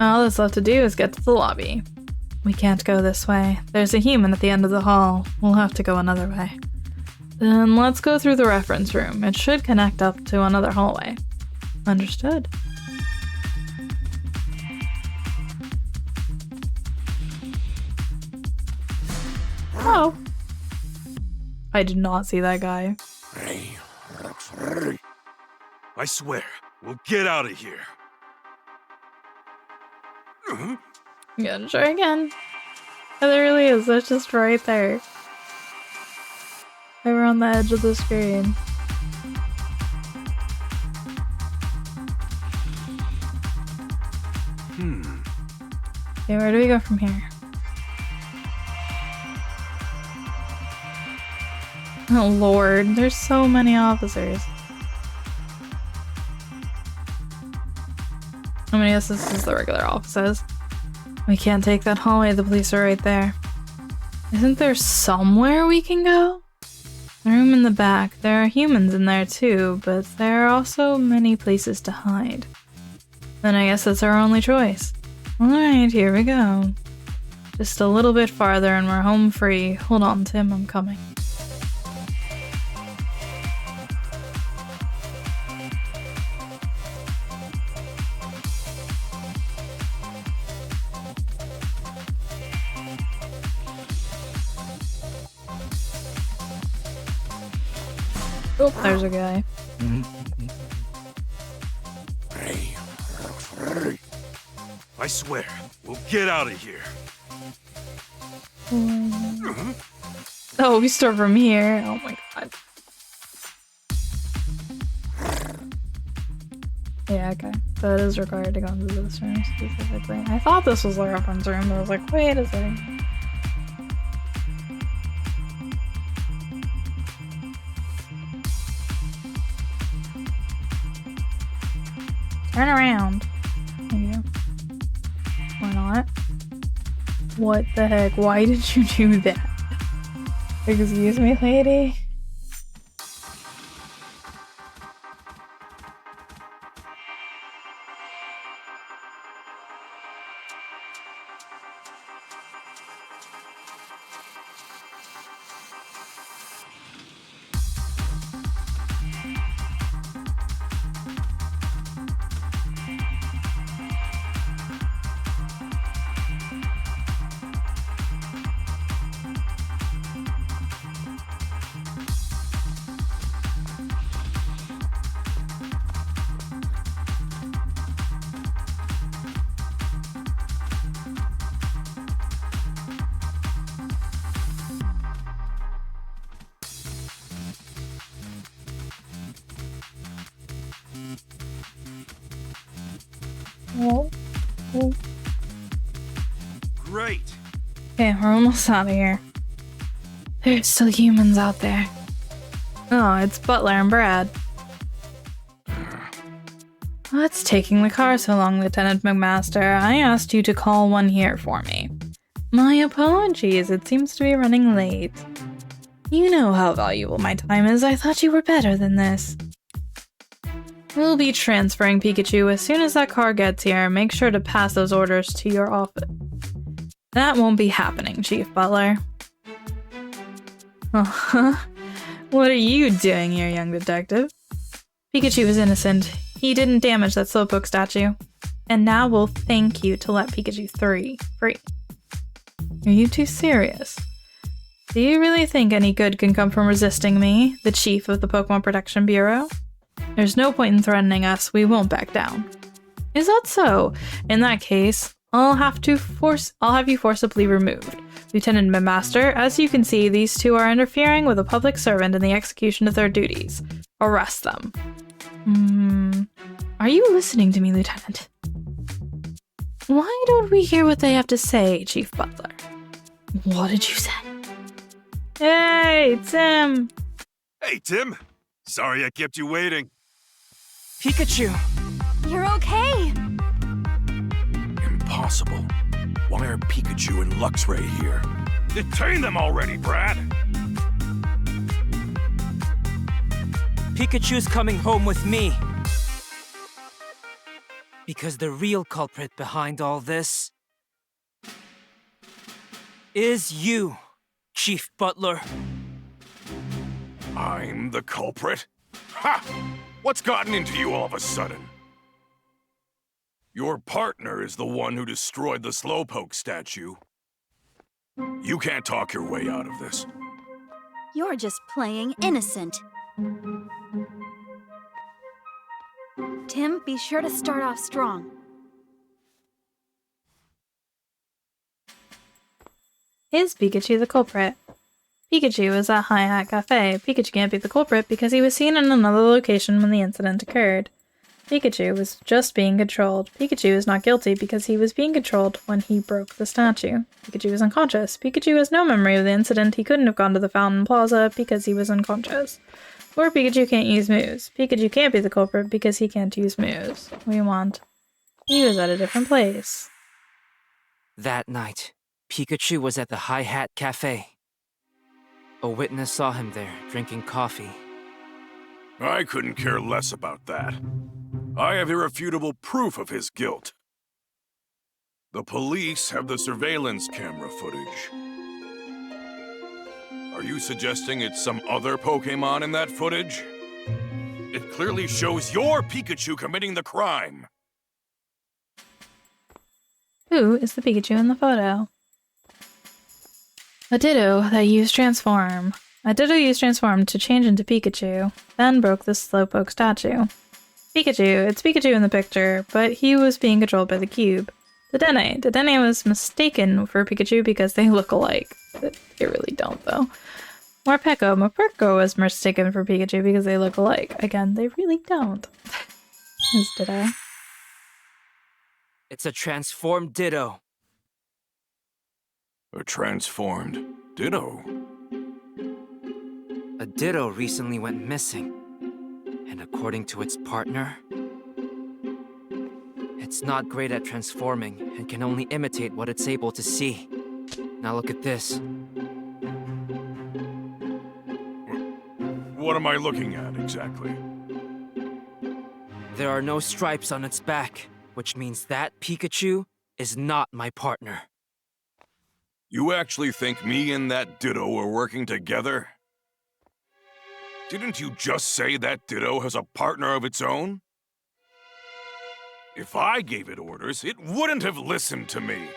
All that's left to do is get to the lobby. We can't go this way. There's a human at the end of the hall. We'll have to go another way. Then let's go through the reference room. It should connect up to another hallway. Understood. Oh. I did not see that guy. I swear, we'll get out of here. Yeah, try again. Oh, there really is. That's just right there. Over on the edge of the screen. Okay, where do we go from here? Oh lord, there's so many officers. I'm gonna guess this is the regular offices. We can't take that hallway, the police are right there. Isn't there somewhere we can go? The room in the back. There are humans in there too, but there are also many places to hide. Then I guess that's our only choice. Alright, here we go. Just a little bit farther and we're home free. Hold on, Tim, I'm coming. Oh, there's a guy. I swear, we'll get out of here. Oh, we start from here. Oh my god. Yeah, okay. So it is required to go into this room specifically. I thought this was the reference room, but I was like, wait a second. Turn around. There you go. Why not? What the heck? Why did you do that? Excuse me, lady? Oh. Oh. Great. Okay, we're almost out of here. There's still humans out there. Oh, it's Butler and Brad. What's taking the car so long, Lieutenant McMaster? I asked you to call one here for me. My apologies, it seems to be running late. You know how valuable my time is. I thought you were better than this. We'll be transferring Pikachu as soon as that car gets here. Make sure to pass those orders to your office. That won't be happening, Chief Butler. Uh-huh. What are you doing here, young detective? Pikachu is innocent. He didn't damage that Slowpoke statue. And now we'll thank you to let Pikachu 3 free. Are you too serious? Do you really think any good can come from resisting me, the chief of the Pokemon Protection Bureau? There's no point in threatening us. We won't back down. Is that so? In that case, I'll have you forcibly removed. Lieutenant McMaster, as you can see, these two are interfering with a public servant in the execution of their duties. Arrest them. Are you listening to me, Lieutenant? Why don't we hear what they have to say, Chief Butler? What did you say? Hey, Tim! Hey, Tim! Sorry I kept you waiting. Pikachu! You're okay! Impossible. Why are Pikachu and Luxray here? Detain them already, Brad! Pikachu's coming home with me. Because the real culprit behind all this is you, Chief Butler. I'm the culprit? Ha! What's gotten into you all of a sudden? Your partner is the one who destroyed the Slowpoke statue. You can't talk your way out of this. You're just playing innocent. Tim, be sure to start off strong. Is Pikachu the culprit? Pikachu is at Hi Hat Cafe. Pikachu can't be the culprit because he was seen in another location when the incident occurred. Pikachu was just being controlled. Pikachu is not guilty because he was being controlled when he broke the statue. Pikachu is unconscious. Pikachu has no memory of the incident. He couldn't have gone to the Fountain Plaza because he was unconscious. Or Pikachu can't use moves. Pikachu can't be the culprit because he can't use moves. We want. He was at a different place. That night, Pikachu was at the Hi Hat Cafe. A witness saw him there, drinking coffee. I couldn't care less about that. I have irrefutable proof of his guilt. The police have the surveillance camera footage. Are you suggesting it's some other Pokémon in that footage? It clearly shows your Pikachu committing the crime. Who is the Pikachu in the photo? A Ditto that used Transform. A Ditto used Transform to change into Pikachu, then broke the Slowpoke statue. Pikachu, it's Pikachu in the picture, but he was being controlled by the cube. Detainee. Detainee was mistaken for Pikachu because they look alike. They really don't, though. Morpeko. Morpeko was mistaken for Pikachu because they look alike. Again, they really don't. Is Ditto. It's a transformed Ditto. A transformed Ditto? A Ditto recently went missing. And according to its partner, it's not great at transforming and can only imitate what it's able to see. Now look at this. What am I looking at, exactly? There are no stripes on its back, which means that Pikachu is not my partner. You actually think me and that Ditto are working together? Didn't you just say that Ditto has a partner of its own? If I gave it orders, it wouldn't have listened to me.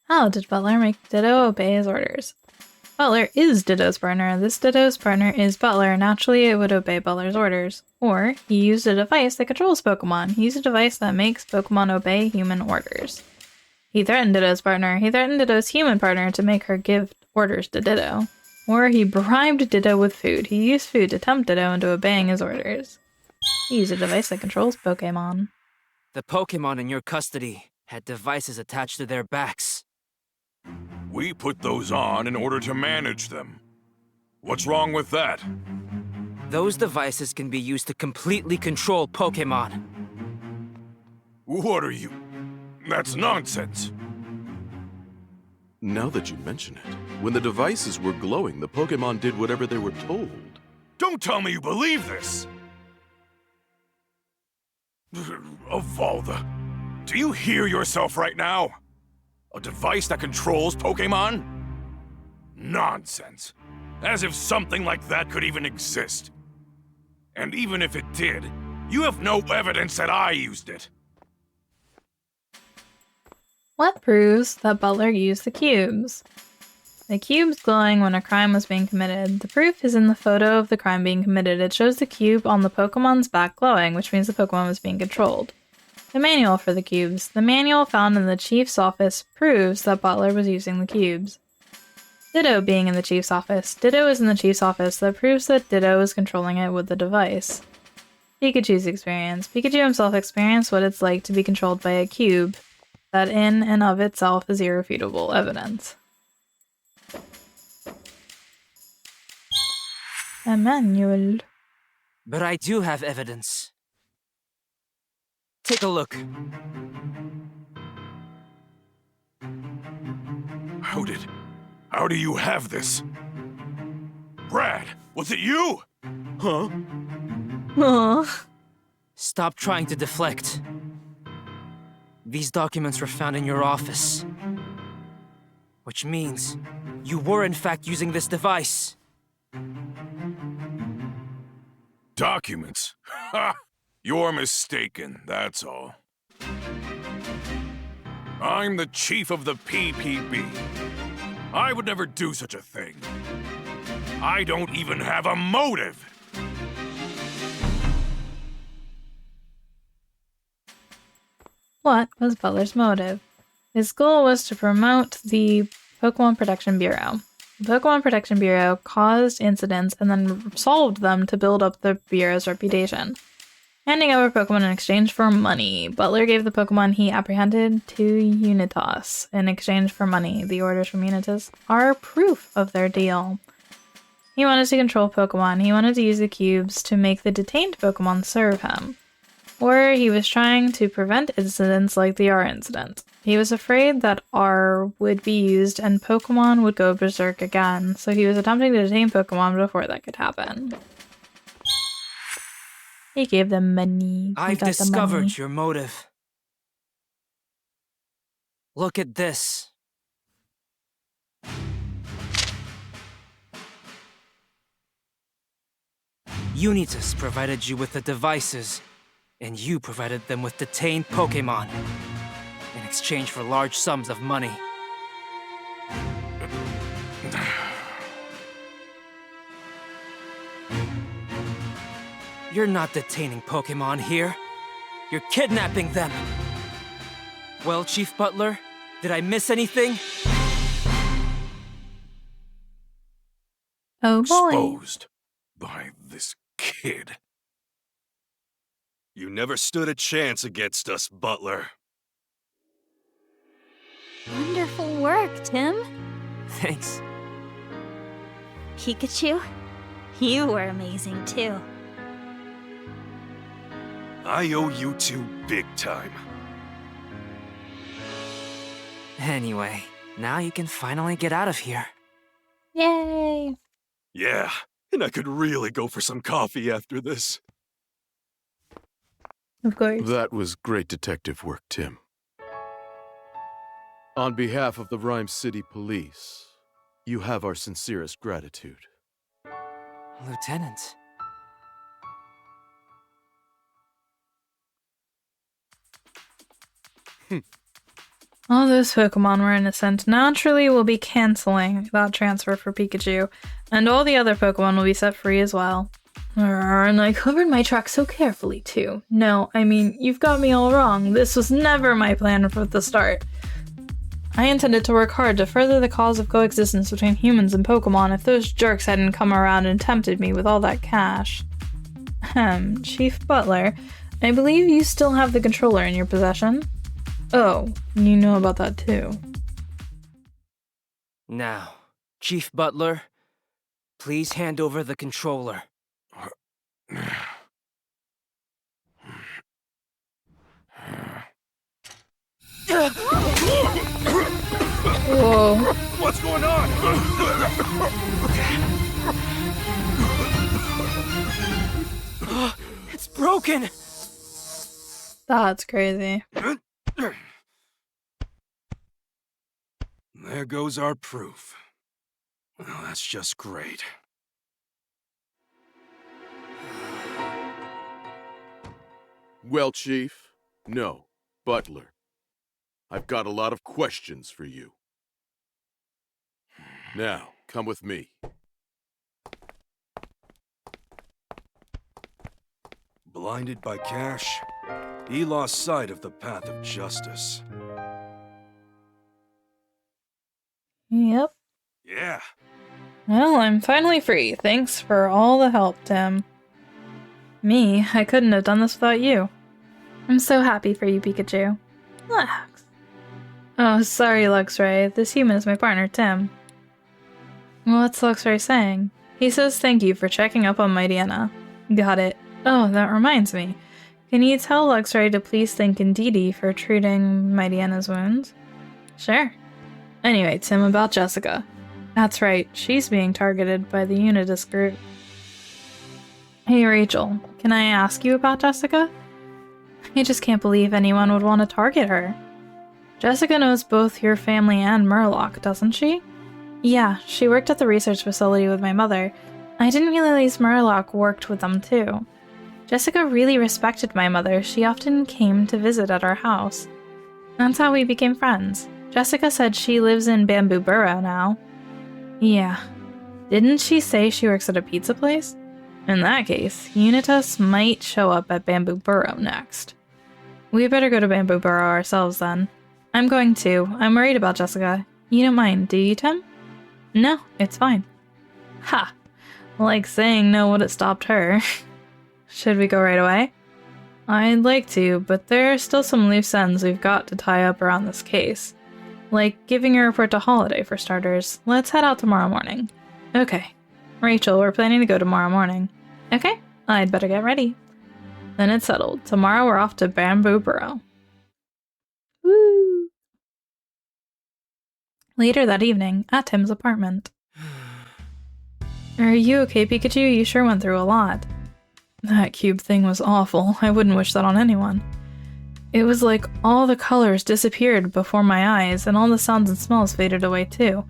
How did Butler make Ditto obey his orders? Butler is Ditto's partner. This Ditto's partner is Butler. Naturally, it would obey Butler's orders. Or, he used a device that controls Pokemon. He used a device that makes Pokemon obey human orders. He threatened Ditto's partner. He threatened Ditto's human partner to make her give orders to Ditto. Or he bribed Ditto with food. He used food to tempt Ditto into obeying his orders. He used a device that controls Pokemon. The Pokemon in your custody had devices attached to their backs. We put those on in order to manage them. What's wrong with that? Those devices can be used to completely control Pokemon. What are you? That's nonsense. Now that you mention it, when the devices were glowing, the Pokémon did whatever they were told. Don't tell me you believe this! Avalda, do you hear yourself right now? A device that controls Pokémon? Nonsense. As if something like that could even exist. And even if it did, you have no evidence that I used it. What proves that Butler used the cubes? The cubes glowing when a crime was being committed. The proof is in the photo of the crime being committed. It shows the cube on the Pokemon's back glowing, which means the Pokemon was being controlled. The manual for the cubes. The manual found in the chief's office proves that Butler was using the cubes. Ditto being in the chief's office. Ditto is in the chief's office. That proves that Ditto is controlling it with the device. Pikachu's experience. Pikachu himself experienced what it's like to be controlled by a cube. That in and of itself is irrefutable evidence. A manual. But I do have evidence. Take a look. How do you have this? Brad, was it you? Huh? Aww. Stop trying to deflect. These documents were found in your office. Which means you were in fact using this device. Documents? Ha! You're mistaken, that's all. I'm the chief of the PPB. I would never do such a thing. I don't even have a motive. What was Butler's motive? His goal was to promote the Pokemon Protection Bureau. The Pokemon Protection Bureau caused incidents and then solved them to build up the Bureau's reputation. Handing over Pokemon in exchange for money, Butler gave the Pokemon he apprehended to Unitas in exchange for money. The orders from Unitas are proof of their deal. He wanted to control Pokemon. He wanted to use the cubes to make the detained Pokemon serve him. Or he was trying to prevent incidents like the R incident. He was afraid that R would be used and Pokemon would go berserk again, so he was attempting to detain Pokemon before that could happen. He gave them money. I've discovered your motive. Look at this. Unitas provided you with the devices, and you provided them with detained Pokémon in exchange for large sums of money. You're not detaining Pokémon here. You're kidnapping them. Well, Chief Butler, did I miss anything? Oh boy. Exposed by this kid. You never stood a chance against us, Butler. Wonderful work, Tim. Thanks. Pikachu, you were amazing too. I owe you two big time. Anyway, now you can finally get out of here. Yay! Yeah, and I could really go for some coffee after this. Of course. That was great detective work, Tim. On behalf of the Rhyme City Police, you have our sincerest gratitude. Lieutenant. All those Pokemon were innocent. Naturally, we'll be canceling that transfer for Pikachu, and all the other Pokemon will be set free as well. And I covered my tracks so carefully, too. No, I mean, you've got me all wrong. This was never my plan from the start. I intended to work hard to further the cause of coexistence between humans and Pokemon if those jerks hadn't come around and tempted me with all that cash. Chief Butler, I believe you still have the controller in your possession. Oh, you know about that too. Now, Chief Butler, please hand over the controller. Whoa. What's going on? It's broken! That's crazy. There goes our proof. Well, that's just great. Well, Chief, no, Butler. I've got a lot of questions for you. Now, come with me. Blinded by cash, he lost sight of the path of justice. Yep. Yeah. Well, I'm finally free. Thanks for all the help, Tim. Me, I couldn't have done this without you. I'm so happy for you, Pikachu. Relax. Oh, sorry, Luxray. This human is my partner, Tim. What's Luxray saying? He says thank you for checking up on Mighty Anna. Got it. Oh, that reminds me. Can you tell Luxray to please thank Detainee for treating Mighty Anna's wounds? Sure. Anyway, Tim, about Jessica. That's right, she's being targeted by the Unitas group. Hey, Rachel, can I ask you about Jessica? I just can't believe anyone would want to target her. Jessica knows both your family and Murloc, doesn't she? Yeah, she worked at the research facility with my mother. I didn't realize Murloc worked with them too. Jessica really respected my mother. She often came to visit at our house. That's how we became friends. Jessica said she lives in Bamboo Burrow now. Yeah. Didn't she say she works at a pizza place? In that case, Unitas might show up at Bamboo Burrow next. We better go to Bamboo Burrow ourselves then. I'm going too. I'm worried about Jessica. You don't mind, do you, Tim? No, it's fine. Ha! Like saying no would have stopped her. Should we go right away? I'd like to, but there are still some loose ends we've got to tie up around this case. Like giving a report to Holiday, for starters. Let's head out tomorrow morning. Okay. Rachel, we're planning to go tomorrow morning. Okay, I'd better get ready. Then it's settled. Tomorrow we're off to Bamboo Burrow. Woo! Later that evening, at Tim's apartment. Are you okay, Pikachu? You sure went through a lot. That cube thing was awful. I wouldn't wish that on anyone. It was like all the colors disappeared before my eyes, and all the sounds and smells faded away too.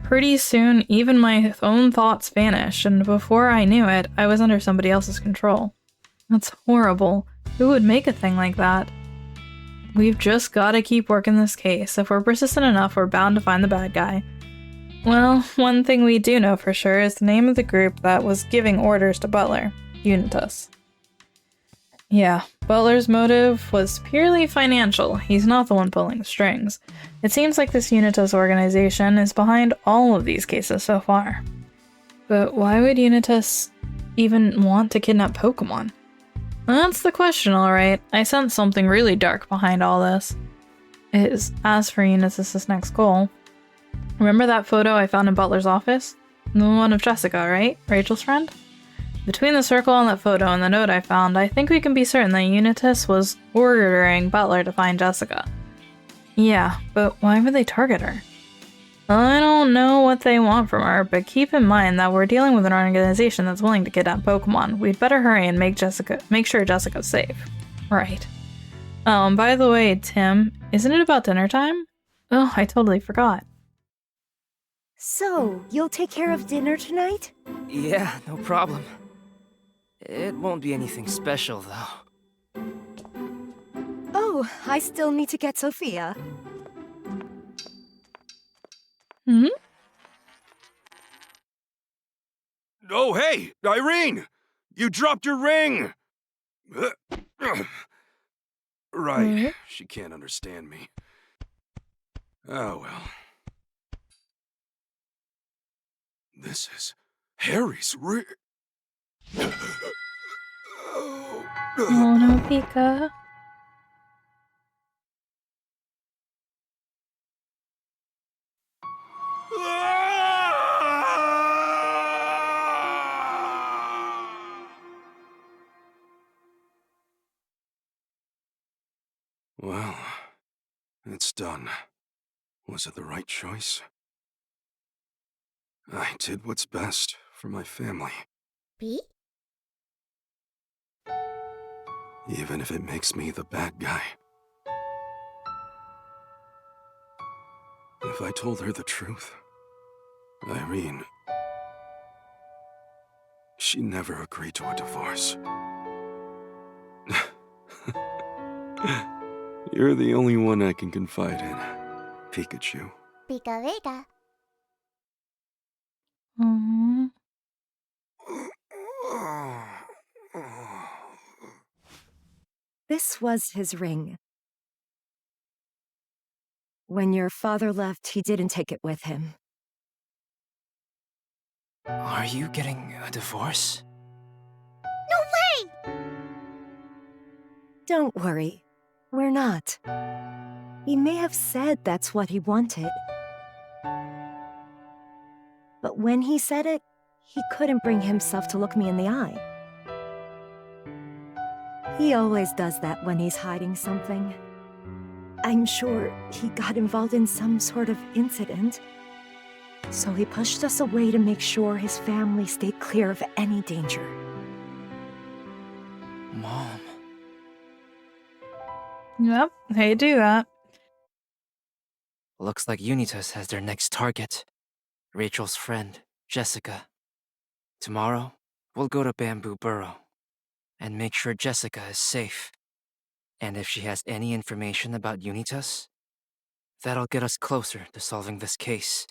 Pretty soon, even my own thoughts vanished, and before I knew it, I was under somebody else's control. That's horrible. Who would make a thing like that? We've just gotta keep working this case. If we're persistent enough, we're bound to find the bad guy. Well, one thing we do know for sure is the name of the group that was giving orders to Butler. Unitas. Yeah, Butler's motive was purely financial. He's not the one pulling the strings. It seems like this Unitas organization is behind all of these cases so far. But why would Unitas even want to kidnap Pokemon? That's the question, alright. I sense something really dark behind all this. As for Unitas' next goal, remember that photo I found in Butler's office? The one of Jessica, right? Rachel's friend? Between the circle on that photo and the note I found, I think we can be certain that Unitas was ordering Butler to find Jessica. Yeah, but why would they target her? I don't know what they want from her, but keep in mind that we're dealing with an organization that's willing to kidnap Pokemon. We'd better hurry and make sure Jessica's safe. Right. Oh, and by the way, Tim, isn't it about dinner time? Oh, I totally forgot. So, you'll take care of dinner tonight? Yeah, no problem. It won't be anything special, though. Oh, I still need to get Sophia. Hmm? Oh, hey, Irene! You dropped your ring! Right, she can't understand me. Oh, well. This is Harry's ring. Oh no, Pika. Well, it's done. Was it the right choice? I did what's best for my family. B? Even if it makes me the bad guy. If I told her the truth, Irene, she never agreed to a divorce. You're the only one I can confide in, Pikachu. Pika Vega. Aww. This was his ring. When your father left, he didn't take it with him. Are you getting a divorce? No way! Don't worry, we're not. He may have said that's what he wanted. But when he said it, he couldn't bring himself to look me in the eye. He always does that when he's hiding something. I'm sure he got involved in some sort of incident. So he pushed us away to make sure his family stayed clear of any danger. Mom. Yep, they do that. Looks like Unitas has their next target. Rachel's friend, Jessica. Tomorrow, we'll go to Bamboo Burrow and make sure Jessica is safe. And if she has any information about Unitas, that'll get us closer to solving this case.